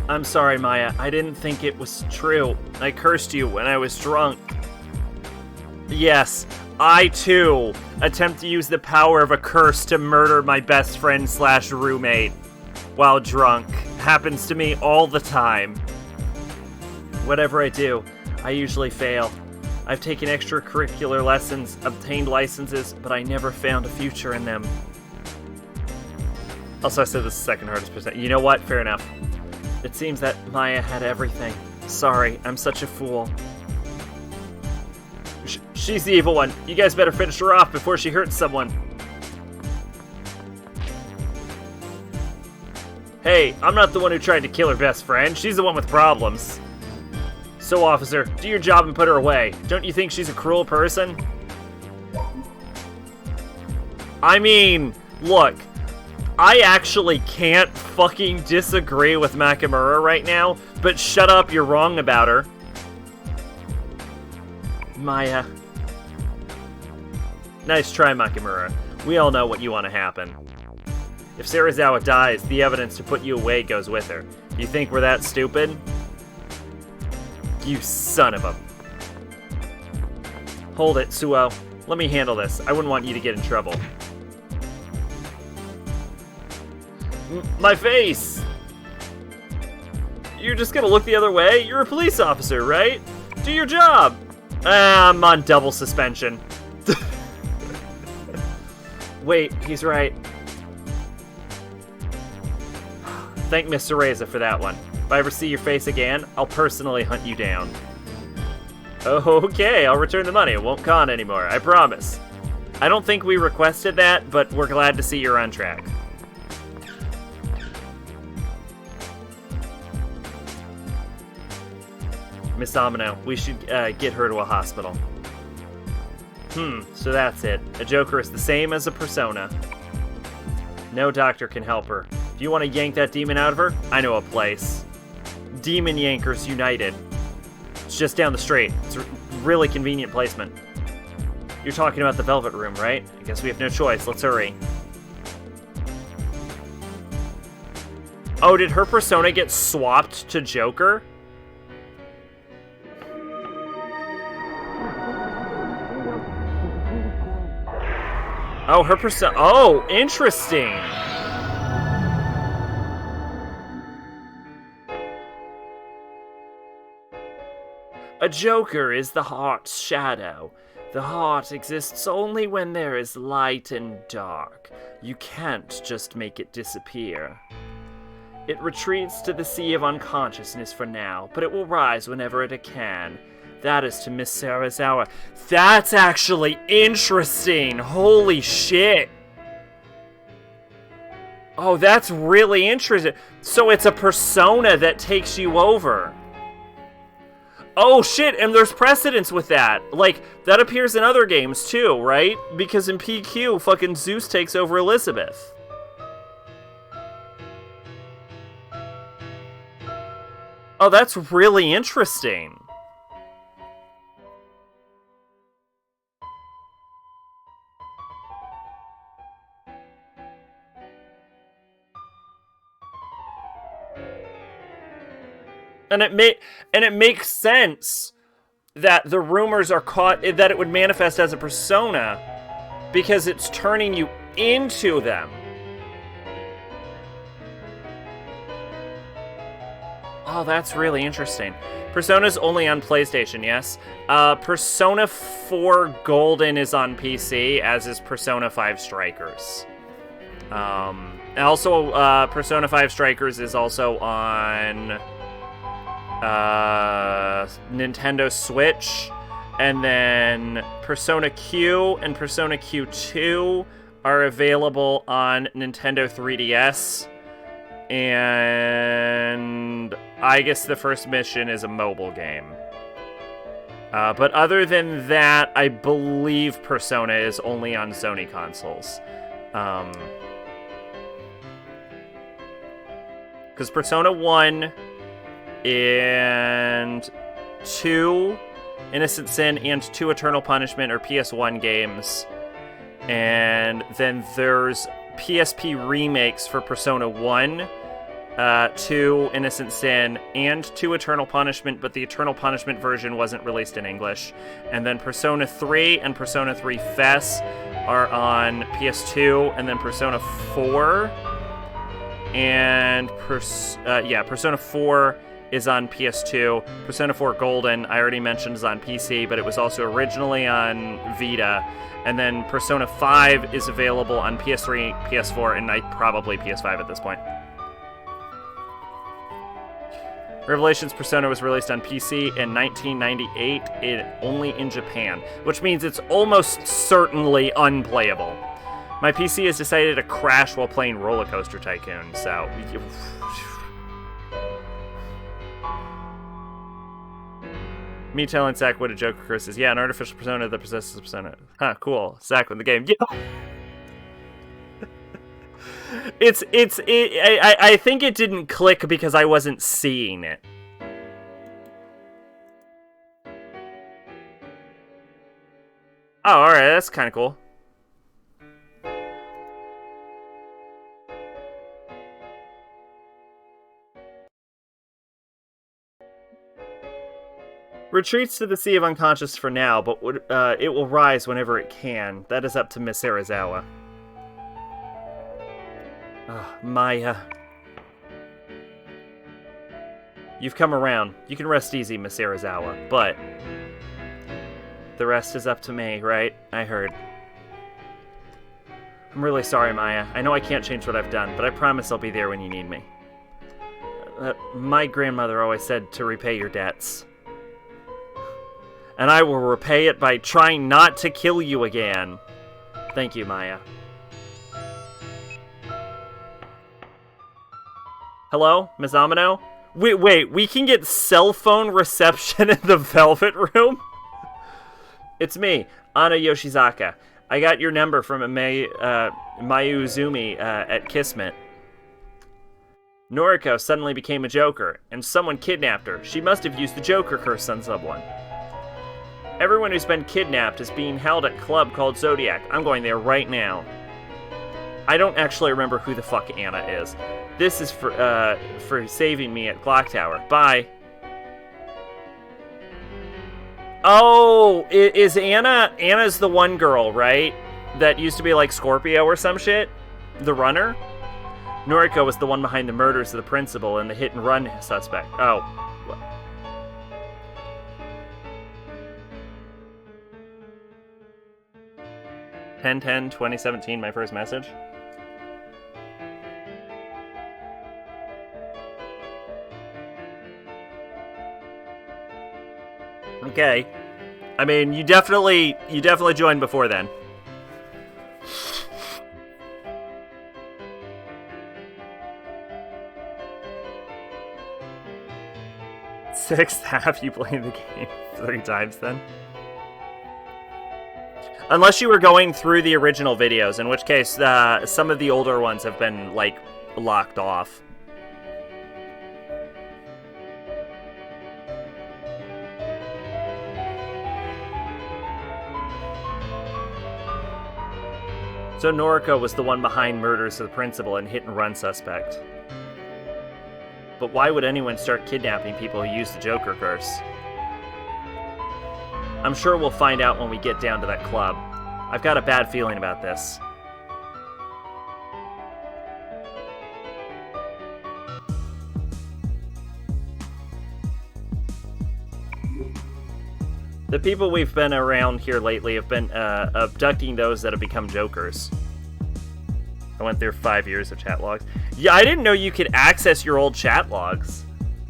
I'm sorry, Maya. I didn't think it was true. I cursed you when I was drunk. Yes, I too attempt to use the power of a curse to murder my best friend / roommate while drunk. Happens to me all the time. Whatever I do, I usually fail. I've taken extracurricular lessons, obtained licenses, but I never found a future in them. Also, I said this is the second hardest percent. You know what? Fair enough. It seems that Maya had everything. Sorry, I'm such a fool. She's the evil one. You guys better finish her off before she hurts someone. Hey, I'm not the one who tried to kill her best friend. She's the one with problems. So, officer, do your job and put her away. Don't you think she's a cruel person? I mean, look, I actually can't fucking disagree with Nakamura right now, but shut up, you're wrong about her. Maya. Nice try, Nakamura. We all know what you want to happen. If Serizawa dies, the evidence to put you away goes with her. You think we're that stupid? You son of a... Hold it, Suo. Let me handle this. I wouldn't want you to get in trouble. My face! You're just gonna look the other way? You're a police officer, right? Do your job! I'm on double suspension. Wait, he's right. Thank Mr. Reza for that one. If I ever see your face again, I'll personally hunt you down. Okay, I'll return the money. It won't con anymore, I promise. I don't think we requested that, but we're glad to see you're on track. Miss Amino, we should get her to a hospital. So that's it. A Joker is the same as a persona. No doctor can help her. If you want to yank that demon out of her, I know a place. Demon Yankers United. It's just down the street. It's a really convenient placement. You're talking about the Velvet Room, right? I guess we have no choice. Let's hurry. Oh, did her persona get swapped to Joker? Oh, her persona. Oh, interesting. A Joker is the heart's shadow. The heart exists only when there is light and dark. You can't just make it disappear. It retreats to the sea of unconsciousness for now, but it will rise whenever it can. That is to Miss Serizawa. That's actually interesting. Holy shit. Oh, that's really interesting. So it's a persona that takes you over. Oh shit, and there's precedence with that. Like, that appears in other games too, right? Because in PQ, fucking Zeus takes over Elizabeth. Oh, that's really interesting. And it makes sense that the rumors are that it would manifest as a persona because it's turning you into them. Oh, that's really interesting. Persona's only on PlayStation, yes. Persona 4 Golden is on PC, as is Persona 5 Strikers. And also, Persona 5 Strikers is also on Nintendo Switch, and then Persona Q and Persona Q2 are available on Nintendo 3DS, and I guess the first mission is a mobile game. But other than that, I believe Persona is only on Sony consoles. Because Persona 1 and 2 Innocent Sin and 2 Eternal Punishment are PS1 games. And then there's PSP remakes for Persona 1, 2 Innocent Sin, and 2 Eternal Punishment, but the Eternal Punishment version wasn't released in English. And then Persona 3 and Persona 3 FES are on PS2, and then Persona 4 and Persona 4 is on PS2. Persona 4 Golden, I already mentioned, is on PC, but it was also originally on Vita. And then Persona 5 is available on PS3, PS4, and probably PS5 at this point. Revelations Persona was released on PC in 1998, only in Japan, which means it's almost certainly unplayable. My PC has decided to crash while playing Roller Coaster Tycoon, so... Me telling Zach what a Joker curse is. Yeah, an artificial persona that possesses a persona. Huh, cool. Zach with the game. Yeah. I think it didn't click because I wasn't seeing it. Oh, alright, that's kind of cool. Retreats to the Sea of Unconscious for now, but it will rise whenever it can. That is up to Miss Arizawa. Maya. You've come around. You can rest easy, Miss Arizawa, but the rest is up to me, right? I heard. I'm really sorry, Maya. I know I can't change what I've done, but I promise I'll be there when you need me. My grandmother always said to repay your debts. And I will repay it by trying not to kill you again. Thank you, Maya. Hello, Ms. Amino? Wait, we can get cell phone reception in the Velvet Room? It's me, Ana Yoshizaka. I got your number from Mayuzumi at Kismet. Noriko suddenly became a Joker, and someone kidnapped her. She must have used the Joker curse on someone. Everyone who's been kidnapped is being held at a club called Zodiac. I'm going there right now. I don't actually remember who the fuck Anna is. This is for saving me at Clock Tower. Bye. Oh, is Anna... Anna's the one girl, right? That used to be like Scorpio or some shit? The runner? Noriko was the one behind the murders of the principal and the hit-and-run suspect. Oh. 10/10/2017, my first message. Okay. I mean, you definitely joined before then. Sixth half, you played the game 3 times then? Unless you were going through the original videos, in which case some of the older ones have been, like, locked off. So Noriko was the one behind murders of the principal and hit-and-run suspect. But why would anyone start kidnapping people who use the Joker curse? I'm sure we'll find out when we get down to that club. I've got a bad feeling about this. The people we've been around here lately have been abducting those that have become Jokers. I went through 5 years of chat logs. Yeah, I didn't know you could access your old chat logs.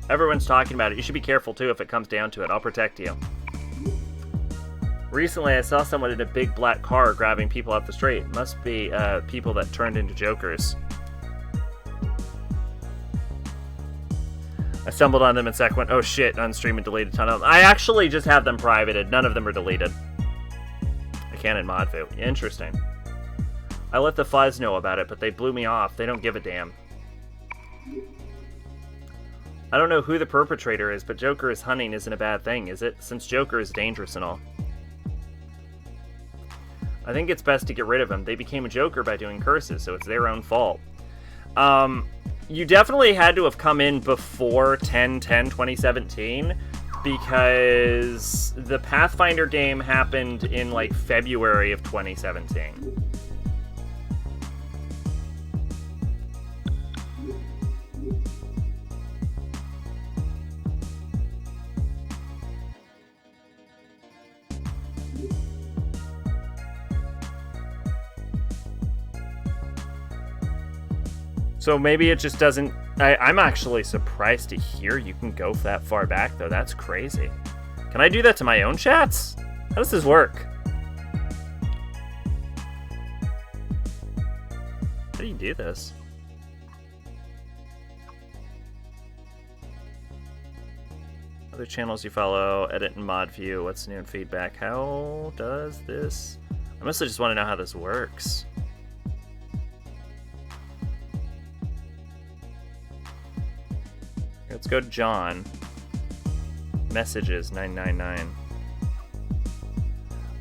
Everyone's talking about it. You should be careful, too, if it comes down to it. I'll protect you. Recently, I saw someone in a big black car grabbing people off the street. Must be people that turned into Jokers. I stumbled on them and Zach went, oh shit, unstream and deleted a ton of them. I actually just have them privated. None of them are deleted. I can in Modfu. Interesting. I let the Fuzz know about it, but they blew me off. They don't give a damn. I don't know who the perpetrator is, but Joker is hunting isn't a bad thing, is it? Since Joker is dangerous and all. I think it's best to get rid of him. They became a Joker by doing curses, so it's their own fault. You definitely had to have come in before 10/10/2017, because the Pathfinder game happened in, like, February of 2017. So maybe it just doesn't... I'm actually surprised to hear you can go that far back, though. That's crazy. Can I do that to my own chats? How does this work? How do you do this? Other channels you follow, edit and mod view, what's new and feedback. How does this... I mostly just want to know how this works. Let's go to John. Messages 999.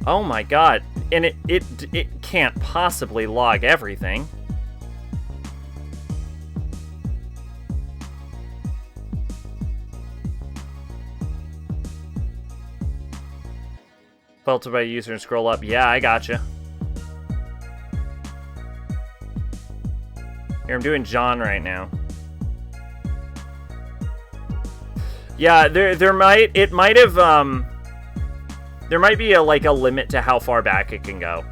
Oh my god. And it can't possibly log everything. Filter by user and scroll up. Yeah, I gotcha. Here, I'm doing John right now. Yeah, there might be a limit to how far back it can go.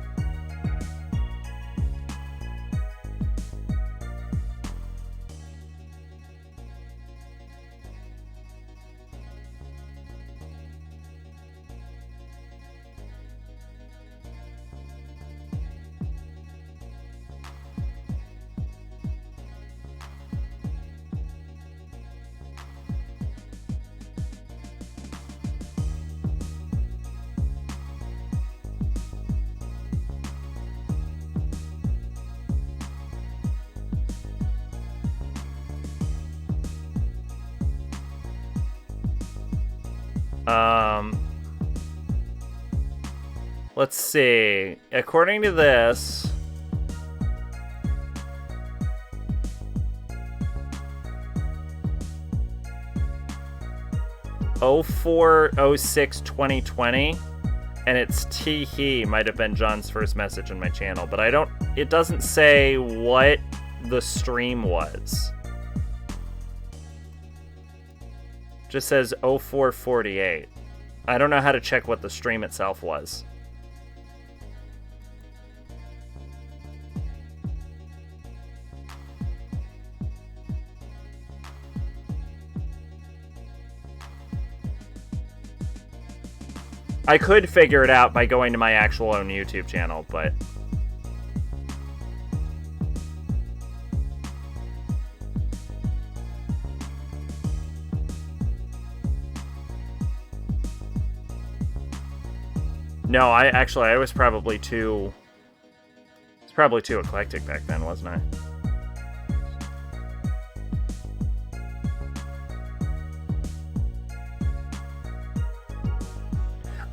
Let's see. According to this, (04/06/2020), and it's he might have been John's first message in my channel, but it doesn't say what the stream was. Just says 04/48. I don't know how to check what the stream itself was. I could figure it out by going to my actual own YouTube channel, but... No, I was probably too... I was probably too eclectic back then, wasn't I?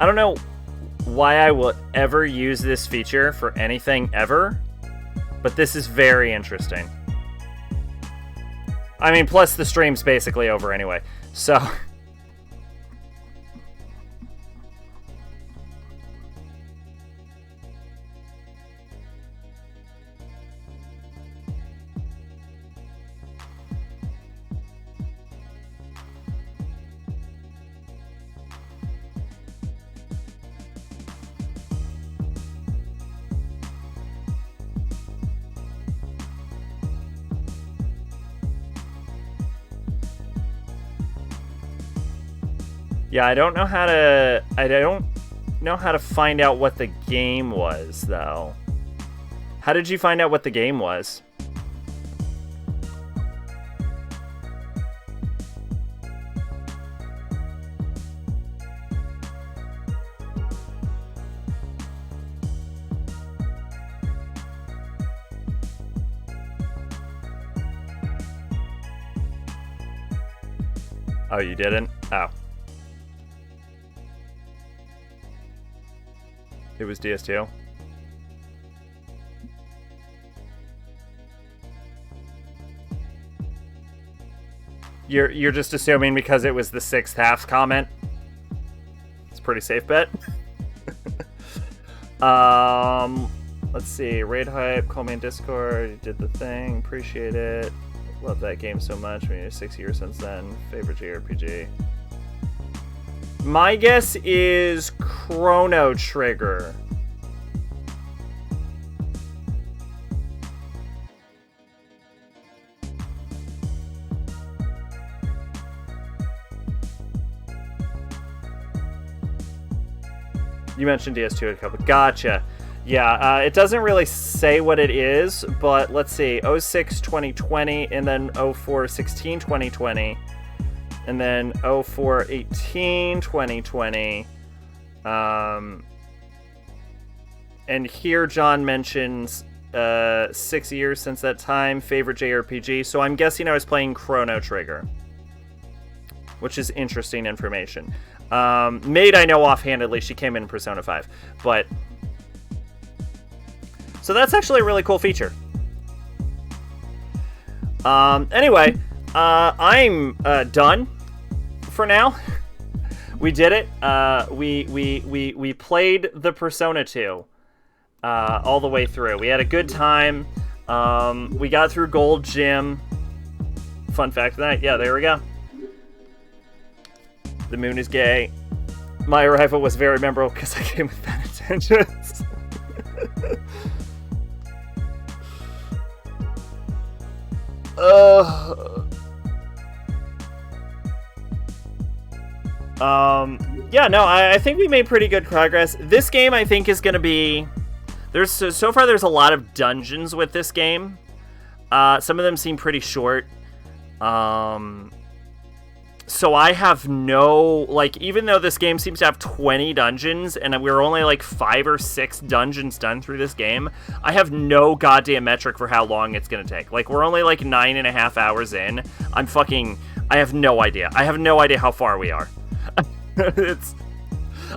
I don't know why I will ever use this feature for anything ever, but this is very interesting. I mean, plus the stream's basically over anyway, so... Yeah, I don't know how to find out what the game was, though. How did you find out what the game was? Oh, you didn't? Oh. It was DS2. You're just assuming because it was the 6th half comment? It's a pretty safe bet. Let's see. Raid Hype, call me in Discord. You did the thing. Appreciate it. Love that game so much. I mean, 6 years since then. Favorite JRPG. My guess is Chrono Trigger. You mentioned DS2 a couple. Gotcha. Yeah, it doesn't really say what it is, but let's see. 06/2020 and then 04/16/2020. And then 0418 2020. And here John mentions 6 years since that time, favorite JRPG. So I'm guessing I was playing Chrono Trigger, which is interesting information. Maid I know offhandedly, she came in Persona 5. But so that's actually a really cool feature. Anyway, I'm done for now. We did it. We played the Persona 2 all the way through. We had a good time. We got through Gold Gym. Fun fact of the night. Yeah, there we go. The moon is gay. My arrival was very memorable because I came with bad intentions. Yeah, no, I think we made pretty good progress. This game, I think, is going to be... So far, there's a lot of dungeons with this game. Some of them seem pretty short. So I have no... Like, even though this game seems to have 20 dungeons, and we're only, like, 5 or 6 dungeons done through this game, I have no goddamn metric for how long it's going to take. Like, we're only, like, 9.5 hours in. I have no idea. I have no idea how far we are.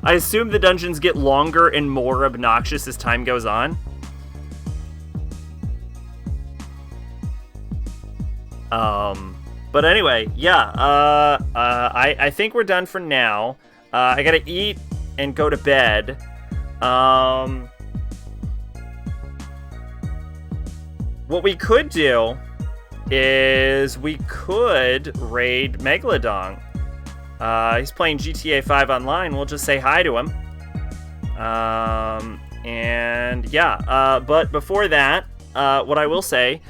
I assume the dungeons get longer and more obnoxious as time goes on. But anyway, yeah, I think we're done for now. I gotta eat and go to bed. What we could do is we could raid Megalodon. He's playing GTA 5 online. We'll just say hi to him. And yeah, but before that, what I will say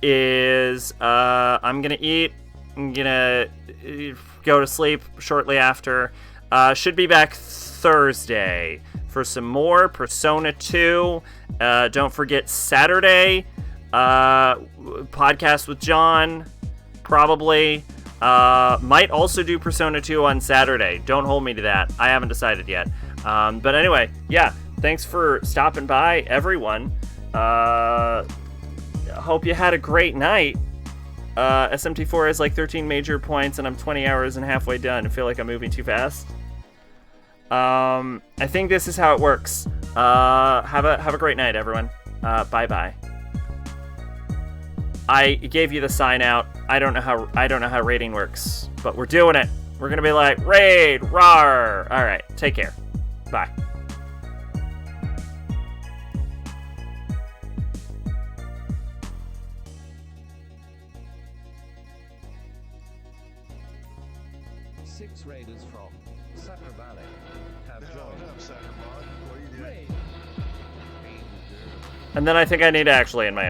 is I'm gonna eat. I'm gonna go to sleep shortly after. Should be back Thursday for some more Persona 2. Don't forget Saturday, podcast with John, probably. Might also do Persona 2 on Saturday. Don't hold me to that. I haven't decided yet. But anyway, yeah, thanks for stopping by, everyone. Hope you had a great night. SMT4 has like 13 major points, and I'm 20 hours and halfway done. I feel like I'm moving too fast. I think this is how it works. Have a great night, everyone. Bye-bye. I gave you the sign out. I don't know how raiding works, but we're doing it. We're gonna be like, raid, rawr. All right, take care. Bye.
Six raiders from Sacrabalic have joined.
And then I think I need to actually end my